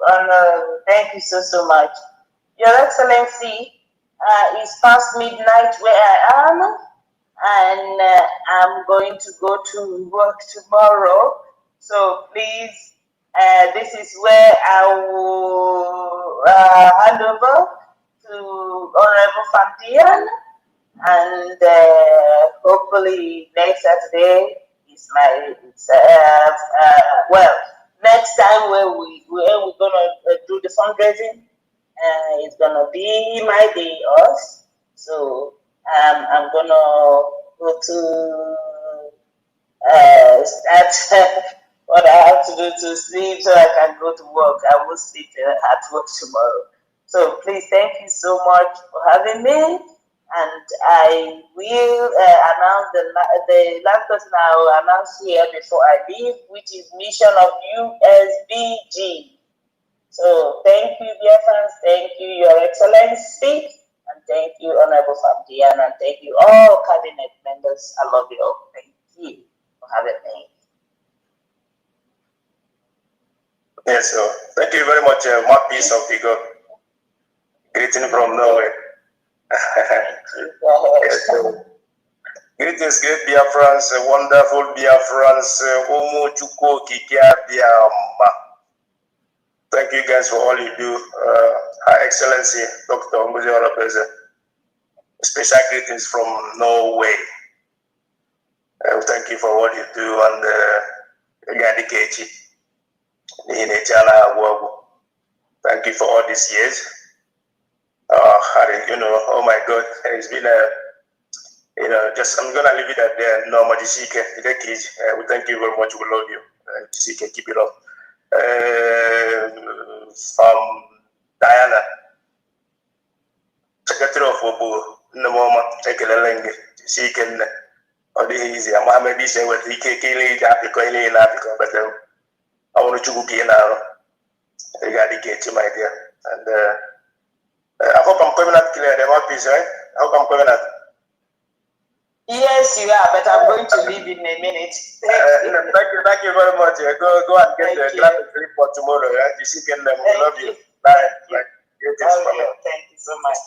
Thank you so much. Your Excellency, it's past midnight where I am, and I'm going to go to work tomorrow. So please, this is where I will hand over to Honorable Fantian, and hopefully next Saturday is next time where we're gonna do the fundraising. It's gonna be my day off, so I'm gonna go to start what I have to do to sleep so I can go to work. I will sleep at work tomorrow. So please, thank you so much for having me, and I will announce the last person I will announce here before I leave, which is mission of USBG. So thank you, dear friends, thank you, Your Excellency, and thank you, Honorable Fabian, and thank you all cabinet members. I love you all. Thank you for having me. Yes, sir. Thank you very much, my piece of figure. Greeting from Norway. Yes, sir. Greetings, great Biafrans, wonderful Biafrans, Omo Chuko Kikia Biama. Thank you guys for all you do. Her Excellency, Dr. Mbuzi Orapeze. Special greetings from Norway. Thank you for what you do, and Gadi Kechi. Thank you for all these years. Oh my God, it's been just, I'm gonna leave it at there. No, Majisike, we thank you very much. We love you. Majisike, keep it up. From Diana, Secretary of Obo, Namoma, take a lenge, she can or the easy. I'm Mohammed Isha with the Kili, Africa, but I want to go now. They got the gate, my dear. And I hope I'm coming up clear. They want peace, right? I hope I'm coming up. Yes, you are, but I'm going to leave in a minute. Thank you very much. Go and get the graphic report tomorrow. Right? You see, can love you. Bye. Thank you so much.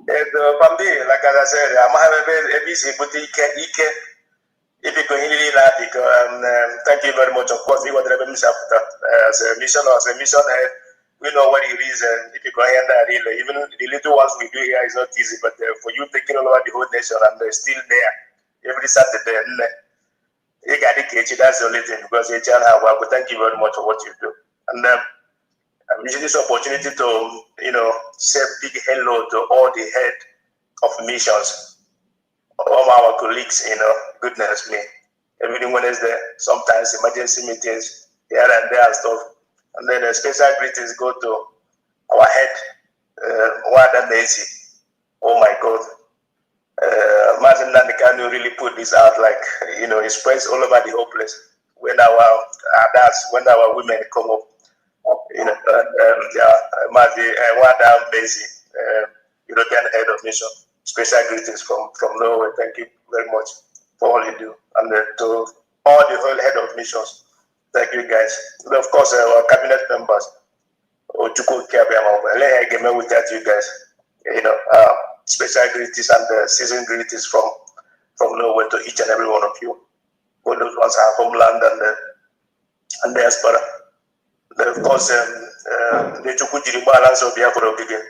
Like as I said, I'm having a busy boutique. If you can really laugh, thank you very much. Of course, you got the mission as a mission head. We know what it is, and if you can handle it, even the little ones we do here is not easy. But for you taking over the whole nation and they're still there every Saturday, you got the catch. That's the only thing because you can't have work. But thank you very much for what you do. And I'm using this opportunity to say a big hello to all the head of missions, all our colleagues. Goodness me, every Wednesday, sometimes emergency meetings here and there and stuff. And then a special greetings go to our head, Wanda Macy. Oh my God. Martin Nandekanu really put this out like, it spreads all over the whole place. When when our women come up, Martin, Wanda Macy, European head of mission. Special greetings from Norway. Thank you very much for all you do. And to all the whole head of missions. Thank you guys. And of course, our cabinet members. Without you guys. Special greetings and season greetings from Norway to each and every one of you. All those ones are homeland and diaspora. Then of course, the Chukujiri balance of Biafra again.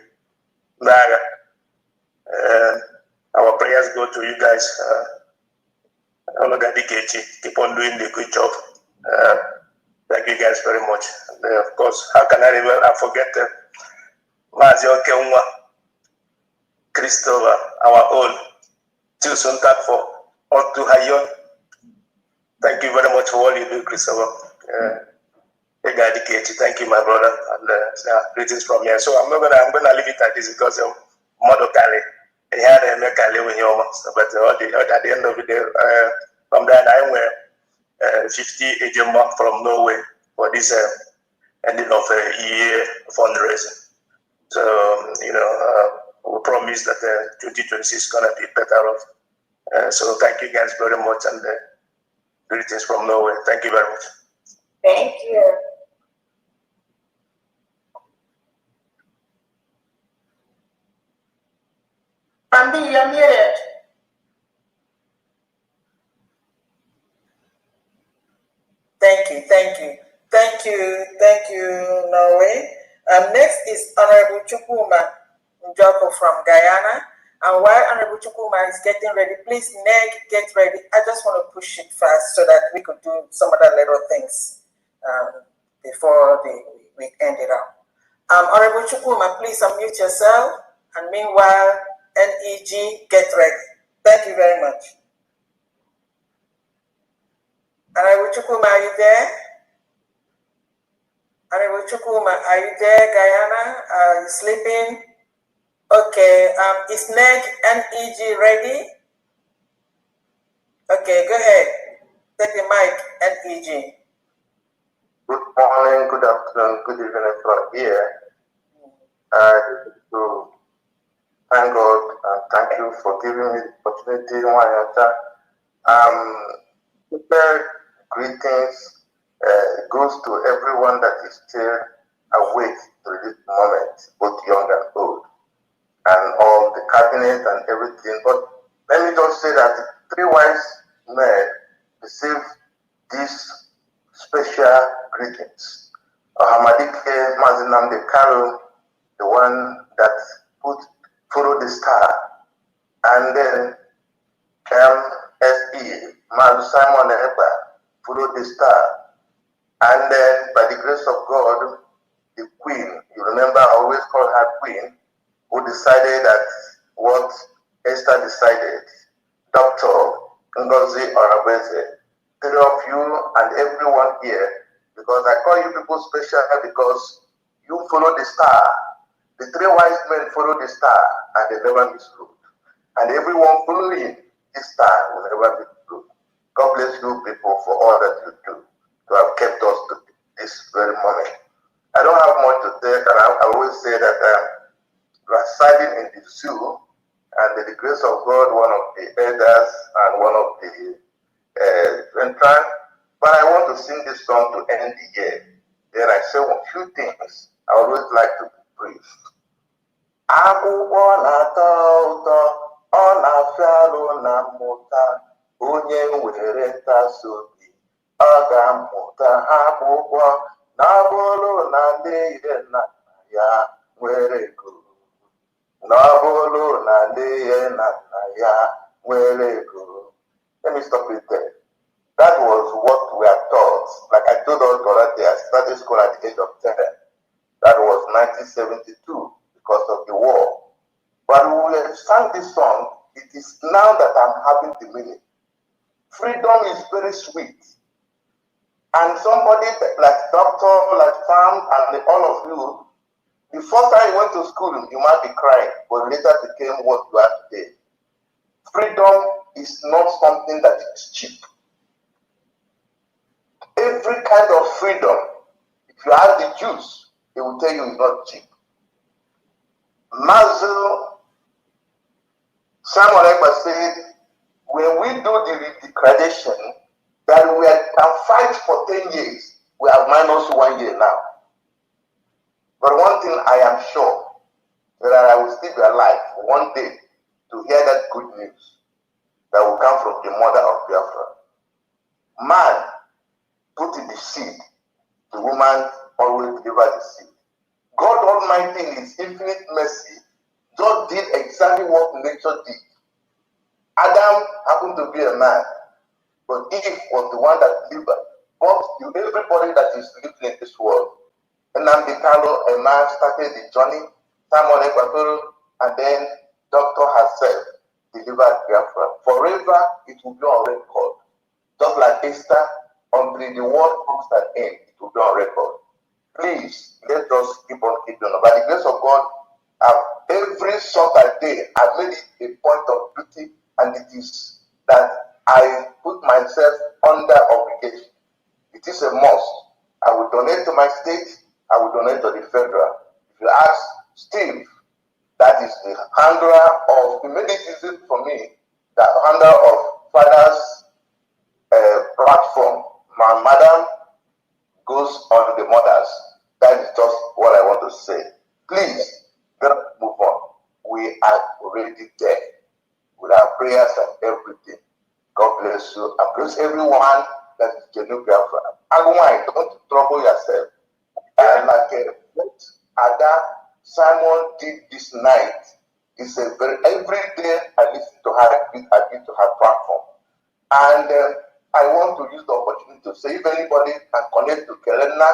Our prayers go to you guys. Keep on doing the good job. Thank you guys very much. And of course, how can I forget Mazio Keunwa, Christopher, our own, Tilson Takfo, Otu Hayon. Thank you very much for all you do, Christopher. Thank you, my brother, and greetings from here. So I'm gonna leave it at this because Mother Kali, but at the end of the day, from that I were 50 agent mark from Norway for this ending of a year fundraising. So we promise that 2026 is gonna be better off. So thank you guys very much, and greetings from Norway. Thank you very much. Thank you. Andy, you're muted. Thank you, Norway. Next is Honorable Chukuma Njoko from Guyana. And while Honorable Chukuma is getting ready, please, Neg, get ready. I just want to push it fast so that we could do some other little things before we end it up. Honorable Chukuma, please unmute yourself. And meanwhile, NEG, get ready. Thank you very much. Honorable Chukuma, are you there? Honorable Chukuma, are you there, Guyana? Are you sleeping? Okay, is NEG ready? Okay, go ahead. Take the mic, NEG. Good morning, good afternoon, good evening from here. To thank God and thank you for giving me the opportunity. Greetings goes to everyone that is still awake to this moment, both young and old, and all the cabinet and everything. But let me just say that 3 wise men received these special greetings. Hamadike Mazinamde Karo, the one that followed the star, and then MSE, Mal Simon Eba, followed the star, and then by the grace of God, the queen, you remember I always call her queen, who decided that what Esther decided, Dr. Ngozi Orabeze, 3 of you and everyone here, because I call you people special because You follow the star. The 3 wise men follow the star, and they never miss road. And everyone following this star will never miss road. God bless you people for all that you do to have kept us to this very moment. I don't have much to say, and I always say that we are siding in the zoo, and by the grace of God, one of the elders and one of the entrance. But I want to sing this song to end the year. Then I say a few things. I always like to be brief. Akwụkwọ na-atọ ụtọ, ọ na-afịa arụ na mmụta, onye nwere ntachi obi, ọ ga-amụta akwụkwọ na ọ bụrụ na ndị ihe nna ya nwere ego. Na ọ bụrụ na ndị ihe nna ya nwere ego. Let me stop it there. That was what we are taught. Like I told us already, I started school at the age of 10. That was 1972 because of the war. But when we sang this song, it is now that I'm having the meaning. Freedom is very sweet. And somebody like Doctor, like Sam, and all of you, the first time you went to school, you might be crying, but later became what you are today. Freedom is not something that is cheap. Every kind of freedom, if you ask the Jews, they will tell you it's not cheap. Mazel Samuel Ekpa said, when we do the gradation, that we can fight for 10 years, we have minus 1 year now. But one thing I am sure, that I will still be alive one day to hear that good news that will come from the mother of Biafra. Man put in the seed, the woman always deliver the seed. God Almighty in His infinite mercy just did exactly what nature did. Adam happened to be a man, but Eve was the one that delivered. But to everybody that is living in this world, Nnamdi Kanu, a man, started the journey, Samuel Ekpa, and then Doctor herself delivered Biafra. Forever it will be on record. Just like Esther, until the world comes to an end, it will be on record. Please, let us keep on keeping on. By the grace of God, every Saturday, I made it a point of duty, and it is that I put myself under obligation. It is a must. I will donate to my state, I will donate to the federal. If you ask Steve, that is the handler of, he made it easy for me, the handler of Father's platform. My madam goes on the mothers. That is just what I want to say. Please, let's move on. We are already there with our prayers and everything. God bless you and bless everyone that is genuine Biafra. Don't trouble yourself. And like what Ada Simon did this night, is a very, every day I listen to her, I get to her platform. And I want to use the opportunity to say, if anybody can connect to Kelena,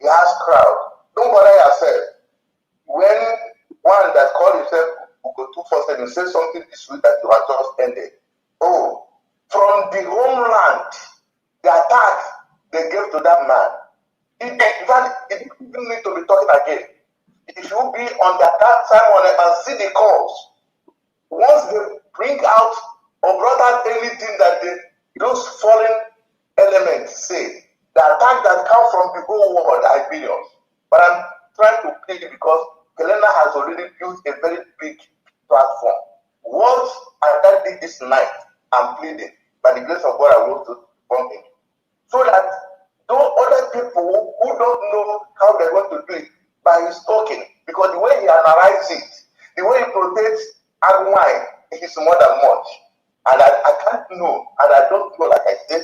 he has crowd. Don't bother yourself. When one that called himself Ugo 247 says something this week that you have just ended, oh, from the homeland, the attack they gave to that man, it didn't need to be talking again. It should be on the attack Simon and see the cause. Once they bring out or brought out anything that those foreign elements say, the attack that comes from the whole world are billions. But I'm trying to plead because Kelena has already built a very big platform. What I did this night, I'm pleading. By the grace of God, I want to come in. So that those other people who don't know how they're going to do it, by his talking, because the way he analyzes it, the way he protects Agumai is more than much. And I can't know, and I don't know, like I said,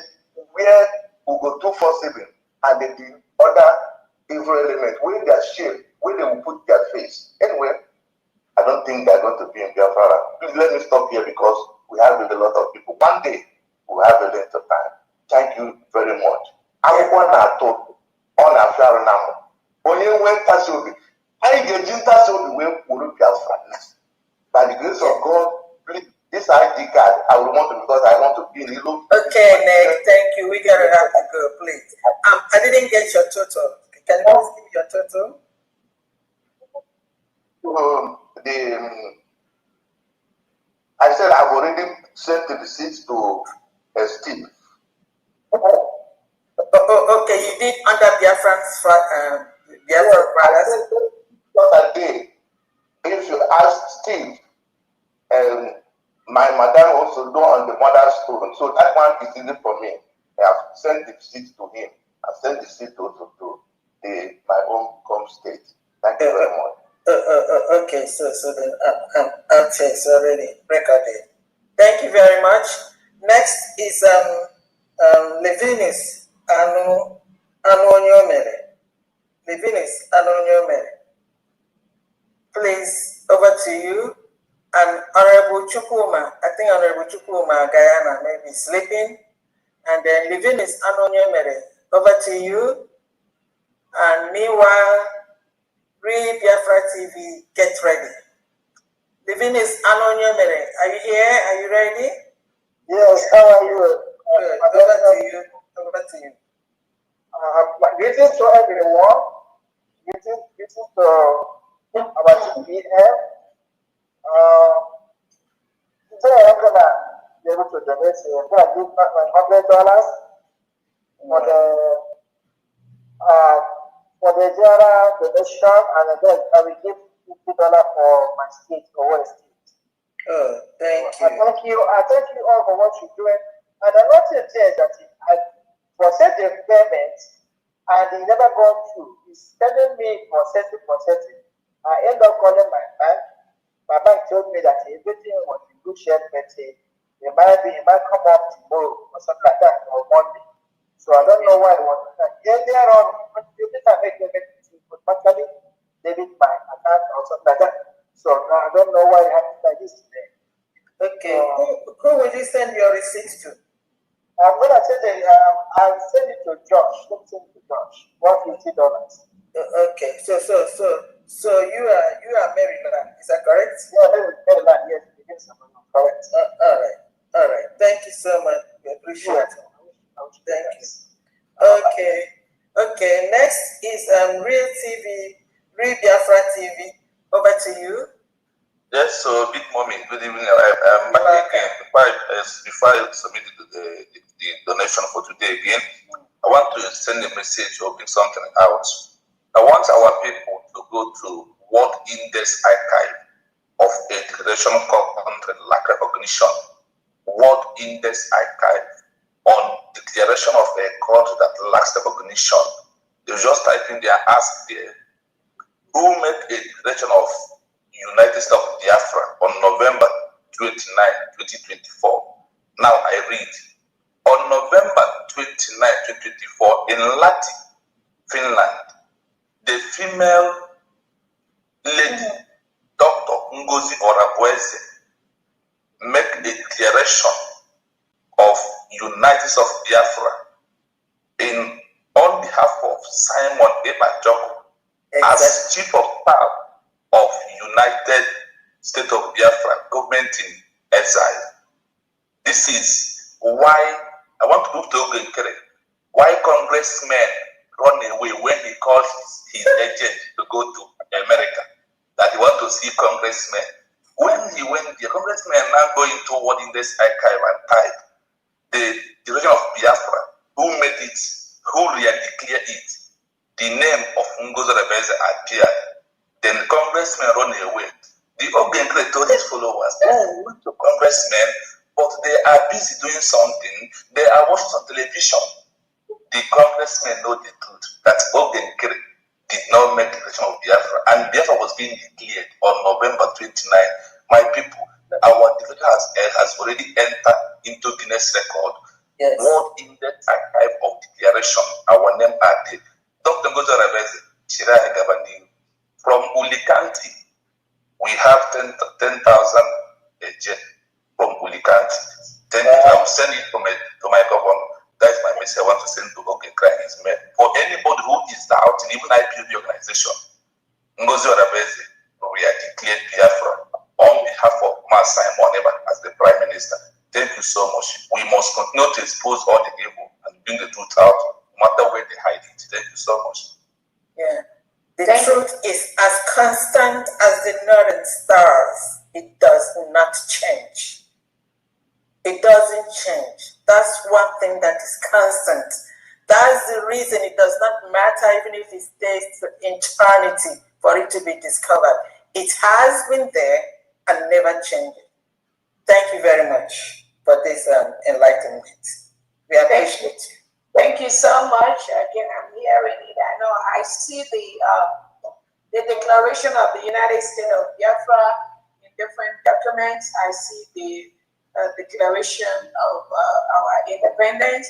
where we go 247 and the other evil elements, where they are shaped, where they will put their face. Anyway, I don't think they're going to be in Biafra. Please let me stop here because we have a lot of people. One day, we'll have a lot of time. Thank you very much. I want to talk on a fair number. Only when Tasobi, I get in Tasobi when we Biafra. By the grace of God, please, this ID card, I will want to, because I want to be in Lilo. Okay, Nick, thank you. We gotta have to go, please. I didn't get your total. Can you please give me your total? I said I've already sent the receipts to Steve. Okay, you did under Biafran's Biafran brothers. That day, if you ask Steve, my mother also do on the mother's stone, so that one is easy for me. I have sent the receipts to him. I've sent the receipt also to my home state. Thank you very much. Okay, so then okay, it's already recorded. Thank you very much. Next is Levinis Anonyomere. Levinis Anonyomere. Please, over to you. And Honorable Chukuma, I think Honorable Chukuma Guyana may be sleeping. And then Levinis Anonyomere, over to you. And meanwhile, Read Biafra TV, get ready. Levinis Anonyomere, are you here? Are you ready? Yes, how are you? Good. Over to you. Over to you. Greetings to everyone. Greetings to our TPM. Today I'm gonna be able to donate. I'm gonna give back my $100 for the general donation, and then I will give $50 for my state, for West State. Oh, thank you. I thank you all for what you're doing. And another thing is that I processed the payment and it never gone through. He's telling me processing. I end up calling my bank. My bank told me that everything was in good shape, but it might come up tomorrow or something like that, or Monday. So I don't know why it was like earlier on. If I make payment, it would actually debit my account or something like that. So I don't know why it happened like this today. Okay, who will you send your receipts to? I'm gonna send it. I'll send it to Josh. Let me send it to Josh. $150. Okay, so you are Maryland, is that correct? Yeah, Maryland. Yes, correct. All right. Thank you so much. We appreciate it. Thank you. Okay. Next is Real TV, Real Biafra TV. Over to you. Yes, so big mommy, good evening. I'm back again. Before I submit the donation for today again, I want to send a message or bring something out. I want our people to go to World Index Archive of a Declaration Country Lack Recognition. World Index Archive on Declaration of a country that lacks recognition. You just type in there, ask there, who made a declaration of United States of Biafra on November 29, 2024. Now I read, on November 29, 2024, in Lahti, Finland, the female lady, Dr. Ngozi Orabueze, make a declaration of United States of Biafra on behalf of Simon Ebajoko as Chief of Staff of United States of Biafra, government in exile. This is why I want to move to Ogenkere. Why congressmen run away when he calls his agent to go to America, that he want to see congressmen. When he went there, congressmen now go into what in this archive and type the direction of Biafra, who made it, who really declared it. The name of Ngozi Rebeze appeared. Then the congressmen run away. The Ogenkere told his followers, oh, we to congressmen, but they are busy doing something. They are watching on television. The congressmen know the truth that Ogenkere did not make the declaration of Biafra, and Biafra was being declared on November 29. My people, our declaration has already entered into Guinness record. Yes. World Index Archive of Declaration. Our name are there. Dr. Ngozi Rebeze, Shiraya Gabani. From Ulikanti, we have 10,000 agents from Ulikanti. 10,000. I'm sending it to my governor. That's my message I want to send to Ogenkere his mail. For anybody who is doubting, even IPOB organization, Ngozi Rebeze, we are declared Biafra on behalf of Mas Simon Eba as the Prime Minister. Thank you so much. We must continue to expose all the evil and bring the truth out, no matter where they hide it. Thank you so much. Yeah. The truth is as constant as the northern star earth, it does not change. It doesn't change. That's one thing that is constant. That's the reason it does not matter even if it stays to eternity for it to be discovered. It has been there and never changed. Thank you very much for this enlightenment. We appreciate you. Thank you so much. Again, I'm hearing it. I know I see the Declaration of the United States of Biafra in different documents. I see the Declaration of our independence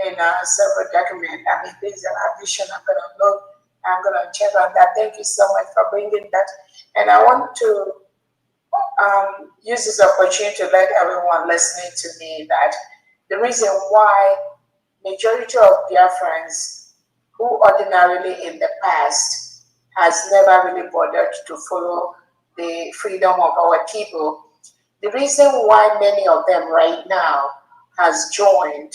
in several documents. I mean, there's an addition. I'm going to look. I'm going to check on that. Thank you so much for bringing that. And I want to use this opportunity to let everyone listening to me that the reason why majority of Biafrans who ordinarily in the past has never really bothered to follow the freedom of our people, the reason why many of them right now has joined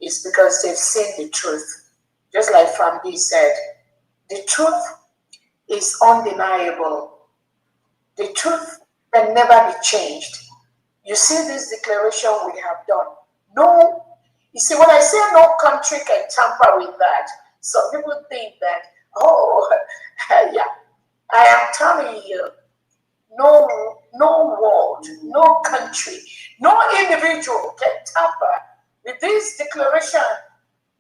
is because they've seen the truth. Just like Fambi said, the truth is undeniable. The truth can never be changed. You see this declaration we have done. No, you see, when I say no country can tamper with that, some people think that, oh, yeah, I am telling you, no world, no country, no individual can tamper with this declaration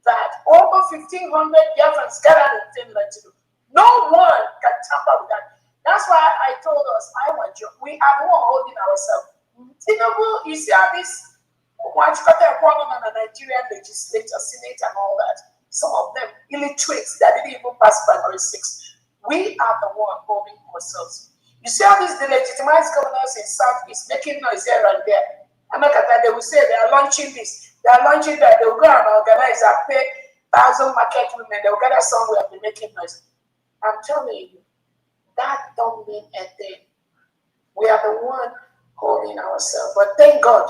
that over 1,500 Biafrans gathered in Finland to do. No one can tamper with that. That's why I told us, we are the one holding ourselves. Tinubu, you see how this Nigerian legislature, Senate, and all that. Some of them illiterates that didn't even pass primary 6. We are the one holding ourselves. You see how these delegitimized governors in Southeast making noise here and there. And look at that, they will say they are launching this, they are launching that, they will go and organize and pay 1,000 market women, they will gather somewhere and be making noise. I'm telling you, that don't mean a thing. We are the one holding ourselves. But thank God,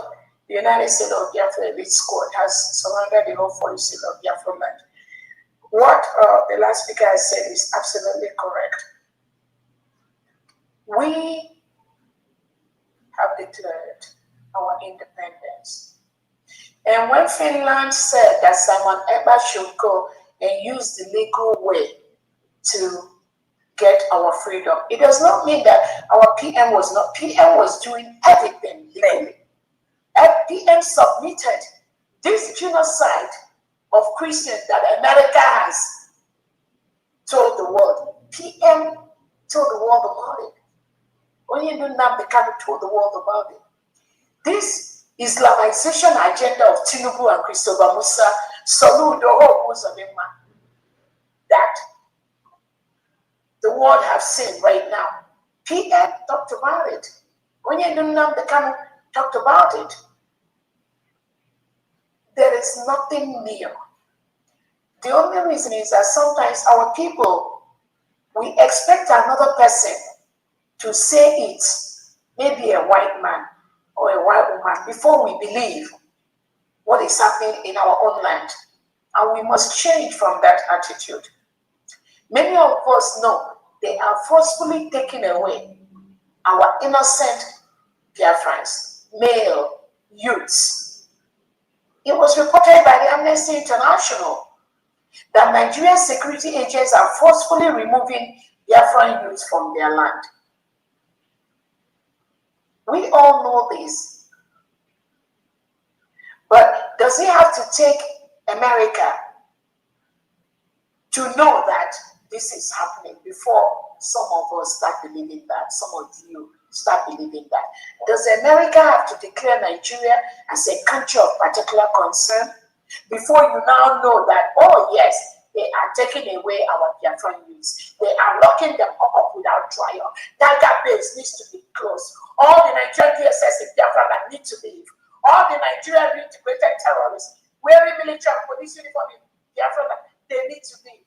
the United States of Biafra elite squad has surrounded the whole 46 of Biafra land. What the last speaker has said is absolutely correct. We have declared our independence. And when Finland said that Simon Ekpa should go and use the legal way to get our freedom, it does not mean that our PM was not. PM was doing everything legally. And PM submitted this genocide of Christians that America has told the world. PM told the world about it. When you do not become told the world about it. This Islamization agenda of Tinubu and Christopher Musa salute the whole Muslim that the world have seen right now. PM talked about it. When you do not become talked about it. There is nothing new. The only reason is that sometimes our people, we expect another person to say it, maybe a white man or a white woman, before we believe what is happening in our own land. And we must change from that attitude. Many of us know they are forcefully taking away our innocent Biafrans, male youths. It was reported by the Amnesty International that Nigerian security agents are forcefully removing Biafran youths from their land. We all know this. But does it have to take America to know that this is happening before some of us start believing that, some of you start believing that? Does America have to declare Nigeria as a country of particular concern before you now know that, oh yes, they are taking away our Biafran youths. They are locking them up without trial. Tiger base needs to be closed. All the Nigerian DSS in Biafra that need to leave. All the Nigerian integrated terrorists wearing military and police uniform in Biafra, they need to leave.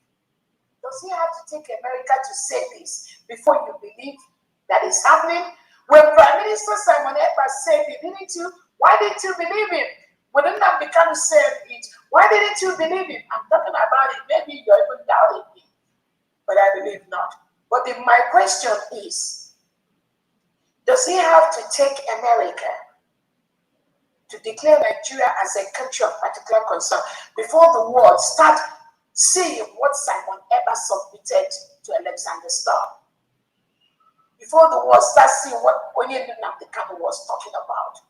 Does he have to take America to say this before you believe that is happening? When Prime Minister Simon Ekpa said he didn't you, why didn't you believe him? When Nnamdi Kanu said it, why didn't you believe him? I'm talking about it. Maybe you're even doubting me, but I believe not. But my question is, Does he have to take America to declare Nigeria as a country of particular concern before the world start seeing what Simon Eber submitted to Alexander Starr? Before the world starts seeing what Onyedin Nnamdi was talking about?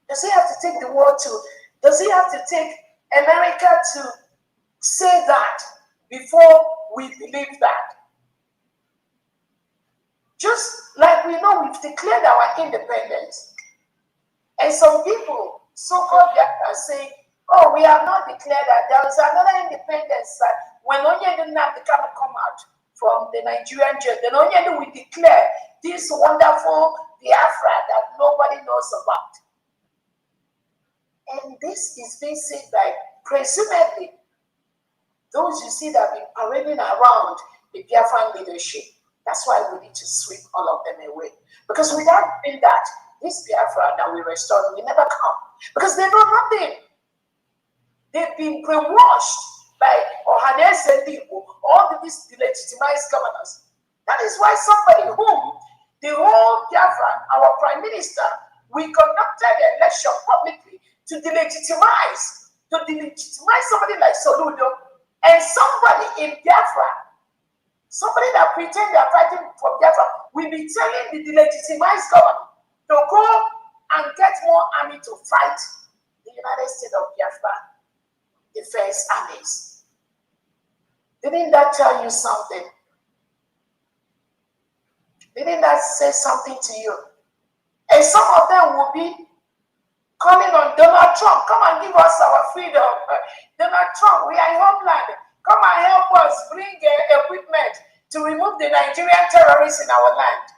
Does he have to take the world to, does he have to take America to say that before we believe that? Just like we know we've declared our independence, and some people, so-called, are saying, oh, we have not declared that. There is another independence that when Onyedin Nnamdi come out from the Nigerian jail, then Onyedin will declare this wonderful Biafra that nobody knows about. And this is being said by, presumably, those you see that have been parading around the Biafran leadership. That's why we need to sweep all of them away. Because without doing that, this Biafra that we restored will never come. Because they know nothing. They've been brainwashed by Ohanes and people, all these delegitimized governors. That is why somebody whom the whole Biafra, our prime minister, we conducted an election publicly to delegitimize somebody like Soludo, and somebody in Biafra, somebody that pretend they're fighting for Biafra, will be telling the delegitimized government to go and get more army to fight the United States of Biafra defense armies. Didn't that tell you something? Didn't that say something to you? And some of them will be calling on Donald Trump, come and give us our freedom. Donald Trump, we are in homeland. Come and help us bring equipment to remove the Nigerian terrorists in our land.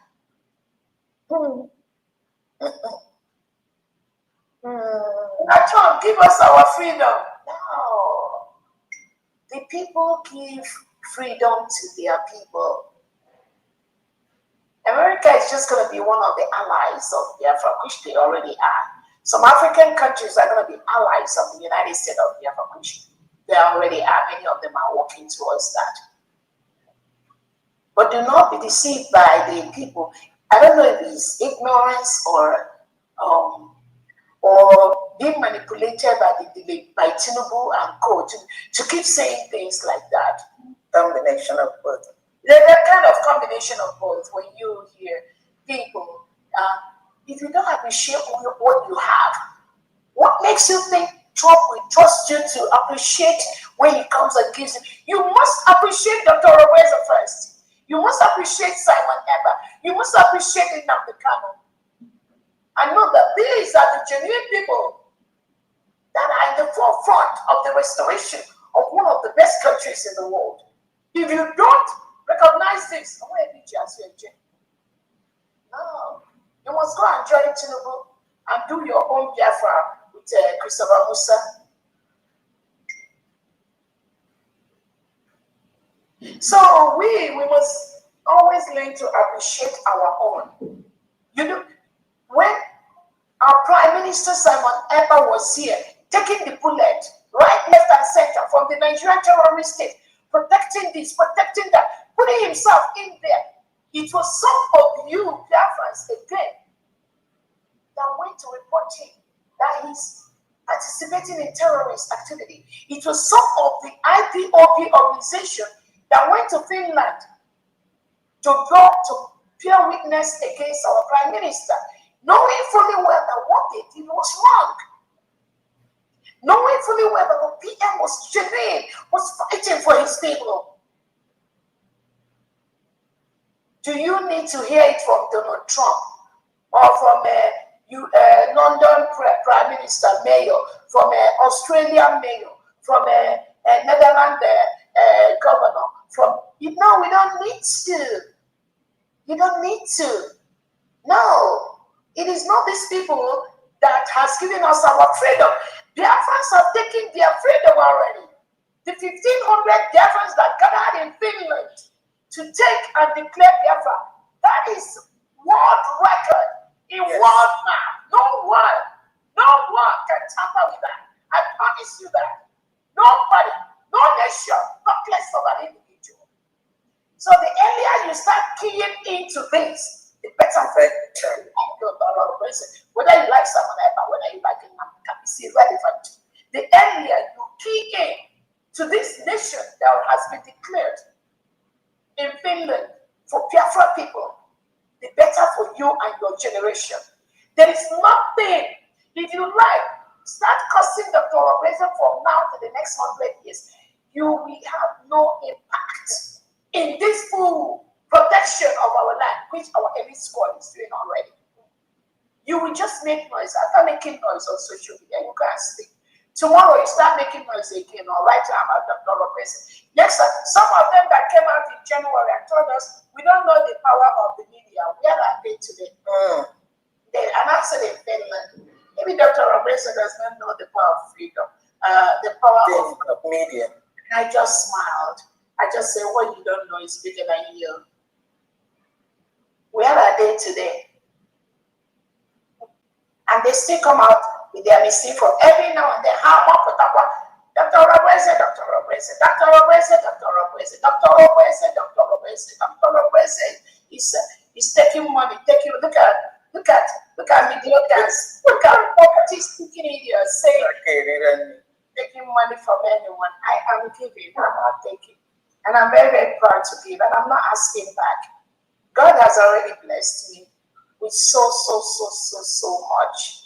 Donald Trump, give us our freedom. No. The people give freedom to their people. America is just going to be one of the allies of Biafra, which they already are. Some African countries are going to be allies of the United States of Biafra, which they already are. Many of them are working towards that. But do not be deceived by the people. I don't know if it's ignorance or being manipulated by Tinubu and co to keep saying things like that. Combination of both. That kind of combination of both. When you hear people, if you don't appreciate what you have, what makes you think Trump will trust you to appreciate when he comes and gives you? You must appreciate Dr. Robeza first. You must appreciate Simon Eber. You must appreciate Nnamdi Kanu. I know that these are the genuine people that are in the forefront of the restoration of one of the best countries in the world. If you don't recognize this, no, you must go and join Tinubu and do your own Biafra with Christopher Musa. So we must always learn to appreciate our own. You know, when our Prime Minister Simon Eber was here, taking the bullet right, left, and center from the Nigerian terrorist state, protecting this, protecting that, putting himself in there. It was some of you, Biafrans, again, that went to report him that he's participating in terrorist activity. It was some of the IPOB organization that went to Finland to go to bear witness against our Prime Minister, knowing fully well that what they did was wrong. Knowing fully well that the PM was genuine, was fighting for his people. Do you need to hear it from Donald Trump or from London Prime Minister Mayor, from Australian Mayor, from Netherlands governor? No, we don't need to. You don't need to. No, it is not these people that has given us our freedom. Biafrans have taken their freedom already. The 1,500 Biafrans that gathered in Finland to take and declare Biafra, that is world record in world map. No one can tamper with that. I promise you that. Nobody, no nation, not less of an individual. So the earlier you start keying into this, the better for you. Whether you like someone else, whether you like a man, can be relevant. The earlier you key in to this nation that has been declared in Finland for Biafra people, the better for you and your generation. There is nothing, if you like, start cursing the collaboration from now to the next 100 years, you will have no impact in this full protection of our land, which our elite squad is doing already. You will just make noise. After making noise on social media, you can't sleep. Tomorrow you start making noise again or write about the collaboration. Next time, some of them that came out in January and told us, we don't know the power of the media. Where are they today? They announced it in Finland. Maybe Dr. Robertson does not know the power of freedom, the power of media. And I just smiled. I just said, what you don't know is bigger than you. Where are they today? And they still come out with their mistake from every now and then. How Dr. Robertson, Dr. Robertson, Dr. Robertson, Dr. Robertson, Dr. Robertson, Dr. Robertson, Dr. Robertson. He's taking money. Look at mediocres. Look at poverty speaking idiots saying taking money from anyone. I am giving, I'm not taking. And I'm very, very proud to give, and I'm not asking back. God has already blessed me with so much.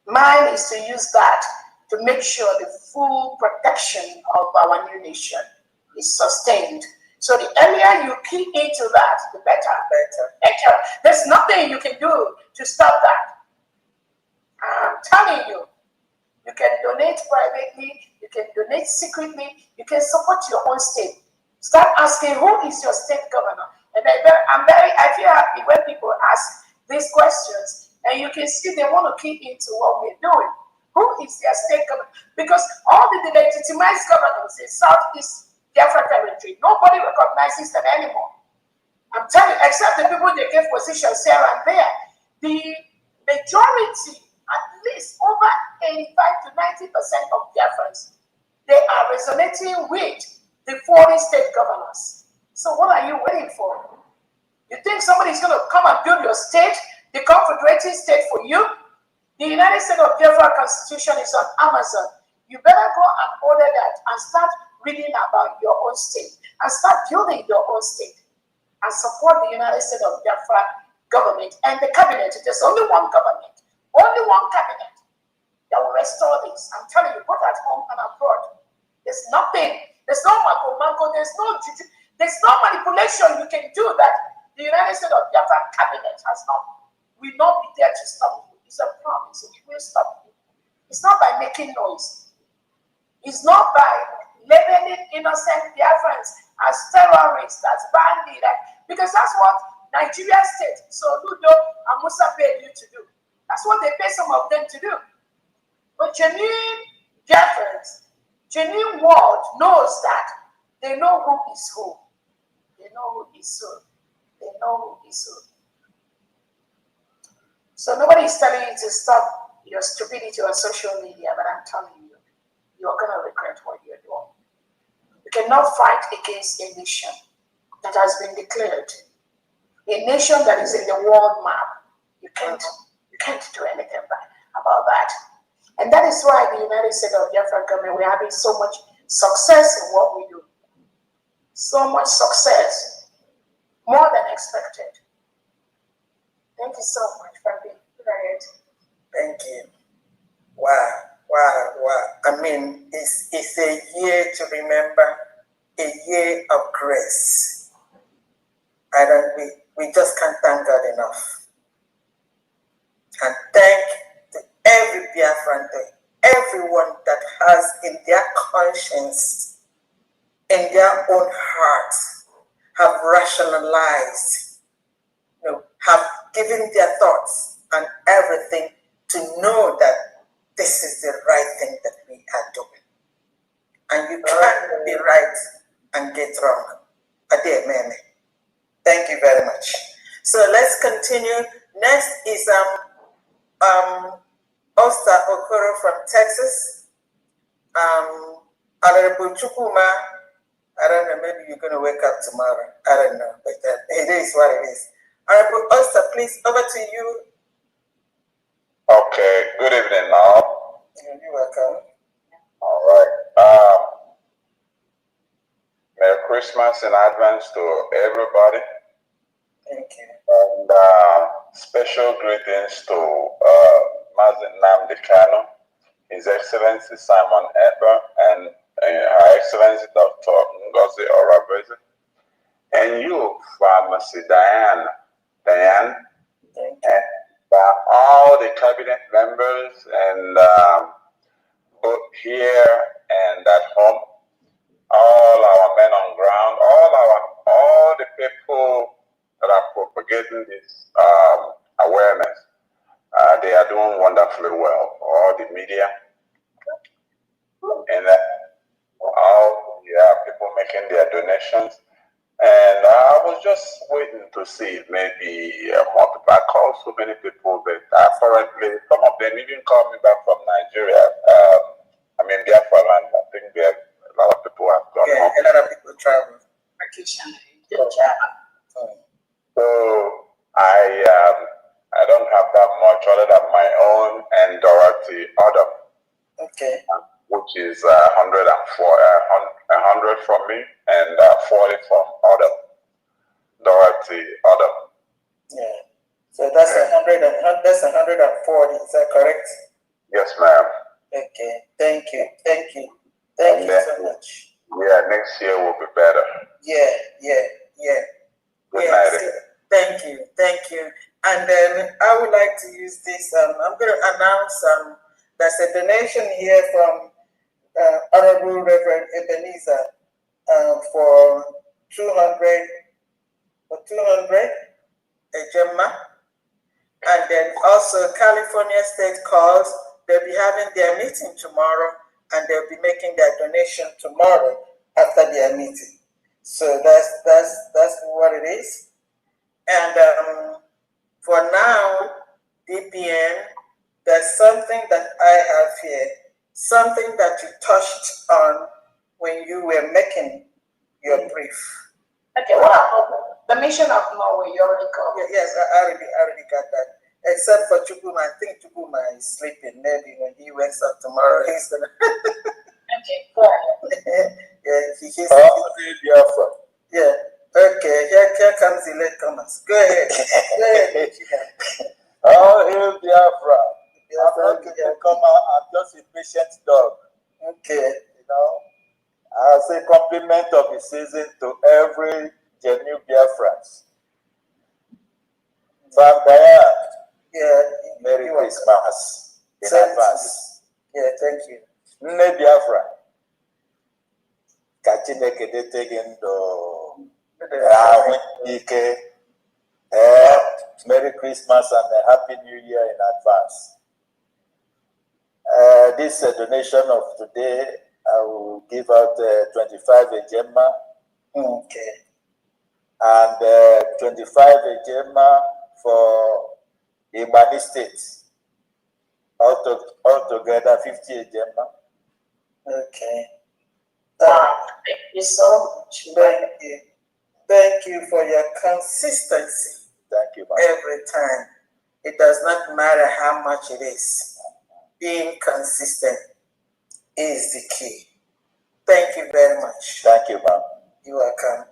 Mine is to use that to make sure the full protection of our new nation is sustained. So the earlier you key into that, the better. There's nothing you can do to stop that. I'm telling you, you can donate privately, you can donate secretly, you can support your own state. Start asking, who is your state governor? And I feel happy when people ask these questions, and you can see they want to key into what we're doing. Who is their state governor? Because all the legitimized governors in Southeast Biafra territory, nobody recognizes them anymore. I'm telling you, except the people they give positions here and there, the majority, at least over 85 to 90% of Biafrans, they are resonating with the foreign state governors. So what are you waiting for? You think somebody is going to come and build your state, the confederating state for you? The United States of Biafra Constitution is on Amazon. You better go and order that and start reading about your own state and start building your own state and support the United States of Biafra government and the cabinet. There's only one government, only one cabinet that will restore this. I'm telling you, both at home and abroad. There's nothing. There's no mango. There's no manipulation you can do that the United States of Biafra cabinet will not be there to stop you. It's a promise. It will stop you. It's not by making noise. It's not by labeling innocent Biafrans as terrorists, as bandits, because that's what Nigeria state, so Ludo and Musa paid you to do. That's what they pay some of them to do. But genuine Biafrans, genuine world knows that they know who is who. They know who is who. They know who is who. So nobody is telling you to stop your stupidity on social media, but I'm telling you, you're going to regret what you're doing. You cannot fight against a nation that has been declared, a nation that is in the world map. You can't do anything about that. And that is why the United States of Biafra government, we're having so much success in what we do. So much success, more than expected. Thank you so much for being here. Thank you. Wow. I mean, it's a year to remember, a year of grace. We just can't thank God enough. And thank to every Biafran, everyone that has in their conscience, in their own heart, have rationalized, have given their thoughts and everything to know that this is the right thing that we are doing. And you can't be right and get wrong. Amen. Thank you very much. So let's continue. Next is Osta Okoro from Texas. Honorable Chukuma, I don't know, maybe you're going to wake up tomorrow. I don't know, but it is what it is. Honorable Oyster, please, over to you. Okay, good evening all. You're welcome. All right. Merry Christmas in advance to everybody. Thank you. And special greetings to Mazen Namdi Kano, His Excellency Simon Eber, and Her Excellency Dr. Ngozi Orabeze, and you, Pharmacy Diane, and all the cabinet members, and both here and at home, all our men on ground, all the people that are propagating this awareness. They are doing wonderfully well. All the media and all people making their donations. And I was just waiting to see if maybe more people. I called so many people, but apparently some of them even called me back from Nigeria. I mean, Biafra land. I think a lot of people have gone home. A lot of people travel. So I don't have that much other than my own and Dorothy Adam. Okay. Which is 100 from me and 40 from Adam. Dorothy Adam. Yeah. So that's 100 and that's 140. Is that correct? Yes, ma'am. Okay. Thank you. Thank you. Thank you so much. Yeah, next year will be better. Yeah. Good night. Thank you. Thank you. And then I would like to use this. I'm going to announce there's a donation here from Honorable Reverend Ebenezer for 200 a Gemma. And then also California State calls, they'll be having their meeting tomorrow and they'll be making their donation tomorrow after their meeting. So that's what it is. And for now, DPN, there's something that I have here, something that you touched on when you were making your brief. Okay, what about the mission of Norway? You already covered. Yes, I already got that. Except for Chukuma, I think Chukuma is sleeping. Maybe when he wakes up tomorrow, he's gonna. Okay, go ahead. Yeah. Okay. Here comes the latecomers. Go ahead. Go ahead. Oh, hail Biafra. I'm not a newcomer, I'm just a patient dog. Okay. You know, as a compliment of the season to every genuine Biafrans. From Diane, Merry Christmas in advance. Yeah, thank you. Nne Biafra, ka Chineke dete gị ndụ ahụ ike. Merry Christmas and a Happy New Year in advance. This donation of today, I will give out 25 Ejema. Okay. And 25 Ejema for Imani State. Altogether 50 Ejema. Okay. Thank you so much. Thank you. Thank you for your consistency. Thank you, every time. It does not matter how much it is. Being consistent is the key. Thank you very much. Thank you, ma'am. You're welcome.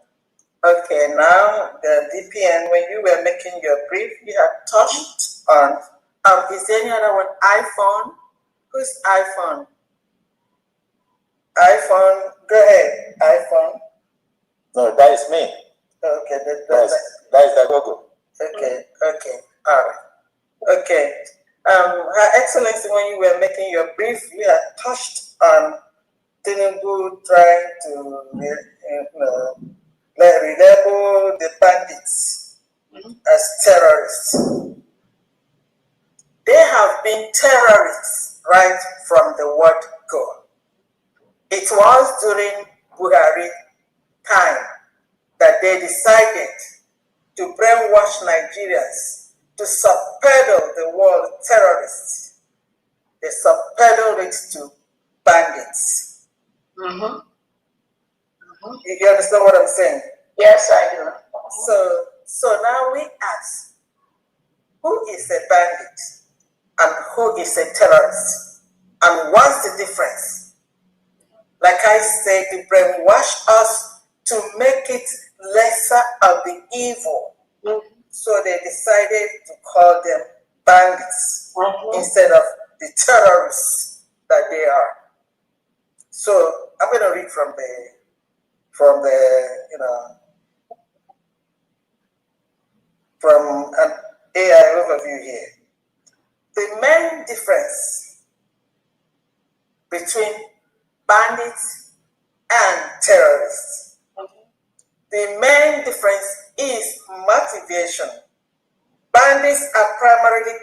Okay, now the DPN, when you were making your brief, you have touched on, is there any other one? iPhone? Who's iPhone? iPhone, go ahead, iPhone. No, that is me. Okay, that is the Gogo. Okay, all right. Okay, Her Excellency, when you were making your brief, you had touched on Tinubu trying to label the bandits as terrorists. They have been terrorists right from the word go. It was during Buhari time that they decided to brainwash Nigerians to subpedal the word terrorists. They subpedaled it to bandits. You understand what I'm saying? Yes, I do. So now we ask, who is a bandit and who is a terrorist? And what's the difference? Like I said, they brainwash us to make it lesser of the evil. So they decided to call them bandits instead of the terrorists that they are. So I'm going to read from an AI overview here. The main difference between bandits and terrorists. The main difference is motivation. Bandits are primarily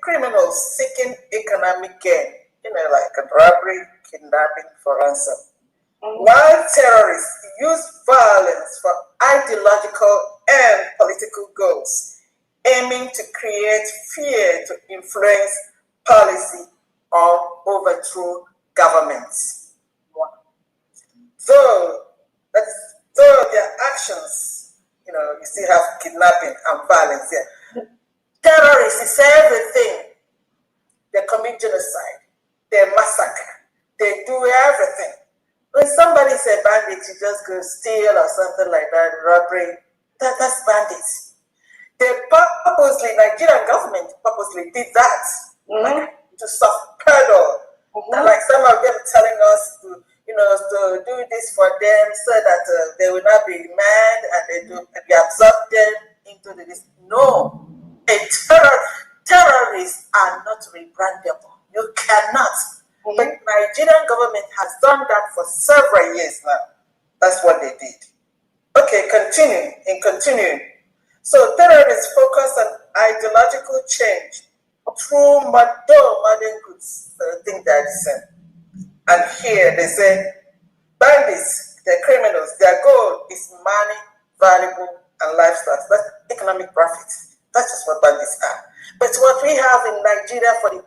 criminals seeking economic gain, like a robbery, kidnapping for ransom. While terrorists use violence for ideological and political goals, aiming to create fear to influence policy or overthrow governments. Though their actions, you still have kidnapping and violence here. Terrorists is everything. They commit genocide, they massacre, they do everything. When somebody's a bandit, you just go steal or something like that, robbery, that's bandits. They purposely, Nigerian government purposely did that, to self-peddle. And like some of them telling us to do this for them so that they will not be mad and they absorb them into this. No, terrorists are not rebrandable. You cannot. But Nigerian government has done that for several years now. That's what they did. Okay, continuing. So terrorists focus on ideological change through modern goods. I think that's the same. And here they say, bandits, they're criminals, their goal is money, valuable, and lifestyle. That's economic profit. That's just what bandits are. But what we have in Nigeria for the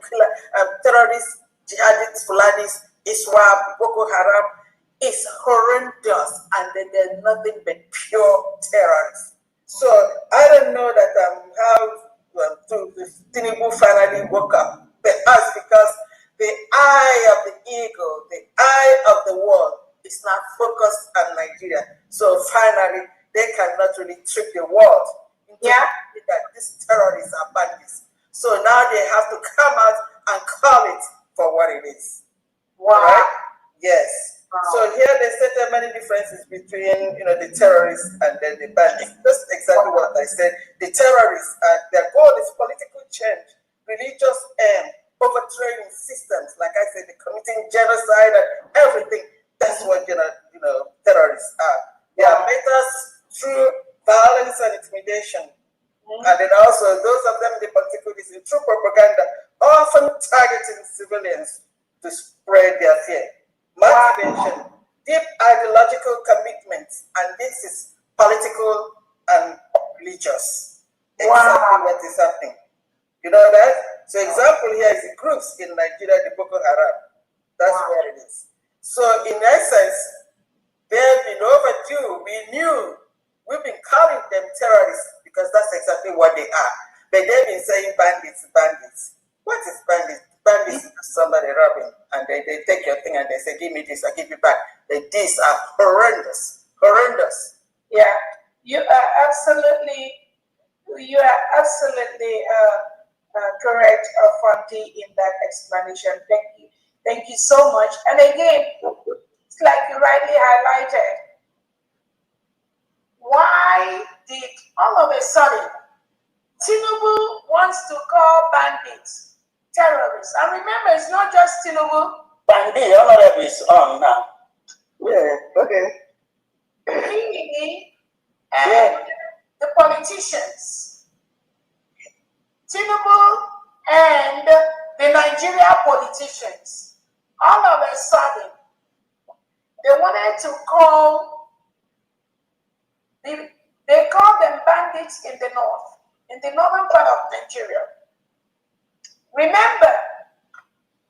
terrorists, jihadists, Fulanis, ISWAP, Boko Haram is horrendous, and they're nothing but pure terrorists. So I don't know that how Tinubu finally woke up. But us, because the eye of the eagle, the eye of the world is not focused on Nigeria. So finally, they cannot really trick the world into thinking that these terrorists are bandits. So now they have to come out and call it for what it is. Wow. Right? Yes. Wow. So here they said there are many differences between the terrorists and then the bandits. That's exactly what I said. The terrorists, their goal is political change, religious aim, overthrowing systems. Like I said, they're committing genocide and everything. That's what terrorists are. They are methods through violence and intimidation. And then also those of them in the political discipline through propaganda, often targeting civilians to spread their fear. Motivation, deep ideological commitments, and this is political and religious. Exactly what is happening. You know that? So example here is the groups in Nigeria, the Boko Haram. That's what it is. So in essence, they've been overdue. We've been calling them terrorists because that's exactly what they are. But they've been saying bandits. What is bandits? Bandits is somebody robbing, and they take your thing and they say, give me this, I give you back. These are horrendous. Yeah, you are absolutely correct, Fanti, in that explanation. Thank you so much. And again, it's like you rightly highlighted. Why did all of a sudden Tinubu wants to call bandits terrorists? And remember, it's not just Tinubu. Bandit, honorable is on now. Yeah, okay. He and the politicians, Tinubu and the Nigeria politicians, all of a sudden, they wanted to call, they call them bandits in the north, in the northern part of Nigeria. Remember,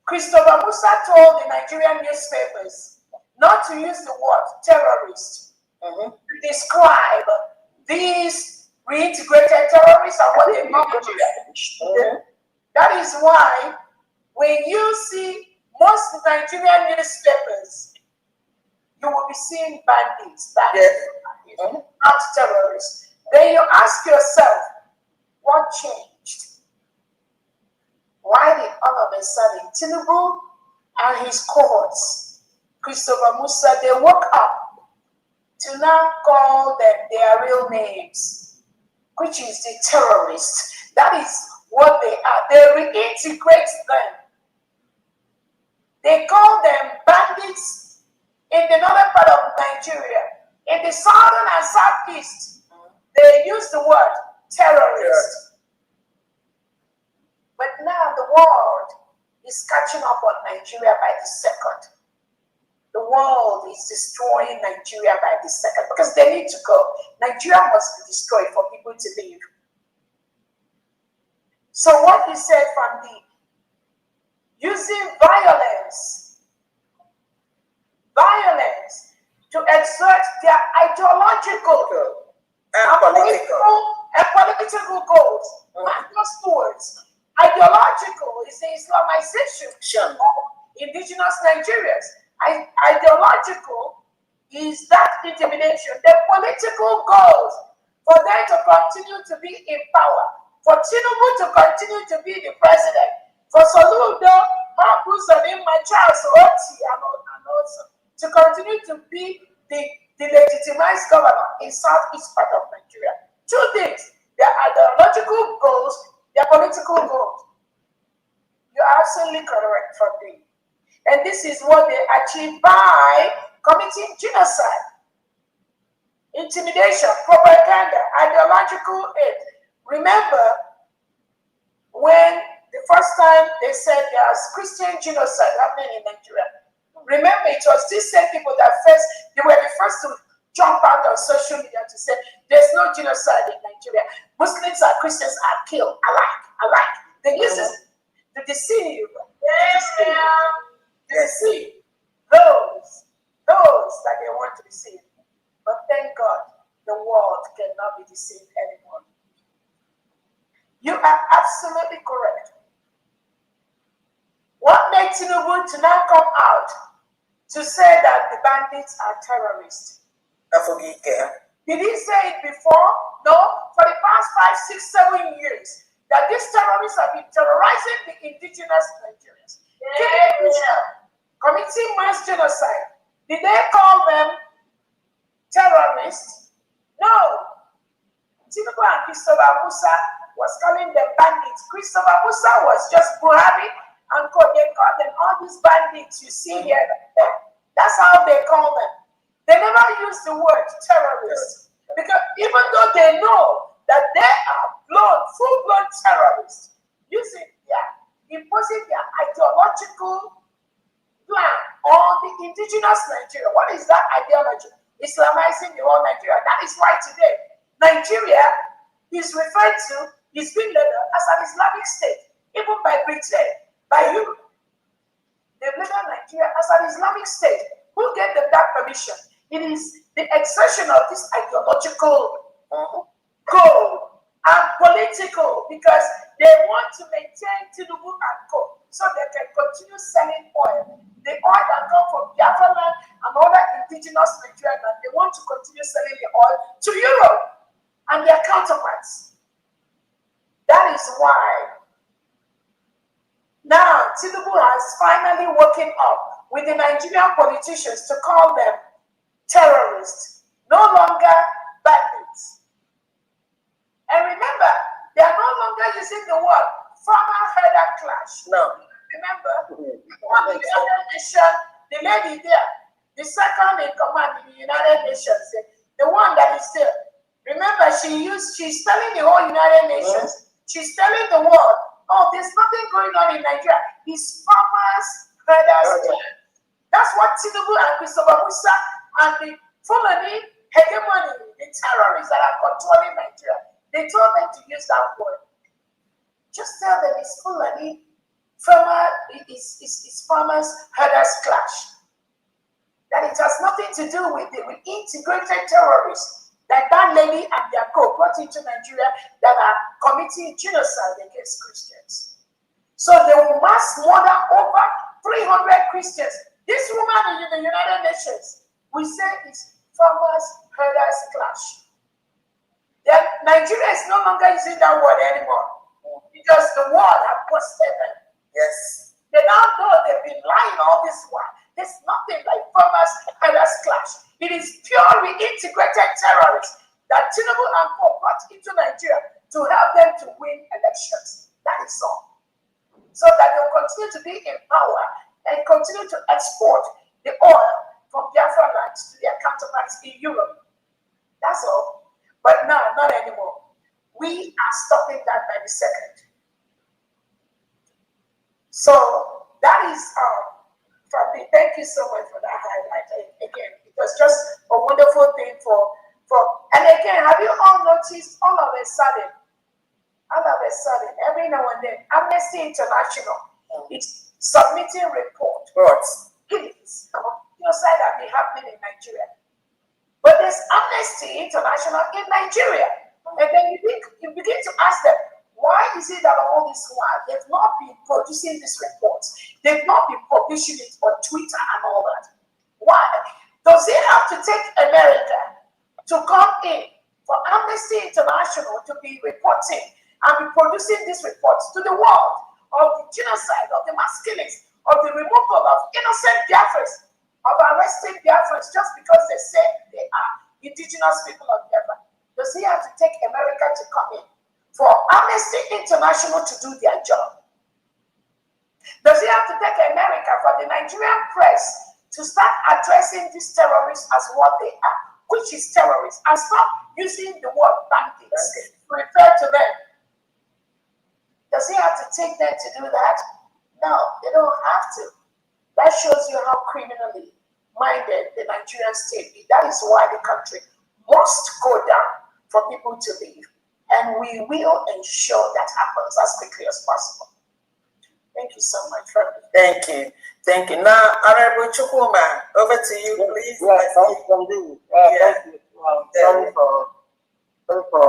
Christopher Musa told the Nigerian newspapers not to use the word terrorist to describe these reintegrated terrorists and what they call Nigeria. That is why when you see most Nigerian newspapers, you will be seeing bandits, not terrorists. Then you ask yourself, what changed? Why did all of a sudden Tinubu and his cohorts, Christopher Musa, they woke up to now call them their real names, which is the terrorists. That is what they are. They reintegrate them. They call them bandits in the northern part of Nigeria. In the southern and southeast, they use the word terrorist. But now the world is catching up on Nigeria by the second. The world is destroying Nigeria by the second because they need to go. Nigeria must be destroyed for people to live. So what he said from the using violence to exert their ideological and political goals, not just towards. Ideological is the Islamization of indigenous Nigerians. Ideological is that intimidation. The political goals for them to continue to be in power, for Tinubu to continue to be the president, for Soludo, Habuzanim, my Charles Oti, and also to continue to be the legitimized governor in southeast part of Nigeria. Two things: their ideological goals, their political goals. You're absolutely correct from me. And this is what they achieve by committing genocide, intimidation, propaganda, ideological aid. Remember when the first time they said there's Christian genocide happening in Nigeria. Remember, it was these same people that they were the first to jump out on social media to say there's no genocide in Nigeria. Muslims and Christians are killed alike. They use it to deceive. Deceive those that they want to deceive. But thank God, the world cannot be deceived anymore. You are absolutely correct. What made Tinubu to now come out to say that the bandits are terrorists? Did he say it before? No. For the past 5, 6, 7 years, that these terrorists have been terrorizing the indigenous Nigerians, committing mass genocide. Did they call them terrorists? No. Tinubu and Christopher Musa was calling them bandits. Christopher Musa was just Buhari and they call them all these bandits you see here. That's how they call them. They never use the word terrorists because even though they know that they are full-blown terrorists, imposing their ideological plan on the indigenous Nigeria. What is that ideology? Islamizing the whole Nigeria. That is why today Nigeria is referred to, is being labeled as an Islamic state, even by Britain, by Europe. They label Nigeria as an Islamic state. Who gave them that permission? It is the exertion of this ideological goal and political, because they want to maintain Tinubu and co, so they can continue selling oil. The oil that comes from Biafra land and other indigenous Nigerian land, they want to continue selling the oil to Europe and their counterparts. That is why now Tinubu has finally woken up with the Nigerian politicians to call them terrorists, no longer bandits. And remember, they are no longer using the word farmer-herder clash. No. Remember, one in the United Nations, the lady there, the second in command in the United Nations, the one that is there. Remember, she's telling the whole United Nations, she's telling the world, oh, there's nothing going on in Nigeria. It's farmers, herders. That's what Tinubu and Christopher Musa and the Fulani hegemony, the terrorists that are controlling Nigeria, they told them to use that word. Just tell them it's Fulani, it's farmers, herders clash. That it has nothing to do with integrated terrorists. like that lady and their co brought into Nigeria that are committing genocide against Christians. So they will mass murder over 300 Christians. This woman in the United Nations, we say it's farmers herders clash. Then Nigeria is no longer using that word anymore because the world has busted them. Yes. They now know they've been lying all this while. There's nothing like farmers herders clash. It is purely integrated terrorists that Tinubu and Co brought into Nigeria to help them to win elections. That is all. So that they'll continue to be in power and continue to export the oil from Biafra lands to their counterparts in Europe. That's all. But now, not anymore. We are stopping that by the second. So that is from me. Thank you so much for that highlight. Again, it was just a wonderful thing for and again, have you all noticed all of a sudden, every now and then, Amnesty International is submitting reports. Killings, genocide that may happen in Nigeria. But there's Amnesty International in Nigeria. And then you begin to ask them, why is it that all this while they've not been producing these reports? They've not been publishing it on Twitter and all that. Why? Does it have to take America to come in for Amnesty International to be reporting and be producing these reports to the world of the genocide, of the mass killings, of the removal of innocent Biafrans, of arresting Biafrans just because they say they are indigenous people of Biafra? Does he have to take America to come in for Amnesty International to do their job? Does he have to take America for the Nigerian press to start addressing these terrorists as what they are, which is terrorists, and stop using the word bandits to refer to them? Does he have to take them to do that? No, they don't have to. That shows you how criminally minded the Nigerian state is. That is why the country must go down for people to leave. And we will ensure that happens as quickly as possible. Thank you so much, Freddy. Thank you. Thank you. Now, Honorable Chukuma, over to you, please. Yes, thank you. Thank you. Sorry for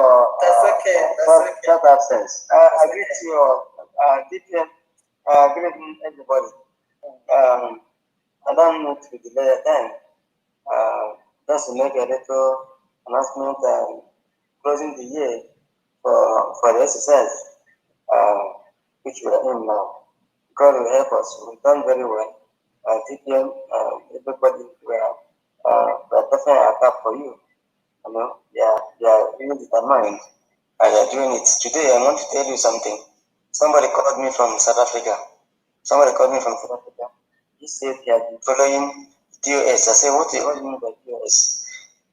short absence. I greet you deeply. Good evening, everybody. I don't need to delay time. Just to make a little announcement closing the year for the exercise which we are in now. God will help us. We've done very well. TPM, everybody, we are definitely a tap for you. You know, they are really determined and they are doing it. Today, I want to tell you something. Somebody called me from South Africa. He said he had been following DOS. I said, what do you mean by DOS?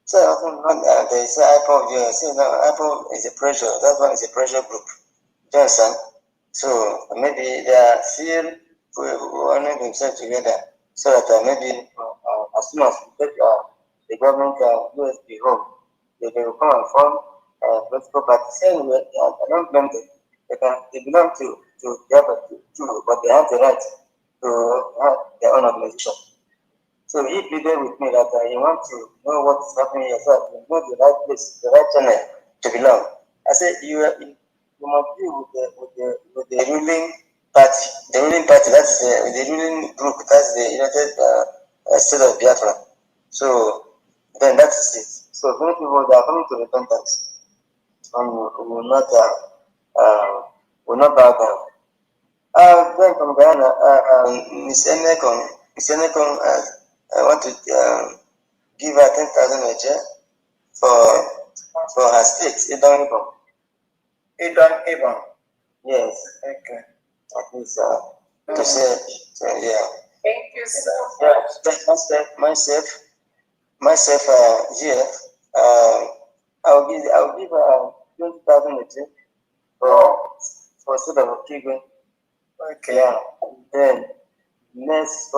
So I think they say IPO DOS. I said, no, IPO is a pressure. That one is a pressure group. Do you understand? So maybe they are still running themselves together so that maybe as soon as we take the government USB home, they will come and form political parties. Anyway, I don't blame them. They belong to the other two, but they have the right to have their own organization. So he pleaded with me that he wants to know what is happening here, so you know the right place, the right channel to belong. I said, you must be with the ruling party. The ruling party, that's the ruling group, that's the United State of Biafra. So then that is it. So many people, they are coming to repentance and will not bow down. Then from Ghana, Miss Enekon, I want to give her 10,000 a year for her state, Edom Ibom. Yes. Okay. At least to say, so yeah. Thank you so much. Myself, here, I'll give 20,000 a year for sort of a figure. Okay. Yeah. Then next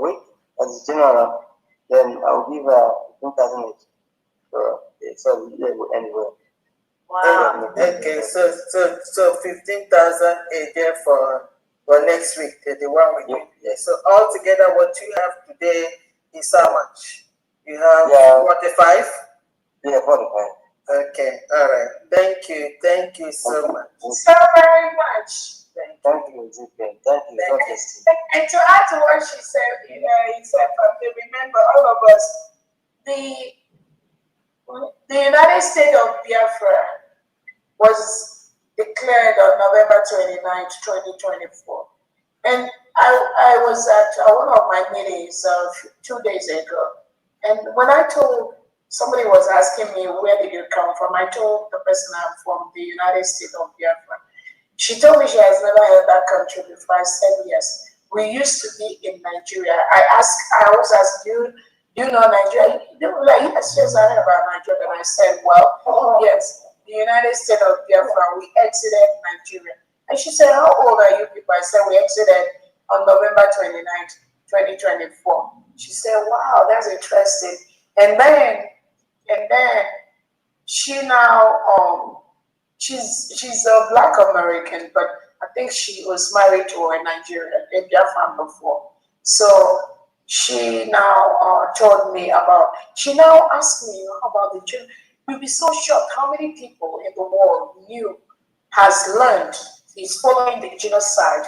week as general, then I'll give 10,000 a year. So the year will end well. Wow. Okay, so 15,000 a year for next week, the one we do. Yeah. So altogether, what you have today is how much? You have 45. Yeah, for the point. Okay, all right. Thank you so much. So very much. Thank you, Ezekiel. Thank you. God bless you. And to add to what she said, he said, remember all of us, the United States of Biafra was declared on November 29th, 2024. And I was at one of my meetings 2 days ago. And when I told, somebody was asking me, where did you come from? I told the person I'm from the United States of Biafra. She told me she has never heard that country before. I said, yes. We used to be in Nigeria. I always asked, do you know Nigeria? They were like, yes, I know about Nigeria. And I said, well, yes, the United States of Biafra, we exited Nigeria. And she said, how old are you people? I said, we exited on November 29th, 2024. She said, wow, that's interesting. And then she now, she's a Black American, but I think she was married to a Nigerian, a Biafran before. So she now told me about, she now asked me about the children. You'll be so shocked how many people in the world has learned is following the genocide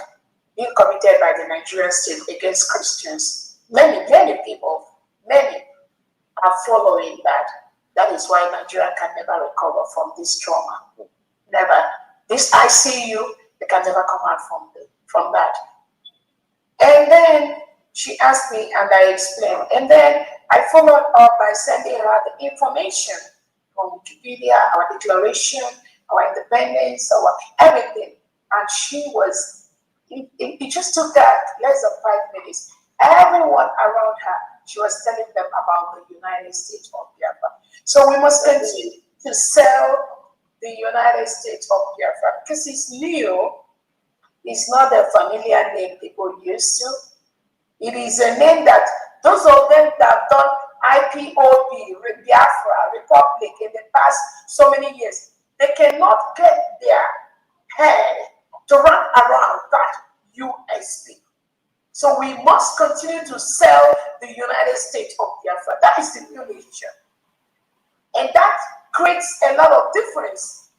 being committed by the Nigerian state against Christians. Many people, many are following that. That is why Nigeria can never recover from this trauma. Never. This ICU, they can never come out from that. And then she asked me and I explained. And then I followed up by sending her the information from Wikipedia, our declaration, our independence, our everything. And she was, it just took that less than 5 minutes. Everyone around her, she was telling them about the United States of Biafra. So we must continue to sell the United States of Biafra because it's new. It's not a familiar name people used to. It is a name that those of them that have done IPOB, Biafra, Republic in the past so many years, they cannot get their head to run around that USP. So we must continue to sell the United States of Biafra. That is the new nature. And that creates a lot of difference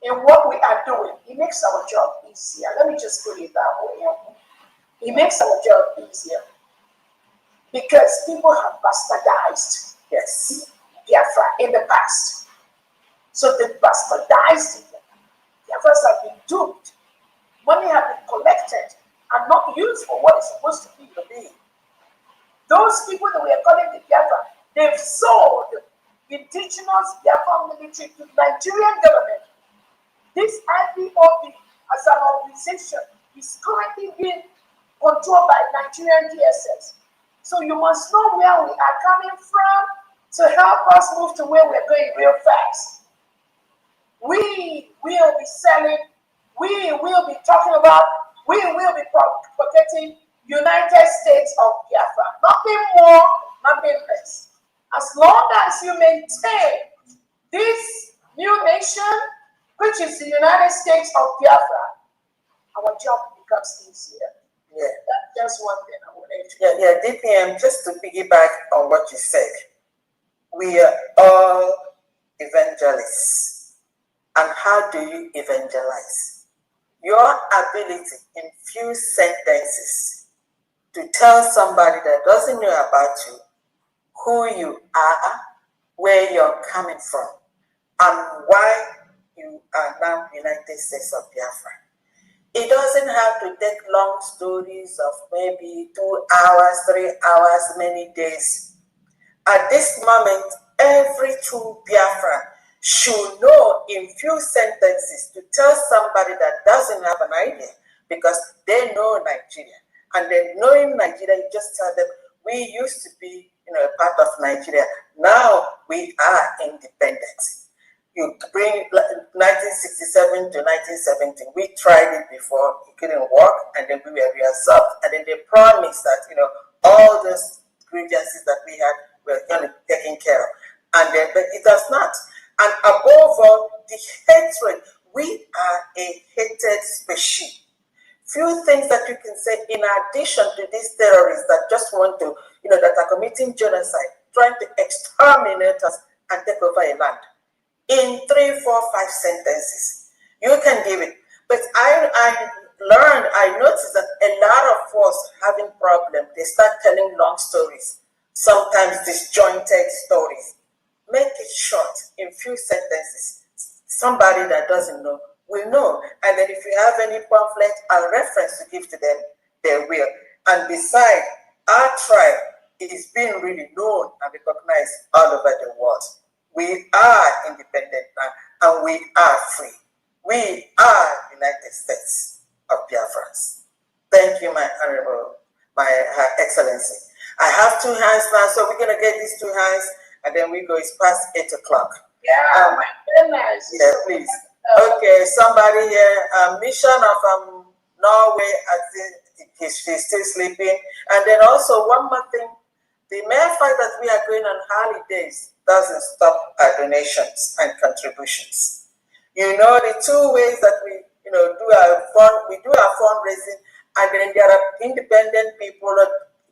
in what we are doing. It makes our job easier. Let me just put it that way. It makes our job easier because people have bastardized, yes, Biafra in the past. So they bastardized it. Biafras have been duped. Money have been collected and not used for what it's supposed to be. Those people that we are calling the Biafra, they've sold indigenous Biafra military to the Nigerian government. This IPOB as an organization is currently being controlled by Nigerian DSS. So you must know where we are coming from to help us move to where we're going real fast. We will be selling, we will be talking about, we will be protecting United States of Biafra. Nothing more, nothing less. As long as you maintain this new nation, which is the United States of Biafra, our job becomes easier. Yeah. That's just one thing I wanted to DPM, just to piggyback on what you said, we are all evangelists. And how do you evangelize? Your ability in few sentences to tell somebody that doesn't know about you, who you are, where you're coming from, and why you are now United States of Biafra. It doesn't have to take long stories of maybe 2 hours, 3 hours, many days. At this moment, every true Biafran should know in few sentences to tell somebody that doesn't have an idea because they know Nigeria. And then knowing Nigeria, you just tell them, we used to be a part of Nigeria. Now we are independent. You bring 1967 to 1970. We tried it before, it couldn't work, and then we were reabsorbed. And then they promised that all those grievances that we had were going to be taken care of. And then, but it does not. And above all, the hatred. We are a hated species. Few things that you can say in addition to these terrorists that just want to, that are committing genocide, trying to exterminate us. and take over a land. In 3, 4, 5 sentences, you can give it. But I noticed that a lot of us having problems. They start telling long stories, sometimes disjointed stories. Make it short, in few sentences. Somebody that doesn't know will know. And then if you have any pamphlet or reference to give to them, they will. And besides, our tribe is being really known and recognized all over the world. We are independent now, and we are free. We are United States of Biafrans. Thank you, my Honorable, Her Excellency. I have 2 hands now, so we're gonna get these 2 hands, and then we go. It's past 8 o'clock. Yeah, my goodness. Yeah, please. Okay, somebody here, Mission of Norway, I think she's still sleeping. And then also one more thing, the mere fact that we are going on holidays doesn't stop our donations and contributions. You know, the 2 ways that we, do our fundraising, and then there are independent people,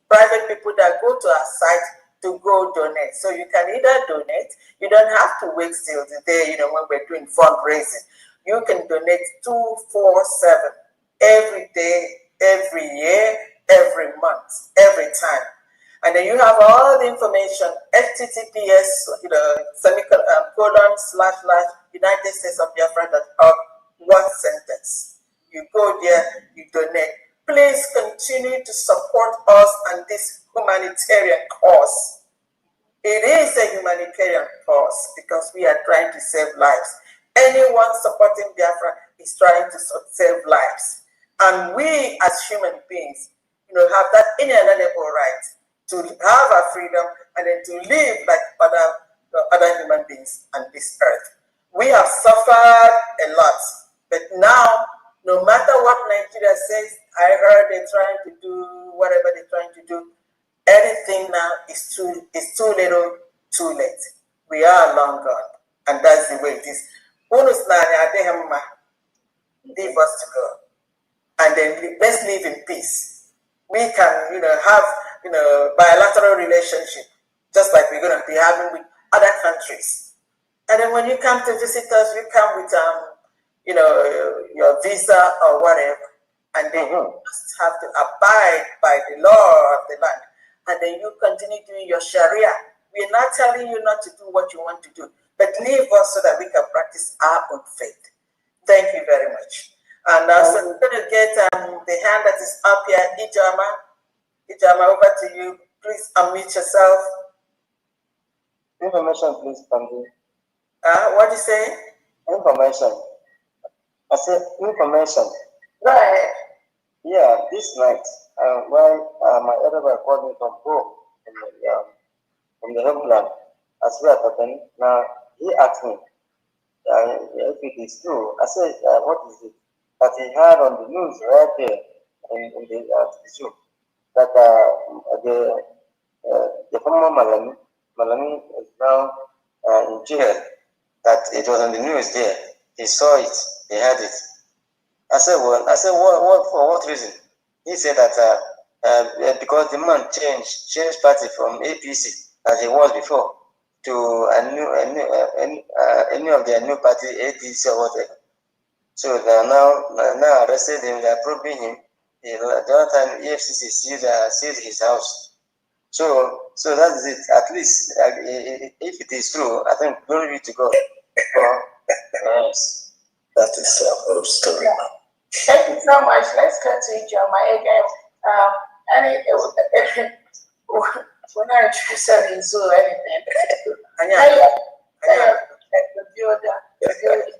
private people that go to our site to go donate. So you can either donate, you don't have to wait till the day, when we're doing fundraising. You can donate 247 every day, every year, every month, every time. And then you have all the information, https, //United States of Biafra.org, 1 sentence. You go there, you donate. Please continue to support us on this humanitarian cause. It is a humanitarian cause because we are trying to save lives. Anyone supporting Biafra is trying to save lives. And we as human beings, have that inalienable right to have our freedom and then to live like other human beings on this earth. We have suffered a lot, but now, no matter what Nigeria says, I heard they're trying to do whatever they're trying to do. Everything now is too little, too late. We are long gone, and that's the way it is. Leave us to go, and then let's live in peace. We can, have, bilateral relationship, just like we're going to be having with other countries. And then when you come to visit us, you come with, your visa or whatever, and then you just have to abide by the law of the land. And then you continue doing your Sharia. We're not telling you not to do what you want to do, but leave us so that we can practice our own faith. Thank you very much. And also, I'm going to get the hand that is up here, Ijama. Ijama, over to you. Please unmute yourself. Information, please, Pandi. What do you say? Information. I said information. Go ahead. Yeah, this night, while my elder called me from home, from the homeland, as we are talking, now he asked me if it is true. I said, what is it? That he heard on the news right there in the zoo that the former Malami is now in jail. That it was on the news there. He saw it. He heard it. I said, what for what reason? He said that because the man changed party from APC as he was before to any of their new party, ADC or whatever. So they are now arrested him. They are probing him. The other time EFCC sealed his house. So that is it. At least if it is true, I think glory be to God. Yes, that is a whole story. Yeah. Thank you so much. Let's continue, Jeremiah. Again, we're not interested in zoo or anything. The building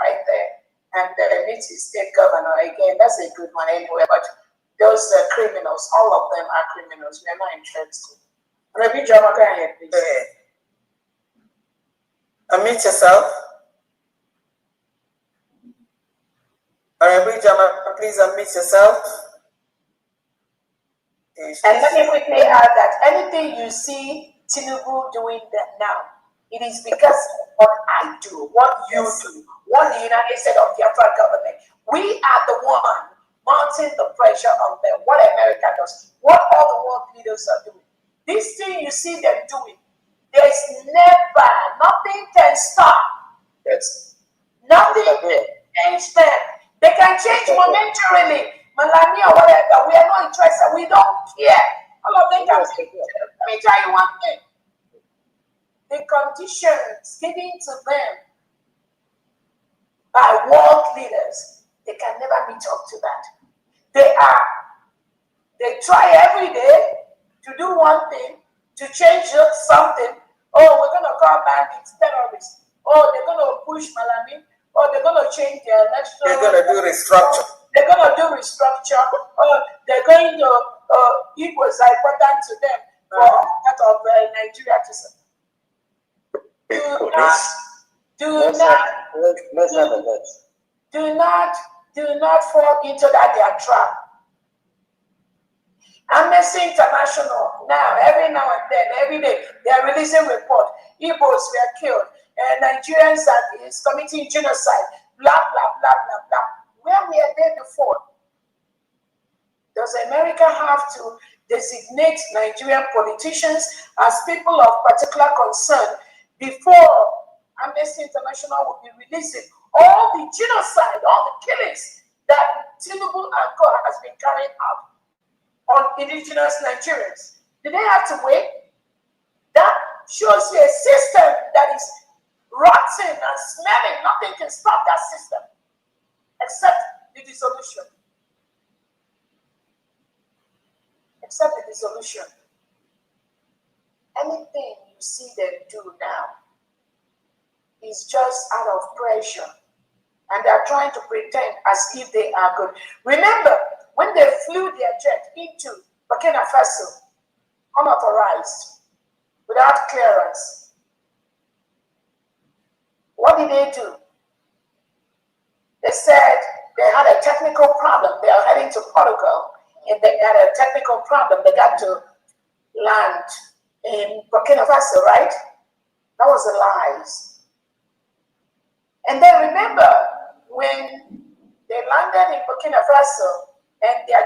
right there. And the Metis State Governor, again, that's a good one anyway. But those criminals, all of them are criminals. We are not interested. Rabbi Jama, go ahead, please. Unmute yourself. Rabbi Jama, please unmute yourself. And let me quickly add that anything you see Tinubu doing that now, it is because of what I do, what you do, what the United States of Biafra government. We are the one mounting the pressure on them. What America does, what all the world leaders are doing. This thing you see them doing, There's never, nothing can stop. Yes. Nothing can change them. They can change momentarily. Malami or whatever. We are not interested. We don't care. All of them can change. Let me tell you one thing. The conditions given to them by world leaders, they can never meet up to that. They try every day to do one thing, to change something. Oh, we're going to call bandits terrorists. Oh, they're going to push Malami. Oh, they're going to change their election. They're going to do restructure. They're going to do restructure. Oh, they're going to, it was important to them for part of Nigeria to say. Do not fall into that their trap. Amnesty International, now, every now and then, every day, they are releasing report. Igbos were killed, and Nigerians are committing genocide, blah, blah, blah, blah, blah. Where were they before? Does America have to designate Nigerian politicians as people of particular concern before Amnesty International will be releasing all the genocide, all the killings that Tinubu and Co has been carrying out on indigenous Nigerians? Do they have to wait? That shows you a system that is rotten and smelling. Nothing can stop that system except the dissolution. Except the dissolution. Anything you see them do now is just out of pressure. And they're trying to pretend as if they are good. Remember, when they flew their jet into Burkina Faso, unauthorized, without clearance, what did they do? They said they had a technical problem. They are heading to Portugal, and they had a technical problem. They got to land in Burkina Faso, right? That was the lies. And then remember, when they landed in Burkina Faso and their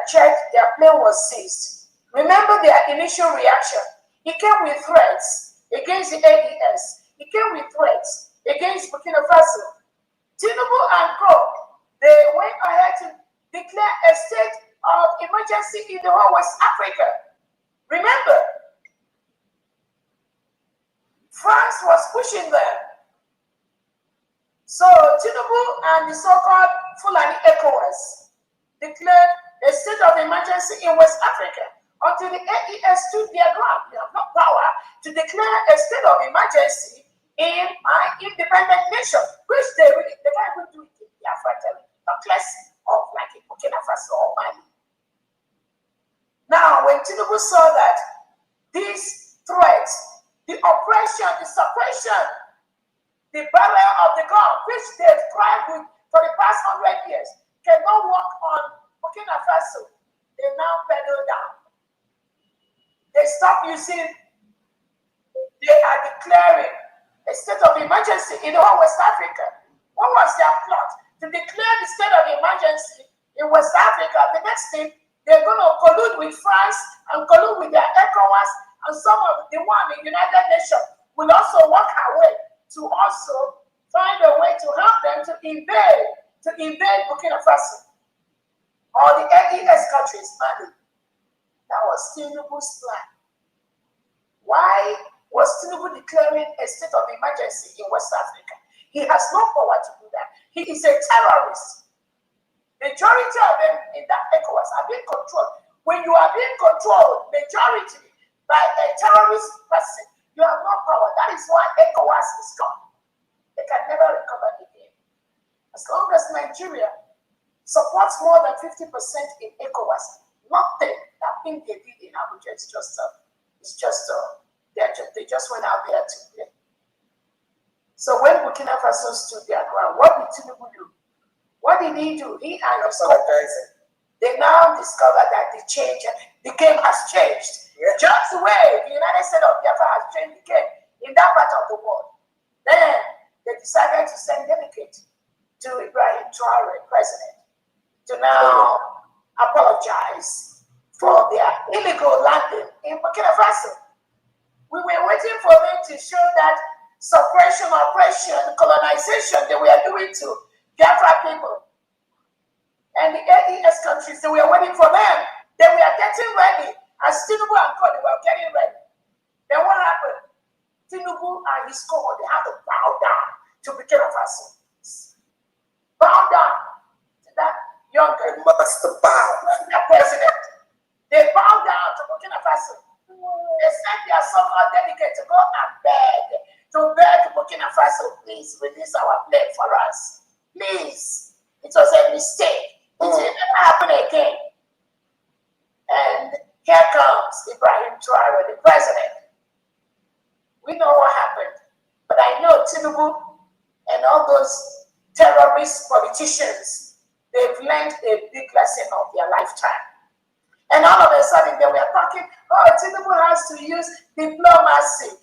plane was seized, remember their initial reaction. It came with threats against the AES. It came with threats against Burkina Faso. Tinubu and Co, they went ahead to declare a state of emergency in the whole West Africa. Remember, France was pushing them. So Tinubu and the so-called Fulani ECOWAS declared a state of emergency in West Africa until the AES stood their ground. They have no power to declare a state of emergency in my independent nation, which they can't even do it in Biafra, not less of like in Burkina Faso or Mali. Now, when Tinubu saw that these threats, the oppression, the suppression, the barrier of the gun, which they've tried with for the past 100 years, cannot work on Burkina Faso. They now pedal down. They stop using, they are declaring a state of emergency in the whole West Africa. What was their plot? To declare the state of emergency in West Africa. The next thing, they're going to collude with France and collude with their ECOWAS, and some of the one in United Nations will also work our way to also find a way to help them to invade Burkina Faso or the AES countries, Mali. That was Tinubu's plan. Why was Tinubu declaring a state of emergency in West Africa? He has no power to do that. He is a terrorist. Majority of them in that ECOWAS are being controlled. When you are being controlled, majority by a terrorist person, you have no power. That is why ECOWAS is gone. They can never recover again. As long as Nigeria supports more than 50% in ECOWAS, nothing that thing they did in Abuja is they just went out there to play. So when Burkina Faso stood their ground, what did Tinubu do? What did he do? He and his they now discovered that the game has changed. Yeah. Just the way the United States of Biafra has changed the game in that part of the world. Then they decided to send delegates to Ibrahim Traore, president, to now apologize for their illegal landing in Burkina Faso. We were waiting for them to show that suppression, oppression, colonization they were doing to Biafra people. And the AES countries, they were waiting for them. They were getting ready. As Tinubu and Co, they were getting ready. Then what happened? Tinubu and his cohort, they had to bow down to Burkina Faso. Bow down to that younger that president. They bowed down to Burkina Faso. They sent their so-called delegate to go and beg Burkina Faso, please release our plane for us. Please. It was a mistake. It will never happen again. And here comes Ibrahim Traore, the president. We know what happened. But I know Tinubu and all those terrorist politicians, they've learned a big lesson of their lifetime. And all of a sudden they were talking, oh, Tinubu has to use diplomacy.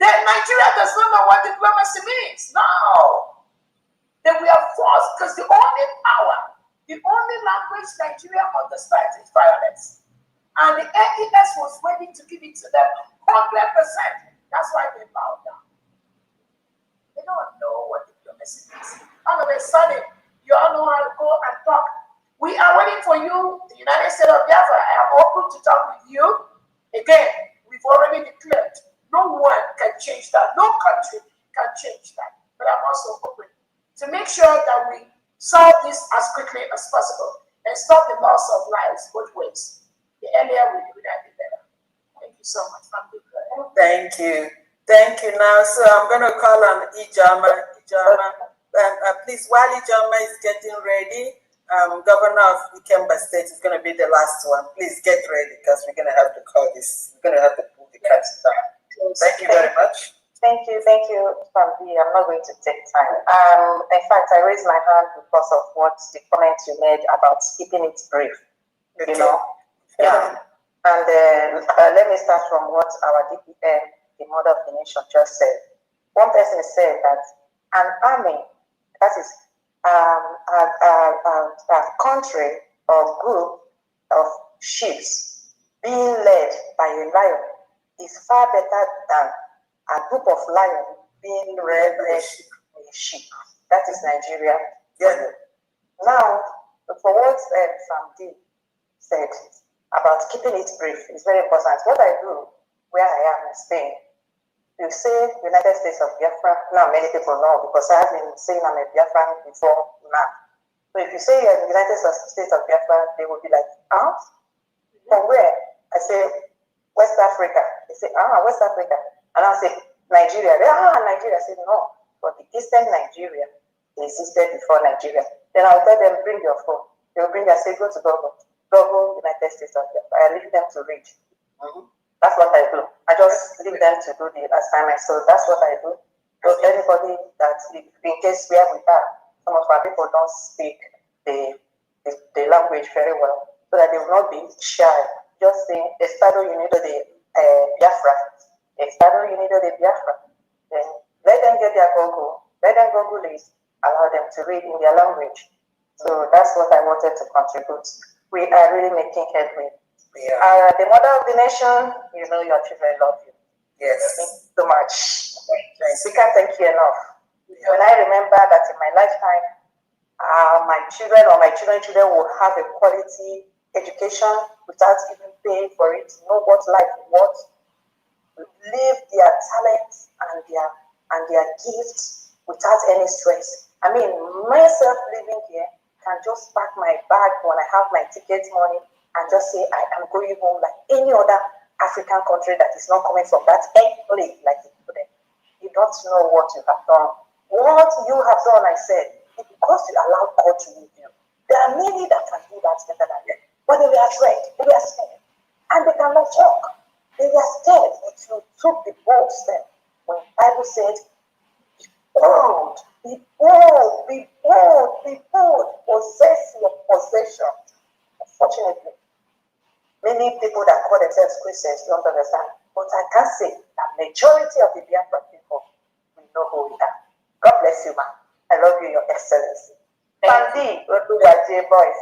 Nigeria does not know what diplomacy means. No. They were forced because the only power, the only language Nigeria understands is violence. And the AES was ready to give it to them 100%. That's why they bowed down. They don't know what diplomacy is. All of a sudden, you all know how to go and talk. We are waiting for you, the United States of Biafra. I am open to talk with you. Again, we've already declared no one can change that. No country can change that. But I'm also open to make sure that we solve this as quickly as possible and stop the loss of lives both ways. The earlier we do that, the better. Thank you so much. Thank you. Thank you. Now, so I'm going to call on Ijama. Please, while Ijama is getting ready, Governor of Ikemba State is going to be the last one. Please get ready because we're going to have to call this. We're going to have to pull the curtain down. Thank you very much. Thank you, Fambi. I'm not going to take time. In fact, I raised my hand because of what the comments you made about keeping it brief. Okay. You know, yeah. And let me start from what our DPM, the mother of the nation, just said. One person said that an army, that is a country or group of sheep being led by a lion is far better than a group of lions being led by a sheep. That is Nigeria. Yeah. Now, for what Sam said about keeping it brief is very important. What I do where I am in Spain, you say United States of Biafra. Now many people know because I have been saying I'm a Biafran before now. So if you say you're the United States of Biafra, they will be like, huh? From where? I say West Africa. They say, West Africa. And I say Nigeria. They Nigeria. I say no. But the Eastern Nigeria existed before Nigeria. Then I'll tell them, bring your phone. They'll bring their say, go to Google United States of Biafra. I leave them to read. That's what I do. I just leave them to do the assignment. So that's what I do. So anybody that, in case where we are, some of our people don't speak the language very well, so that they will not be shy. Just saying, Estado Unido de Biafra. Estado Unido de Biafra. Then let them get their Google. Let them Google it. Allow them to read in their language. So that's what I wanted to contribute. We are really making headway. Yeah. The mother of the nation, you know your children love you. Yes. Thank you so much. We can't thank you enough. Yeah. When I remember that in my lifetime, my children or my children will have a quality education without even paying for it, know what life was, live their talents and their gifts without any stress. I mean, myself living here can just pack my bag when I have my ticket money and just say I am going home like any other African country that is not coming from that place like you put it. You don't know what you have done. What you have done, I said, is because you allowed God to lead you. There are many that can do that better than you. But they were afraid, they were scared. And they cannot talk. They were scared, but you took the bold step. When the Bible said, be bold, be bold, be bold, be bold, possess your possession. Unfortunately, many people that call themselves Christians don't understand. But I can say that majority of the Biafran people, we know who we are. God bless you, man. I love you, Your Excellency. Andy, boys, boys,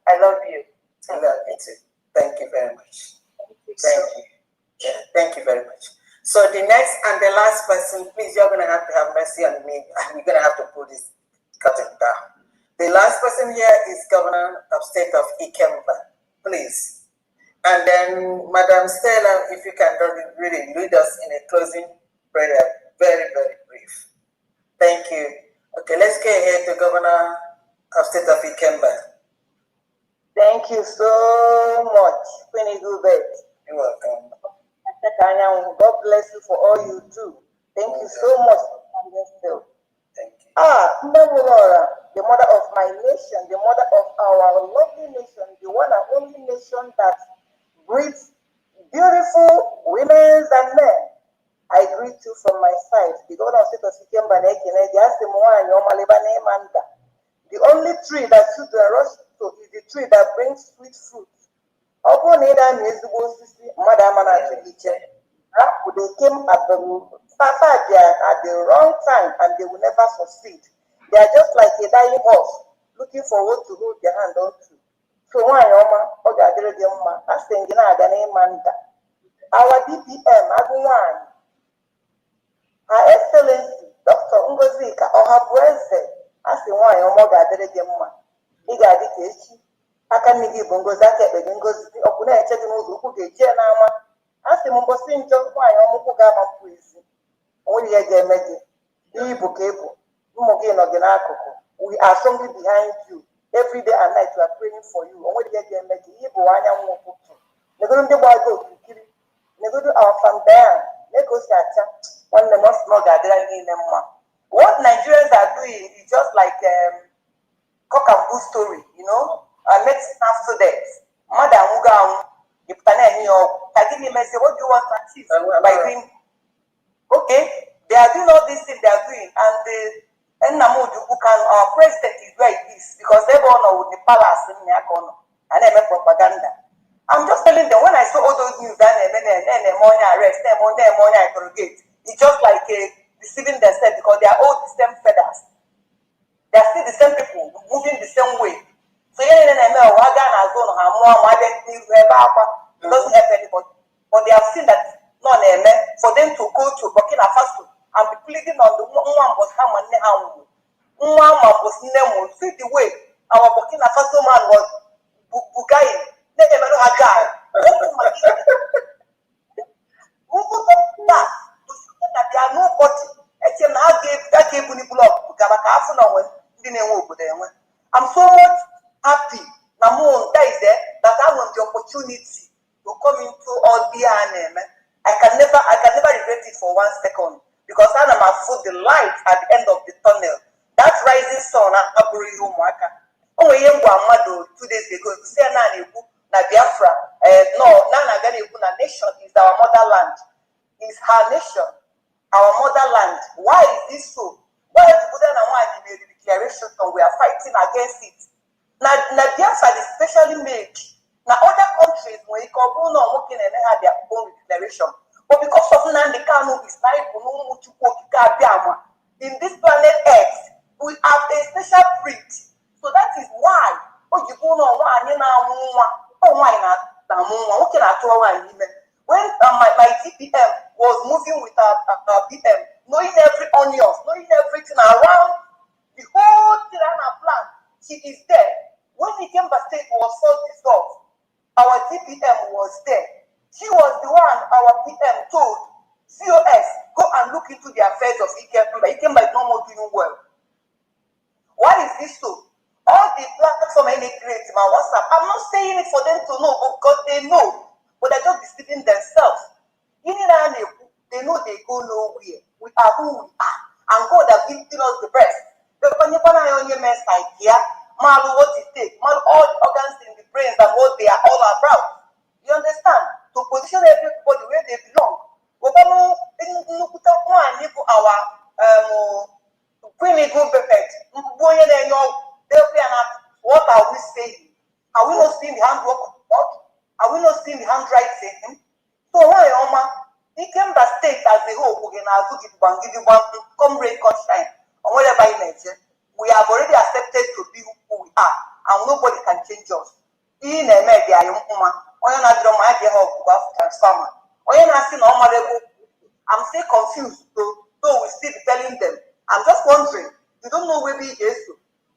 I love you. I love you too. Thank you very much. Thank you. So, you. Yeah, thank you very much. So the next and the last person, please, you're going to have mercy on me. We're going to have to pull this curtain down. The last person here is Governor of State of Ikemba, please. And then, Madam Stella, if you can really lead us in a closing prayer, very, very brief. Thank you. Okay, let's get here to Governor of State of Ikemba. Thank you so much, Queenie Gubert. You're welcome. God bless you for all you do. Thank you so much for coming still. Thank you. The mother of my nation, the mother of our lovely nation, the one and only nation that breeds beautiful women and men. I greet you from my side. The governor of State of Ikemba, the only tree that should rush to is the tree that brings sweet fruit. They came at the wrong time and they will never succeed. They are just like a dying horse looking for what to hold their hand on to. So our DPM, Her Excellency Dr. Ngozika Ohabueze, as the one Omoga Delegema, Iga Dikechi, Akanigi Bongozaka, Bengozi, Okuna, Chetumu, Jenama, as the Mumbosin John, why Omogama Puisi, only a Gemedi, Ibu Cable, Umogin of Genako. We are strongly behind you. Every day and night we are praying for you. Only a Gemedi, Ibu Anya Mokutu. They're going to go to Kiri. They're going to our fan there. They go to when the most small gathering in them. What Nigerians are doing is just like cock and bull story, you know. Medicine after death. Madam Mugam, you put an Kagini may say, what do you want to achieve by doing? Okay, they are doing all these things they are doing, and the our president is where it is because they all know the palace in Yakono and they make propaganda. I'm just telling them when I saw all those news and the money arrest, the money interrogate. It's just like deceiving themselves because they are all the same feathers. They are still the same people moving the same way. So it doesn't help anybody. But they have seen that for them to go to Burkina Faso and be pleading on the see the way our Burkina Faso man was bugaing. They are nobody. I'm so much happy that is there that I want the opportunity to come into all the I can never regret it for 1 second because I am full the light at the end of the tunnel. That rising sun oh 2 days ago say na Biafra na nation is our motherland, is her nation, our motherland. Why is this so? Why is the declaration and we are fighting against it? Now Biafra is specially made. Now other countries when you come working and they have their own declaration. But because of Nandi Kanu is in this planet Earth, we have a special breed. So that is why when my DPM was moving with our PM, knowing every onions, knowing everything around the whole Tirana plant, she is there. When the Ikemba State was first dissolved, our DPM was there. She was the one our PM told COS, go and look into the affairs of Ikemba. Ikemba is no more doing well. Why is this so? All the platform any create my WhatsApp. I'm not saying it for them to know because they know, but they're just deceiving themselves. They know they go nowhere. We are who we are, and God has given us the best. What it takes, all the organs in the brains and what they are all about. You understand? To position everybody where they belong. What are we saying? Are we not seeing the handwork of God? Are we not seeing the handwriting? So why Ikemba State as a whole, come rain, come shine, or whatever we have already accepted to be who we are, and nobody can change us. In a media, onye na-adịrọ ma a ga-ehọ ọgwụgwọ afọ transformer, onye na-asị na ọ mara ebe. I'm still confused though we still be telling them. I'm just wondering, you don't know where we is.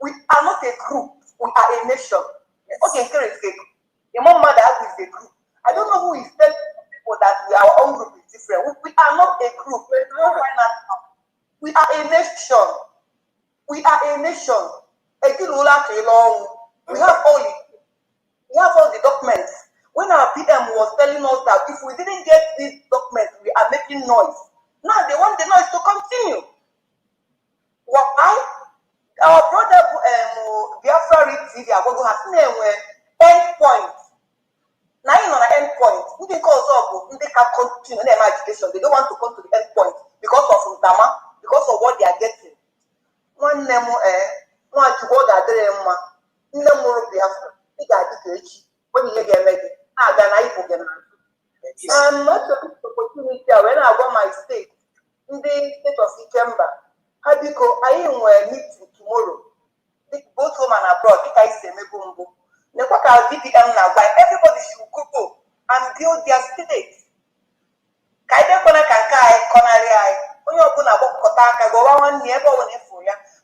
We are not a group, we are a nation. Yes. Okay, here is a group. Your mom mother is a group. I don't know who is telling people that our own group is different. We are not a group. We are a nation. We are a nation. We have all the documents. When our PM was telling us that if we didn't get these documents, we are making noise. Now they want the noise to continue. Why? Our brother Biafra TV has end point. Now you know the end point. We can call they can continue their education. They don't want to come to the end point because of Dama, because of what they are getting. One name one to go that day, no more Biafra. They got it. When you get ready, I'm not a good opportunity when I got my state in the state of September. I will meet tomorrow. Both home and abroad. Everybody should go and build their state.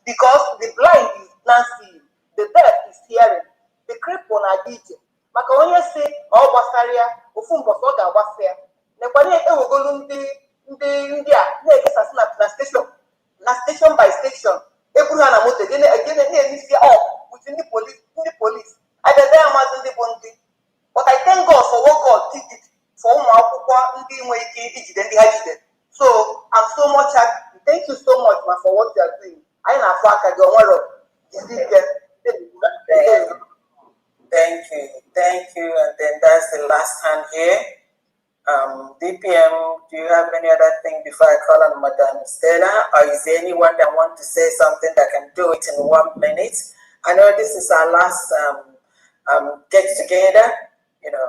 Because the blind is not seeing, the deaf is hearing, the cripple are DJ. Maka onye say ọ gbasara ya ofu mbọsị ọ ga-agbasa ya nekwana ewegolu ndị a na-ekesasị na station by station eburu ha na moto na-emisi with ndị police adede amazi ndị bụ ndị. But I thank God for what God did for ụmụ akwụkwọ ndị nwere ike ijide ndị ha jide. So I'm so much happy. Thank you so much for what you are doing. Anyị na-afụ aka gị onwero jide ike. Thank you. And then that's the last hand here. DPM, do you have any other thing before I call on Madam Stella? Or is there anyone that wants to say something that can do it in 1 minute? I know this is our last get together, you know.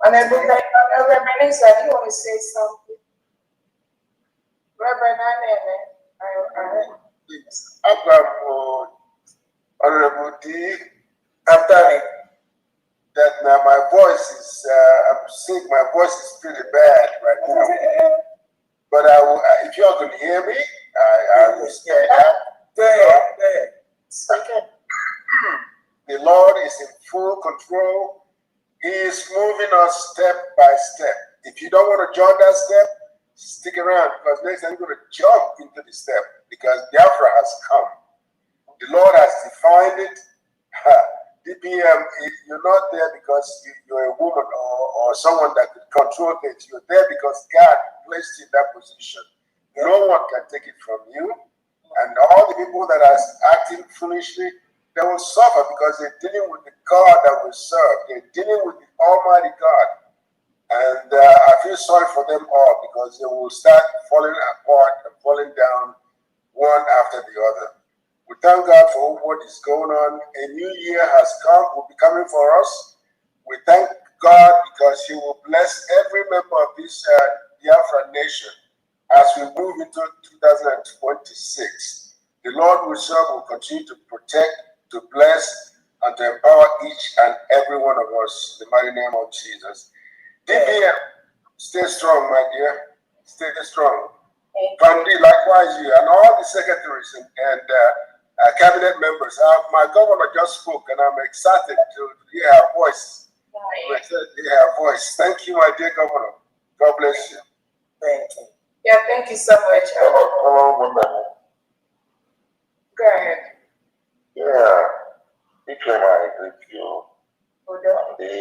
And then Reverend Minister, do you want to say something? Reverend Honorable D. After me. That now my voice is, I'm sick, my voice is pretty bad right now. But if y'all can hear me, I will stand up. Go ahead. Okay. The Lord is in full control. He is moving us step by step. If you don't want to join that step, stick around, because next time you're going to jump into the step, because Biafra has come. The Lord has defined it. DPM, you're not there because you're a woman or someone that could control things. You're there because God placed you in that position. No one can take it from you. And all the people that are acting foolishly, they will suffer because they're dealing with the God that we serve. They're dealing with the Almighty God. And I feel sorry for them all because they will start falling apart and falling down one after the other. We thank God for what is going on. A new year has come, will be coming for us. We thank God because He will bless every member of this Biafra nation as we move into 2026. The Lord we serve will continue to protect, to bless, and to empower each and every one of us in the mighty name of Jesus. DPM, stay strong, my dear. Stay strong. Family, likewise you, and all the secretaries and cabinet members. My governor just spoke, and I'm excited to hear her voice. Thank you, my dear governor. God bless you. Thank you. Yeah, thank you so much. Go ahead. Yeah, DPM, I agree with you. The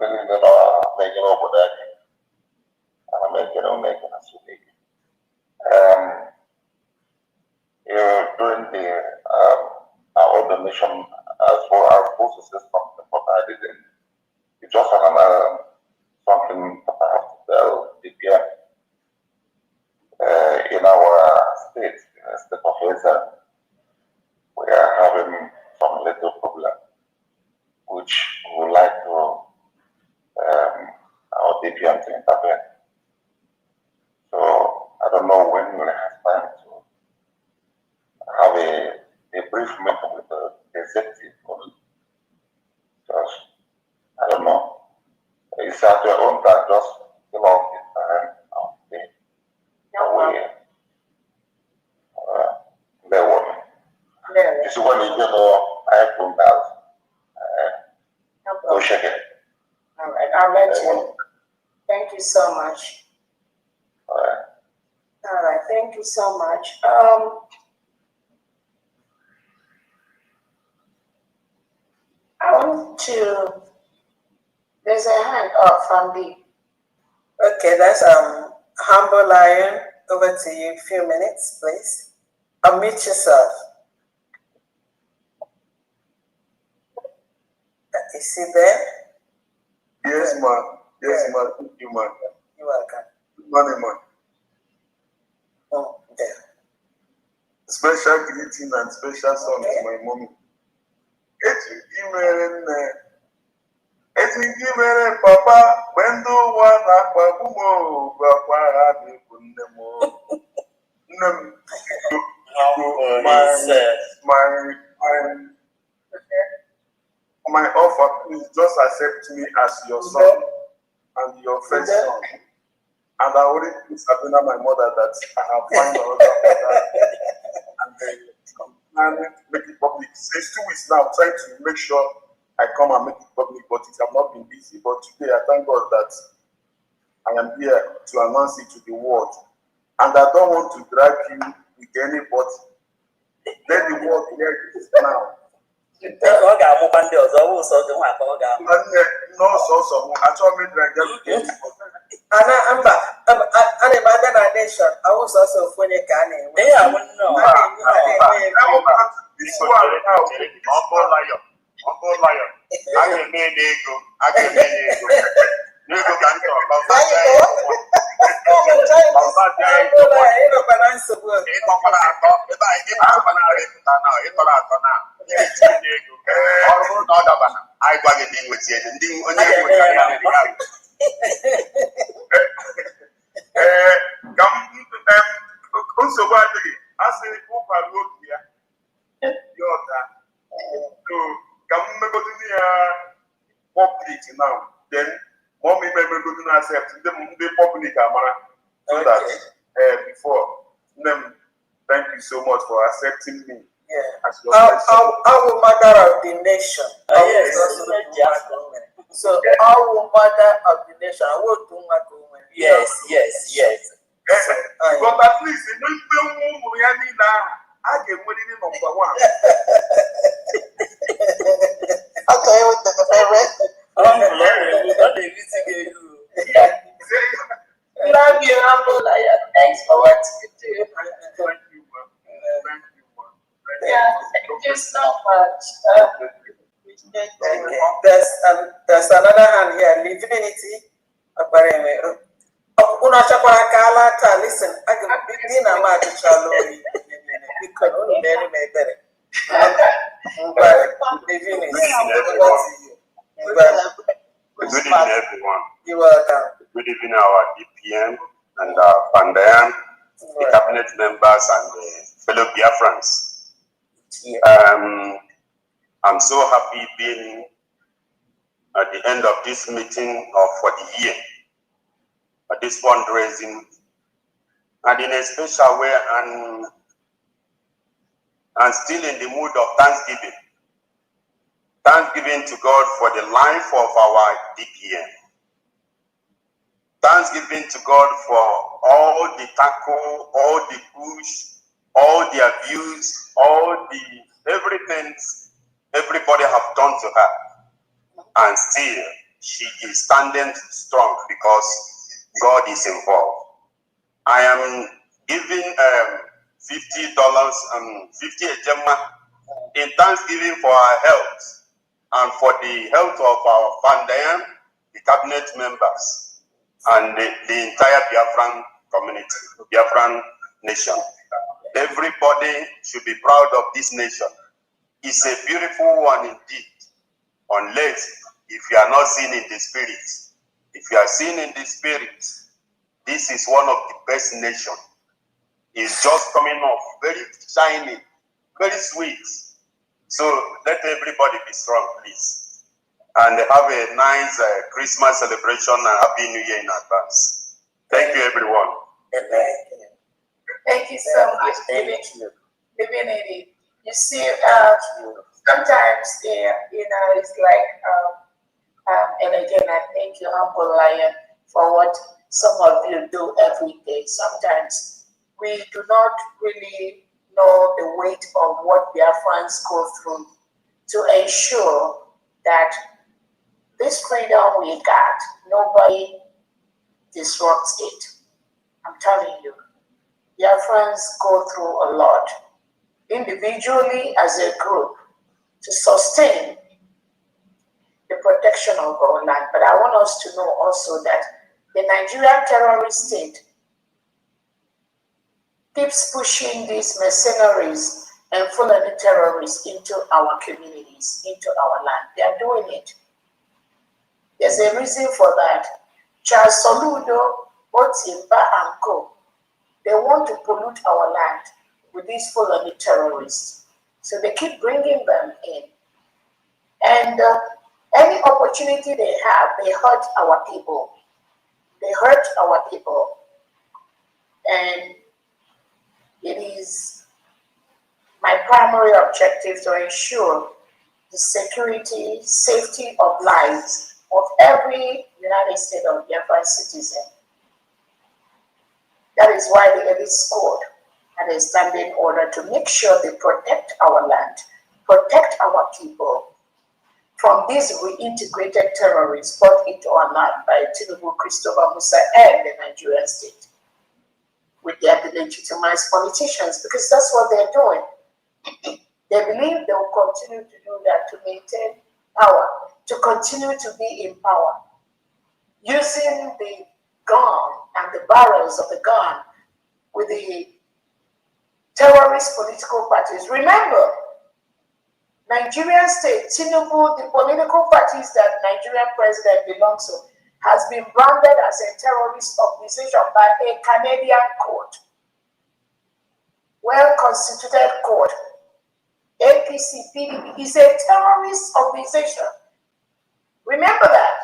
that are making over that, and I'm making us unique. You're doing the our donation as well as both systems that I didn't. It's just something that I have to tell DPM. In our state, in the state of Hazel, we are having some little problem, which we would like to our DPM to intervene. So I don't know when we'll have time to have a brief meeting with the executive, because I don't know It's one you know, I from that. Go check it. All right, I'll let you. Thank you so much. All right. All right, thank you so much. I want to. There's a hand up from the. Okay, that's Humble Lion. Over to you. A few minutes, please. Unmute yourself. Is he there? Yes, ma'am. Yes, ma'am. Thank you, ma'am. You're welcome. Good morning, ma'am. Oh, there. Special greeting and special song to my mommy. Etingimere papa wendo wana babumo bakwara bikunemo. My offer, please just accept me as your son and your first son. And I already told Sabina, my mother, that I have found another mother and make it public. Since 2 weeks now, trying to make sure I come and make it public, but it have not been easy. But today, I thank God that I am here to announce it to the world. And I don't want to drag you with anybody. Let the world hear it now. No, so I told me that Anna nation. I was also for the Ghana. this one now. Uncle Lion. I can make ego. I can make ego. You go can talk public now, then mommy may go to accept the public amara so that before them. Thank you so much for accepting me. Yeah. As your our mother of the nation. So our mother of the nation. I will do my woman. Yes. But at least you know I get winning number one. Okay, with the favorite. Love you, Humble Lion. Thanks for what you do. Thank you, man. Thank you, man. Yeah, thank you so much. Okay. There's another hand here. Divinity. Listen, I can begin a match with Charlie. You can only marry my better. Good evening, everyone. You're welcome. Good evening, our DPM and Pandayan, the cabinet members and the fellow Biafrans. I'm so happy being at the end of this meeting for the year, at this fundraising, and in a special way, and still in the mood of Thanksgiving. Thanksgiving to God for the life of our DPM. Thanksgiving to God for all the tackle, all the push, all the abuse, all the everything everybody have done to her. And still, she is standing strong because God is involved. I am giving $50 and 50 ejema in thanksgiving for our health and for the health of our Pandayan, the cabinet members, and the entire Biafran community, Biafran nation. Everybody should be proud of this nation. It's a beautiful one indeed, unless if you are not seen in the spirit. If you are seen in the spirit, this is one of the best nations. It's just coming off, very shiny, very sweet. So let everybody be strong, please. And have a nice Christmas celebration and Happy New Year in advance. Thank you, everyone. Thank you so much, David. Divinity. You see, sometimes it's like, and again, I thank you, Humble Lion, for what some of you do every day. Sometimes we do not really know the weight of what their friends go through to ensure that this freedom we got, nobody disrupts it. I'm telling you, their friends go through a lot, individually as a group, to sustain the protection of our land. But I want us to know also that the Nigerian terrorist state keeps pushing these mercenaries and Fulani terrorists into our communities, into our land. They are doing it. There's a reason for that. Charles Soludo, Otimba, and Co. They want to pollute our land with these Fulani terrorists. So they keep bringing them in. And any opportunity they have, they hurt our people. They hurt our people. And it is my primary objective to ensure the security, safety of lives of every United States of Biafra citizen. That is why the elite squad had a standing order to make sure they protect our land, protect our people from these reintegrated terrorists brought into our land by Tinubu, Christopher Musa, and the Nigerian state with their legitimized politicians, because that's what they're doing. They believe they will continue to do that to maintain power, to continue to be in power, using the gun and the barrels of the gun with the terrorist political parties. Remember, Nigerian state, Tinubu, the political parties that Nigerian president belongs to, has been branded as a terrorist organization by a Canadian court, well-constituted court. APC, PDP is a terrorist organization. Remember that.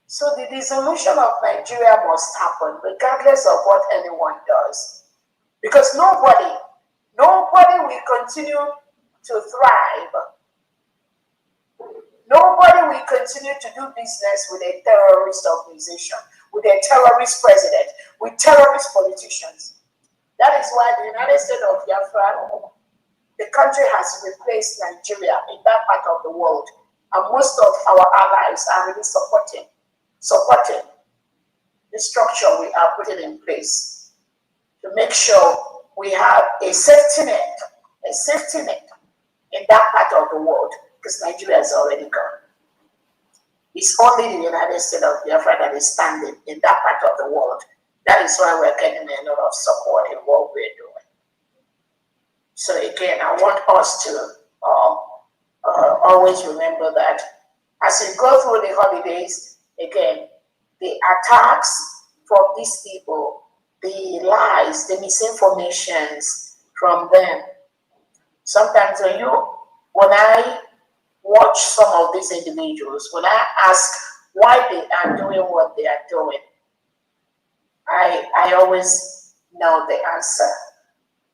So the dissolution of Nigeria must happen regardless of what anyone does. Because nobody will continue to thrive. Nobody will continue to do business with a terrorist organization, with a terrorist president, with terrorist politicians. That is why the United States of Biafra, the country has replaced Nigeria in that part of the world. And most of our allies are really supporting the structure we are putting in place to make sure we have a safety net in that part of the world, because Nigeria is already gone. It's only the United States of Biafra that is standing in that part of the world. That is why we're getting a lot of support in what we're doing. So again, I want us to always remember that as we go through the holidays, again, the attacks from these people, the lies, the misinformations from them. Sometimes when I watch some of these individuals, when I ask why they are doing what they are doing, I always know the answer.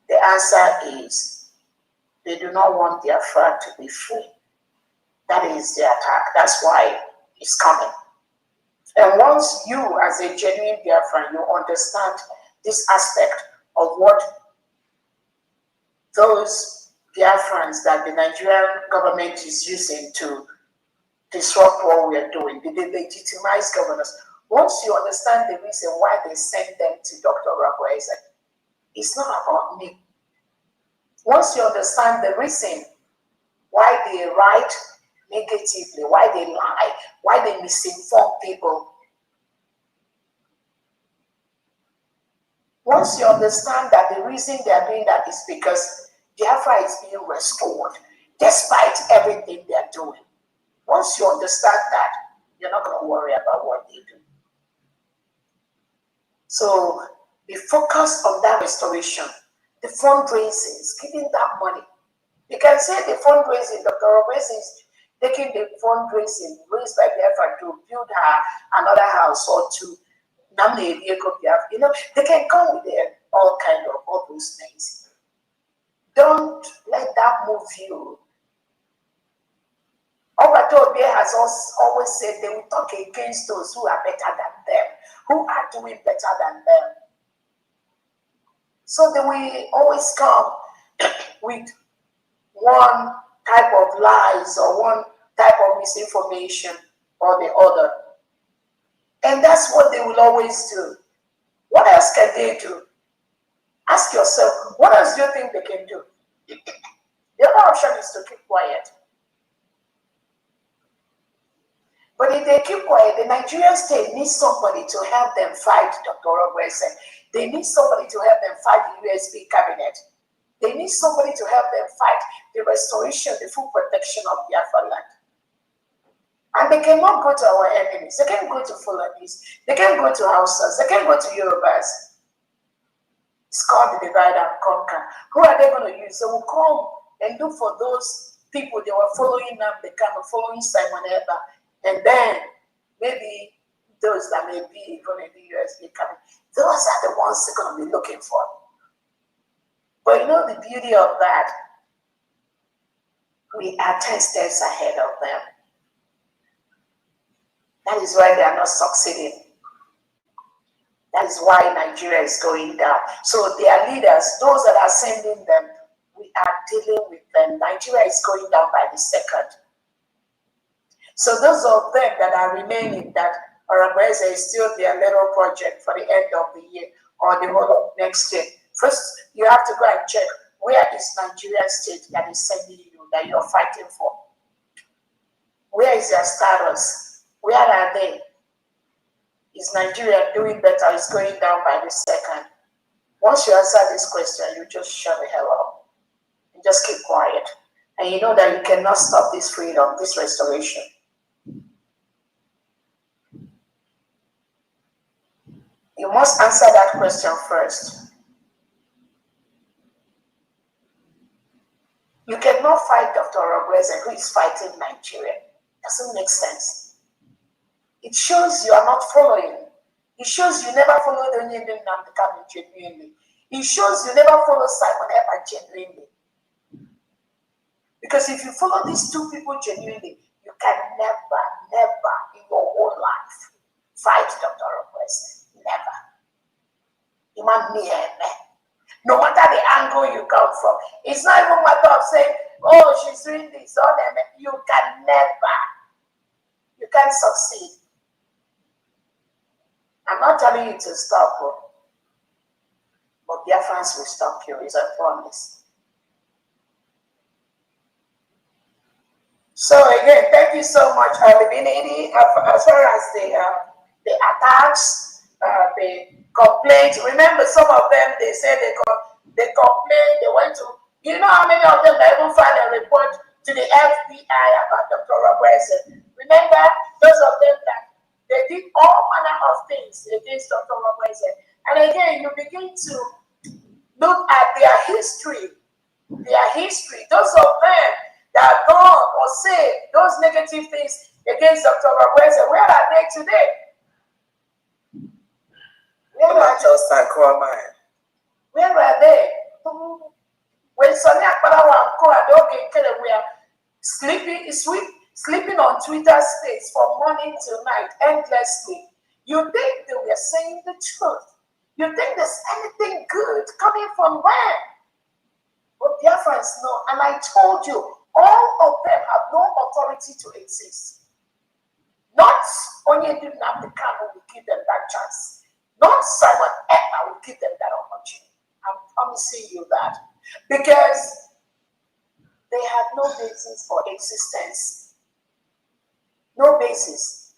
The answer is they do not want their flag to be free. That is the attack. That's why it's coming. And once you, as a genuine Biafran, you understand this aspect of what those Biafrans that the Nigerian government is using to disrupt what we are doing, the legitimized governors, once you understand the reason why they sent them to Dr. Rakweza, it's not about me. Once you understand the reason why they write negatively, why they lie, why they misinform people, once you understand that the reason they are doing that is because Biafra is being restored despite everything they are doing. Once you understand that, you're not going to worry about what they do. So be focused on that restoration, the fundraising, giving that money. You can say the fundraising, Dr. Robesi is taking the fundraising raised by Biafra to build her another house or to nominate a vehicle. You know, they can come with all those things. Don't let that move you. Obatobie has always said they will talk against those who are better than them, who are doing better than them. So they will always come with one type of lies or one type of misinformation or the other. And that's what they will always do. What else can they do? Ask yourself, what else do you think they can do? The other option is to keep quiet. But if they keep quiet, the Nigerian state needs somebody to help them fight Dr. Ogwese. They need somebody to help them fight the USB cabinet. They need somebody to help them fight the restoration, the full protection of Biafra land. And they cannot go to our enemies. They can't go to Fulanis. They can't go to Hausas. They can't go to Yorubas. It's called the divide and conquer. Who are they going to use? They will come and look for those people they were following up, they kind of following Simon Eba. And then maybe those that may be even in the USB coming, those are the ones they're going to be looking for. But you know the beauty of that? We are 10 steps ahead of them. That is why they are not succeeding. That is why Nigeria is going down. So their leaders, those that are sending them, we are dealing with them. Nigeria is going down by the second. So those of them that are remaining, that Arabese is still their little project for the end of the year or the whole of next year. First, you have to go and check where is Nigeria state that is sending you, that you're fighting for. Where is their status? Where are they? Is Nigeria doing better? Is going down by the second? Once you answer this question, you just shut the hell up. You just keep quiet. And you know that you cannot stop this freedom, this restoration. You must answer that question first. You cannot fight Dr. Ogwese who is fighting Nigeria. Doesn't make sense. It shows you are not following. It shows you never followed the Onyedin Nnamdi genuinely. It shows you never followed Simon Eba genuinely. Because if you follow these two people genuinely, you can never in your whole life fight Dr. Ogwese. Never. No matter the angle you come from, it's not even a matter of saying, oh, she's doing this, or that. You can never. You can't succeed. I'm not telling you to stop, but Biafrans will stop you, is a promise. So again, thank you so much, Libinity. As far as the attacks, the complaints. Remember, some of them, they said they complained, they went to, you know how many of them that even filed a report to the FBI about Dr. Ogwese? Remember, those of them that they did all manner of things against Dr. Ogwese. And again, you begin to look at their history. Those of them that gone or say those negative things against Dr. Ogwese, where are they today? Where are they? When Sonny Akparawa and Co. we are sleeping on Twitter space from morning till night endlessly. You think they were saying the truth? You think there's anything good coming from where? But Biafrans know, and I told you, all of them have no authority to exist. Not Onyedin Nnamdi Kanu will give them that chance. Not Simon Eba will give them that opportunity. I'm promising you that. Because they have no basis for existence. No basis.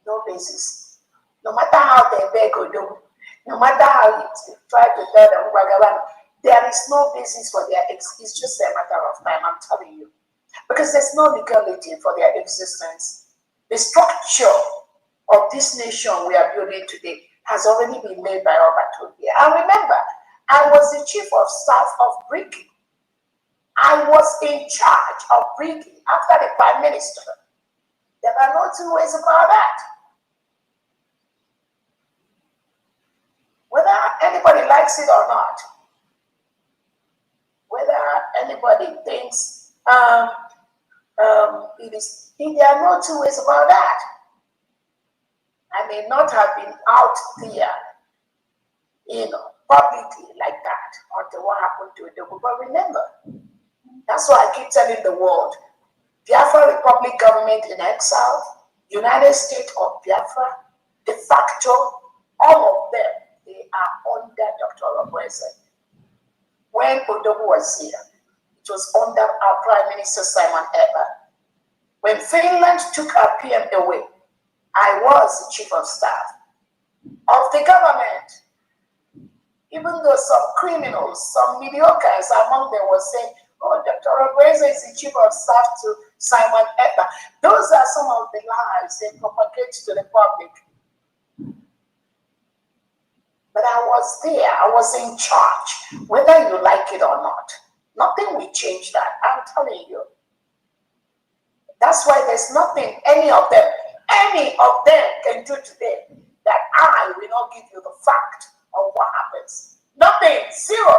No basis. No matter how they beg or do, no matter how you try to tell them, there is no basis for their existence. It's just a matter of time, I'm telling you. Because there's no legality for their existence. The structure of this nation we are building today has already been made by Obatobie. And remember, I was the chief of staff of Briggy. I was in charge of Briggy after the prime minister. There are no two ways about that. Whether anybody likes it or not. anybody thinks there are no two ways about that. I may not have been out there, publicly like that until what happened to Odogu. But remember, that's why I keep telling the world, Biafra Republic government in exile, United States of Biafra, de facto, all of them, they are under Dr. Roboese. When Odogu was here, it was under our Prime Minister Simon Eber. When Finland took our PM away, I was the Chief of Staff of the government. Even though some criminals, some mediocres among them were saying, oh, Dr. Roboese is the Chief of Staff to Simon Eber. Those are some of the lies they propagate to the public. But I was there, I was in charge, whether you like it or not. Nothing will change that, I'm telling you. That's why there's nothing any of them can do today that I will not give you the fact of what happens. Nothing, zero,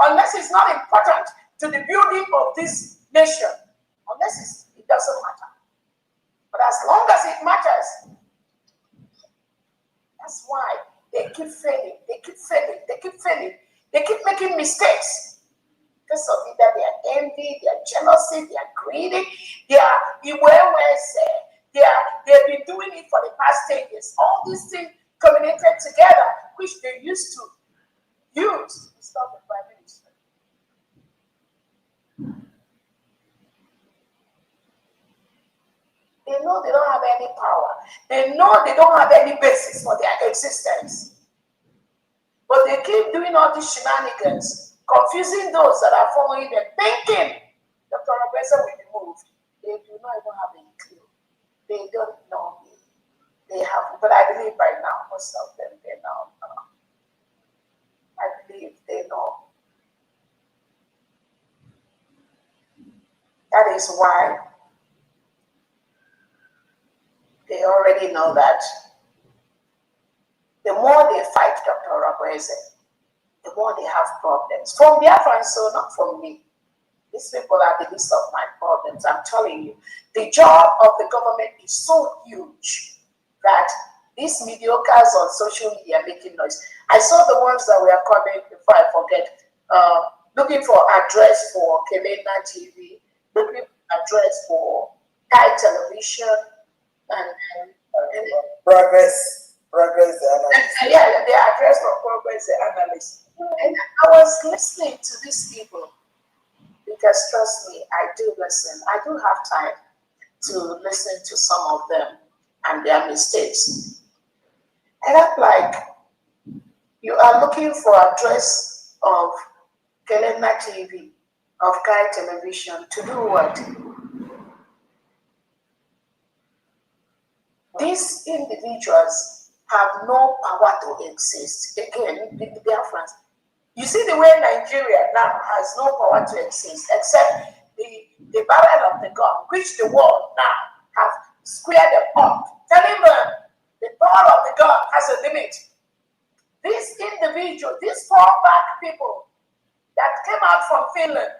unless it's not important to the building of this nation, unless it doesn't matter. But as long as it matters, that's why they keep failing, they keep failing, they keep failing, they keep making mistakes. Because of either their envy, their jealousy, their greedy, they've been doing it for the past 10 years. All these things culminated together, which they used to use to stop the Prime Minister. They know they don't have any power. They know they don't have any basis for their existence. But they keep doing all these shenanigans, confusing those that are following them, thinking Dr. Roboese will be moved. They do not even have any clue. They don't know me. They have, but I believe right now, most of them, they know. I believe they know. That is why they already know that the more they fight Dr. Roboese, the more they have problems. From Biafra, so not from me. These people are the least of my problems. I'm telling you, the job of the government is so huge that these mediocres on social media making noise. I saw the ones that were coming, before I forget, looking for address for Kelena TV, looking for address for Thai television, and Progress analyst. Yeah, the address for progress analyst. And I was listening to these people because, trust me, I do listen. I do have time to listen to some of them and their mistakes. And I'm like, you are looking for address of Kelena TV, of Kai Television, to do what? These individuals have no power to exist. Again, the Biafrans. You see the way Nigeria now has no power to exist, except the barrel of the gun, which the world now have squared them up, telling them the power of the gun has a limit. These individuals, these fallback people that came out from Finland,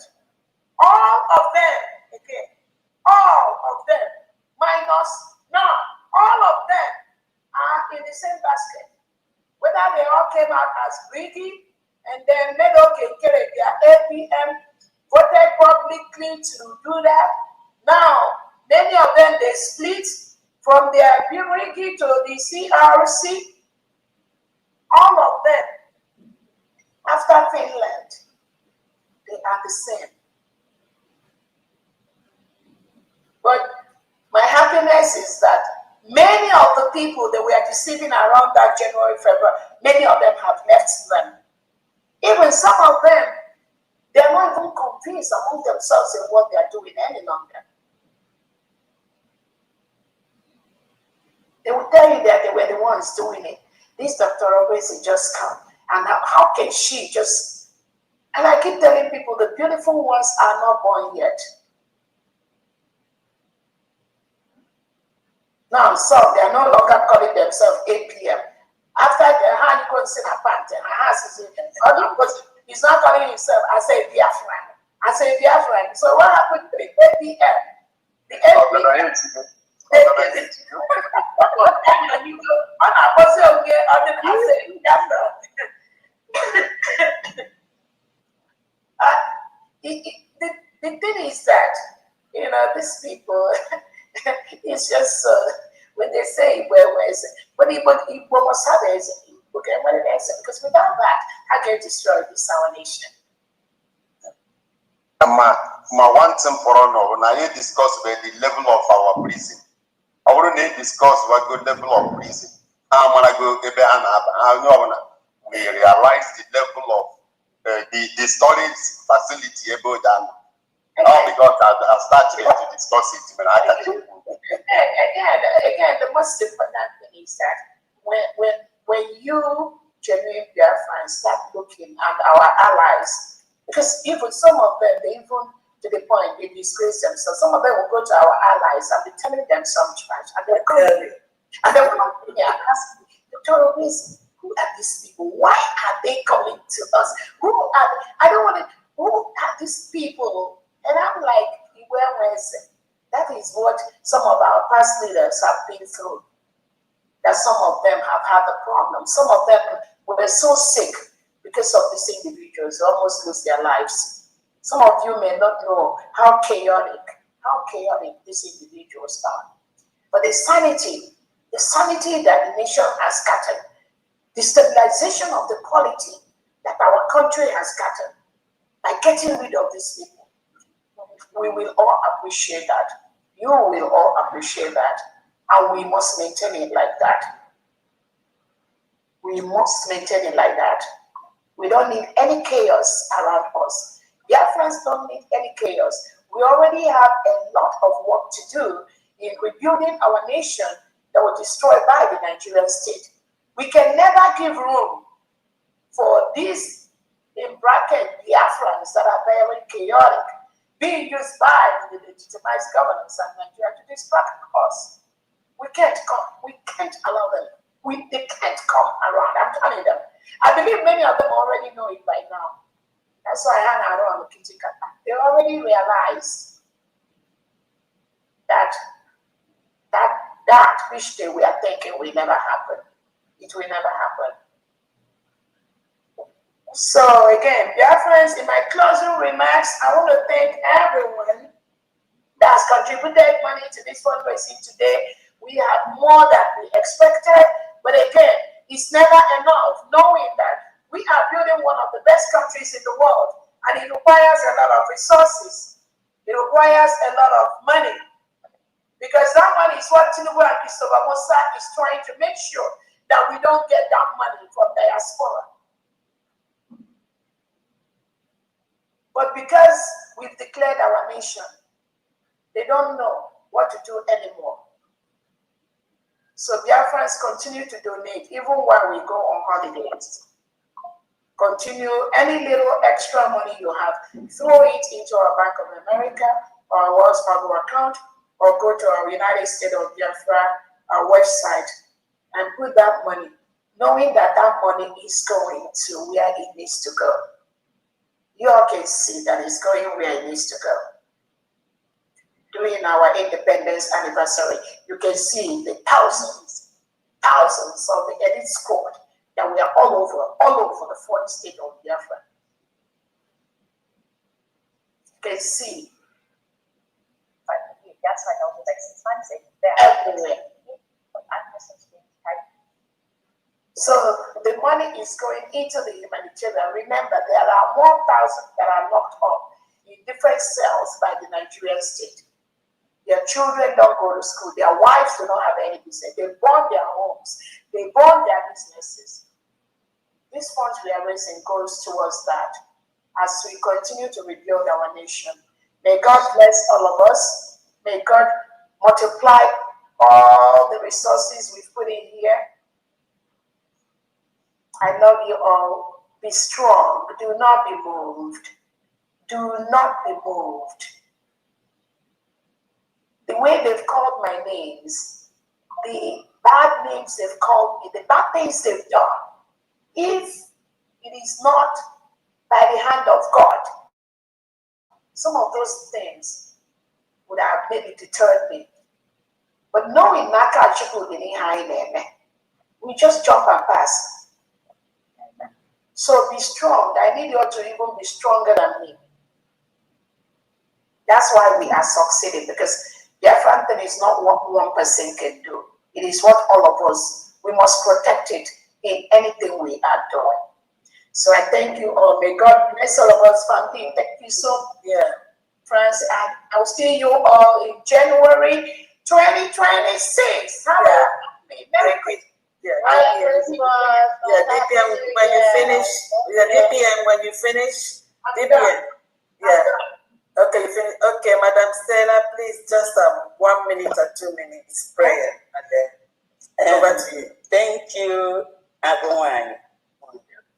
all of them, again, all of them, minus none, all of them are in the same basket. Whether they all came out as greedy and then made their APM, voted publicly to do that. Now, many of them, they split from their Birigi to the CRC. All of them, after Finland, they are the same. But my happiness is that many of the people that were deceiving around that January, February, many of them have left them. Even some of them, they're not even convinced among themselves in what they're doing any longer. They will tell you that they were the ones doing it. This Dr. Roboese just come. And how can she just... And I keep telling people the beautiful ones are not born yet. Now, some, they are no longer calling themselves APM. After the hand, you go and sit up and he's not calling himself, I say Biafran. as a Biafran. So what happened to the APM? The APM. The thing is that, you know, these people, it's just, when they say, where is it? But it must have it, okay, what it is, because without that, how can you destroy this our nation? My one thing for honor, now you discuss about the level of our prison. I want to discuss what good level of prison. How when I go we realize the level of the storage facility about that. Now because I started to discuss it when I can. Again, the most important thing is that when you genuine Biafran start looking at our allies, because even some of them, they even to the point they disgrace themselves. Some of them will go to our allies and be telling them some trash, and they're calling, and they will come here and ask me, Dr. Obis, who are these people? Why are they coming to us? Who are I don't want to. Who are these people? And I'm like, where is it? That is what some of our past leaders have been through. That some of them have had the problem. Some of them were so sick because of these individuals, they almost lose their lives. Some of you may not know how chaotic these individuals are. But the sanity that the nation has gotten, the stabilization of the quality that our country has gotten by getting rid of these people, we will all appreciate that. You will all appreciate that. And we must maintain it like that. We must maintain it like that. We don't need any chaos around us. Biafrans don't need any chaos. We already have a lot of work to do in rebuilding our nation that was destroyed by the Nigerian state. We can never give room for these, in bracket, Biafrans that are very chaotic, being used by the legitimized governments and Nigeria to distract us. We can't allow them. They can't come around. I'm telling them. I believe many of them already know it by now. That's why I hang around the kitchen. They already realize that which they were thinking will never happen. It will never happen. So again, dear friends, in my closing remarks, I want to thank everyone that has contributed money to this fundraising today. We have more than we expected, but again, it's never enough knowing that we are building one of the best countries in the world, and it requires a lot of resources. It requires a lot of money, because that money is what Tinubu and Christopher Musa is trying to make sure that we don't get that money from diaspora. But because we've declared our nation, they don't know what to do anymore. So Biafrans continue to donate even while we go on holidays. Continue any little extra money you have, throw it into our Bank of America or our Wells Fargo account, or go to our United States of Biafra, our website, and put that money, knowing that that money is going to where it needs to go. You all can see that it's going where it needs to go. During our independence anniversary, you can see the thousands of the elite squad that we are all over the 40 state of Biafra. You can see. That's why I was like 6 months ago. Everywhere. So the money is going into the humanitarian. Remember, there are more thousands that are locked up in different cells by the Nigerian state. Their children don't go to school. Their wives do not have any business. They burn their homes. They burn their businesses. This funds we are raising goes towards that as we continue to rebuild our nation. May God bless all of us. May God multiply all the resources we've put in here. I love you all. Be strong. Do not be moved. Do not be moved. The way they've called my names, the bad names they've called me, the bad things they've done, if it is not by the hand of God, some of those things would have maybe deterred me. But knowing Naka Chukwu didn't hide them, we just jump and pass. So be strong. I need you to even be stronger than me. That's why we are succeeding, because Biafran thing is not what one person can do. It is what all of us, we must protect it in anything we are doing. So I thank you all. May God bless all of us, family. Thank you so much, friends. And I'll see you all in January 2026. Merry Christmas. DPM when you finish. DPM when you finish. DPM. Yeah. Okay, you finish. Okay, Madam Stella, please just 1 minute or 2 minutes prayer, and then over to you. Thank you, everyone.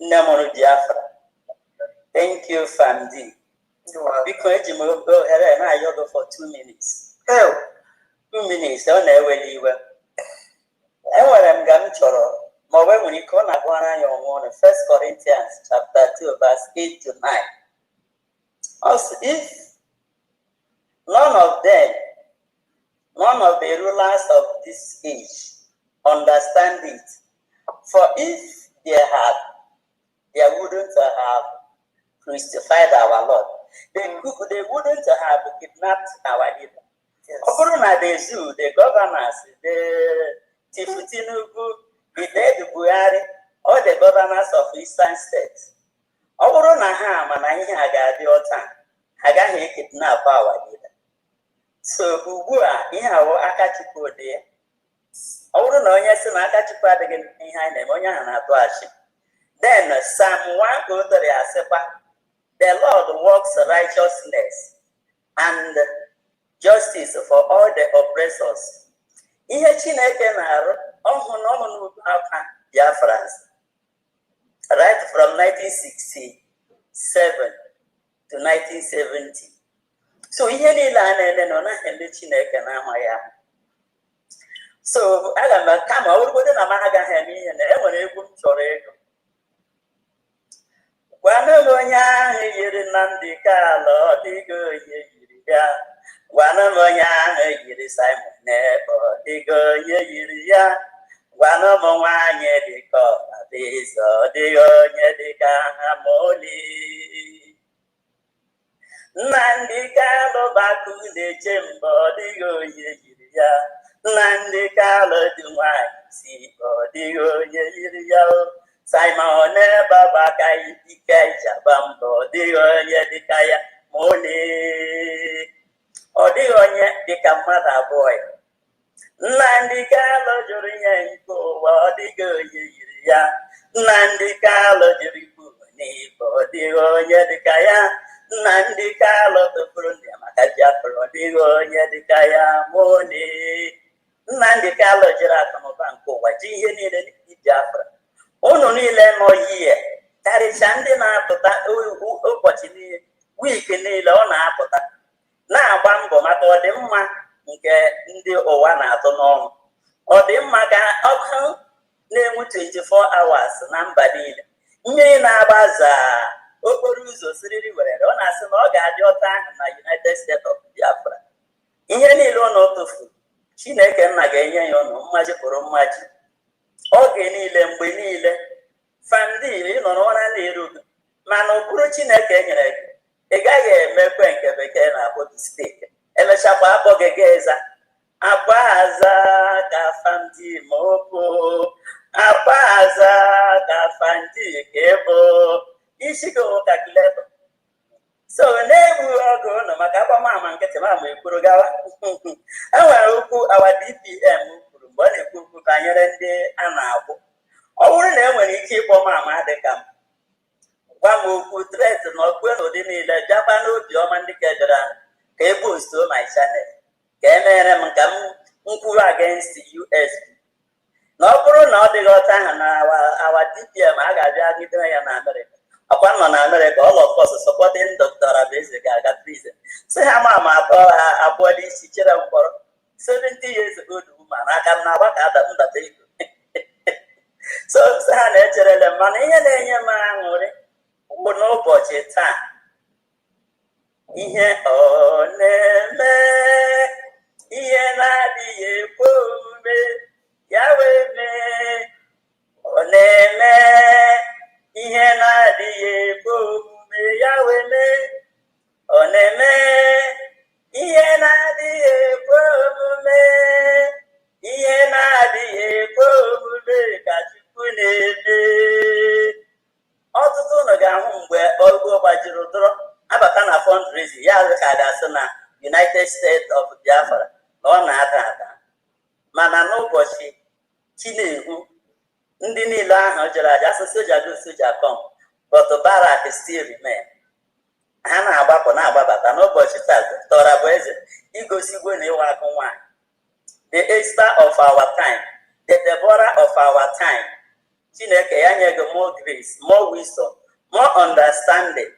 Namoro Biafra. Thank you, Famdi. Because you will go ahead and I go for 2 minutes. Oh, 2 minutes. Don't ever leave. I want them to choro. But when you call Nagwana, 1 Corinthians chapter 2, verse 8 to 9. Also, if none of the rulers of this age understand it, for if they had, they wouldn't have crucified our Lord. They wouldn't have kidnapped our leader. Yes. The zoo, the governors, the Tifutinubu, the dead Buhari, all the governors of Eastern states. Kidnap our leader. So Ubua, Akachiko there. Then Psalm 103, the Lord works righteousness and justice for all the oppressors. Right from 1967 to 1970. So so I am a come out with an Amaga Hemi and every good tornado. Guanamoya, Nandika, Lord, Digo, Yiria. Guanamoya, Yiri Simon, Nebo, Digo, Yiria. Guanamoya, Yediko, Abiso, Digo, Yedika, Amoli. Nandika, Lobaku, the Jimbo, Digo, Yiria. Nandikala Dumai, see, Digo, Yelio, Simon, Babakai, Dikaja, Bambo, Digo, Yedikaya, Moni, or Digo, Dikamata boy. Nandikala Jurianko, Digo, Yelia, Nandikala Juriku, Nipo, Digo, Yedikaya. Nandikala the Brunia, Makaja, Digo, Yedikaya, Moni. Nandikala Jirakan Banco, what you needed Jafra. Only more year. That is Shandin after that, opportunity, we can nail on after that. Now, Bambo, Mato, Demma, Ndi Owana, or Demaga, Okan, name 24 hours, number need. Nina Baza, Okoruzo, City, where on as an organ, your time in the United States of Biafra. In any loan of the food. Chineke Nagaya, Maji for Maji. Ogeni Lembenile, Fandi, no one and the Mano Cruchineke, a guy, Mepenke, Bekena, for the stake. And a Shapa Bogegeza, Abaza, Gafandi, Mopo, Abaza, Gafandi, Gebo, Ishiko, Kakleto. So name we are going to Makaba Mama and get a mamma, Kurugawa. Our DPM, but a Kuku Kanyarende and Abu. Our name when he keep on Mamma, they come. One who threat not well, the Japano, German, the Kedran, cables to my channel. Cameron come against the US. No, now they got our DPM, I got in America. Upon America, all of us supporting Dr. Abesic, I got prison. Say, Mama, a body teacher for 70 years ago, woman. I can now work at the table. So, naturally, money and any man would no budget time. ihe ọ na-eme ihe na-adịghị ekwe omume ya wee mee ọ na-eme ihe na-adịghị ekwe omume ya wee mee ọ na-eme ihe na-adịghị ekwe omume ihe na-adịghị ekwe omume ka Chukwu na-eme. Ọtụtụ ụlọ ga-ahụ mgbe ọgụ gbajiri ụdọrọ abata na fundraising ya ka ga-asị na United States of Biafra na ọ na-ada ada, mana n'ụbọchị Chinedu ndị niile ahụ jere aja asị soja go soja kom but barak still remain. Ha na-agbapụ na-agbabata n'ụbọchị taa tọra bụ eze igosigwe na ịwa akụ nwaanyị, the Esther of our time, the Deborah of our time. Chineke ya nye gị more grace, more wisdom, more understanding,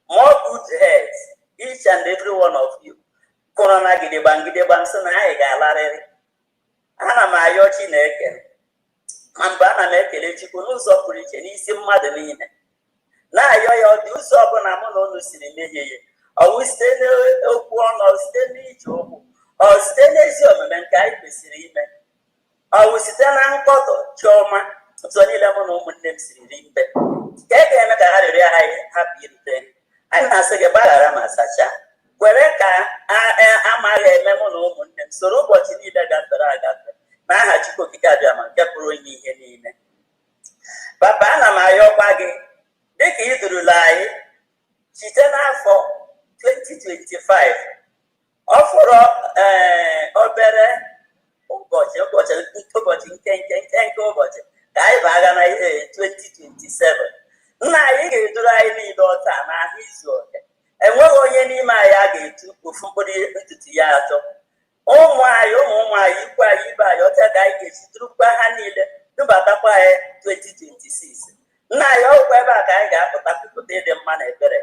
more good heads, each and every one of you. Kụrụ na gidigbam sị na anyị ga-alarịrị. Ana m ayọ Chineke ma mgbe ana m ekele Chukwu n'ụzọ pụrụ iche n'isi mmadụ niile, na-ayọ ya ọdị ụzọ ọbụla mụ na unu siri mehie ya, ọwụ site n'okwu ọnụ, site n'ije okwu, ọ site n'ezi omume nke anyị kwesịrị ime, ọwụ site na mkpọtọ chiọma ụzọ niile mụ na ụmụnne m siri ri mbe ka e ga-eme ka ha rịrịọ ha hapụ irute. Anyị na-asị gị gbaghara ma sachaa, kwere ka amaghị eme mụ na ụmụnne m soro ụbọchị niile gafere agafe n'aha Chukwu okike abịa ma nke pụrụ inye ihe niile. Papa, ana m ayọkwa gị dịka ị durula anyị site n'afọ 2025, ọ fọrọ obere ụbọchị nke ụbọchị ka anyị baga na 2027. Nna anyị ga-eduru anyị niile ọta n'ahụ izu oke. Enweghị onye n'ime anyị a ga-etu ofu mkpụrụ ntutu ya atọ. Ụmụ anyị ikwu anyị ibe anyị ọcha ka anyị ga-esi durukwa ha niile dubatakwa anyị 2026. Nna anyị ọgwụkwa ebe a ka anyị ga-apụta pụta ịdị mma na ebere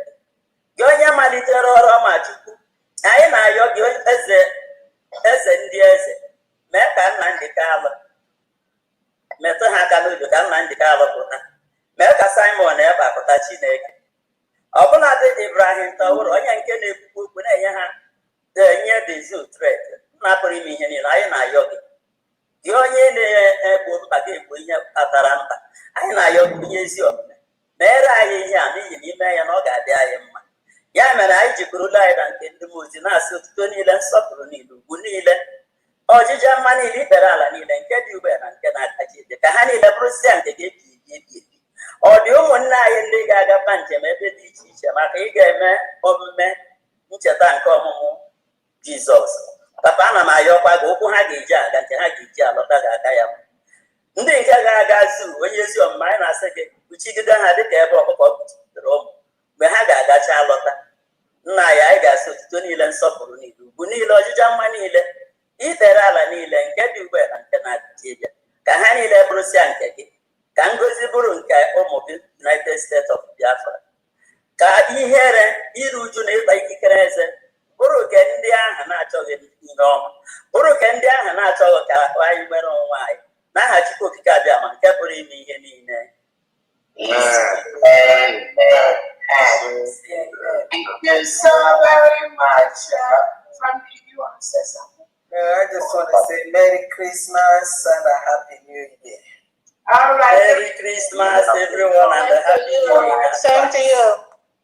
gị onye malitere ọrụ ọma Chukwu. Anyị na-ayọ gị eze ndị eze, mee ka Nnamdi Kalụ metụ ha aka n'obi ka Nnamdi Kalụ pụta, mee ka Simon ebe apụta Chineke, ọbụla dị Ibrahim Traore onye nke na-ekwukwu okwu na-enye ha enye dezu tret na-apụrụ ime ihe niile. Anyị na-ayọ gị gị onye na-egbo mkpa ga-egbo ihe kpatara mkpa. Anyị na-ayọ gị onye ezi omume, meere anyị ihe a n'ihi na ime ya na ọ ga-adị anyị mma. Ya mere anyị jikwurula anyị na nke ndị mmụọ ozi na-asị otuto niile, nsọpụrụ niile, ugwu niile, ọjịja mma niile, ikpere ala niile nke dị ugbe na nke na-akachi ede ka ha niile bụrụsịa nke ga-ebi ebi. Ọ dị ụmụnne anyị ndị ga-agakwa njem ebe dị iche iche maka ị ga-eme omume ncheta nke ọmụmụ Jizọs. Papa, ana m ayọkwa gị ụkwụ ha ga-eji aga nke ha ga-eji alọta ga-aga ya bụ ndị nke ga-aga zuu onye ezi omume. Anyị na-asị gị kpuchigide ha dịka ebe ọkụkọ kpuchitere ụmụ mgbe ha ga-agacha alọta. Nna ya anyị ga-asị otuto niile, nsọpụrụ niile, ugwu niile, ọjịja mma niile, ikpere ala niile nke dị ugbe na nke na-adịghị ịbịa ka ha niile bụrụsịa nke gị, ka ngọzi bụrụ nke ụmụ gị United States of Biafra, ka ihere, iru uju na ịkpa ikikere eze bụrụ nke ndị ahụ na-achọghị ihe ọma, bụrụ nke ndị ahụ na-achọghị ka anyị nwere onwe anyị n'aha Chukwu okike abịa ma nke pụrụ ime ihe niile. Thank you so very much. From you want to say something? I just want to say Merry Christmas and a Happy New Year. All right. Merry Christmas, everyone, and a Happy New Year. Same to you.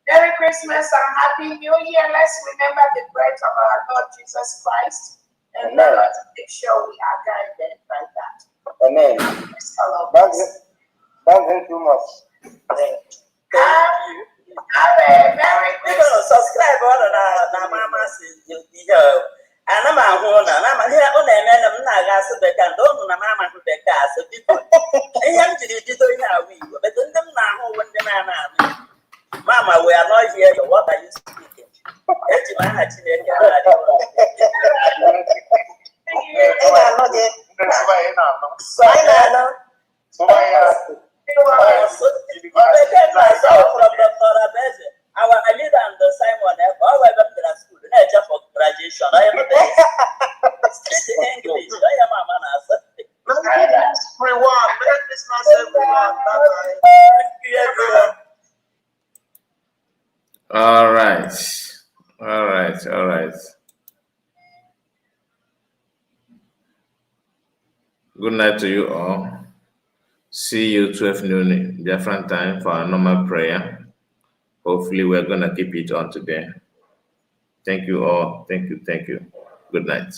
Merry Christmas and Happy New Year. Let's remember the birth of our Lord Jesus Christ, and let's make sure we are guided by that. Amen. Thank you too much. Merry Christmas. Subscribe on Mama says ana m ahụ na ihe ọ na-eme na m na-aga asụ bekee ndị ụnụ na mama ahụ bekee asụ biko ihe m jiri bido ihe awụ Igbo bedo ndị m na-ahụ uwe ndị na-ana anụ mama we are not here to what are you speaking. Eji m aha Chineke our leader and the Simon school for graduation. I am English. I am a man. Everyone, Merry Christmas, everyone. Bye-bye. All right. All right, all right. Good night to you all. See you 12 noon Biafran time for our normal prayer. Hopefully, we're going to keep it on today. Thank you all. Thank you. Thank you. Good night.